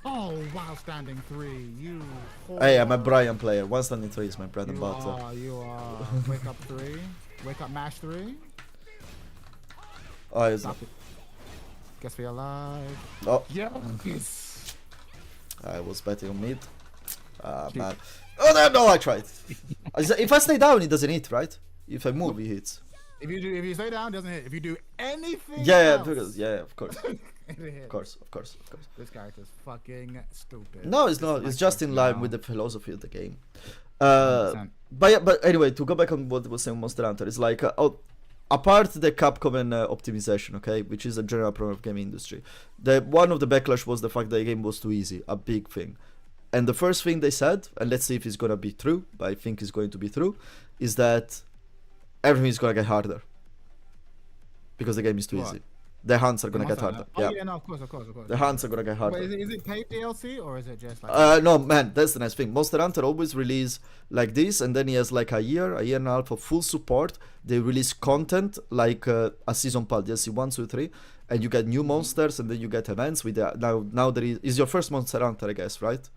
[SPEAKER 3] Oh, wow, standing 3. You.
[SPEAKER 2] Hey, I'm a Brian player. 1 standing 3 is my bread and butter.
[SPEAKER 3] You are. Wake up 3. Wake up, mash 3.
[SPEAKER 2] Oh, it's
[SPEAKER 3] Stop it. Guess we're alive.
[SPEAKER 2] Oh,
[SPEAKER 3] Yes.
[SPEAKER 2] I was betting on mid. Man. Oh no! I tried. If I stay down, it doesn't hit, right? If I move, it hits.
[SPEAKER 3] If you stay down, it doesn't hit. If you do anything
[SPEAKER 2] Yeah,
[SPEAKER 3] else,
[SPEAKER 2] because of course.
[SPEAKER 3] It
[SPEAKER 2] Of course, of course, of course.
[SPEAKER 3] This character's fucking stupid.
[SPEAKER 2] No, it's
[SPEAKER 3] This
[SPEAKER 2] not.
[SPEAKER 3] is my
[SPEAKER 2] It's just in
[SPEAKER 3] character
[SPEAKER 2] line
[SPEAKER 3] now.
[SPEAKER 2] with the philosophy of the game.
[SPEAKER 3] 100%.
[SPEAKER 2] But yeah, but anyway, to go back on what was saying Monster Hunter, it's like apart the Capcom and optimization, okay, which is a general problem of gaming industry. The one of the backlash was the fact that the game was too easy, a big thing. And the first thing they said, and let's see if it's gonna be true, but I think it's going to be true, is that everything is gonna get harder because the game is too
[SPEAKER 3] What?
[SPEAKER 2] easy. The hunts are gonna get
[SPEAKER 3] Monster
[SPEAKER 2] harder.
[SPEAKER 3] Hunter?
[SPEAKER 2] Yeah,
[SPEAKER 3] Oh, yeah, no, of course.
[SPEAKER 2] the hunts are gonna get harder.
[SPEAKER 3] Wait, is it paid DLC or is it just like?
[SPEAKER 2] No, man, that's the nice thing. Monster Hunter always release like this, and then he has like a year and a half of full support. They release content like a season pass, DLC 1, 2, 3, and you get new monsters, and then you get events with the, now there is your first Monster Hunter, I guess, right?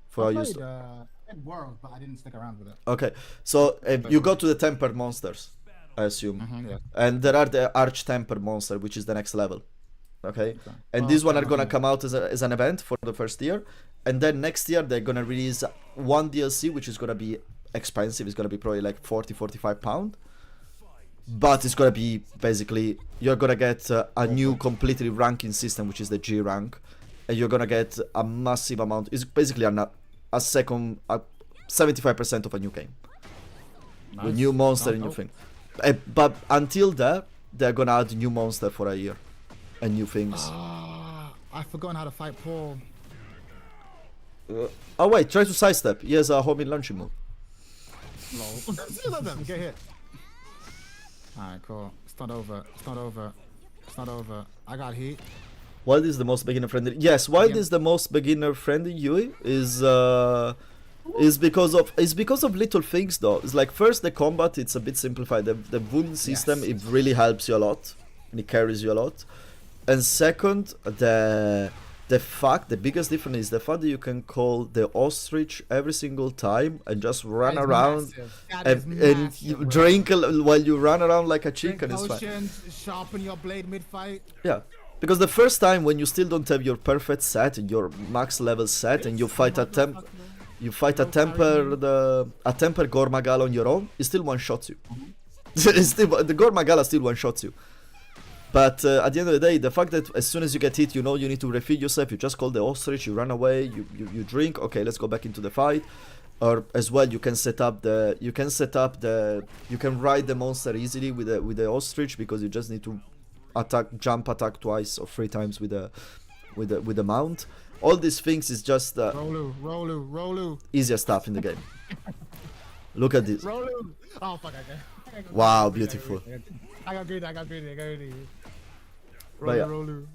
[SPEAKER 2] For
[SPEAKER 3] I
[SPEAKER 2] how you
[SPEAKER 3] played
[SPEAKER 2] st-
[SPEAKER 3] World, but I didn't stick around with it.
[SPEAKER 2] okay, so you go to the tempered monsters, I assume,
[SPEAKER 3] Yeah.
[SPEAKER 2] and there are the arch tempered monster, which is the next level. Okay, and these one are gonna come out as an event for the first year, and then next year they're gonna release one DLC which is gonna be expensive. It's gonna be probably like 40-45 pound, but it's gonna be basically you're gonna get a new completely ranking system, which is the G rank, and you're gonna get a massive amount. It's basically a second 75% of a new game, a new monster, and new thing. But until that, they're gonna add new monster for a year. And new things.
[SPEAKER 3] I've forgotten how to fight Paul.
[SPEAKER 2] Oh wait, try to sidestep. He has a homing launching move.
[SPEAKER 3] Lol. Get hit. Alright, cool. It's not over. It's not over. It's not over. I got heat.
[SPEAKER 2] Wild is the most beginner friendly. Yes, Wild is the most beginner friendly Yui is because of little things though. It's like first the combat, it's a bit simplified. The wound system, it really helps you a lot and it carries you a lot. And second, the biggest difference is the fact that you can call the ostrich every single time and just run
[SPEAKER 3] That is
[SPEAKER 2] around
[SPEAKER 3] massive.
[SPEAKER 2] and you drink while you run around like a chicken. It's fine.
[SPEAKER 3] Potions, sharpen your blade mid-fight.
[SPEAKER 2] Yeah, because the first time when you still don't have your perfect set, your max level set, and you fight a temper Gormagal on your own, it still one shots you. The Gormagala still one shots you. But at the end of the day, the fact that as soon as you get hit, you know you need to refill yourself. You just call the ostrich, you run away, you drink. Okay, let's go back into the fight. Or as well, you can ride the monster easily with the ostrich because you just need to jump attack twice or 3 times with the mount. All these things is just
[SPEAKER 3] Rolu.
[SPEAKER 2] easier stuff in the game. Look at this.
[SPEAKER 3] Rolu. Oh fuck! I got
[SPEAKER 2] Wow, beautiful.
[SPEAKER 3] I got greedy.
[SPEAKER 2] But yeah.
[SPEAKER 3] Rolu.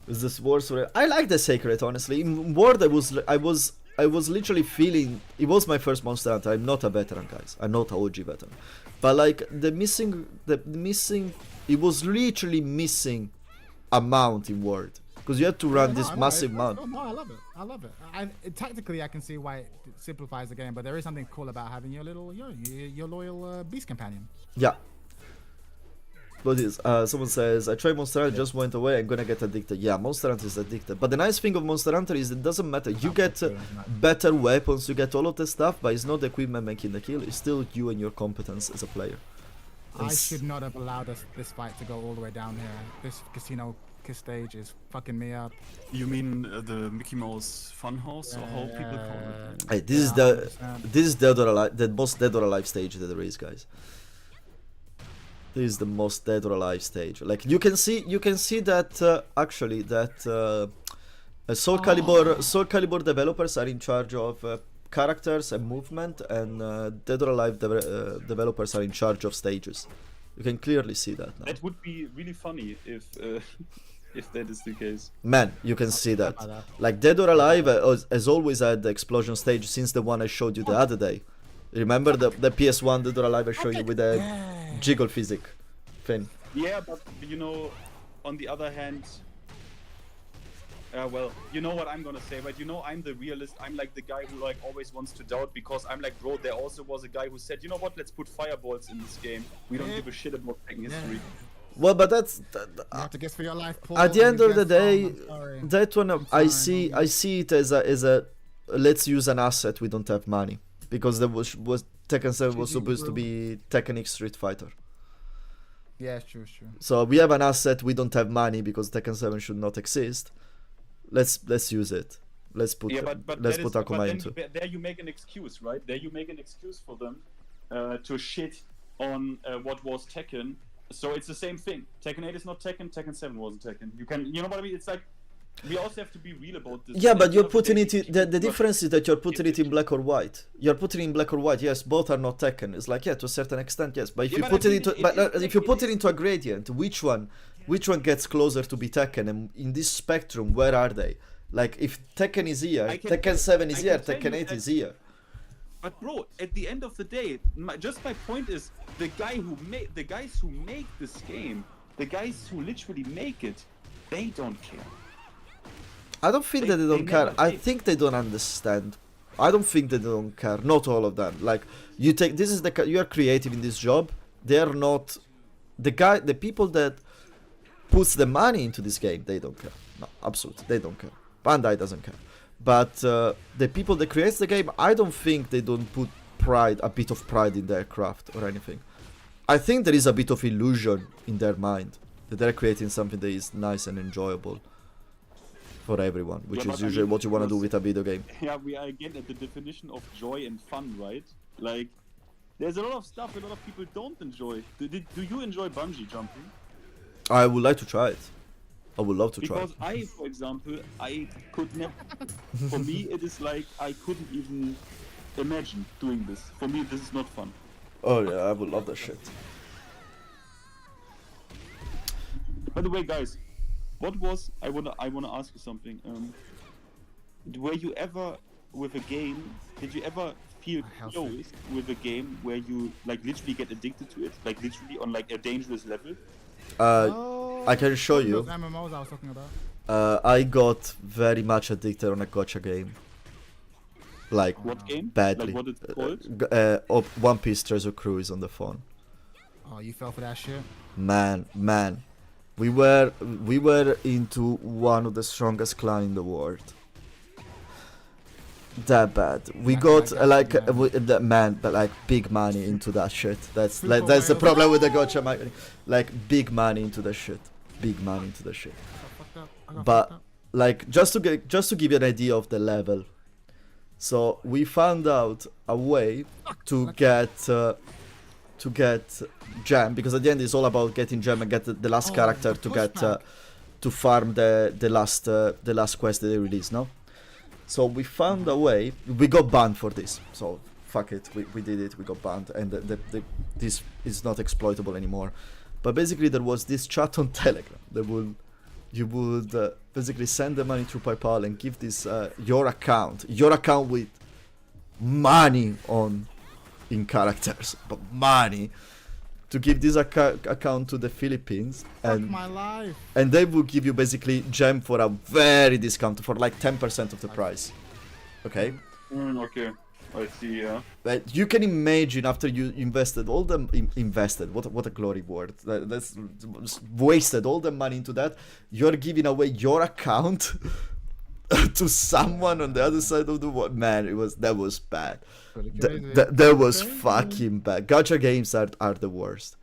[SPEAKER 2] Is this worse? I like the Sacred, honestly. In World, I was literally feeling it was my first Monster Hunter. I'm not a veteran, guys. I'm not a OG veteran. But like the missing, it was literally missing a mount in World because you had to run this massive mount.
[SPEAKER 3] No, I love it. Tactically, I can see why it simplifies the game, but there is something cool about having your loyal beast companion.
[SPEAKER 2] Yeah. What is? Someone says, I tried Monster Hunter, just went away, I'm gonna get addicted. Yeah, Monster Hunter is addicted. But the nice thing of Monster Hunter is it doesn't matter. You get better weapons, you get all of the stuff, but it's not the equipment making the kill. It's still you and your competence as a player.
[SPEAKER 3] I should not have allowed this fight to go all the way down here. This casino stage is fucking me up.
[SPEAKER 4] You mean the Mickey Mouse Funhouse or how people call it?
[SPEAKER 2] Hey, this is the most dead or alive stage that there is, guys. This is the most dead or alive stage. Like you can see that actually that Soul Calibur developers are in charge of characters and movement, and Dead or Alive developers are in charge of stages. You can clearly see that now.
[SPEAKER 4] That would be really funny if that is the case.
[SPEAKER 2] Man, you can see that. Like Dead or Alive has always had the explosion stage since the one I showed you the other day. Remember the PS1 Dead or Alive I showed you with the jiggle physic thing?
[SPEAKER 4] Yeah, but you know, on the other hand, well, you know what I'm gonna say, right? You know, I'm the realist. I'm like the guy who like always wants to doubt because I'm like, bro, there also was a guy who said, you know what? Let's put fireballs in this game. We don't give a shit about Tekken history.
[SPEAKER 2] Well, but that's
[SPEAKER 3] You have to guess for your life, Paul.
[SPEAKER 2] at the end of the day.
[SPEAKER 3] I'm sorry.
[SPEAKER 2] That one I see it as a let's use an asset. We don't have money because there was Tekken 7 was supposed to be Tekken X Street Fighter.
[SPEAKER 3] Yeah, it's true, it's true.
[SPEAKER 2] So we have an asset. We don't have money because Tekken 7 should not exist. Let's use it. Let's put let's put Akuma into.
[SPEAKER 4] There you make an excuse, right? There you make an excuse for them to shit on what was Tekken. So it's the same thing. Tekken 8 is not Tekken. Tekken 7 wasn't Tekken. You know what I mean? It's like we also have to be real about this.
[SPEAKER 2] Yeah, but you're putting it. The difference is that you're putting it in black or white. You're putting it in black or white. Yes, both are not Tekken. It's like, yeah, to a certain extent, yes. But if you put it into, if you put it into a gradient, which one gets closer to be Tekken? And in this spectrum, where are they? Like, if Tekken is here, Tekken 7 is here, Tekken 8 is here.
[SPEAKER 4] But bro, at the end of the day, my point is the guys who make this game, the guys who literally make it, they don't care.
[SPEAKER 2] I don't think that they don't care. I think they don't understand. I don't think that they don't care. Not all of them. Like, you take this is you are creative in this job. They are not the people that puts the money into this game. They don't care. No, absolutely, they don't care. Bandai doesn't care. But the people that creates the game, I don't think they don't put a bit of pride in their craft or anything. I think there is a bit of illusion in their mind that they're creating something that is nice and enjoyable for everyone, which is usually what you want to do with a video game.
[SPEAKER 4] Yeah, we are again at the definition of joy and fun, right? Like, there's a lot of stuff a lot of people don't enjoy. Do you enjoy bungee jumping?
[SPEAKER 2] I would like to try it. I would love to try it.
[SPEAKER 4] Because I, for example, I could never... For me, it is like I couldn't even imagine doing this. For me, this is not fun.
[SPEAKER 2] Oh yeah, I would love that shit.
[SPEAKER 4] By the way, guys, what was... I wanna ask you something. Were you ever, with a game, did you ever feel close with a game where you, like, literally get addicted to it? Like, literally on, like, a dangerous level?
[SPEAKER 2] I can show you.
[SPEAKER 3] Those MMOs I was talking about.
[SPEAKER 2] I got very much addicted on a gacha game. Like,
[SPEAKER 4] what game?
[SPEAKER 2] badly.
[SPEAKER 4] Like, what it's called?
[SPEAKER 2] One Piece Treasure Cruise on the phone.
[SPEAKER 3] Oh, you fell for that shit?
[SPEAKER 2] Man. We were into one of the strongest clan in the world. That bad. We got but like big money into that shit. That's the problem with the gacha market. Like big money into the shit. Big money into the shit. But like just to give you an idea of the level. So we found out a way to get gem, because at the end it's all about getting gem and get the last character to get to farm the last quest that they released. No. So we found a way. We got banned for this. So fuck it. We did it. We got banned, and this is not exploitable anymore. But basically, there was this chat on Telegram. You would basically send the money through PayPal and give this your account with money in characters, but money, to give this account to the Philippines, and
[SPEAKER 3] my life.
[SPEAKER 2] And they will give you basically gem for a very discount, for like 10% of the price. Okay.
[SPEAKER 4] Okay, I see. Yeah.
[SPEAKER 2] But you can imagine, after you invested all the what a glory word. That's wasted all the money into that. You're giving away your account to someone on the other side of the world. Man, that was bad. That was fucking bad. Gacha games are the worst.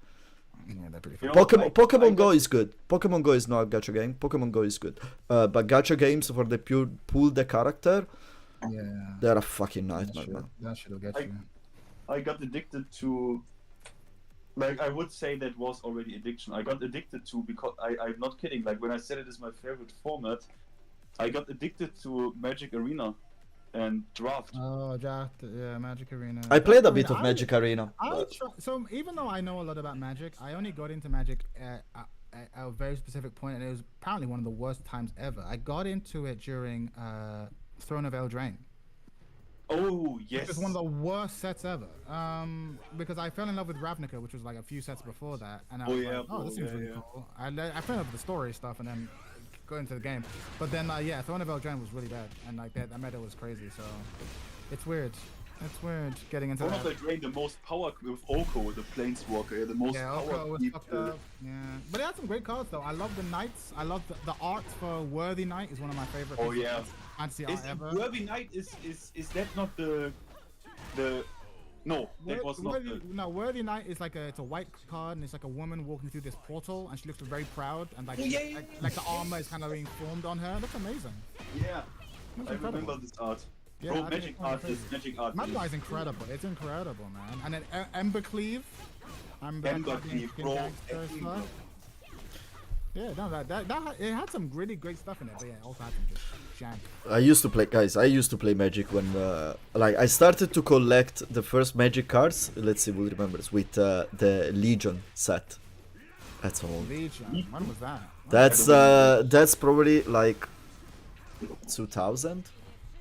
[SPEAKER 3] Yeah, they're pretty fun.
[SPEAKER 2] Pokemon Go is good. Pokemon Go is not a gacha game. Pokemon Go is good. But gacha games for the pure pull the character, they're a fucking nightmare, man.
[SPEAKER 3] That shit'll get you.
[SPEAKER 4] I got addicted to, like, I would say that was already addiction. I got addicted to, because I'm not kidding, like, when I said it is my favorite format, I got addicted to Magic Arena and Draft.
[SPEAKER 3] Oh, Draft, yeah, Magic Arena.
[SPEAKER 2] I played a bit of Magic Arena.
[SPEAKER 3] So even though I know a lot about Magic, I only got into Magic at a very specific point, and it was apparently one of the worst times ever. I got into it during Throne of Eldraine.
[SPEAKER 4] Oh, yes.
[SPEAKER 3] It was one of the worst sets ever. Because I fell in love with Ravnica, which was like a few sets before that, and I was like, this seems really cool. I fell in love with the story stuff, and then go into the game. But then, Throne of Eldraine was really bad, and like that meta was crazy. So it's weird. It's weird getting into
[SPEAKER 4] Throne of Eldraine, the most power with Oko, the Planeswalker, the most power.
[SPEAKER 3] Was fucked up. Yeah, but it had some great cards though. I love the knights. I love the art for Worthy Knight is one of my favorite.
[SPEAKER 4] Oh yeah.
[SPEAKER 3] Fantasy art ever.
[SPEAKER 4] Worthy Knight is that not the
[SPEAKER 5] No, that was not the...
[SPEAKER 3] No, Worthy Knight is like it's a white card and it's like a woman walking through this portal and she looks very proud and like like the armor is kind of being formed on her. It looks amazing.
[SPEAKER 5] Yeah,
[SPEAKER 3] Looks
[SPEAKER 5] I
[SPEAKER 3] incredible.
[SPEAKER 5] remember this art.
[SPEAKER 3] Yeah,
[SPEAKER 5] Bro,
[SPEAKER 3] I
[SPEAKER 5] magic
[SPEAKER 3] think
[SPEAKER 5] art
[SPEAKER 3] it's
[SPEAKER 5] is magic art.
[SPEAKER 3] Mad Guy's incredible. It's incredible, man. And then Embercleave.
[SPEAKER 5] Embercleave, bro.
[SPEAKER 3] Stuff. Yeah, no, it had some really great stuff in it, but yeah, it also had some just jank.
[SPEAKER 2] I used to play, guys. I used to play Magic when, like, I started to collect the first Magic cards. Let's see who remembers with the Legion set. That's old.
[SPEAKER 3] Legion. When was that?
[SPEAKER 2] That's probably like 2000.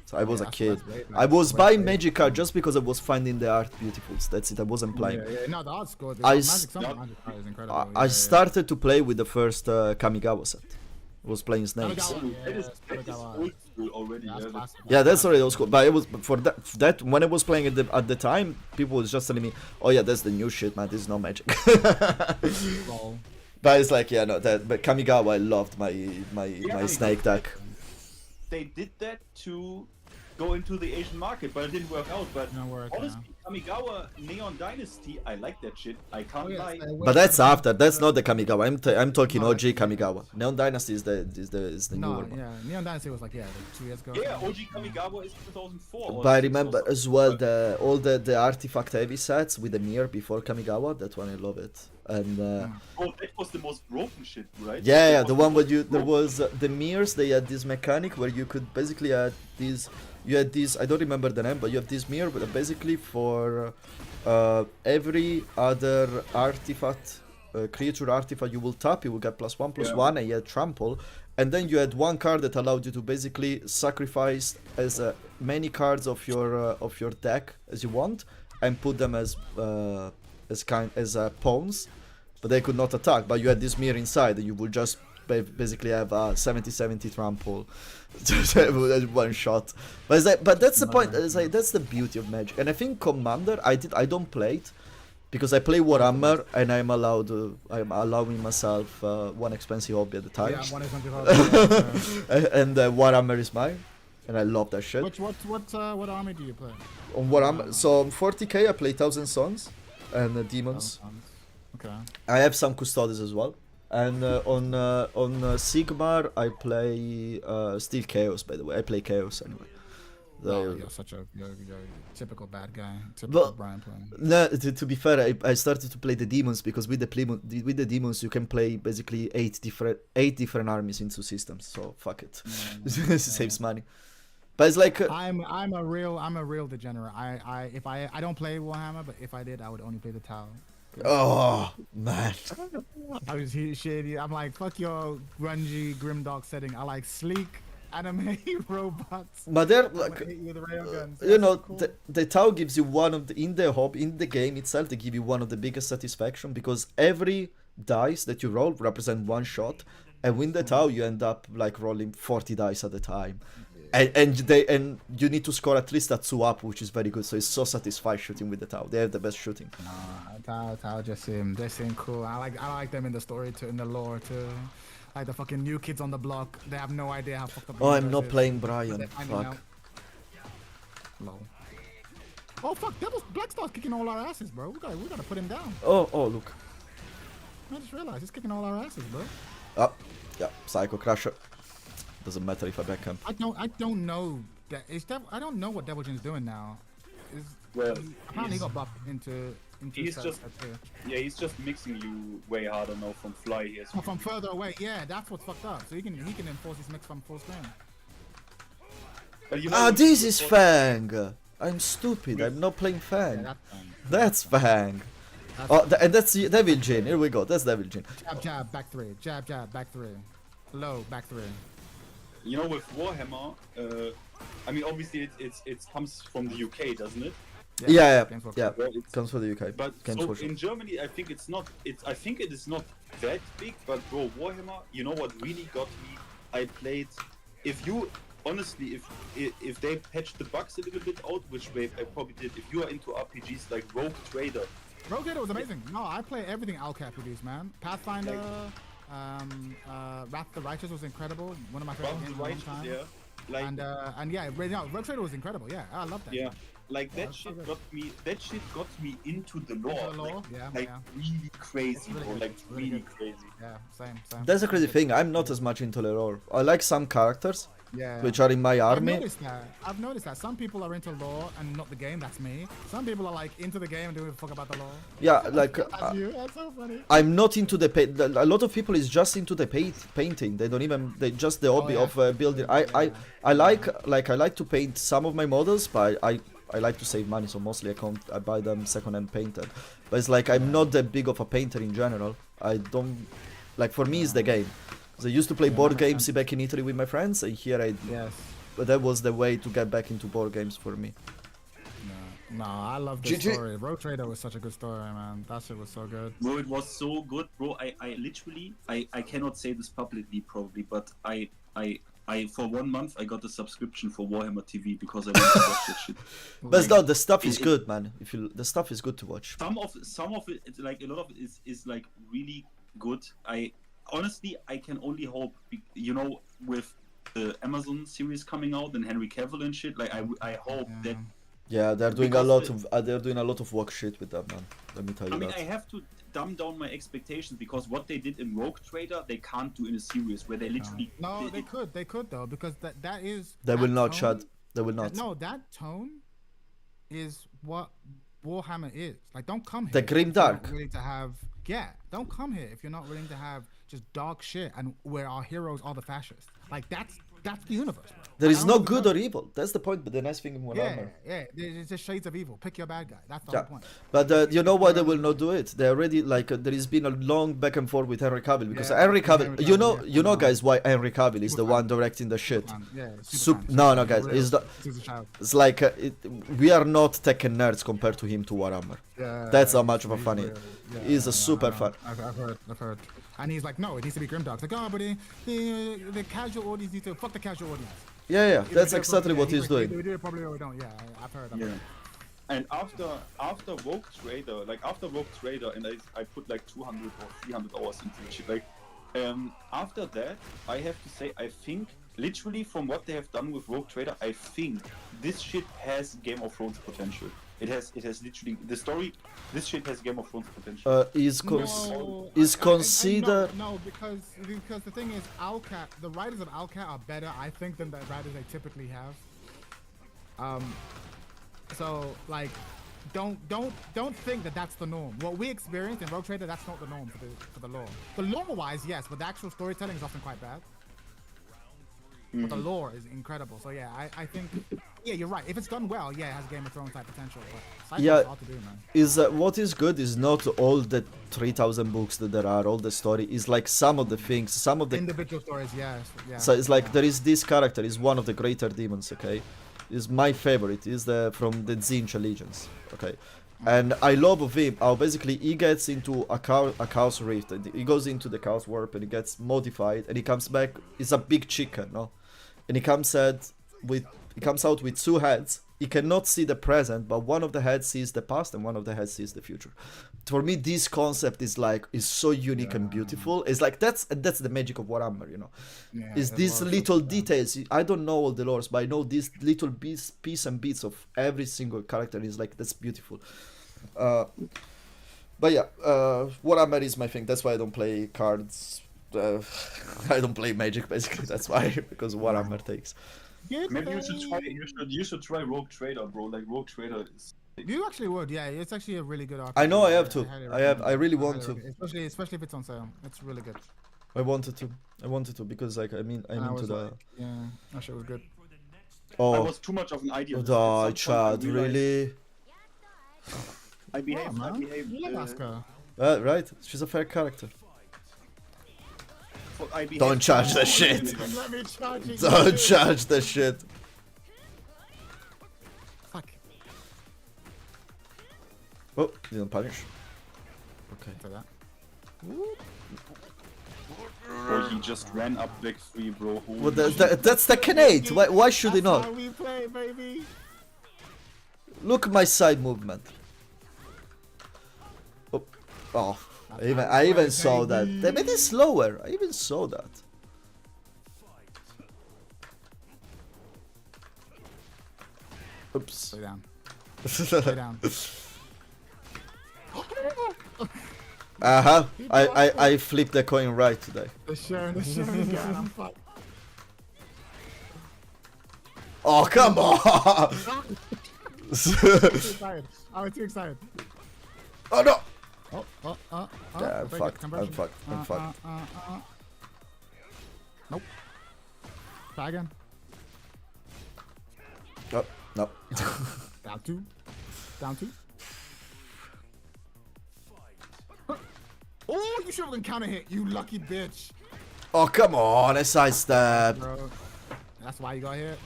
[SPEAKER 2] So I was a kid. I was buying Magic card just because I was finding the art beautiful. That's it. I wasn't playing.
[SPEAKER 3] Yeah, no, the art's good.
[SPEAKER 2] Some
[SPEAKER 3] Magic card is incredible.
[SPEAKER 2] I started to play with the first Kamigawa set. I was playing snakes.
[SPEAKER 5] That is old school already.
[SPEAKER 2] Yeah, that's already old school. But it was for that when I was playing at the time, people was just telling me, "Oh yeah, that's the new shit, man. This is no Magic." But it's like, yeah, no, but Kamigawa, I loved my snake deck.
[SPEAKER 5] They did that to go into the Asian market, but it didn't work out. But honestly, Kamigawa Neon Dynasty, I like that shit. I can't lie.
[SPEAKER 2] But that's after. That's not the Kamigawa. I'm talking OG Kamigawa. Neon Dynasty is the newer one.
[SPEAKER 3] Yeah, Neon Dynasty was like 2 years ago.
[SPEAKER 5] Yeah, OG Kamigawa is 2004.
[SPEAKER 2] But I remember as well all the artifact heavy sets with the mirror before Kamigawa. That one I love it. And
[SPEAKER 5] oh, that was the most broken shit, right?
[SPEAKER 2] yeah, the one where there was the mirrors. They had this mechanic where you could basically add these. You had these. I don't remember the name, but you have this mirror. But basically for every other artifact, creature artifact you will tap, you will get +1/+1, and you had trample. And then you had one card that allowed you to basically sacrifice as many cards of your deck as you want, and put them as pawns, but they could not attack. But you had this mirror inside, and you would just basically have 70/70 trample, just one shot. But that's the point. That's the beauty of Magic. And I think Commander, I don't play it because I play Warhammer, and I'm allowing myself one expensive hobby at a time.
[SPEAKER 3] Yeah, one expensive hobby.
[SPEAKER 2] And Warhammer is mine, and I love that shit.
[SPEAKER 3] What army do you play?
[SPEAKER 2] On Warhammer, so on 40k I play Thousand Sons and Demons.
[SPEAKER 3] Okay.
[SPEAKER 2] I have some Custodes as well. And on Sigmar I play Steel Chaos. By the way, I play Chaos anyway.
[SPEAKER 3] You're such a typical bad guy. Typical Brian playing.
[SPEAKER 2] No, to be fair, I started to play the Demons because with the Demons you can play basically 8 different armies in 2 systems. So fuck it, it saves money. But it's like
[SPEAKER 3] I'm a real degenerate. I don't play Warhammer, but if I did, I would only play the Tau.
[SPEAKER 2] Oh man,
[SPEAKER 3] I was shady. I'm like, fuck your grungy grimdark setting. I like sleek anime robots.
[SPEAKER 2] But they're like,
[SPEAKER 3] with railguns.
[SPEAKER 2] you know, cool. the Tau gives you one of the in the game itself. They give you one of the biggest satisfaction because every dice that you roll represent one shot, and with the Tau you end up like rolling 40 dice at a time. And you need to score at least a 2-up, which is very good. So it's so satisfying shooting with the Tau. They have the best shooting.
[SPEAKER 3] Tau just seem cool. I like them in the story too, in the lore too. Like the fucking new kids on the block. They have no idea how fucked up.
[SPEAKER 2] Oh, I'm not playing Brian. Fuck.
[SPEAKER 3] Low. Oh fuck! Black Star's kicking all our asses, bro. We gotta put him down.
[SPEAKER 2] Oh look.
[SPEAKER 3] I just realized he's kicking all our asses, bro.
[SPEAKER 2] Oh, yeah, Psycho Crusher. Doesn't matter if I back him.
[SPEAKER 3] I don't know that. I don't know what Devil Jin's doing now. Apparently he got buffed into
[SPEAKER 5] he's just mixing you way harder now from fly here.
[SPEAKER 3] Oh, from further away, yeah, that's what's fucked up. So he can enforce his mix from full screen.
[SPEAKER 2] This is Fang. I'm stupid. I'm not playing Fang.
[SPEAKER 3] Yeah,
[SPEAKER 2] that's Fang. And that's Devil Jin. Here we go. That's Devil Jin.
[SPEAKER 3] Jab, back 3. Jab, back 3. Low, back 3.
[SPEAKER 5] You know, with Warhammer, I mean, obviously it comes from the UK, doesn't it?
[SPEAKER 2] Yeah. Well, it comes from the UK.
[SPEAKER 5] But so in Germany, I think I think it is not that big. But bro, Warhammer, you know what really got me? I played. If they patched the bugs a little bit out, which I probably did. If you are into RPGs like Rogue Trader.
[SPEAKER 3] Rogue Trader was amazing. No, I play everything Alcat produced, man. Pathfinder. Wrath the Righteous was incredible. One of my favorite games of all time.
[SPEAKER 5] Yeah. Like,
[SPEAKER 3] and yeah, Rogue Trader was incredible. Yeah, I love that.
[SPEAKER 5] Yeah. like that shit got me. That shit got me into the lore. Like really crazy, bro. Like really crazy.
[SPEAKER 3] Yeah, same.
[SPEAKER 2] That's a crazy thing. I'm not as much into the lore. I like some characters, which are in my army.
[SPEAKER 3] I've noticed that some people are into lore and not the game. That's me. Some people are like into the game and don't give a fuck about the lore.
[SPEAKER 2] Yeah, like
[SPEAKER 3] That's you. That's so funny.
[SPEAKER 2] I'm not into the paint. A lot of people is just into the painting. They don't even. They just the hobby of building. I like to paint some of my models, but I like to save money, so mostly I buy them second-hand painted. But it's like I'm not that big of a painter in general. I don't like. For me, it's the game. I used to play board games back in Italy with my friends, and here but that was the way to get back into board games for me.
[SPEAKER 3] No, I love this story. Rogue Trader was such a good story, man. That shit was so good.
[SPEAKER 5] Bro, it was so good, bro. I literally, I cannot say this publicly probably, but I for 1 month I got a subscription for Warhammer TV because I wanted to watch that shit.
[SPEAKER 2] But no, the stuff is good, man. The stuff is good to watch.
[SPEAKER 5] Some of it, it's like a lot of it is like really good. Honestly, I can only hope, you know, with the Amazon series coming out and Henry Cavill and shit. Like I hope that.
[SPEAKER 2] Yeah, they're doing a lot of work shit with that, man. Let me tell you.
[SPEAKER 5] I mean, I have to dumb down my expectations because what they did in Rogue Trader, they can't do in a series where they literally.
[SPEAKER 3] No, they could though, because that is.
[SPEAKER 2] They will not shut. They will not.
[SPEAKER 3] No, that tone is what Warhammer is. Like, don't come here.
[SPEAKER 2] The grim dark.
[SPEAKER 3] Willing to have, don't come here if you're not willing to have just dark shit and where our heroes are the fascists. Like that's the universe, bro.
[SPEAKER 2] There is no good or evil. That's the point. But the nice thing in Warhammer.
[SPEAKER 3] Yeah, it's just shades of evil. Pick your bad guy. That's the whole point.
[SPEAKER 2] But you know why they will not do it? They already there has been a long back and forth with Henry Cavill because Henry Cavill. You know, guys, why Henry Cavill is the one directing the shit. No, guys, it's like we are not Tekken nerds compared to him to Warhammer. That's how much of a funny. He's a super fan.
[SPEAKER 3] I've heard. And he's like, no, it needs to be grimdark. It's like, oh, but the casual audience needs to fuck the casual audience.
[SPEAKER 2] Yeah, that's exactly what he's doing.
[SPEAKER 3] We do it probably or we don't. Yeah, I've heard.
[SPEAKER 5] And after Rogue Trader, and I put like 200 or 300 hours into the shit. Like, after that, I have to say, I think literally from what they have done with Rogue Trader, I think this shit has Game of Thrones potential. It has literally the story. This shit has Game of Thrones potential.
[SPEAKER 2] Is considered.
[SPEAKER 3] No, because the thing is, Alcat, the writers of Alcat are better, I think, than the writers they typically have. So like, don't think that that's the norm. What we experienced in Rogue Trader, that's not the norm for the lore. The lore-wise, yes, but the actual storytelling is often quite bad. But the lore is incredible. So yeah, I think you're right. If it's done well, it has Game of Thrones type potential. But hard to do, man.
[SPEAKER 2] What is good is not all the 3,000 books that there are, all the story is like some of the things, some of the
[SPEAKER 3] individual stories. Yes.
[SPEAKER 2] So it's like there is this character is one of the greater demons. Okay, is my favorite. Is from the Tzeentch Allegiance. Okay. And I love of him how basically he gets into a chaos rift. And he goes into the chaos warp and he gets modified and he comes back. He's a big chicken, no? And he comes out with two heads. He cannot see the present, but one of the heads sees the past and one of the heads sees the future. For me, this concept is so unique and beautiful. It's like that's the magic of Warhammer, you know. Is these little details. I don't know all the lores, but I know these little piece and bits of every single character is like that's beautiful. But yeah, Warhammer is my thing. That's why I don't play cards. I don't play Magic basically. That's why, because Warhammer takes.
[SPEAKER 5] Maybe you should try Rogue Trader, bro. Like Rogue Trader is.
[SPEAKER 3] You actually would, yeah. It's actually a really good RPG.
[SPEAKER 2] I know I have to. I really want to.
[SPEAKER 3] Especially if it's on sale. It's really good.
[SPEAKER 2] I wanted to because like I'm into the.
[SPEAKER 3] Yeah, that shit was good.
[SPEAKER 2] Oh.
[SPEAKER 5] I was too much of an idea.
[SPEAKER 2] Oh, Chad, really?
[SPEAKER 5] I behave.
[SPEAKER 3] You like Asuka.
[SPEAKER 2] Right, she's a fair character.
[SPEAKER 5] Don't
[SPEAKER 2] charge the shit.
[SPEAKER 3] Let me charge it.
[SPEAKER 2] Don't charge the shit.
[SPEAKER 3] Fuck.
[SPEAKER 2] Oh, didn't punish. Okay.
[SPEAKER 3] For that.
[SPEAKER 5] Bro, he just ran up back 3, bro.
[SPEAKER 2] Well, that's the Canade. Why should he not?
[SPEAKER 3] That's how we play, baby.
[SPEAKER 2] Look at my side movement. Oh, I even saw that. They made it slower. I even saw that. Oops.
[SPEAKER 3] Slow down. Stay down.
[SPEAKER 2] I flipped the coin right today.
[SPEAKER 3] The Sharon again. I'm fucked.
[SPEAKER 2] Oh, come on!
[SPEAKER 3] Too excited. I was too excited.
[SPEAKER 2] Oh no!
[SPEAKER 3] Yeah,
[SPEAKER 2] I'm
[SPEAKER 3] very good.
[SPEAKER 2] fucked. I'm
[SPEAKER 3] Conversion.
[SPEAKER 2] fucked. I'm fucked.
[SPEAKER 3] Nope. Try again.
[SPEAKER 2] Oh, no.
[SPEAKER 3] Down two. Down two. Oh, you should have been counter hit, you lucky bitch.
[SPEAKER 2] Oh, come on! A sidestep.
[SPEAKER 3] Bro. That's why you got hit.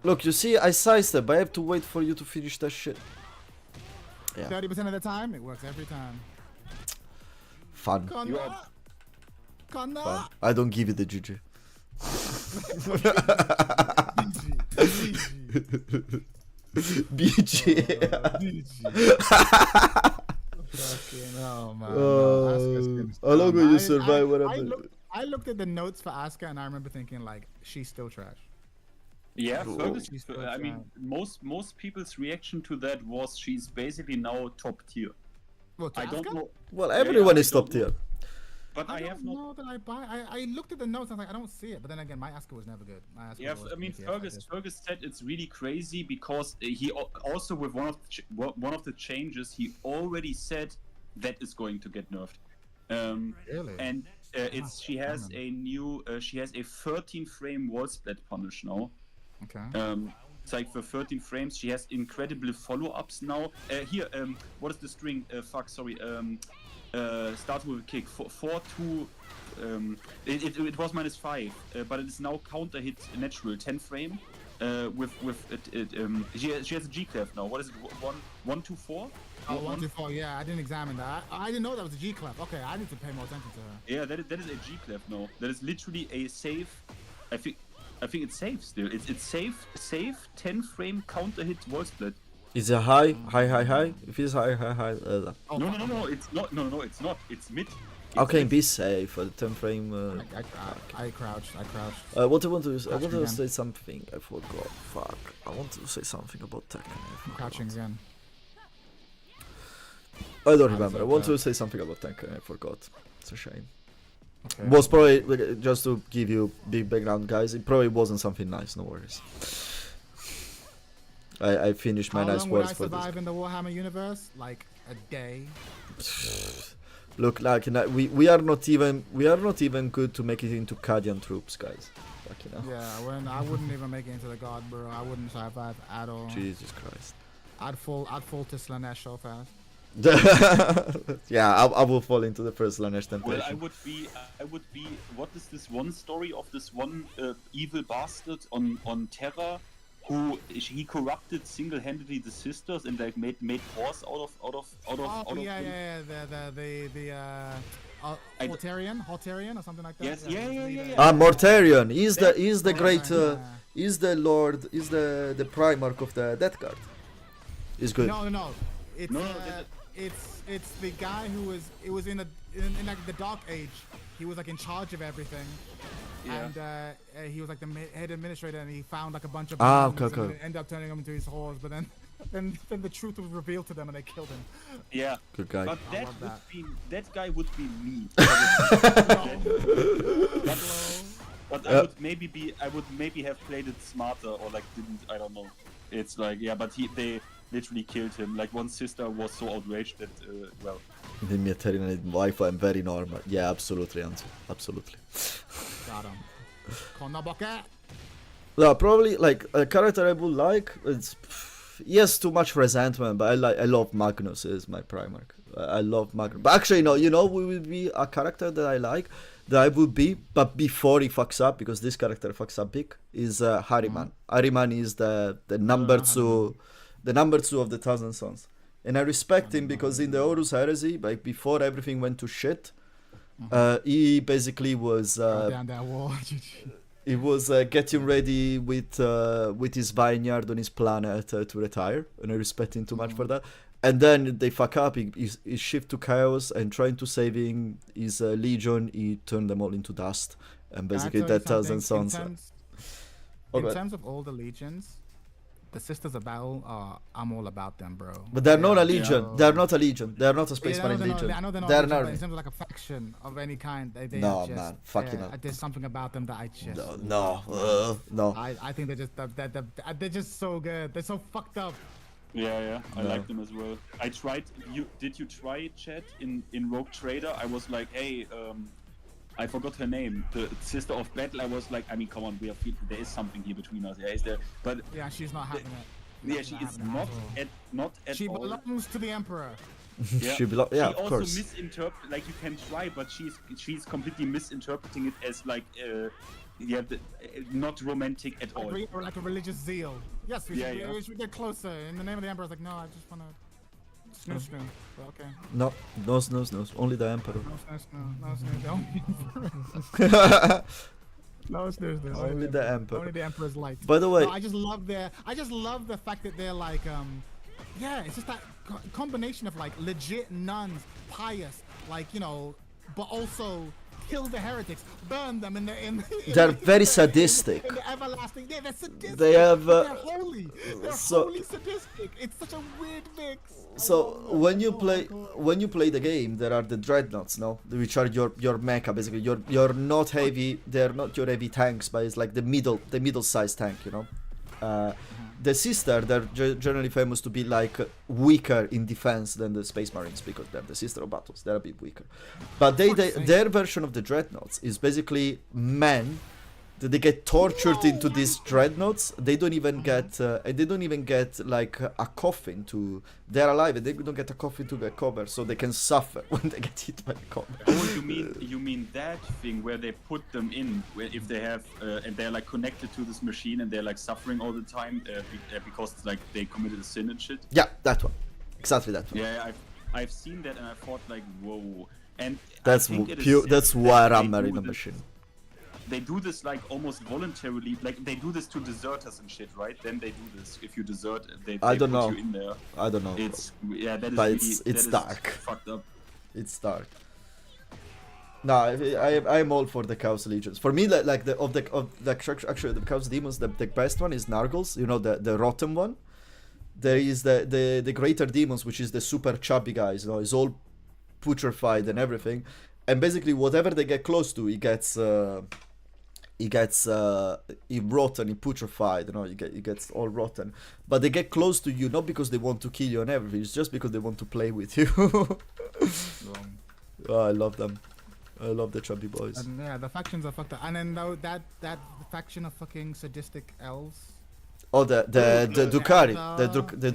[SPEAKER 2] Look, you see, I sidestep. I have to wait for you to finish that shit. Yeah.
[SPEAKER 3] 30% of the time, it works every time.
[SPEAKER 2] Fun.
[SPEAKER 3] Connor.
[SPEAKER 2] Fun. I don't give you the GG. BG.
[SPEAKER 3] Fucking hell, man.
[SPEAKER 2] How long will you survive? Whatever.
[SPEAKER 3] I looked at the notes for Asuka and I remember thinking like she's still trash.
[SPEAKER 5] Yeah,
[SPEAKER 2] Whoa.
[SPEAKER 5] Fergus.
[SPEAKER 3] She's still
[SPEAKER 5] I mean,
[SPEAKER 3] trash.
[SPEAKER 5] most people's reaction to that was she's basically now top tier.
[SPEAKER 3] Well, to
[SPEAKER 5] I don't
[SPEAKER 3] Asuka?
[SPEAKER 5] know,
[SPEAKER 2] Well, everyone
[SPEAKER 5] I
[SPEAKER 2] is top
[SPEAKER 5] don't know.
[SPEAKER 2] tier.
[SPEAKER 5] but I have
[SPEAKER 3] don't
[SPEAKER 5] not.
[SPEAKER 3] know that I buy. I looked at the notes and I was like, I don't see it. But then again, my Asuka was never good. My Asuka
[SPEAKER 5] Yeah,
[SPEAKER 3] was
[SPEAKER 5] I mean,
[SPEAKER 3] BTS,
[SPEAKER 5] Fergus said it's really crazy because he also with one of the changes he already said that is going to get nerfed.
[SPEAKER 3] Really?
[SPEAKER 5] And she has a new she has a 13 frame wall split punish now.
[SPEAKER 3] Okay.
[SPEAKER 5] It's like for 13 frames. She has incredible follow-ups now. Here, what is the string? Sorry. Starts with a kick. 4-2. It was -5, but it is now counter hit natural 10 frame. She has a G clef now. What is it? 1-2-4?
[SPEAKER 3] Oh, 1-4. Yeah, I didn't examine that. I didn't know that was a G clef. Okay, I need to pay more attention to her.
[SPEAKER 5] Yeah, that is a G clef now. That is literally a safe. I think it's safe still. It's safe 10 frame counter hit wall split.
[SPEAKER 2] Is it high? If it's high.
[SPEAKER 3] Oh,
[SPEAKER 5] No, it's not. No, it's not. It's mid.
[SPEAKER 2] How can it be safe for the 10 frame?
[SPEAKER 3] I crouched.
[SPEAKER 2] What I want to I want to
[SPEAKER 3] again.
[SPEAKER 2] say something. I forgot. Fuck. I want to say something about Tekken.
[SPEAKER 3] I'm crouching again.
[SPEAKER 2] I don't remember. I want to say something about Tekken. I forgot. It's a shame.
[SPEAKER 3] Okay.
[SPEAKER 2] Was probably just to give you big background, guys. It probably wasn't something nice. No worries. I finished my
[SPEAKER 3] How
[SPEAKER 2] nice
[SPEAKER 3] long would
[SPEAKER 2] words
[SPEAKER 3] I
[SPEAKER 2] for this.
[SPEAKER 3] survive in the Warhammer universe? Like a day.
[SPEAKER 2] Look, like we are not even good to make it into Kadian troops, guys. Like, you know.
[SPEAKER 3] Yeah, I wouldn't even make it into the god, bro. I wouldn't survive at all.
[SPEAKER 2] Jesus Christ.
[SPEAKER 3] I'd fall to Slanesh so fast.
[SPEAKER 2] Yeah, I will fall into the first Slanesh temptation.
[SPEAKER 5] Well, I would be. What is this one story of this one evil bastard on Terra, who he corrupted single-handedly the sisters and like made horse out of
[SPEAKER 3] Yeah. The Hortarian or something like that.
[SPEAKER 5] Yes, yeah.
[SPEAKER 2] Mortarion is the great
[SPEAKER 3] yeah.
[SPEAKER 2] is the lord, is the Primarch of the Death Guard. Is good.
[SPEAKER 3] No. It's
[SPEAKER 5] No,
[SPEAKER 3] it's the guy who was in like the Dark Age. He was like in charge of everything.
[SPEAKER 5] Yeah.
[SPEAKER 3] And he was like the head administrator, and he found like a bunch of
[SPEAKER 2] Okay.
[SPEAKER 3] and ended up turning them into his horse. But then the truth was revealed to them, and they killed him.
[SPEAKER 5] Yeah.
[SPEAKER 2] Good guy.
[SPEAKER 5] But
[SPEAKER 3] love
[SPEAKER 5] that guy would be me. But I would maybe have played it smarter or like I don't know. It's like but they literally killed him. Like one sister was so outraged that well.
[SPEAKER 2] The Militarian wife, I'm very normal. Yeah, absolutely, Anzu. Absolutely.
[SPEAKER 3] Got him. Konaboke.
[SPEAKER 2] No, probably like a character I would like. It's yes, too much resentment, but I love Magnus as my Primarch. I love Magnus. But actually, no, who will be a character that I like, that I would be, but before he fucks up, because this character fucks up big, is Harriman. Harriman is the number two, of the Thousand Sons. And I respect him because in the Horus Heresy, like before everything went to shit, he basically was
[SPEAKER 3] Down that wall.
[SPEAKER 2] he was getting ready with his vineyard on his planet to retire, and I respect him too much for that. And then they fuck up. He shift to chaos and trying to saving his legion. He turned them all into dust, and
[SPEAKER 3] Can I
[SPEAKER 2] basically
[SPEAKER 3] tell you
[SPEAKER 2] that tells and
[SPEAKER 3] something?
[SPEAKER 2] so on.
[SPEAKER 3] In
[SPEAKER 2] Okay.
[SPEAKER 3] terms of all the legions, the Sisters of Battle, I'm all about them, bro.
[SPEAKER 2] But they're not a
[SPEAKER 3] They
[SPEAKER 2] legion.
[SPEAKER 3] are-
[SPEAKER 2] They're not a legion. They're not a Space
[SPEAKER 3] Yeah,
[SPEAKER 2] Marine
[SPEAKER 3] they're not-
[SPEAKER 2] legion.
[SPEAKER 3] I know they're not
[SPEAKER 2] They're
[SPEAKER 3] a
[SPEAKER 2] an
[SPEAKER 3] legion, but
[SPEAKER 2] army.
[SPEAKER 3] in terms of like a faction of any kind, they
[SPEAKER 2] No,
[SPEAKER 3] are just,
[SPEAKER 2] man, fucking hell.
[SPEAKER 3] there's something about them that I just
[SPEAKER 2] No.
[SPEAKER 3] I think they're just so good. They're so fucked up.
[SPEAKER 5] Yeah, I
[SPEAKER 2] No.
[SPEAKER 5] like them as well. I tried. Did you try it, chat in Rogue Trader? I was like, hey, I forgot her name. The Sister of Battle. I was like, I mean, come on, there is something here between us. Yeah, is there? But
[SPEAKER 3] Yeah, she's not having it.
[SPEAKER 5] yeah, she is not at
[SPEAKER 3] She
[SPEAKER 5] all.
[SPEAKER 3] belongs to the Emperor.
[SPEAKER 5] Yeah.
[SPEAKER 2] Yeah,
[SPEAKER 5] She
[SPEAKER 2] of
[SPEAKER 5] also
[SPEAKER 2] course.
[SPEAKER 5] misinterpret, like you can try, but she's completely misinterpreting it as like not romantic at all.
[SPEAKER 3] Like a religious zeal. Yes,
[SPEAKER 5] Yeah.
[SPEAKER 3] we should get closer. In the name of the Emperor, I was like, no, I just wanna snoo. But okay.
[SPEAKER 2] No snooze. Only the Emperor.
[SPEAKER 3] No snoo.
[SPEAKER 2] Only the Emperor.
[SPEAKER 3] Only the Emperor's light.
[SPEAKER 2] By the way,
[SPEAKER 3] No, I just love the fact that they're like, yeah, it's just that combination of like legit nuns, pious, like, you know, but also kill the heretics, burn them in
[SPEAKER 2] they're very sadistic.
[SPEAKER 3] in the everlasting. Yeah, they're sadistic.
[SPEAKER 2] They have,
[SPEAKER 3] but they're holy. They're
[SPEAKER 2] so-
[SPEAKER 3] holy sadistic. It's such a weird mix.
[SPEAKER 2] So when you play the game, there are the dreadnoughts, no, which are your mecha basically. You're not heavy. They're not your heavy tanks, but it's like the middle sized tank, you know. The sister, they're generally famous to be like weaker in defense than the Space Marines because they're the sister of battles. They're a bit weaker, but their version of the dreadnoughts is basically men. They get tortured into these dreadnoughts. They don't even get like a coffin to. They're alive and they don't get a coffin to get covered, so they can suffer when they get hit by the cover.
[SPEAKER 5] Oh, you mean that thing where they put them in, where if they have and they're like connected to this machine and they're like suffering all the time because it's like they committed a sin and shit.
[SPEAKER 2] Yeah, that one, exactly that one.
[SPEAKER 5] Yeah, I've seen that and I thought like, whoa. And
[SPEAKER 2] That's
[SPEAKER 5] I think it is
[SPEAKER 2] pure.
[SPEAKER 5] sad
[SPEAKER 2] That's
[SPEAKER 5] that
[SPEAKER 2] wire
[SPEAKER 5] they
[SPEAKER 2] armor
[SPEAKER 5] do
[SPEAKER 2] in a
[SPEAKER 5] this-
[SPEAKER 2] machine.
[SPEAKER 5] They do this like almost voluntarily, like they do this to deserters and shit, right? Then they do this. If you desert, they
[SPEAKER 2] I don't
[SPEAKER 5] put
[SPEAKER 2] know.
[SPEAKER 5] you in there.
[SPEAKER 2] I don't know.
[SPEAKER 5] It's that is
[SPEAKER 2] But
[SPEAKER 5] really,
[SPEAKER 2] it's
[SPEAKER 5] that is
[SPEAKER 2] dark.
[SPEAKER 5] fucked up.
[SPEAKER 2] It's dark. No, I'm all for the Chaos Legions. For me, like actually the Chaos Demons, the best one is Nargles. You know, the rotten one. There is the Greater Demons, which is the super chubby guys. You know, it's all putrefied and everything, and basically whatever they get close to, he gets rotten, he putrefied. You know, he gets all rotten. But they get close to you not because they want to kill you and everything. It's just because they want to play with you. Oh, I love them. I love the chubby boys.
[SPEAKER 3] And yeah, the factions are fucked up. And then though that faction of fucking sadistic elves.
[SPEAKER 2] Oh, the Drukhari, the
[SPEAKER 3] No,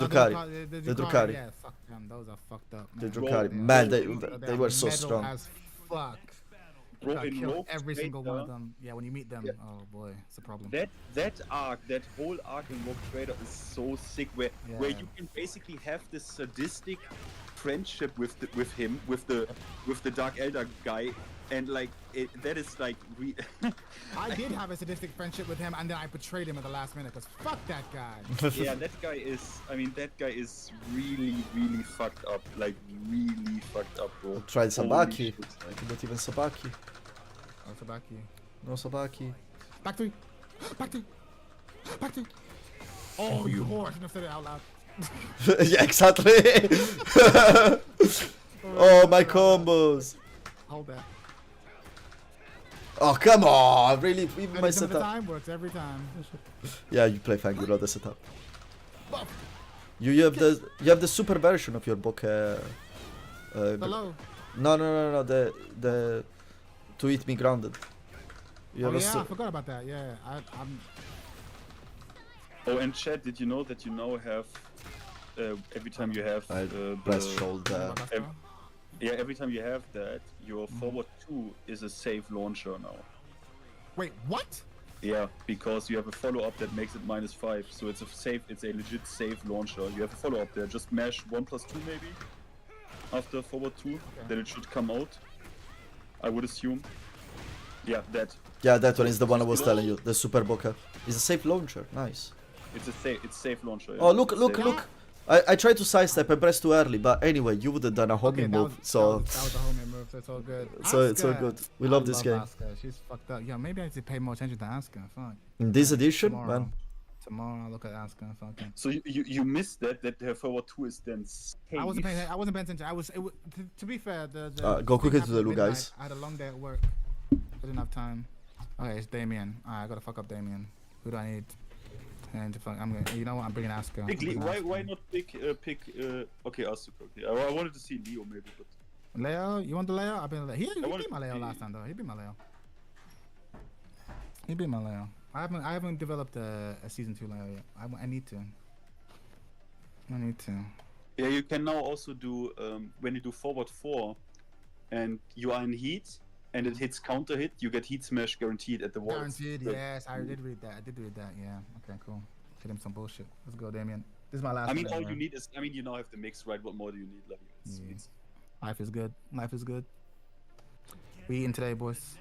[SPEAKER 2] Drukhari,
[SPEAKER 3] the
[SPEAKER 2] the Drukhari,
[SPEAKER 3] Yeah, fuck them. Those are fucked up.
[SPEAKER 2] the
[SPEAKER 3] Man.
[SPEAKER 2] Drukhari.
[SPEAKER 5] Bro,
[SPEAKER 2] Man,
[SPEAKER 5] bro,
[SPEAKER 2] they were so
[SPEAKER 3] Metal
[SPEAKER 2] strong.
[SPEAKER 3] As fuck.
[SPEAKER 5] Bro,
[SPEAKER 3] Gotta
[SPEAKER 5] in
[SPEAKER 3] kill
[SPEAKER 5] Rogue
[SPEAKER 3] every single one of
[SPEAKER 5] Trader,
[SPEAKER 3] them. Yeah, when you meet them,
[SPEAKER 5] Yeah.
[SPEAKER 3] oh boy, it's a problem.
[SPEAKER 5] that arc, that whole arc in Rogue Trader is so sick, where
[SPEAKER 3] Yeah.
[SPEAKER 5] you can basically have this sadistic friendship with the Dark Elder guy, and like that is like
[SPEAKER 3] I did have a sadistic friendship with him, and then I betrayed him at the last minute, because fuck that guy.
[SPEAKER 5] yeah, that guy is really, really fucked up, like really fucked up, bro.
[SPEAKER 2] Tried
[SPEAKER 5] Holy
[SPEAKER 2] Sabaki.
[SPEAKER 5] shit.
[SPEAKER 2] Not even Sabaki.
[SPEAKER 3] Oh, Sabaki.
[SPEAKER 2] No Sabaki.
[SPEAKER 3] Back three. Back three. Back three. Oh, you whore. I shouldn't have said it out loud.
[SPEAKER 2] Yeah, exactly. Oh, my combos.
[SPEAKER 3] Hold that.
[SPEAKER 2] Oh, come on. Really? Even my
[SPEAKER 3] 30% of the
[SPEAKER 2] setup.
[SPEAKER 3] time works every time.
[SPEAKER 2] Yeah, you play Fang, you know the setup.
[SPEAKER 3] Buff.
[SPEAKER 2] You have the super version of your book.
[SPEAKER 3] Hello.
[SPEAKER 2] No. The To Eat Me Grounded. You
[SPEAKER 3] Oh
[SPEAKER 2] have a
[SPEAKER 3] yeah, I forgot about that. Yeah, I'm.
[SPEAKER 5] Oh, and Chad, did you know that you now have every time you have
[SPEAKER 2] Press shoulder.
[SPEAKER 5] every time you have that, your forward 2 is a safe launcher now.
[SPEAKER 3] Wait, what?
[SPEAKER 5] Yeah, because you have a follow-up that makes it -5, so it's a legit safe launcher. You have a follow-up there, just mash 1+2 maybe after forward 2, then it should come out, I would assume. Yeah, that.
[SPEAKER 2] Yeah, that one is the one I was telling you. The Super Boca. It's a safe launcher. Nice.
[SPEAKER 5] It's safe launcher. Yeah.
[SPEAKER 2] Oh, look.
[SPEAKER 5] Safe.
[SPEAKER 2] I tried to sidestep. I pressed too early, but anyway, you would have done a homing move. So
[SPEAKER 3] that was a homing move. So it's all good.
[SPEAKER 2] so it's all
[SPEAKER 3] Asuka.
[SPEAKER 2] good. We love
[SPEAKER 3] I
[SPEAKER 2] this game.
[SPEAKER 3] Asuka. She's fucked up. Yeah, maybe I need to pay more attention to Asuka. Fuck.
[SPEAKER 2] In this edition,
[SPEAKER 3] Tomorrow.
[SPEAKER 2] man.
[SPEAKER 3] Tomorrow I'll look at Asuka. Fucking.
[SPEAKER 5] So you missed that her forward 2 is then
[SPEAKER 3] I wasn't paying attention. To be fair, the
[SPEAKER 2] Go
[SPEAKER 3] thing
[SPEAKER 2] quickly to
[SPEAKER 3] happened
[SPEAKER 2] the
[SPEAKER 3] at
[SPEAKER 2] loo,
[SPEAKER 3] midnight.
[SPEAKER 2] guys.
[SPEAKER 3] I had a long day at work. I didn't have time. Okay, it's Damien. Alright, I gotta fuck up Damien. Who do I need? And to fuck, I'm gonna. You know what? I'm bringing Asuka.
[SPEAKER 5] Pick Lee. Why not pick okay, Asuka. Okay, I wanted to see Leo maybe, but
[SPEAKER 3] Leo, you want the Leo? I've been. He
[SPEAKER 5] wanted
[SPEAKER 3] beat my
[SPEAKER 5] to
[SPEAKER 3] Leo
[SPEAKER 5] see-
[SPEAKER 3] last time though. He beat my Leo. He beat my Leo. I haven't developed a season 2 Leo yet. I need to.
[SPEAKER 5] yeah, you can now also do when you do forward 4, and you are in heat, and it hits counter hit, you get heat smash guaranteed at the walls.
[SPEAKER 3] Guaranteed.
[SPEAKER 5] Like,
[SPEAKER 3] Yes, I did read that. Yeah. Okay, cool. Hit him some bullshit. Let's go, Damien. This is my last.
[SPEAKER 5] I mean,
[SPEAKER 3] one,
[SPEAKER 5] all
[SPEAKER 3] man.
[SPEAKER 5] you need is, you now have the mix, right? What more do you need? Like,
[SPEAKER 3] Yeah. Life is good. Life is good. We eating today, boys.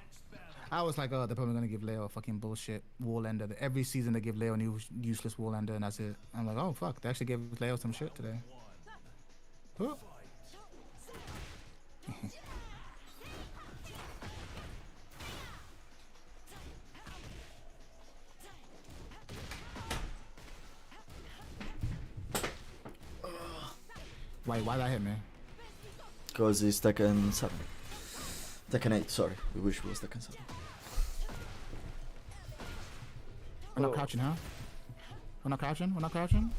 [SPEAKER 3] I was like, oh, they're probably gonna give Leo a fucking bullshit wall ender. Every season they give Leo a new useless wall ender, and that's it. I'm like, oh fuck, they actually gave Leo some shit today. Huh. Why that hit me?
[SPEAKER 2] Because it's Tekken 7. Tekken 8, sorry. We wish it was Tekken 7.
[SPEAKER 3] We're not crouching, huh? We're not crouching? We're not crouching?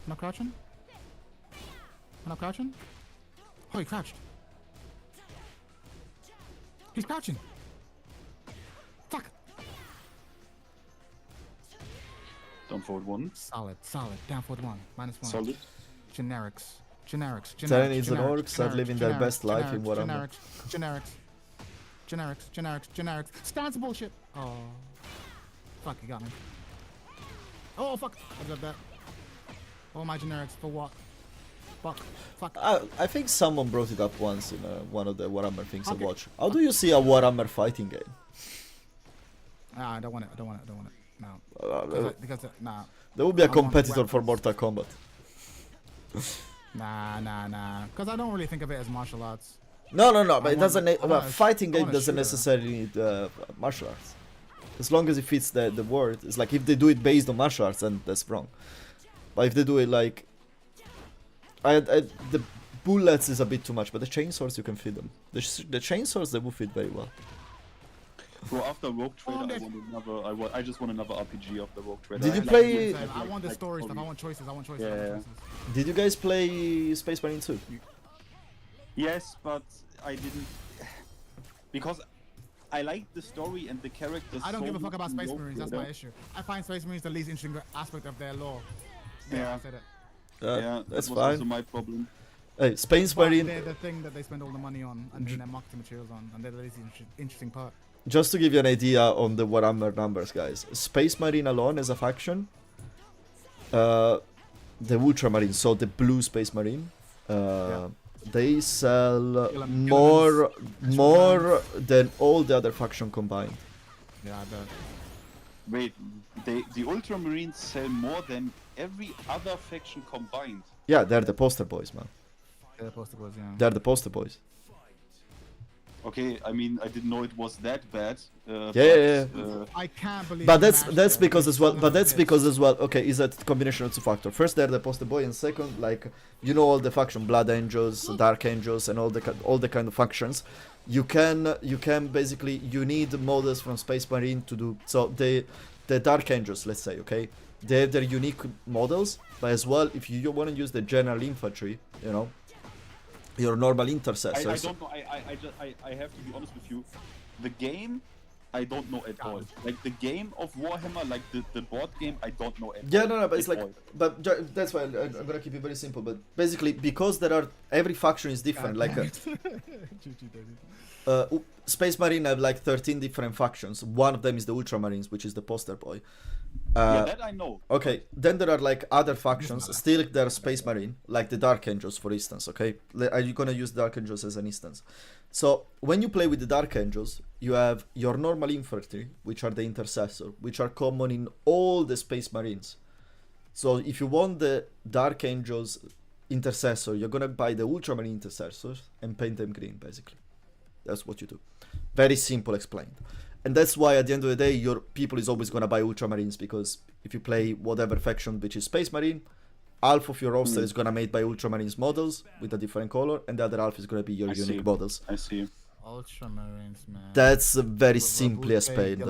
[SPEAKER 3] We're not crouching? We're not crouching? Oh, he crouched. He's crouching. Fuck.
[SPEAKER 5] down forward 1.
[SPEAKER 3] Solid. Down forward 1. -1.
[SPEAKER 5] Solid.
[SPEAKER 3] Generics.
[SPEAKER 2] Chinese and orcs are living their best life in whatever.
[SPEAKER 3] Generics. Stance bullshit. Oh. Fuck, you got me. Oh, fuck. I got that. All my generics for what? Fuck.
[SPEAKER 2] I think someone brought it up once in one of the Warhammer things
[SPEAKER 3] Okay.
[SPEAKER 2] I watch. How do you see a Warhammer fighting game?
[SPEAKER 3] Nah, I don't want it. No. Because nah.
[SPEAKER 2] There would be a
[SPEAKER 3] I want
[SPEAKER 2] competitor for
[SPEAKER 3] weapons.
[SPEAKER 2] Mortal Kombat.
[SPEAKER 3] Nah. Because I don't really think of it as martial arts.
[SPEAKER 2] No, but
[SPEAKER 3] I
[SPEAKER 2] it doesn't.
[SPEAKER 3] want a
[SPEAKER 2] Fighting game
[SPEAKER 3] I want a
[SPEAKER 2] doesn't
[SPEAKER 3] shooter.
[SPEAKER 2] necessarily need martial arts. As long as it fits the word. It's like if they do it based on martial arts, then that's wrong. But if they do it like, the bullets is a bit too much, but the chainsaws you can fit them. The chainsaws they will fit very well.
[SPEAKER 5] Bro, after Rogue Trader,
[SPEAKER 3] that-
[SPEAKER 5] I just want another RPG of the Rogue Trader.
[SPEAKER 2] Did you
[SPEAKER 5] I
[SPEAKER 2] play-
[SPEAKER 5] like-
[SPEAKER 3] I want the
[SPEAKER 5] like
[SPEAKER 3] story stuff. I
[SPEAKER 5] story.
[SPEAKER 3] want choices.
[SPEAKER 5] Yeah.
[SPEAKER 2] Did you guys play Space Marine 2?
[SPEAKER 5] Yes, but I didn't because I like the story and the characters.
[SPEAKER 3] I don't
[SPEAKER 5] so
[SPEAKER 3] give a fuck
[SPEAKER 5] much
[SPEAKER 3] about
[SPEAKER 5] in
[SPEAKER 3] Space
[SPEAKER 5] Rogue
[SPEAKER 3] Marines. That's
[SPEAKER 5] Trader.
[SPEAKER 3] my issue. I find Space Marines the least interesting aspect of their lore.
[SPEAKER 5] Yeah.
[SPEAKER 3] I said it.
[SPEAKER 5] Yeah,
[SPEAKER 2] That's
[SPEAKER 5] that was also
[SPEAKER 2] fine.
[SPEAKER 5] my problem.
[SPEAKER 2] Hey, Space
[SPEAKER 3] But
[SPEAKER 2] Marine.
[SPEAKER 3] they're the thing that they spend all the money on and their marketing materials on, and they're the least interesting part.
[SPEAKER 2] Just to give you an idea on the Warhammer numbers, guys. Space Marine alone as a faction, the Ultramarine, so the blue Space Marine, they sell more than all the other faction combined.
[SPEAKER 3] Yeah, I bet.
[SPEAKER 5] Wait, the Ultramarines sell more than every other faction combined.
[SPEAKER 2] Yeah, they're the poster boys, man.
[SPEAKER 3] They're supposed to go, yeah.
[SPEAKER 2] They're the poster boys.
[SPEAKER 5] Okay, I mean, I didn't know it was that bad.
[SPEAKER 2] Yeah.
[SPEAKER 3] I can't believe.
[SPEAKER 2] But
[SPEAKER 3] they
[SPEAKER 2] that's
[SPEAKER 3] mashed it.
[SPEAKER 2] because as well.
[SPEAKER 3] Son
[SPEAKER 2] But
[SPEAKER 3] of a
[SPEAKER 2] that's
[SPEAKER 3] bitch.
[SPEAKER 2] because as well. Okay, is that combination of two factors? First, they're the poster boy, and second, like you know all the faction, Blood Angels, Dark Angels, and all the kind of factions. You can basically you need models from Space Marine to do so. The Dark Angels, let's say, okay, they have their unique models, but as well, if you want to use the general infantry, you know, your normal
[SPEAKER 5] I
[SPEAKER 2] intercessors.
[SPEAKER 5] don't know. I have to be honest with you. The game, I don't know at all. Like the game of Warhammer, like the board game, I don't know at all.
[SPEAKER 2] Yeah, no, but it's
[SPEAKER 5] At
[SPEAKER 2] like,
[SPEAKER 5] all.
[SPEAKER 2] but that's why I'm gonna keep it very simple. But basically, because there are every faction is different. Like,
[SPEAKER 3] GG, David.
[SPEAKER 2] Space Marine have like 13 different factions. One of them is the Ultramarines, which is the poster boy.
[SPEAKER 5] Yeah, that I know.
[SPEAKER 2] Okay, then there are like other factions. Still, there are Space Marine, like the Dark Angels, for instance. Okay, are you gonna use Dark Angels as an instance? So when you play with the Dark Angels, you have your normal infantry, which are the intercessor, which are common in all the Space Marines. So if you want the Dark Angels Intercessor, you're gonna buy the Ultramarine Intercessors and paint them green, basically. That's what you do. Very simple explained. And that's why at the end of the day, your people is always gonna buy Ultramarines, because if you play whatever faction which is Space Marine, half of your roster is gonna made by Ultramarines models with a different color, and the other half is gonna be your unique models.
[SPEAKER 5] I see.
[SPEAKER 3] Ultramarines, man.
[SPEAKER 2] That's very simply explained.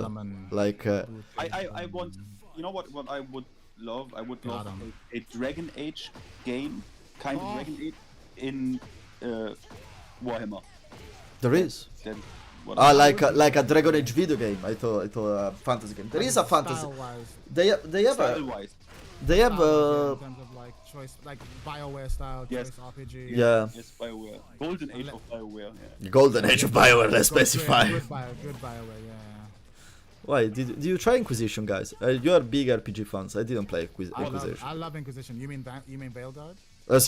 [SPEAKER 2] Like,
[SPEAKER 5] I want, you know what I would love? I would love a Dragon Age game, kind of Dragon Age in Warhammer.
[SPEAKER 2] there is.
[SPEAKER 5] Then what
[SPEAKER 2] Like a Dragon Age video game. I thought a fantasy game. There is a fantasy.
[SPEAKER 3] Style-wise.
[SPEAKER 2] They have
[SPEAKER 5] style-wise.
[SPEAKER 2] in
[SPEAKER 3] terms of like choice, like BioWare style,
[SPEAKER 5] Yes.
[SPEAKER 3] choice RPG.
[SPEAKER 2] yeah,
[SPEAKER 5] Yes, BioWare. Golden Age of BioWare. Yeah.
[SPEAKER 2] Golden Age of BioWare. Let's
[SPEAKER 3] Good
[SPEAKER 2] specify.
[SPEAKER 3] Good BioWare, yeah.
[SPEAKER 2] Why did you try Inquisition, guys? You are big RPG fans. I didn't play Inquisition.
[SPEAKER 3] I love Inquisition. You mean Veilguard?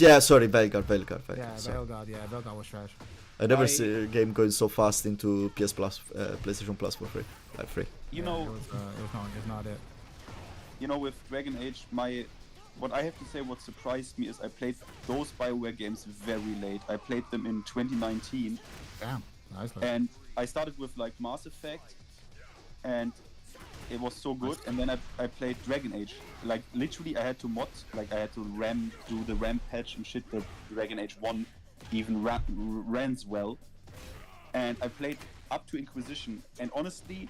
[SPEAKER 2] Yeah, sorry, Veilguard.
[SPEAKER 3] Yeah,
[SPEAKER 2] Sorry.
[SPEAKER 3] Veilguard. Yeah, Veilguard was trash.
[SPEAKER 2] I never see a game going so fast into PS Plus, PlayStation Plus for free. Like free.
[SPEAKER 5] You
[SPEAKER 3] Yeah,
[SPEAKER 5] know,
[SPEAKER 3] it's not it.
[SPEAKER 5] you know, with Dragon Age, what I have to say, what surprised me is I played those BioWare games very late. I played them in 2019,
[SPEAKER 3] Damn, nice.
[SPEAKER 5] and I started with like Mass Effect, and it was so good. And then I played Dragon Age. Like literally, I had to mod, like I had to do the RAM patch and shit that Dragon Age 1 even runs well. And I played up to Inquisition, and honestly,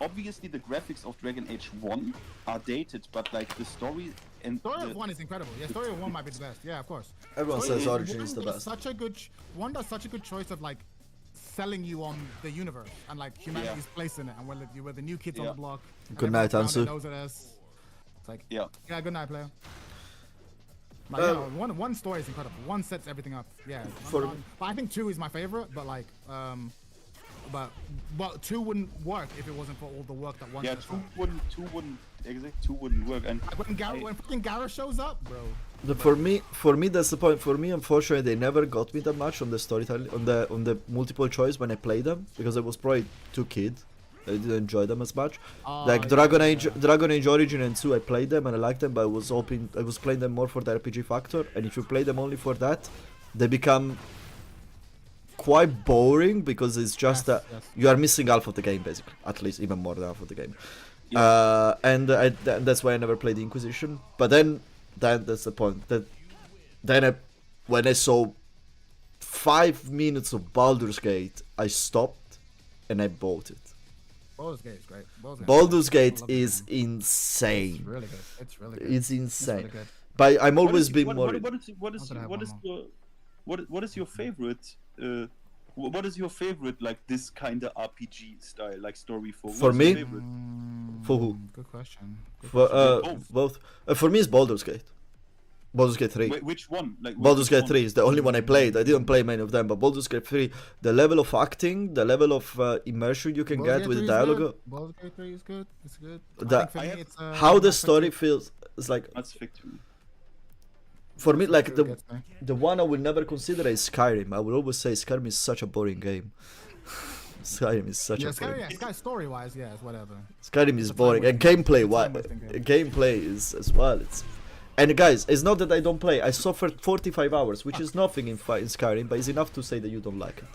[SPEAKER 5] obviously the graphics of Dragon Age 1 are dated, but like the story and
[SPEAKER 3] Story
[SPEAKER 5] the,
[SPEAKER 3] of 1 is incredible. Yeah, Story of 1 might be the best. Yeah, of course.
[SPEAKER 2] Everyone
[SPEAKER 3] Story
[SPEAKER 2] says
[SPEAKER 3] of
[SPEAKER 2] Origin
[SPEAKER 3] one
[SPEAKER 2] is the
[SPEAKER 3] does
[SPEAKER 2] best.
[SPEAKER 3] Such a good one does such a good choice of like selling you on the universe and like humanity's place in it, and when you were the new kids on
[SPEAKER 5] Yeah.
[SPEAKER 3] the block. and
[SPEAKER 2] Good night,
[SPEAKER 3] everyone around
[SPEAKER 2] Ansu.
[SPEAKER 3] it knows it as- It's like
[SPEAKER 5] yeah.
[SPEAKER 3] yeah, good night, player. Like, one story is incredible. One sets everything up. Yeah. But I think 2 is my favorite. But like, but 2 wouldn't work if it wasn't for all the work that 1
[SPEAKER 5] Yeah,
[SPEAKER 3] sets up.
[SPEAKER 5] two wouldn't work. And
[SPEAKER 3] Like when fucking Garrett shows up, bro.
[SPEAKER 2] For me, that's the point. For me, unfortunately, they never got me that much on the storytelling, on the multiple choice when I played them, because I was probably too kid. I didn't enjoy them as much. Like Dragon Age Origin and 2, I played them and I liked them, but I was playing them more for the RPG factor. And if you play them only for that, they become quite boring, because it's just that you are missing half of the game, basically. At least even more than half of the game.
[SPEAKER 5] Yeah.
[SPEAKER 2] And that's why I never played the Inquisition. But then that's the point. When I saw 5 minutes of Baldur's Gate, I stopped and I bought it.
[SPEAKER 3] Baldur's Gate is great.
[SPEAKER 2] Baldur's Gate
[SPEAKER 3] I love the
[SPEAKER 2] is
[SPEAKER 3] game.
[SPEAKER 2] insane.
[SPEAKER 3] It's really good. It's really good.
[SPEAKER 2] It's
[SPEAKER 3] It's
[SPEAKER 2] insane.
[SPEAKER 3] really good.
[SPEAKER 2] But I'm
[SPEAKER 5] What
[SPEAKER 2] always
[SPEAKER 5] is-
[SPEAKER 2] been
[SPEAKER 5] what-
[SPEAKER 2] more.
[SPEAKER 5] what is your favorite? What is your favorite, like this kind of RPG style, like story for?
[SPEAKER 2] For
[SPEAKER 5] what's your
[SPEAKER 2] me?
[SPEAKER 5] favorite?
[SPEAKER 2] For who?
[SPEAKER 3] Good question. Good
[SPEAKER 2] For,
[SPEAKER 3] question.
[SPEAKER 2] both. For me, it's Baldur's Gate. Baldur's Gate 3.
[SPEAKER 5] Which one? Like
[SPEAKER 2] Baldur's
[SPEAKER 5] which
[SPEAKER 2] Gate 3 is the only one I played. I didn't play many of them, but Baldur's Gate 3, the level of acting, the level of immersion you can
[SPEAKER 3] Baldur's
[SPEAKER 2] get
[SPEAKER 3] Gate
[SPEAKER 2] with
[SPEAKER 3] 3 is
[SPEAKER 2] dialogue,
[SPEAKER 3] good. Baldur's Gate 3 is good. It's good.
[SPEAKER 2] The-
[SPEAKER 3] I think for me it's,
[SPEAKER 2] how the
[SPEAKER 3] Mass
[SPEAKER 2] story
[SPEAKER 3] Effect
[SPEAKER 2] feels. It's like,
[SPEAKER 5] That's Victory.
[SPEAKER 2] for me, like
[SPEAKER 3] 2 gets me.
[SPEAKER 2] the one I will never consider is Skyrim. I will always say Skyrim is such a boring game. Skyrim is such
[SPEAKER 3] Yeah,
[SPEAKER 2] a boring.
[SPEAKER 3] story wise, yeah, it's whatever.
[SPEAKER 2] Skyrim is
[SPEAKER 3] It's a
[SPEAKER 2] boring, and
[SPEAKER 3] time-wasting-
[SPEAKER 2] gameplay.
[SPEAKER 3] it's a
[SPEAKER 2] Why?
[SPEAKER 3] time-wasting game.
[SPEAKER 2] Gameplay is as well. And guys, it's not that I don't play. I suffered 45 hours, which is nothing in Skyrim, but it's enough to say that you don't like it.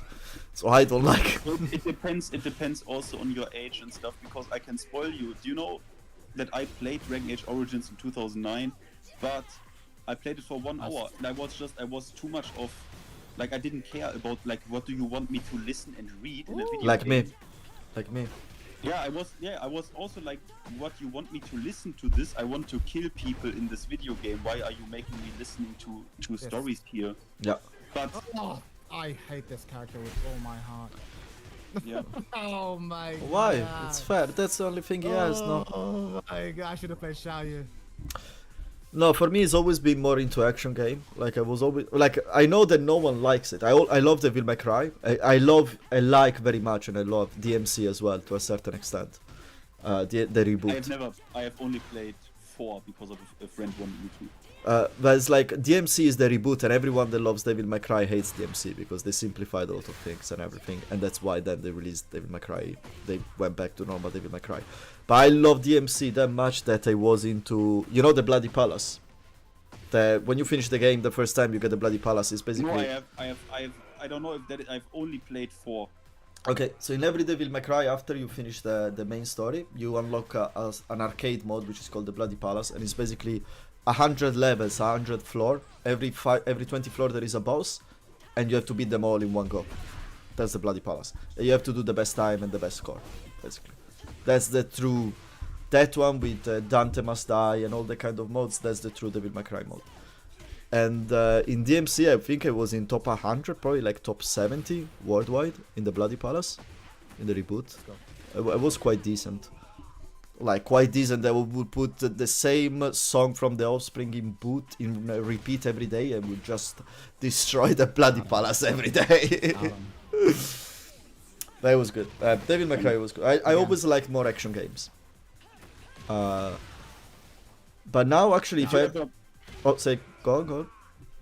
[SPEAKER 2] So I don't like it.
[SPEAKER 5] Well, it depends. It depends also on your age and stuff, because I can spoil you. Do you know that I played Dragon Age Origins in 2009, but I played it for 1 hour, and I was too much of, like, I didn't care about, like, what do you want me to listen and read in a video
[SPEAKER 2] Like
[SPEAKER 5] game.
[SPEAKER 2] me. Like me.
[SPEAKER 5] Yeah, I was also like, what you want me to listen to this? I want to kill people in this video game. Why are you making me listening to stories here?
[SPEAKER 2] Yeah.
[SPEAKER 5] But
[SPEAKER 3] Oh, I hate this character with all my heart.
[SPEAKER 5] yeah,
[SPEAKER 3] Oh my
[SPEAKER 2] Why?
[SPEAKER 3] god.
[SPEAKER 2] It's fair. That's the only thing he has. No.
[SPEAKER 3] Oh my god, I should have played Xiaoyu.
[SPEAKER 2] No, for me, it's always been more into action game. Like I was always like, I know that no one likes it. I love Devil May Cry. I like very much, and I love DMC as well to a certain extent. The reboot.
[SPEAKER 5] I have only played 4 because of a friend wanted me to.
[SPEAKER 2] But it's like DMC is the reboot, and everyone that loves Devil May Cry hates DMC because they simplified a lot of things and everything, and that's why then they released Devil May Cry. They went back to normal Devil May Cry. But I love DMC that much that I was into, you know, the Bloody Palace. When you finish the game the first time, you get the Bloody Palace. It's basically.
[SPEAKER 5] No, I don't know if that. I've only played 4.
[SPEAKER 2] Okay, so in every Devil May Cry, after you finish the main story, you unlock an arcade mode which is called the Bloody Palace, and it's basically 100 levels, 100 floor. Every 20 floor there is a boss, and you have to beat them all in one go. That's the Bloody Palace. And you have to do the best time and the best score, basically. That's the true. That one with Dante Must Die and all the kind of modes. That's the true Devil May Cry mode. And in DMC, I think I was in top 100, probably like top 70 worldwide in the Bloody Palace, in the reboot. I was quite decent. Like, quite decent. I would put the same song from The Offspring in repeat every day, and would just destroy the Bloody Palace every day. That was good. Devil May Cry was good. I always liked more action games. But now, actually, if I... Oh, say, go on.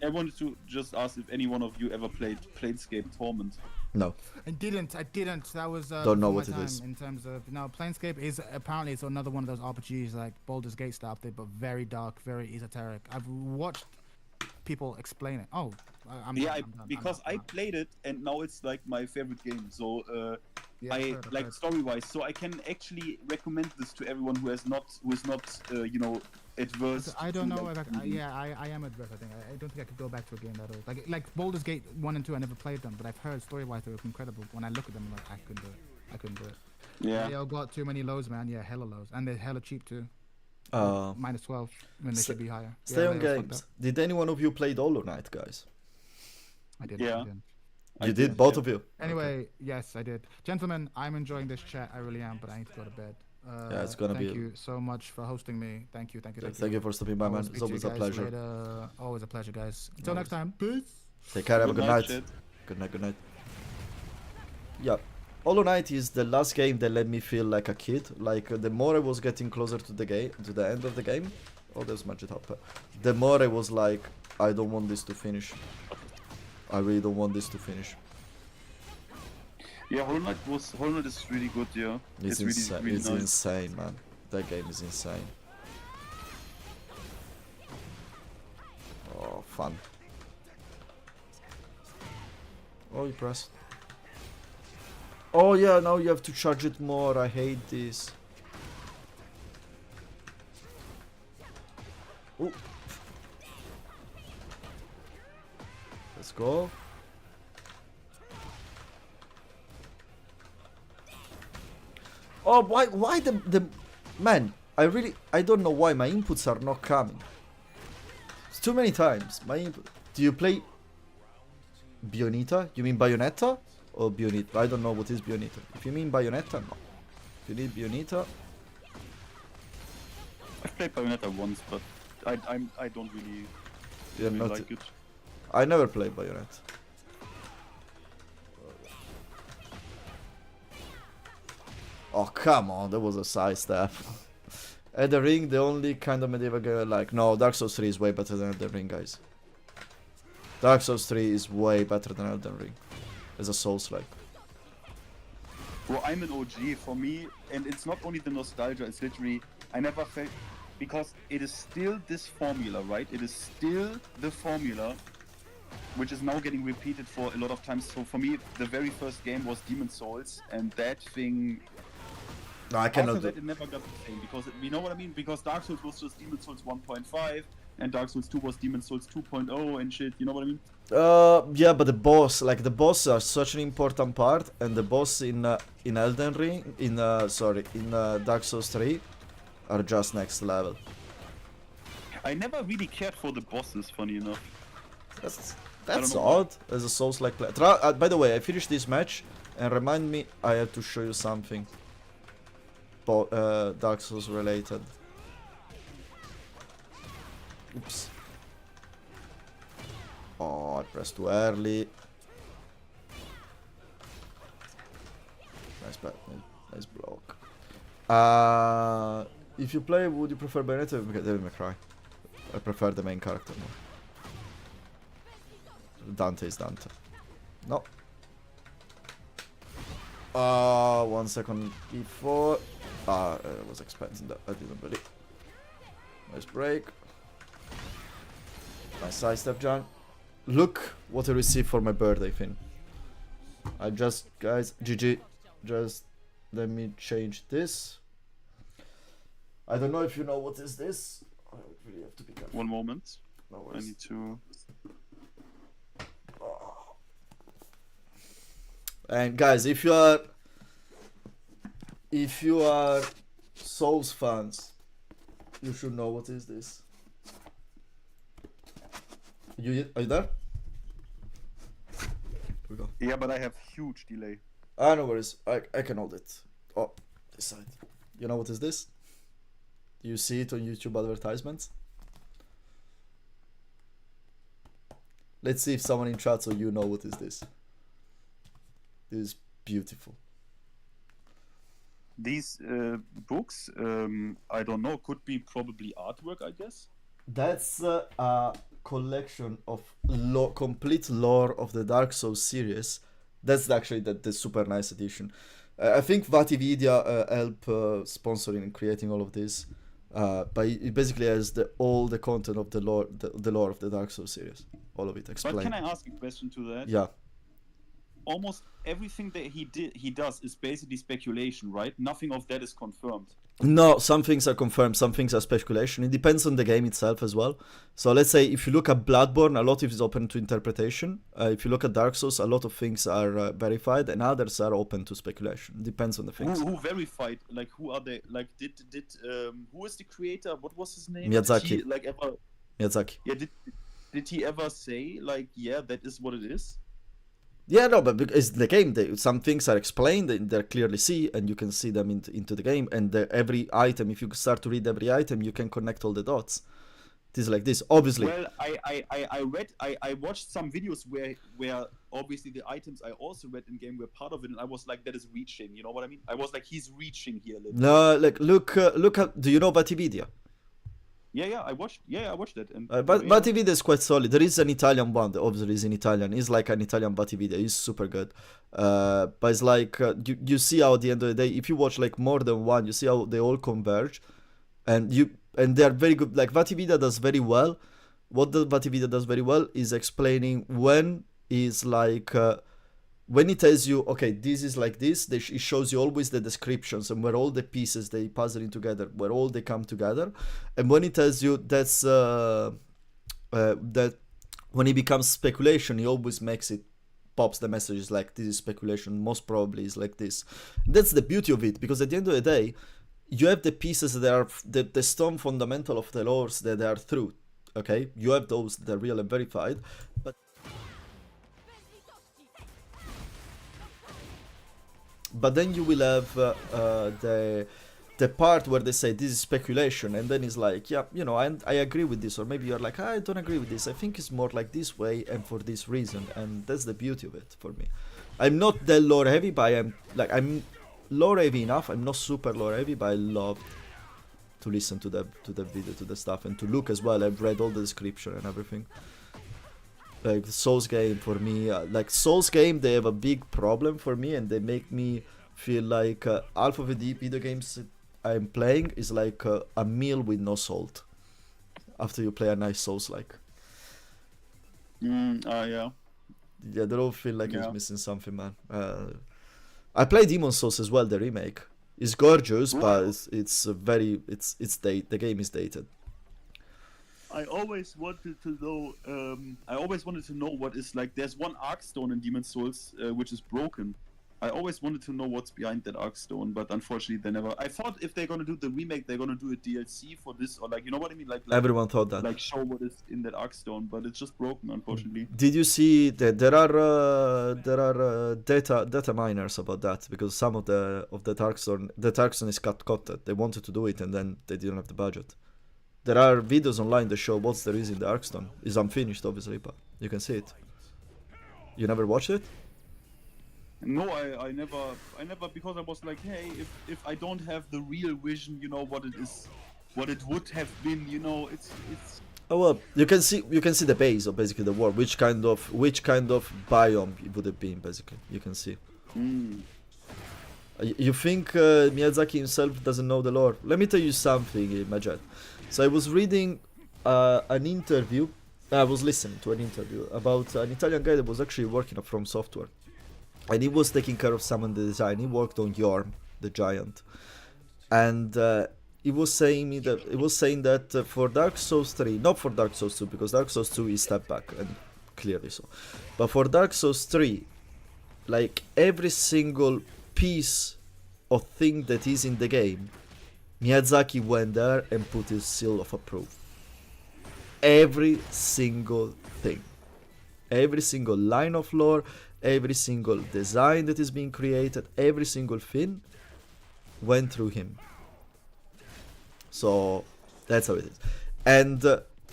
[SPEAKER 5] I wanted to just ask if any one of you ever played Planescape Torment.
[SPEAKER 2] No.
[SPEAKER 3] I didn't. That was
[SPEAKER 2] Don't know
[SPEAKER 3] before
[SPEAKER 2] what
[SPEAKER 3] my
[SPEAKER 2] it
[SPEAKER 3] time
[SPEAKER 2] is.
[SPEAKER 3] in terms of Planescape is apparently it's another one of those RPGs like Baldur's Gate style thing, but very dark, very esoteric. I've watched people explain it. Oh, I'm done.
[SPEAKER 5] Because I played it and now it's like my favorite game. So
[SPEAKER 3] Yeah,
[SPEAKER 5] I
[SPEAKER 3] I've heard.
[SPEAKER 5] like story-wise. So I can actually recommend this to everyone who is not adverse.
[SPEAKER 3] I don't
[SPEAKER 5] to,
[SPEAKER 3] know.
[SPEAKER 5] like,
[SPEAKER 3] I am adverse. I think I don't think I could go back to a game that old. Like Baldur's Gate 1 and 2. I never played them, but I've heard story-wise they were incredible. When I look at them, I'm like, I couldn't do it.
[SPEAKER 5] Yeah.
[SPEAKER 3] They all got too many lows, man. Yeah, hella lows, and they're hella cheap too. Minus 12 when they should be higher.
[SPEAKER 2] Stay
[SPEAKER 3] Yeah,
[SPEAKER 2] on
[SPEAKER 3] they were fucked
[SPEAKER 2] games.
[SPEAKER 3] up.
[SPEAKER 2] Did any one of you play Hollow Knight, guys?
[SPEAKER 3] I did.
[SPEAKER 5] Yeah.
[SPEAKER 3] I did.
[SPEAKER 2] You did, both of you.
[SPEAKER 3] Anyway, yes, I did. Gentlemen, I'm enjoying this chat. I really am, but I need to go to bed.
[SPEAKER 2] Yeah, it's gonna
[SPEAKER 3] thank
[SPEAKER 2] be-
[SPEAKER 3] you so much for hosting me. Thank you.
[SPEAKER 2] Thank you for stopping by,
[SPEAKER 3] I will
[SPEAKER 2] man.
[SPEAKER 3] speak
[SPEAKER 2] It's
[SPEAKER 3] to you
[SPEAKER 2] always a
[SPEAKER 3] guys
[SPEAKER 2] pleasure.
[SPEAKER 3] later. Always a pleasure, guys. Until next time. Peace.
[SPEAKER 2] Take care, have a good night.
[SPEAKER 5] chat.
[SPEAKER 2] Good night. Yeah. Hollow Knight is the last game that let me feel like a kid. Like, the more I was getting closer to the game, to the end of the game. Oh, there's Magic Hopper. The more I was like, I don't want this to finish. I really don't want this to finish.
[SPEAKER 5] Yeah, Hollow Knight is really good. Yeah,
[SPEAKER 2] It's
[SPEAKER 5] really
[SPEAKER 2] insane.
[SPEAKER 5] really
[SPEAKER 2] It's
[SPEAKER 5] nice.
[SPEAKER 2] insane, man. That game is insane. Oh, fun. Oh, you pressed. Oh yeah, now you have to charge it more. I hate this. Ooh. Let's go. Oh, why the man? I don't know why my inputs are not coming. It's too many times. My input. Do you play Bayonetta? You mean Bayonetta or Bayonetta? I don't know what is Bayonetta. If you mean Bayonetta, no. If you need Bayonetta,
[SPEAKER 5] I've played Bayonetta once, but I don't really,
[SPEAKER 2] you're
[SPEAKER 5] really
[SPEAKER 2] not.
[SPEAKER 5] like it.
[SPEAKER 2] I never played Bayonetta. Oh come on, that was a side step. Elden Ring, the only kind of medieval game I like. No, Dark Souls 3 is way better than Elden Ring, guys. Dark Souls 3 is way better than Elden Ring. As a Souls-like.
[SPEAKER 5] Well, I'm an OG for me, and it's not only the nostalgia, it's literally, I never felt, because it is still this formula, right? It is still the formula, which is now getting repeated for a lot of times. So for me, the very first game was Demon's Souls, and that thing,
[SPEAKER 2] No, I
[SPEAKER 5] after
[SPEAKER 2] cannot do
[SPEAKER 5] that, it never got the same, because, you know what I mean? Because Dark Souls was just Demon's Souls 1.5, and Dark Souls 2 was Demon's Souls 2.0 and shit, you know what I mean?
[SPEAKER 2] yeah, but the boss are such an important part, and the boss in Elden Ring, in Dark Souls 3, are just next level.
[SPEAKER 5] I never really cared for the bosses, funny enough.
[SPEAKER 2] That's
[SPEAKER 5] know
[SPEAKER 2] odd. As a Souls-like play. By the way, I finished this match, and remind me, I have to show you something. Dark Souls related. Oops. Oh, I pressed too early. Nice block. If you play, would you prefer Bayonetta or Devil May Cry? I prefer the main character more. Dante is Dante. No. 1 second before. I was expecting that. I didn't believe. Nice break. Nice sidestep, John. Look what I received for my birthday, Finn. I just, guys, GG. Just let me change this. I don't know if you know what is this. I really have to be careful.
[SPEAKER 5] One moment.
[SPEAKER 2] No
[SPEAKER 5] I
[SPEAKER 2] worries.
[SPEAKER 5] need to.
[SPEAKER 2] And guys, if you are Souls fans, you should know what is this. Are you there? Here we go.
[SPEAKER 5] Yeah, but I have huge delay.
[SPEAKER 2] Ah, no worries. I can hold it. Oh, this side. You know what is this? You see it on YouTube advertisements? Let's see if someone in chat so you know what is this. This is beautiful.
[SPEAKER 5] These books, I don't know, could be probably artwork, I guess.
[SPEAKER 2] That's a collection of complete lore of the Dark Souls series. That's actually the super nice edition. I think Vatividia help sponsoring and creating all of this. But it basically has all the content of the lore of the Dark Souls series. All of it explained.
[SPEAKER 5] But can I ask a question to that?
[SPEAKER 2] Yeah.
[SPEAKER 5] Almost everything that he does is basically speculation, right? Nothing of that is confirmed.
[SPEAKER 2] No, some things are confirmed, some things are speculation. It depends on the game itself as well. So let's say if you look at Bloodborne, a lot of it is open to interpretation. If you look at Dark Souls, a lot of things are verified and others are open to speculation. Depends on the things.
[SPEAKER 5] Who verified? Like, who are they? Like, who is the creator? What was his name?
[SPEAKER 2] Miyazaki.
[SPEAKER 5] Did he, ever?
[SPEAKER 2] Miyazaki.
[SPEAKER 5] Yeah, did he ever say like, yeah, that is what it is?
[SPEAKER 2] Yeah, no, but because the game, some things are explained, they clearly see, and you can see them into the game. And every item, if you start to read every item, you can connect all the dots. It is like this, obviously.
[SPEAKER 5] Well, I watched some videos where obviously the items I also read in game were part of it, and I was like, that is reaching. You know what I mean? I was like, he's reaching here.
[SPEAKER 2] No, like look at. Do you know Vatividia?
[SPEAKER 5] Yeah, I watched that. And
[SPEAKER 2] But Vatividia is quite solid. There is an Italian one that obviously is in Italian. It's like an Italian Vatividia. It's super good. But it's like you see how at the end of the day, if you watch like more than one, you see how they all converge, and they are very good. Like Vatividia does very well. What the Vatividia does very well is explaining when is like. When it tells you, okay, this is like this, it shows you always the descriptions and where all the pieces they puzzle in together, where all they come together. And when it tells you that's that when it becomes speculation, he always pops the messages like this is speculation, most probably is like this. That's the beauty of it, because at the end of the day, you have the pieces that are the stone fundamental of the lores that are true. Okay, you have those that are real and verified, but then you will have the part where they say this is speculation, and then it's like, yeah, you know, I agree with this, or maybe you're like, I don't agree with this. I think it's more like this way and for this reason, and that's the beauty of it for me. I'm not that lore heavy, but I'm lore heavy enough. I'm not super lore heavy, but I love to listen to the video, to the stuff, and to look as well. I've read all the description and everything. Like the Souls game for me, like Souls game, they have a big problem for me, and they make me feel like half of the video games I'm playing is like a meal with no salt. After you play a nice Souls like.
[SPEAKER 5] Yeah.
[SPEAKER 2] Yeah, they all feel like it's missing something, man. I play Demon Souls as well, the remake. It's gorgeous, but the game is dated.
[SPEAKER 5] I always wanted to know what is like. There's one Arc Stone in Demon Souls which is broken. I always wanted to know what's behind that Arc Stone, but unfortunately they never. I thought if they're gonna do the remake, they're gonna do a DLC for this, or like, you know what I mean, like
[SPEAKER 2] everyone thought that,
[SPEAKER 5] like show what is in that Arc Stone, but it's just broken, unfortunately.
[SPEAKER 2] Did you see that there are data miners about that, because some of the Arc Stone, is cut. They wanted to do it and then they didn't have the budget. There are videos online that show what's there is in the Arc Stone. It's unfinished, obviously, but you can see it. You never watched it?
[SPEAKER 5] No, I never, because I was like, hey, if I don't have the real vision, you know, what it is, what it would have been, you know, it's.
[SPEAKER 2] Oh well, you can see the base of basically the world, which kind of biome it would have been, basically. You can see. You think Miyazaki himself doesn't know the lore? Let me tell you something, Majed. So I was reading an interview. I was listening to an interview about an Italian guy that was actually working From Software, and he was taking care of some of the design. He worked on Yorm, the giant, and he was saying that for Dark Souls 3, not for Dark Souls 2, because Dark Souls 2 is step back, and clearly so, but for Dark Souls 3, like every single piece of thing that is in the game, Miyazaki went there and put his seal of approval. Every single thing, every single line of lore, every single design that is being created, every single thing went through him. So that's how it is. And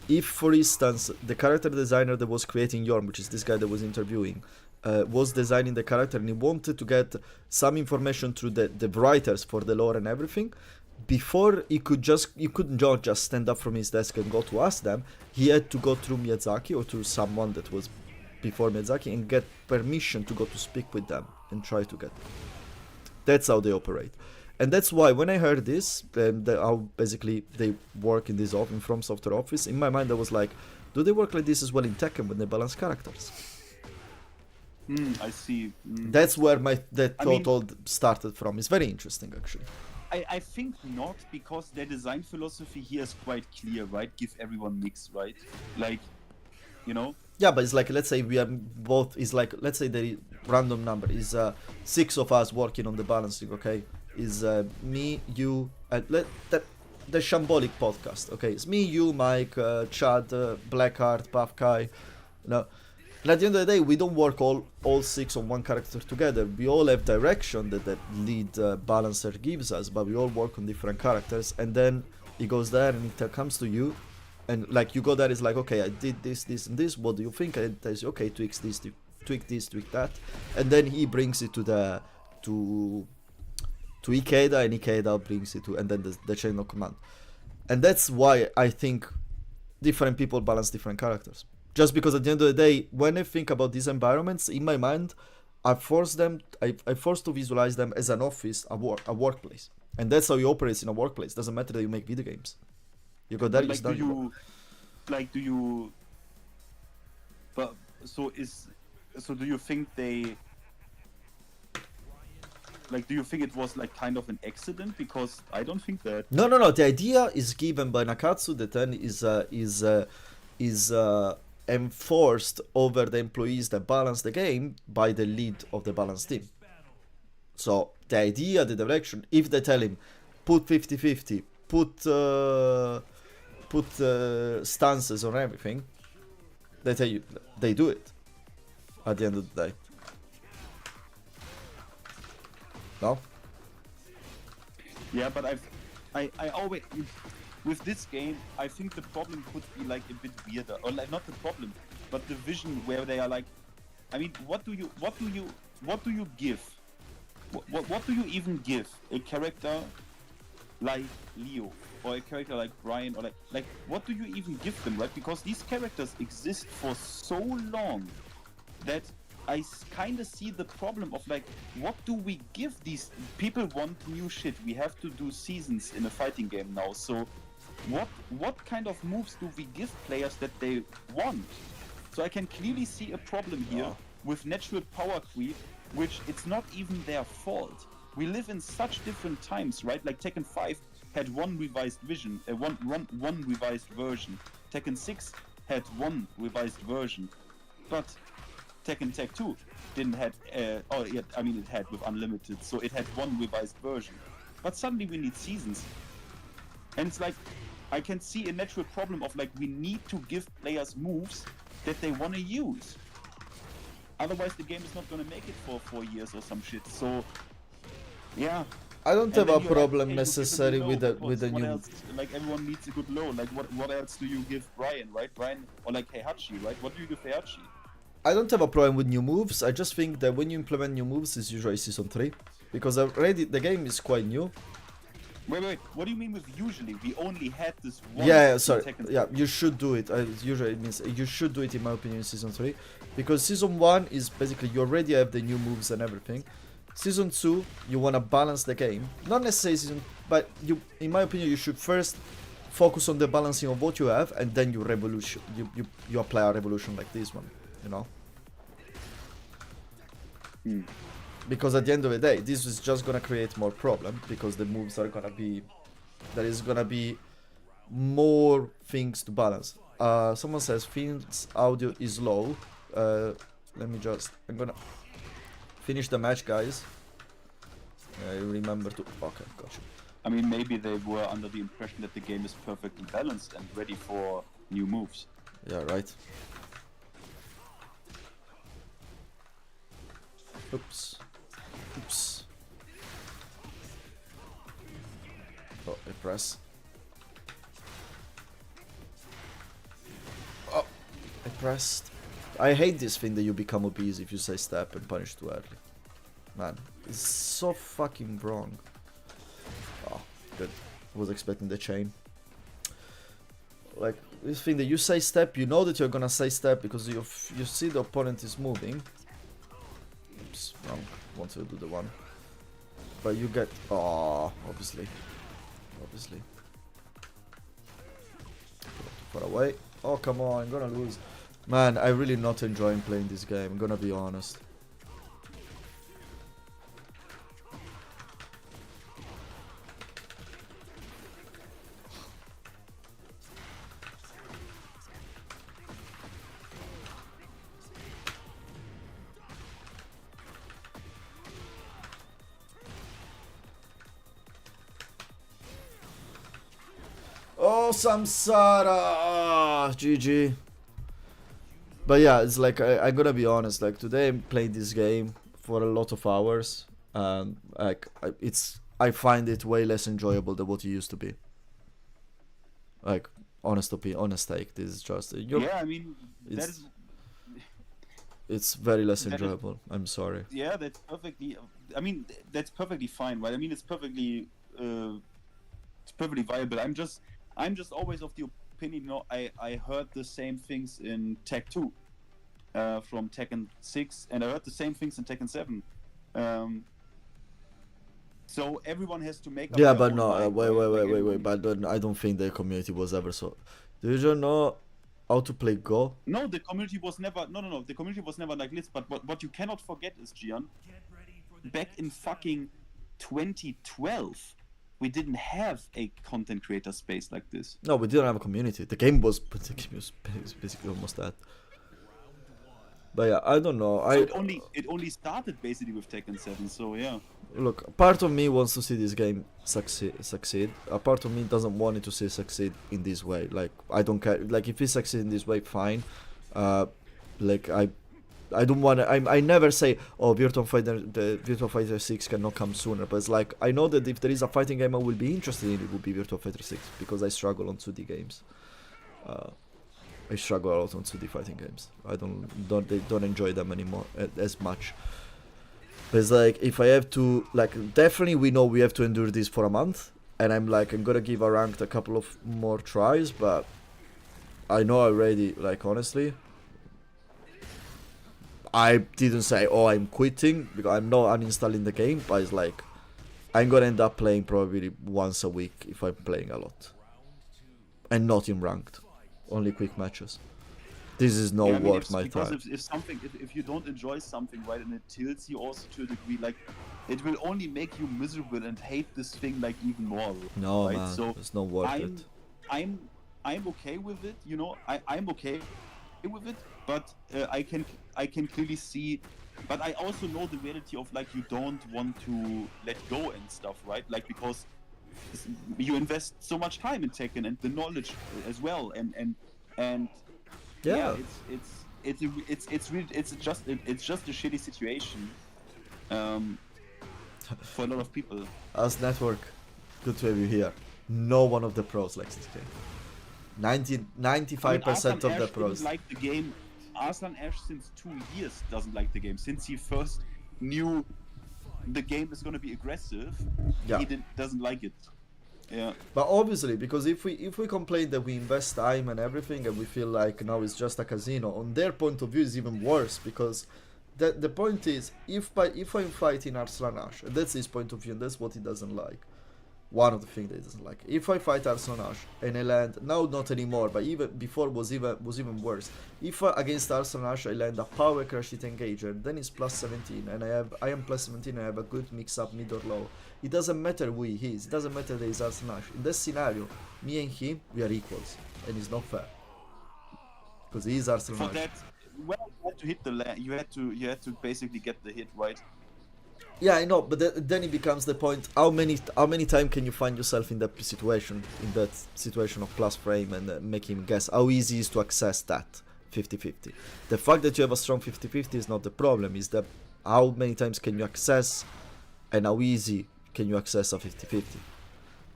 [SPEAKER 2] if, for instance, the character designer that was creating Yorm, which is this guy that was interviewing, was designing the character and he wanted to get some information through the writers for the lore and everything, before he couldn't just stand up from his desk and go to ask them. He had to go through Miyazaki or through someone that was before Miyazaki and get permission to go to speak with them and try to get. That's how they operate. And that's why when I heard this, how basically they work in this From Software office, in my mind I was like, do they work like this as well in Tekken when they balance characters?
[SPEAKER 5] I see.
[SPEAKER 2] That's where that thought all started from. It's very interesting, actually.
[SPEAKER 5] I think not, because their design philosophy here is quite clear, right? Give everyone mix, right? Like, you know?
[SPEAKER 2] Yeah, but it's like, let's say we are both, is like, let's say the random number is 6 of us working on the balancing, okay? Is me, you, and the Shambolic podcast, okay? It's me, you, Mike, Chad, Blackheart, Buff Kai, you know? And at the end of the day, we don't work all 6 on one character together. We all have direction that lead balancer gives us, but we all work on different characters. And then he goes there and it comes to you, and like you go there, it's like, okay, I did this, this, and this. What do you think? And it tells you, okay, tweak this, tweak that, and then he brings it to Ikeda, and Ikeda brings it to, and then the chain of command. And that's why I think different people balance different characters. Just because at the end of the day, when I think about these environments, in my mind, I force to visualize them as an office, a workplace. And that's how you operate in a workplace. Doesn't matter that you make video games. You go there,
[SPEAKER 5] like, do you think they, like, do you think it was like kind of an accident? Because I don't think that.
[SPEAKER 2] No. The idea is given by Nakatsu that then is enforced over the employees that balance the game by the lead of the balance team. So the idea, the direction, if they tell him put 50-50, put stances on everything, they tell you, they do it at the end of the day. No?
[SPEAKER 5] Yeah, but I always, with this game, I think the problem could be like a bit weirder, or like not the problem, but the vision where they are like, I mean, what do you give? What do you even give a character like Leo or a character like Brian, or like what do you even give them, right? Because these characters exist for so long that I kind of see the problem of like, what do we give these people? Want new shit. We have to do seasons in a fighting game now, so what kind of moves do we give players that they want? So I can clearly see a problem here with natural power creep, which it's not even their fault. We live in such different times, right? Like Tekken 5 had one revised one revised version. Tekken 6 had one revised version, but Tekken Tech 2 didn't have. It had with Unlimited, so it had one revised version. But suddenly we need seasons, and it's like, I can see a natural problem of like, we need to give players moves that they want to use. Otherwise, the game is not going to make it for 4 years or some shit. So, yeah.
[SPEAKER 2] I don't have a problem
[SPEAKER 5] hey,
[SPEAKER 2] necessarily with the new.
[SPEAKER 5] Else, like, everyone needs a good low. Like, what else do you give Brian, right? Brian, or like Heihachi, right? What do you give Heihachi?
[SPEAKER 2] I don't have a problem with new moves. I just think that when you implement new moves, it's usually Season 3. Because already the game is quite new.
[SPEAKER 5] Wait. What do you mean with usually? We only had this one.
[SPEAKER 2] Yeah, sorry. Yeah, you should do it. Usually it means you should do it, in my opinion, in Season 3. Because Season 1 is basically, you already have the new moves and everything. Season 2, you want to balance the game. Not necessarily season, but you, in my opinion, you should first focus on the balancing of what you have, and then you revolution. You apply a revolution like this one, you know. Because at the end of the day, this is just gonna create more problem because the moves are gonna be, there is gonna be more things to balance. Someone says Fiend's audio is low. Let me just, I'm gonna finish the match, guys. I remember to, okay, gotcha.
[SPEAKER 5] I mean, maybe they were under the impression that the game is perfectly balanced and ready for new moves.
[SPEAKER 2] Yeah, right. Oops. Oops. Oh, I press. Oh, I pressed. I hate this thing that you become obese if you say step and punish too early. Man, it's so fucking wrong. Oh, good. Was expecting the chain. Like, this thing that you say step, you know that you're gonna say step because you see the opponent is moving. Oops, wrong. Want to do the one. But you get... Oh, obviously. Obviously. Too far away. Oh, come on, I'm gonna lose. Man, I'm really not enjoying playing this game, I'm gonna be honest. Oh, Samsara! Ah, GG. But yeah, it's like, I'm gonna be honest, like, today I played this game for a lot of hours, and like, I find it way less enjoyable than what it used to be. Like, honest take, this is just...
[SPEAKER 5] Yeah, I mean,
[SPEAKER 2] it's very less enjoyable, I'm sorry.
[SPEAKER 5] Yeah, that's perfectly... I mean, that's perfectly fine, right? I mean, it's perfectly viable. I'm just always of the opinion, you know, I heard the same things in Tech 2 from Tekken 6, and I heard the same things in Tekken 7. So everyone has to make up
[SPEAKER 2] Yeah,
[SPEAKER 5] their
[SPEAKER 2] but
[SPEAKER 5] own
[SPEAKER 2] no,
[SPEAKER 5] mind,
[SPEAKER 2] wait, but I don't think the community was ever so... Do you know how to play Go?
[SPEAKER 5] No, the community was never... No, the community was never like this, but what you cannot forget is, Gian, back in fucking 2012, we didn't have a content creator space like this.
[SPEAKER 2] No, we didn't have a community. The game was basically almost that. But yeah, I don't know.
[SPEAKER 5] So it only started basically with Tekken 7, so yeah.
[SPEAKER 2] Look, part of me wants to see this game succeed. A part of me doesn't want it to see succeed in this way. Like, I don't care. Like, if it succeeds in this way, fine. Like, I don't want to... I never say, oh, the Virtua Fighter 6 cannot come sooner. But it's like, I know that if there is a fighting game I will be interested in, it would be Virtua Fighter 6. Because I struggle on 2D games. I struggle a lot on 2D fighting games. I don't enjoy them anymore as much. But it's like, if I have to, like, definitely we know we have to endure this for a month, and I'm gonna give a ranked a couple of more tries, but I know already, like, honestly, I didn't say, oh, I'm quitting, because I'm not uninstalling the game, but it's like, I'm gonna end up playing probably once a week if I'm playing a lot. And not in ranked. Only quick matches. This is not worth my time.
[SPEAKER 5] Because if you don't enjoy something, right, and it tilts you also to a degree, like, it will only make you miserable and hate this thing, like, even more.
[SPEAKER 2] No,
[SPEAKER 5] right?
[SPEAKER 2] man,
[SPEAKER 5] So
[SPEAKER 2] it's not worth it.
[SPEAKER 5] I'm okay with it, you know. I'm okay with it, but I can clearly see. But I also know the reality of, like, you don't want to let go and stuff, right? Like, because you invest so much time in Tekken and the knowledge as well, and
[SPEAKER 2] Yeah.
[SPEAKER 5] it's just a shitty situation for a lot of people.
[SPEAKER 2] As Network, good to have you here. No one of the pros likes this game. 95% of the pros.
[SPEAKER 5] Like the game. Arslan Ash since 2 years doesn't like the game. Since he first knew the game is going to be aggressive,
[SPEAKER 2] Yeah.
[SPEAKER 5] he doesn't like it. Yeah.
[SPEAKER 2] But obviously, because if we complain that we invest time and everything and we feel like now it's just a casino, on their point of view is even worse, because the point is, if I'm fighting Arslan Ash, and that's his point of view, and that's what he doesn't like. One of the things that he doesn't like. If I fight Arslan Ash and I land, now not anymore, but even before was even worse. If against Arslan Ash I land a power crash hit engager, then it's plus 17, and I am plus 17, I have a good mix up mid or low. It doesn't matter who he is. It doesn't matter that he's Arslan Ash. In this scenario, me and him, we are equals, and it's not fair because he is Arslan
[SPEAKER 5] For
[SPEAKER 2] Ash.
[SPEAKER 5] that, well, you had to hit the you had to basically get the hit right.
[SPEAKER 2] Yeah, I know, but then it becomes the point: how many times can you find yourself in that situation of plus frame, and make him guess? How easy is to access that 50-50? The fact that you have a strong 50-50 is not the problem. Is that how many times can you access, and how easy can you access a 50-50?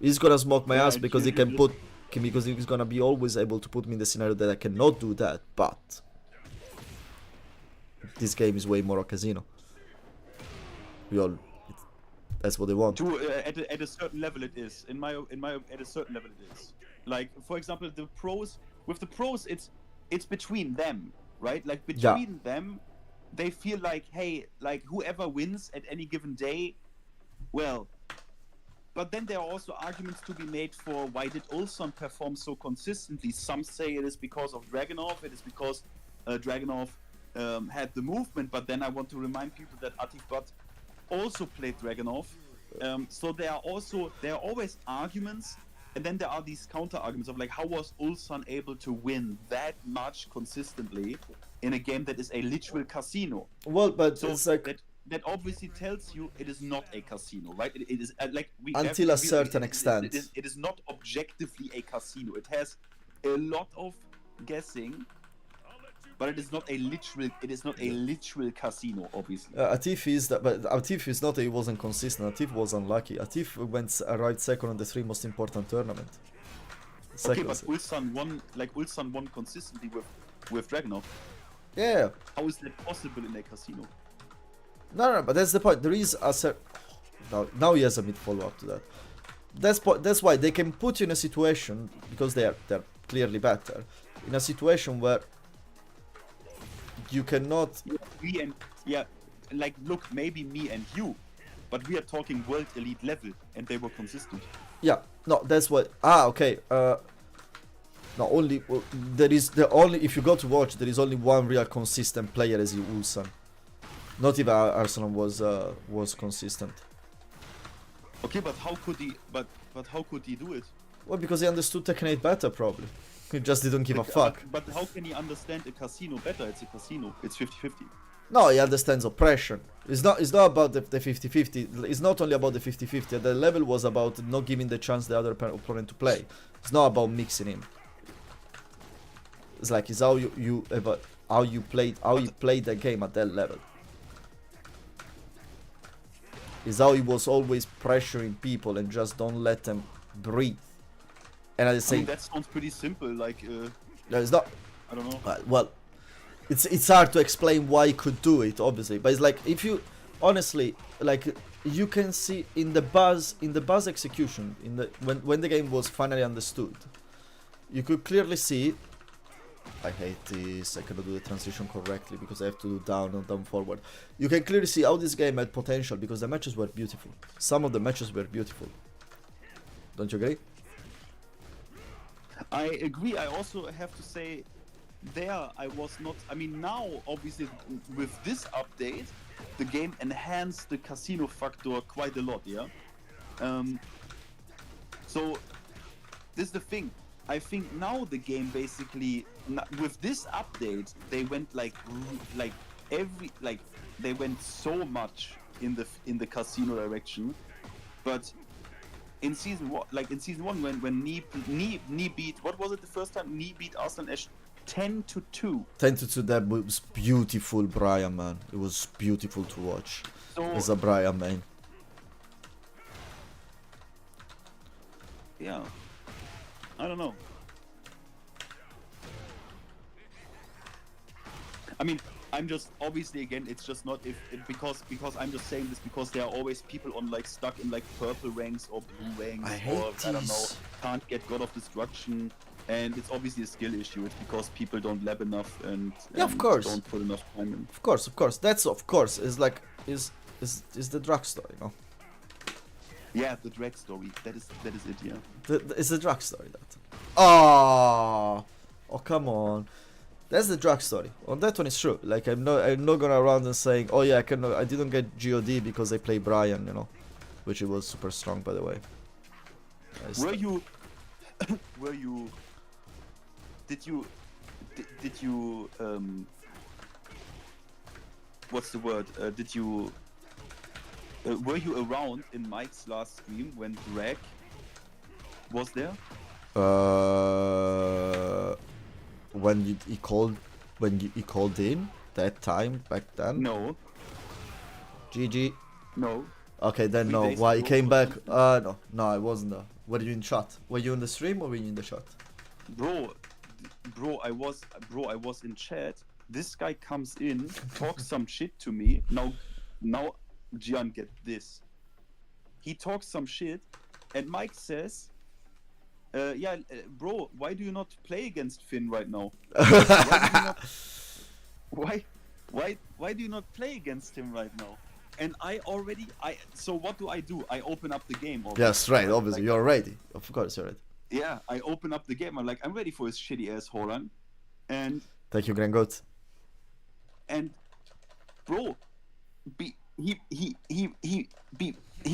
[SPEAKER 2] He's gonna smoke my ass because he can put, because he's gonna be always able to put me in the scenario that I cannot do that. But this game is way more a casino. That's what they want.
[SPEAKER 5] At a certain level, it is. In my at a certain level, it is. Like, for example, with the pros, it's between them, right? Like, between them, they feel like, hey, like, whoever wins at any given day, well. But then there are also arguments to be made for why did Ulsan perform so consistently. Some say it is because of Dragunov. It is because Dragunov had the movement. But then I want to remind people that Atifbat also played Dragunov, so there are always arguments, and then there are these counter arguments of like, how was Ulsan able to win that much consistently in a game that is a literal casino?
[SPEAKER 2] Well, but
[SPEAKER 5] So
[SPEAKER 2] it's like
[SPEAKER 5] that obviously tells you it is not a casino, right? It is like
[SPEAKER 2] until a certain extent.
[SPEAKER 5] It is not objectively a casino. It has a lot of guessing. But it is not a literal casino, obviously.
[SPEAKER 2] Atif is that, but Atif is not that he wasn't consistent. Atif was unlucky. Atif arrived second on the 3 most important tournament.
[SPEAKER 5] Okay, but Ulsan won consistently with Dragunov.
[SPEAKER 2] Yeah.
[SPEAKER 5] How is that possible in a casino?
[SPEAKER 2] No, but that's the point. There is a now he has a mid follow up to that. That's why they can put you in a situation, because they're clearly better, in a situation where you cannot.
[SPEAKER 5] Look, maybe me and you, but we are talking world elite level, and they were consistent.
[SPEAKER 2] Yeah, no, that's what. Okay. No, only there is the only. If you go to watch, there is only one real consistent player as Ulsan. Not even Arsenal was consistent.
[SPEAKER 5] Okay, but how could he? But how could he do it?
[SPEAKER 2] Well, because he understood Tekken 8 better, probably. He just didn't give a fuck.
[SPEAKER 5] But how can he understand a casino better? It's a casino. It's 50-50.
[SPEAKER 2] No, he understands oppression. It's not about the 50-50. It's not only about the 50-50. The level was about not giving the chance the other opponent to play. It's not about mixing him. It's like it's how you played the game at that level. It's how he was always pressuring people and just don't let them breathe. And at the same,
[SPEAKER 5] that sounds pretty simple. Like,
[SPEAKER 2] no, it's not.
[SPEAKER 5] I don't know.
[SPEAKER 2] Well, it's hard to explain why he could do it, obviously. But it's like, if you honestly, like, you can see in the buzz execution, when the game was finally understood, you could clearly see. I hate this. I cannot do the transition correctly because I have to do down and down forward. You can clearly see how this game had potential because the matches were beautiful. Some of the matches were beautiful. Don't you agree?
[SPEAKER 5] I agree. I also have to say, I was not. I mean, now obviously with this update, the game enhanced the casino factor quite a lot. Yeah. So this is the thing. I think now the game basically with this update they went they went so much in the casino direction, but in season one when Knee beat, what was it the first time Knee beat Arslan Ash 10-2.
[SPEAKER 2] 10-2, that was beautiful, Brian, man. It was beautiful to watch.
[SPEAKER 5] So,
[SPEAKER 2] as a Brian, man.
[SPEAKER 5] Yeah. I don't know. I mean, I'm just obviously again, it's just not because I'm just saying this because there are always people on like stuck in like purple ranks or blue ranks
[SPEAKER 2] I hate
[SPEAKER 5] or I don't know,
[SPEAKER 2] these.
[SPEAKER 5] can't get God of Destruction. and it's obviously a skill issue. It's because people don't lab enough and
[SPEAKER 2] Yeah, of course.
[SPEAKER 5] don't put enough time in.
[SPEAKER 2] Of course. That's of course is like is the drugstore, you know.
[SPEAKER 5] Yeah, the drag story. That is it. Yeah.
[SPEAKER 2] It's the drug story that. Oh, come on. That's the drug story. On that one is true. Like I'm not gonna run and saying, oh yeah, I didn't get God because I play Brian, you know, which it was super strong by the way.
[SPEAKER 5] Were you? Did you? What's the word? Did you? Were you around in Mike's last stream when Drag was there?
[SPEAKER 2] When he called in that time back then.
[SPEAKER 5] No.
[SPEAKER 2] GG.
[SPEAKER 5] No.
[SPEAKER 2] Okay, then
[SPEAKER 5] 3
[SPEAKER 2] no.
[SPEAKER 5] days
[SPEAKER 2] Why he
[SPEAKER 5] ago
[SPEAKER 2] came
[SPEAKER 5] or
[SPEAKER 2] back?
[SPEAKER 5] something.
[SPEAKER 2] No, I wasn't there. Were you in chat? Were you in the stream or were you in the chat?
[SPEAKER 5] Bro, I was in chat. This guy comes in, talks some shit to me. Now, Gian, get this. He talks some shit, and Mike says, bro, why do you not play against Finn right now? Why do you not play against him right now? And so what do? I open up the game.
[SPEAKER 2] Yes, right. Obviously, you're ready. Of course, you're ready.
[SPEAKER 5] Yeah, I open up the game. I'm like, I'm ready for his shitty ass Holland. And
[SPEAKER 2] thank you, Grangot.
[SPEAKER 5] And bro, he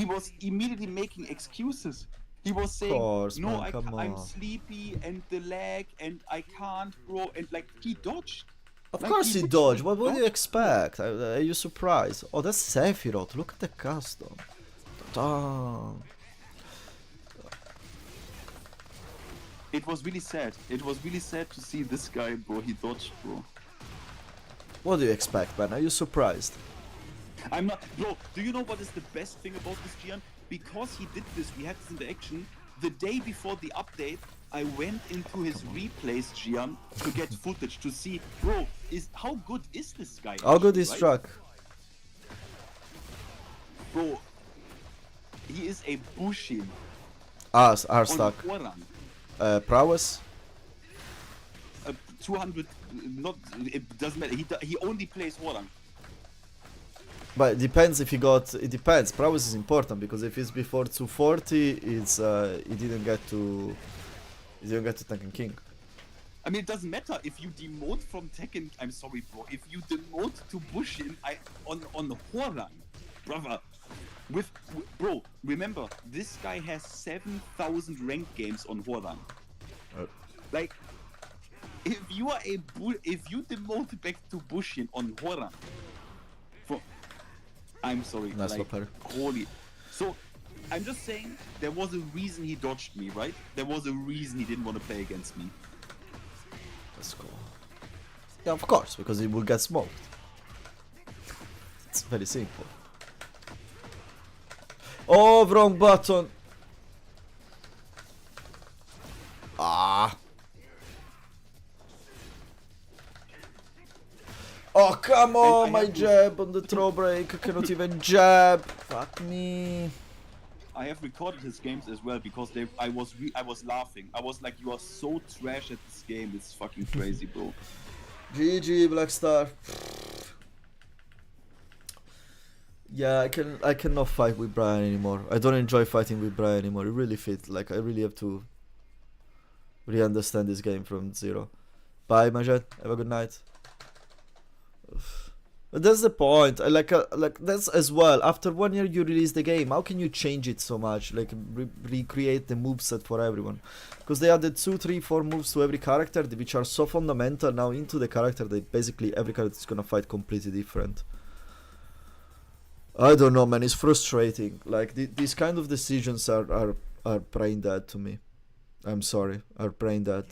[SPEAKER 5] was immediately making excuses. He was saying, "No, I'm sleepy and the lag and I can't, bro." And like he dodged.
[SPEAKER 2] Of course he dodged. What would you expect? Are you surprised? Oh, that's Sephiroth. Look at the custom. Damn.
[SPEAKER 5] It was really sad. It was really sad to see this guy, bro. He dodged, bro.
[SPEAKER 2] What do you expect, man? Are you surprised?
[SPEAKER 5] I'm not, bro. Do you know what is the best thing about this, Gian? Because he did this, we had this interaction. The day before the update, I went into his replays, Gian, to get footage to see, bro, how good is this guy?
[SPEAKER 2] How good is Truck?
[SPEAKER 5] Bro, he is a Bushin.
[SPEAKER 2] Our stock. Prowess?
[SPEAKER 5] 200, it doesn't matter. He only plays Warang.
[SPEAKER 2] But it depends if he got. It depends. Prowess is important because if it's before 240, it's he didn't get to Tekken King.
[SPEAKER 5] I mean, it doesn't matter if you demote from Tekken. I'm sorry, bro. If you demote to Bushin, on Horang, brother. Bro, remember this guy has 7,000 ranked games on Horang. Like, if you demote back to Bushin on Horang, I'm sorry, holy. So, I'm just saying, there was a reason he dodged me, right? There was a reason he didn't want to play against me.
[SPEAKER 2] Let's go. Yeah, of course, because he will get smoked. It's very simple. Oh, wrong button. Ah. Oh, come on, my jab on the throw break. I cannot even jab. Fuck me.
[SPEAKER 5] I have recorded his games as well because I was laughing. I was like, you are so trash at this game. It's fucking crazy, bro.
[SPEAKER 2] GG, Blackstar. Yeah, I cannot fight with Brian anymore. I don't enjoy fighting with Brian anymore. It really feels like I really have to re-understand this game from zero. Bye, Majed. Have a good night. But that's the point. Like that's as well. After 1 year, you release the game. How can you change it so much? Like recreate the moveset for everyone, because they added 2, 3, 4 moves to every character, which are so fundamental now into the character that basically every character is gonna fight completely different. I don't know, man. It's frustrating. Like these kind of decisions are brain dead to me. I'm sorry, are brain dead.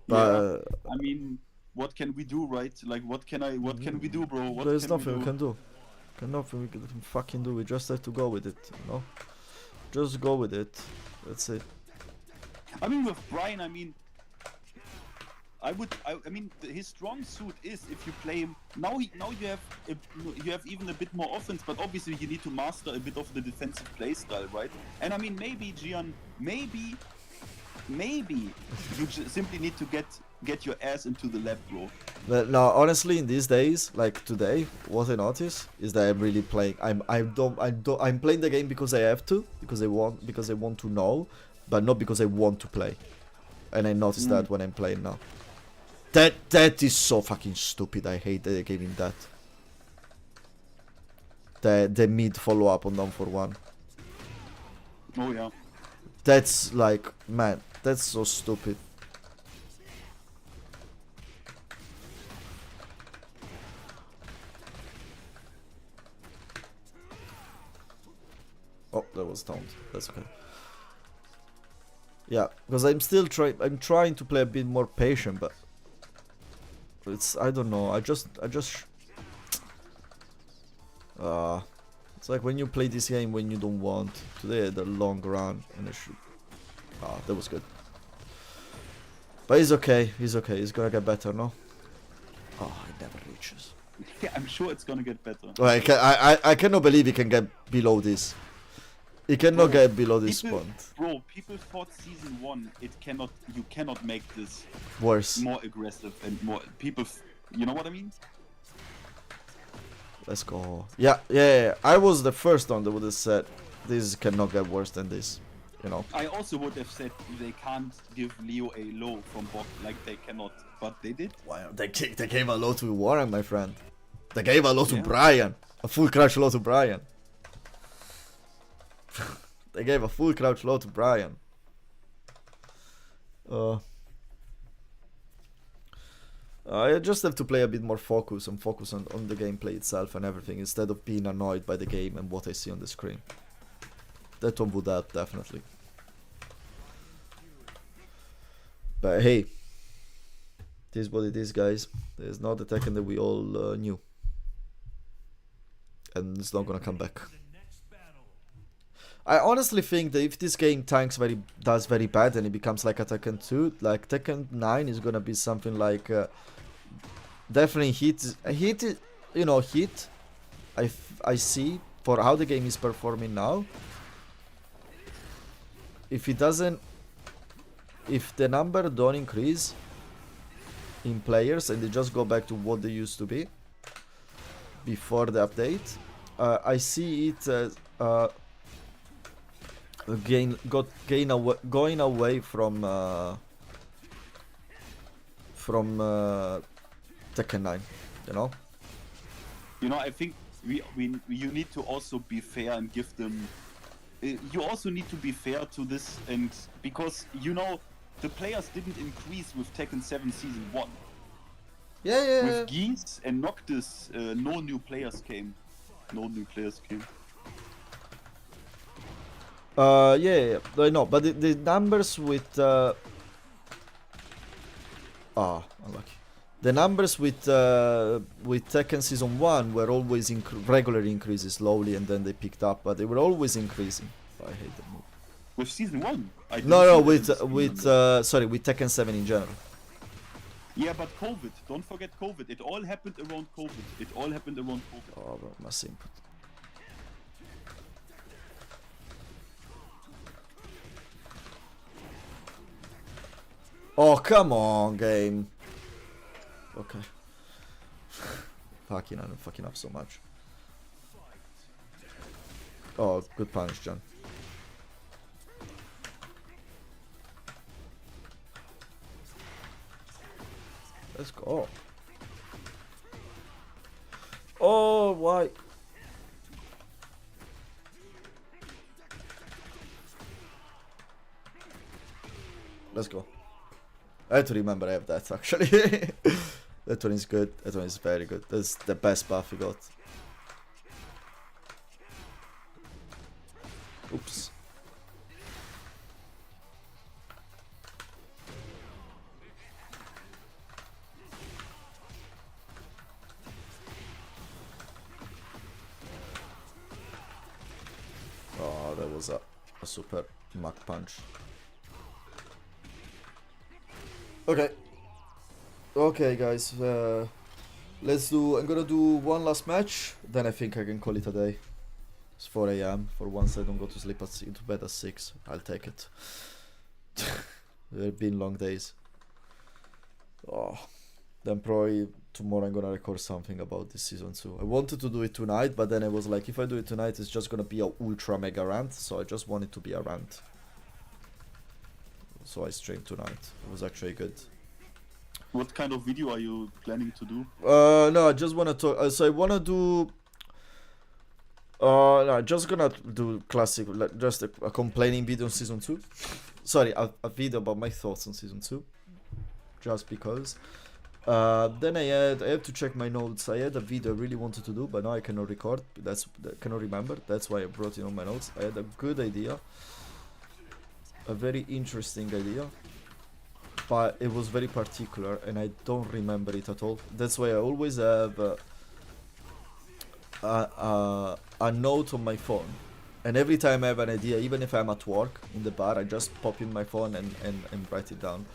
[SPEAKER 5] Yeah, I mean, what can we do, right? Like, what can we do, bro?
[SPEAKER 2] There's nothing we can do. Nothing we can fucking do. We just have to go with it, you know? Just go with it. That's it.
[SPEAKER 5] I mean, with Brian, I mean, I mean, his strong suit is if you play him now. You have even a bit more offense, but obviously you need to master a bit of the defensive playstyle, right? And I mean, maybe Gian, maybe maybe you simply need to get your ass into the lab, bro.
[SPEAKER 2] But no, honestly, in these days, like today, what I notice is that I'm really playing. I'm playing the game because I have to, because I want to know, but not because I want to play. And I notice that when I'm playing now. That is so fucking stupid. I hate that they're giving that. The mid follow up on down for one.
[SPEAKER 5] Oh yeah.
[SPEAKER 2] That's like, man, that's so stupid. Oh, that was taunt. That's okay. Yeah, because I'm still trying to play a bit more patient, but I don't know. It's like when you play this game when you don't want. Today the long run and that was good. But he's okay. He's okay. He's gonna get better, no? Oh, he never reaches.
[SPEAKER 5] Yeah, I'm sure it's gonna get better.
[SPEAKER 2] I cannot believe he can get below this. He cannot get below this point.
[SPEAKER 5] Bro, people thought season 1 you cannot make this
[SPEAKER 2] Worse.
[SPEAKER 5] more aggressive and more people. You know what I mean?
[SPEAKER 2] Let's go. Yeah. I was the first one that would have said this cannot get worse than this. You know.
[SPEAKER 5] I also would have said they can't give Leo a low from bot, like they cannot, but they did.
[SPEAKER 2] Wow, they gave a low to Warren, my friend. They gave a low to
[SPEAKER 5] Yeah.
[SPEAKER 2] Brian. A full crouch low to Brian. They gave a full crouch low to Brian. I just have to play a bit more focus on the gameplay itself and everything instead of being annoyed by the game and what I see on the screen. That one would help, definitely. But hey, it is what it is, guys. There's not the Tekken that we all knew. And it's not gonna come back. I honestly think that if this game does very bad and it becomes like a Tekken 2, like Tekken 9 is gonna be something like definitely hit. I see for how the game is performing now. If the number don't increase in players and they just go back to what they used to be before the update, I see it as going away from Tekken 9, you know.
[SPEAKER 5] I think you need to also be fair and give them. You also need to be fair to this, and because the players didn't increase with Tekken 7 Season 1.
[SPEAKER 2] Yeah.
[SPEAKER 5] With Geese and Noctis, no new players came.
[SPEAKER 2] Yeah. I know, but the numbers with unlucky. The numbers with Tekken Season 1 were always regular increases slowly, and then they picked up, but they were always increasing. I hate that move.
[SPEAKER 5] With Season 1?
[SPEAKER 2] With Tekken 7 in general.
[SPEAKER 5] Yeah, but COVID. Don't forget COVID. It all happened around COVID.
[SPEAKER 2] Oh, bro, mass input. Oh, come on, game. Okay. I'm fucking up so much. Oh, good punish, John. Let's go. Oh, why? Let's go. I have to remember I have that actually. That one is good. That one is very good. That's the best buff we got. Oops. Oh, that was a super Mach punch. Okay, guys. I'm gonna do one last match. Then I think I can call it a day. It's 4 AM. For once I don't go to sleep to bed at 6. I'll take it. They've been long days. Oh, then probably tomorrow I'm gonna record something about this season 2. I wanted to do it tonight, but then I was like, if I do it tonight, it's just gonna be a ultra mega rant. So I just want it to be a rant. So I streamed tonight. It was actually good.
[SPEAKER 5] What kind of video are you planning to do?
[SPEAKER 2] No, I just wanna talk. So I wanna do. No, I'm just gonna do classic, like just a complaining video on season 2. Sorry, a video about my thoughts on season 2. Just because. Then I have to check my notes. I had a video I really wanted to do, but now I cannot record. I cannot remember. That's why I brought it on my notes. I had a good idea, a very interesting idea, but it was very particular, and I don't remember it at all. That's why I always have a note on my phone, and every time I have an idea, even if I'm at work in the bar, I just pop in my phone and write it down.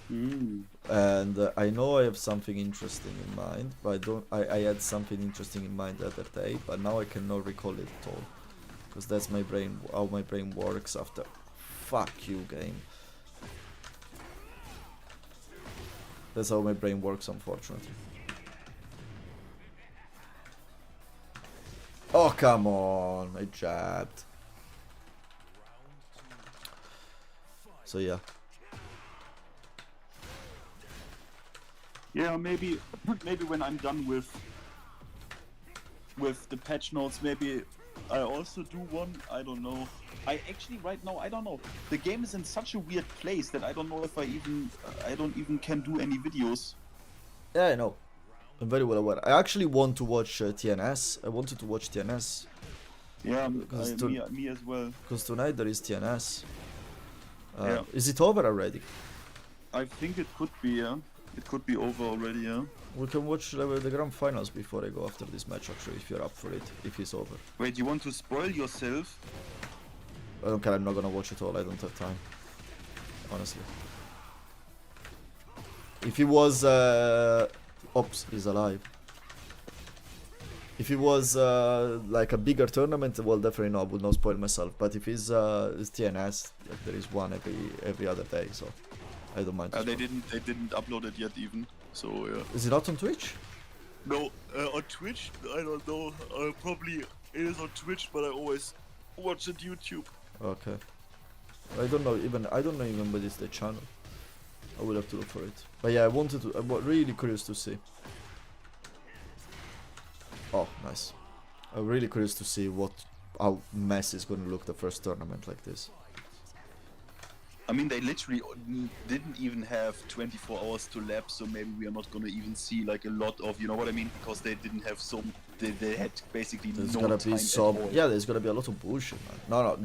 [SPEAKER 2] And I know I have something interesting in mind, but I had something interesting in mind the other day, but now I cannot recall it at all, because that's my brain, how my brain works after. Fuck you, game. That's how my brain works, unfortunately. Oh, come on, I jabbed. So yeah.
[SPEAKER 5] Yeah, maybe when I'm done with the patch notes, maybe I also do one. I don't know. I actually right now I don't know. The game is in such a weird place that I don't know if I don't even can do any videos.
[SPEAKER 2] Yeah, I know. I'm very well aware. I actually want to watch TNS. I wanted to watch TNS.
[SPEAKER 5] Yeah, me as well.
[SPEAKER 2] Because tonight there is TNS.
[SPEAKER 5] Yeah.
[SPEAKER 2] Is it over already?
[SPEAKER 5] I think it could be, yeah. It could be over already, yeah.
[SPEAKER 2] We can watch the grand finals before I go after this match, actually, if you're up for it, if it's over.
[SPEAKER 5] Wait, you want to spoil yourself?
[SPEAKER 2] I don't care, I'm not gonna watch it all, I don't have time. Honestly. If it was... Oops, he's alive. If it was like a bigger tournament, well, definitely no, I would not spoil myself. But if it's TNS, like, there is one every other day, so I don't mind.
[SPEAKER 5] They didn't upload it yet even, so yeah.
[SPEAKER 2] Is it not on Twitch?
[SPEAKER 5] No, on Twitch, I don't know. Probably it is on Twitch, but I always watch it YouTube.
[SPEAKER 2] Okay. I don't know even what is the channel. I will have to look for it. But yeah, I'm really curious to see. Oh, nice. I'm really curious to see how mess is gonna look the first tournament like this.
[SPEAKER 5] I mean, they literally didn't even have 24 hours to lap, so maybe we are not gonna even see like a lot of, you know what I mean? Because they didn't have they had basically
[SPEAKER 2] there's
[SPEAKER 5] no
[SPEAKER 2] gonna
[SPEAKER 5] time
[SPEAKER 2] be some,
[SPEAKER 5] at all.
[SPEAKER 2] yeah, there's gonna be a lot of bullshit, man. No,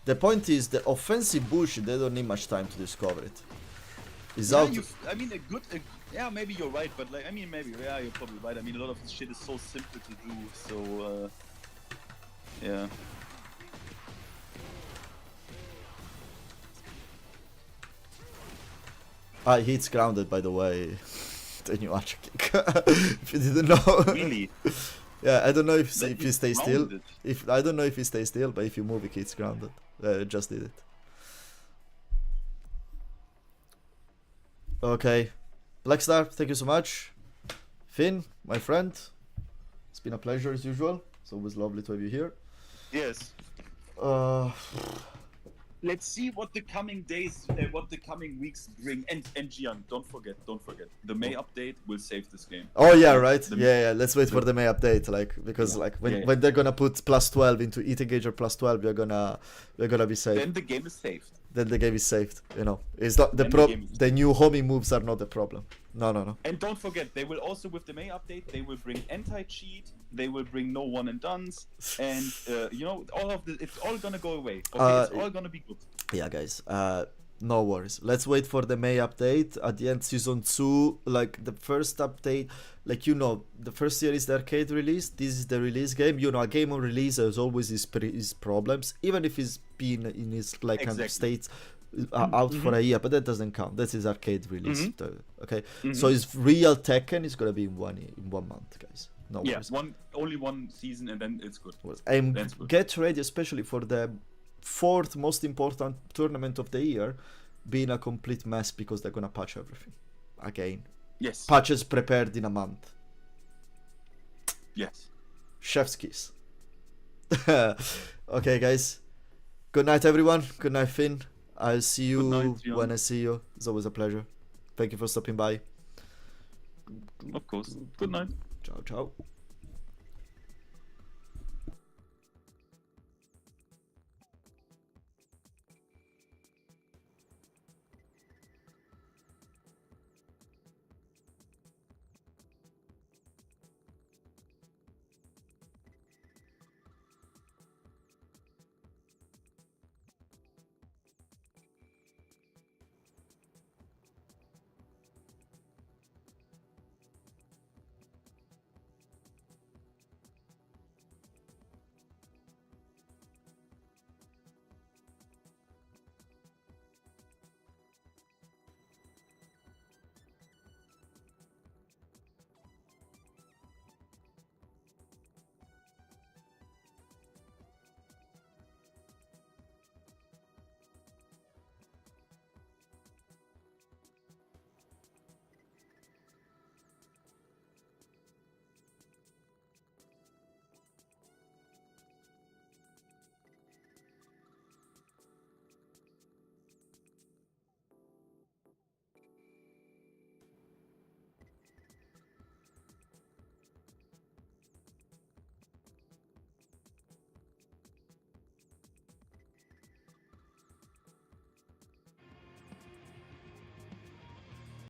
[SPEAKER 2] the point is the offensive bullshit, they don't need much time to discover it. It's
[SPEAKER 5] Yeah,
[SPEAKER 2] out.
[SPEAKER 5] I mean, yeah, maybe you're right, but like, I mean, maybe, yeah, you're probably right. I mean, a lot of this shit is so simple to do, so, yeah.
[SPEAKER 2] He's grounded, by the way. The new archer kick. If you didn't know.
[SPEAKER 5] Really?
[SPEAKER 2] Yeah, I don't know if
[SPEAKER 5] That
[SPEAKER 2] he
[SPEAKER 5] is
[SPEAKER 2] stays still.
[SPEAKER 5] grounded.
[SPEAKER 2] I don't know if he stays still, but if you move, it gets grounded. Just did it. Okay, Blackstar, thank you so much. Finn, my friend, it's been a pleasure as usual. It's always lovely to have you here.
[SPEAKER 5] Yes. Let's see what the coming days, what the coming weeks bring. And Gian, don't forget, the May update will save this game.
[SPEAKER 2] Oh yeah, right. Yeah. Let's wait for the May update, like, because
[SPEAKER 5] Yeah.
[SPEAKER 2] like when they're gonna put +12 into E-Engager +12, we're gonna be safe.
[SPEAKER 5] Then the game is saved.
[SPEAKER 2] Then the game is saved. You know, it's not the
[SPEAKER 5] Then the
[SPEAKER 2] problem.
[SPEAKER 5] game is
[SPEAKER 2] The new homing moves are not the problem. No.
[SPEAKER 5] And don't forget, they will also, with the May update, they will bring anti-cheat, they will bring no one and dones, and you know, all of the, it's all gonna go away. Okay, it's all gonna be good.
[SPEAKER 2] Yeah, guys. No worries. Let's wait for the May update. At the end, season 2, like the first update, like, you know, the first year is the arcade release. This is the release game. You know, a game on release has always his problems, even if it's been in his like kind of
[SPEAKER 5] Exactly.
[SPEAKER 2] states out for a year, but that doesn't count. That's his arcade release. Okay, so his real Tekken is gonna be in 1 month, guys. No
[SPEAKER 5] Yeah,
[SPEAKER 2] worries.
[SPEAKER 5] only one season, and then it's good.
[SPEAKER 2] And
[SPEAKER 5] That's good.
[SPEAKER 2] get ready, especially for the fourth most important tournament of the year being a complete mess because they're gonna patch everything again.
[SPEAKER 5] Yes.
[SPEAKER 2] Patches prepared in a month.
[SPEAKER 5] Yes.
[SPEAKER 2] Chef's kiss. Okay, guys. Good night, everyone. Good night, Finn. I'll see you
[SPEAKER 5] Good night, Jan.
[SPEAKER 2] when I see you. It's always a pleasure. Thank you for stopping by.
[SPEAKER 5] Of course. Good night.
[SPEAKER 2] Ciao, ciao.